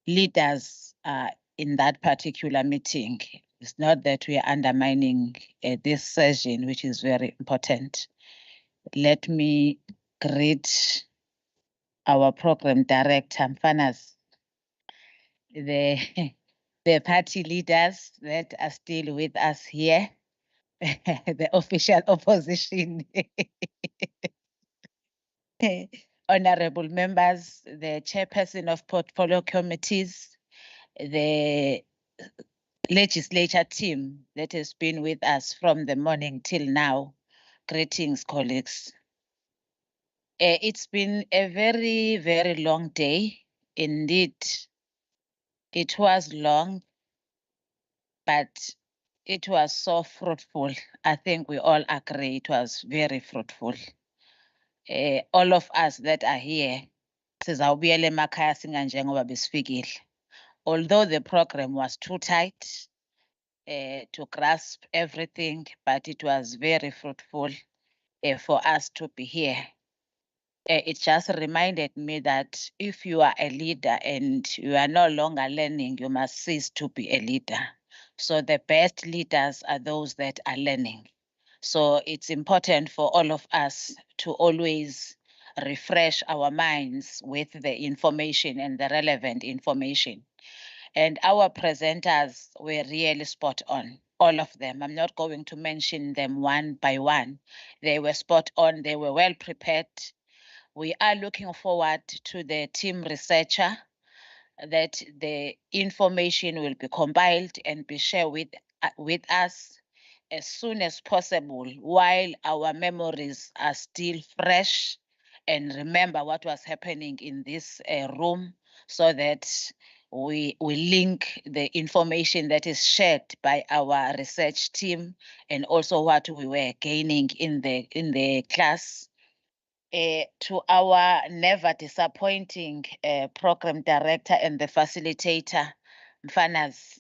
leaders are in that particular meeting. It's not that we are undermining this session, which is very important. Let me greet our program director, Mfanas, the party leaders that are still with us here, the official opposition, honorable members, the chairperson of portfolio committees, the legislature team that has been with us from the morning till now. Greetings, colleagues. It's been a very, very long day. Indeed, it was long, but it was so fruitful. I think we all agree it was very fruitful. All of us that are here, although the program was too tight to grasp everything, but it was very fruitful for us to be here. It just reminded me that if you are a leader and you are no longer learning, you must cease to be a leader. So the best leaders are those that are learning. So it's important for all of us to always refresh our minds with the information and the relevant information. And our presenters were really spot on, all of them. I'm not going to mention them one by one. They were spot on, they were well prepared. We are looking forward to the team researcher, that the information will be compiled and be shared with us as soon as possible while our memories are still fresh, and remember what was happening in this room, so that we link the information that is shared by our research team and also what we were gaining in the class. To our never disappointing program director and the facilitator, Mfanas,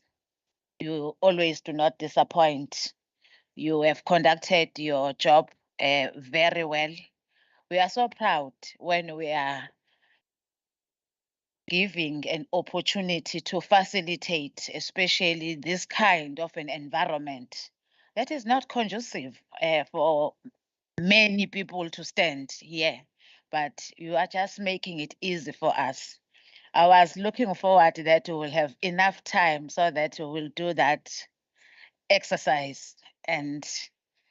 you always do not disappoint. You have conducted your job very well. We are so proud when we are giving an opportunity to facilitate, especially this kind of an environment that is not conducive for many people to stand here, but you are just making it easy for us. I was looking forward that we will have enough time so that we will do that exercise, and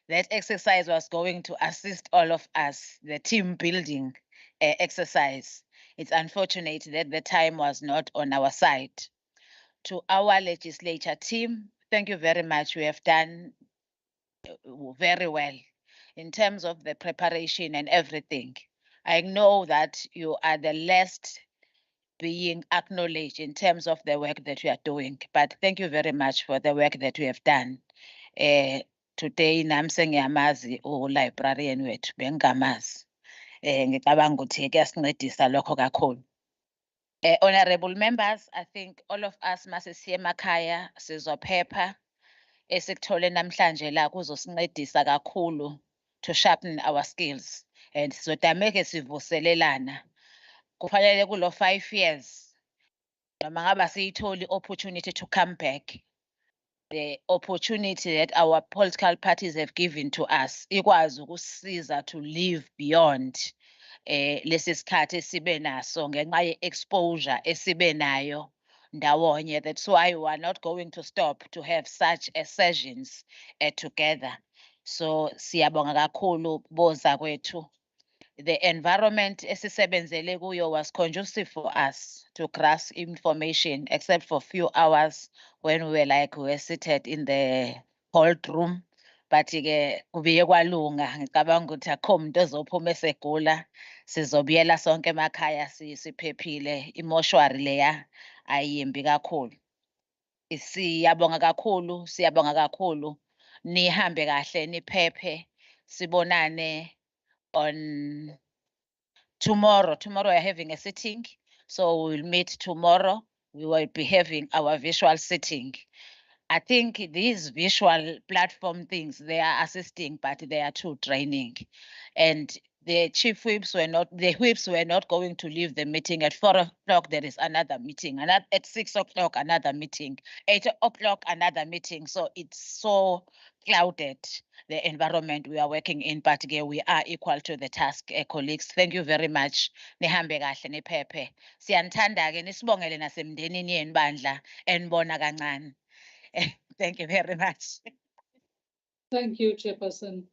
that exercise was going to assist all of us, the team building exercise. It's unfortunate that the time was not on our side. To our legislature team, thank you very much. We have done very well in terms of the preparation and everything. I know that you are the last being acknowledged in terms of the work that you are doing, but thank you very much for the work that you have done. Today, namse ngiyamazi librarian wethu bengingamazi. Ngicabanga ukuthi kuyasincedisa lokho kakhulu. Honorable members, I think all of us masisiya emakhaya sizophepha esikuthole namhlanje la kuzosincedisa kakhulu to sharpen our skills and sizodameke sivuselelana. Kufanele kulo 5 years noma ngaba siyitholi opportunity to come back. The opportunity that our political parties have given to us ikwazi ukusisiza to live beyond lesi sikhathi esibe naso ngenxa ye-exposure esibe nayo ndawonye. That's why we are not going to stop to have such sessions together. So siyabonga kakhulu boza kwethu. The environment esisebenzele kuyo was conducive for us to grasp information, except for few hours when we were seated in the cold room. But ke kubiye kwalunga, ngicabanga ukuthi akho umuntu ozophuma esegula, sizobuyela sonke emakhaya siphephile. Imoshwari leya ayimbi kakhulu. Siyabonga kakhulu. Nihambe kahle, niphephe. Sibonane on tomorrow. Tomorrow we are having a sitting, so we will meet tomorrow. We will be having our visual sitting. I think these visual platform things, they are assisting, but they are too draining. And the whips were not going to leave the meeting. At 4 o'clock, there is another meeting. And at 6 o'clock, another meeting. 8 o'clock, another meeting. So it's so clouded, the environment we are working in, but we are equal to the task, colleagues. Thank you very much. Nihambe kahle niphephe. Siyanithanda-ke nisibongele nasemndenini yenu bandla enibona kancane. Thank you very much.
Thank you, Chairperson.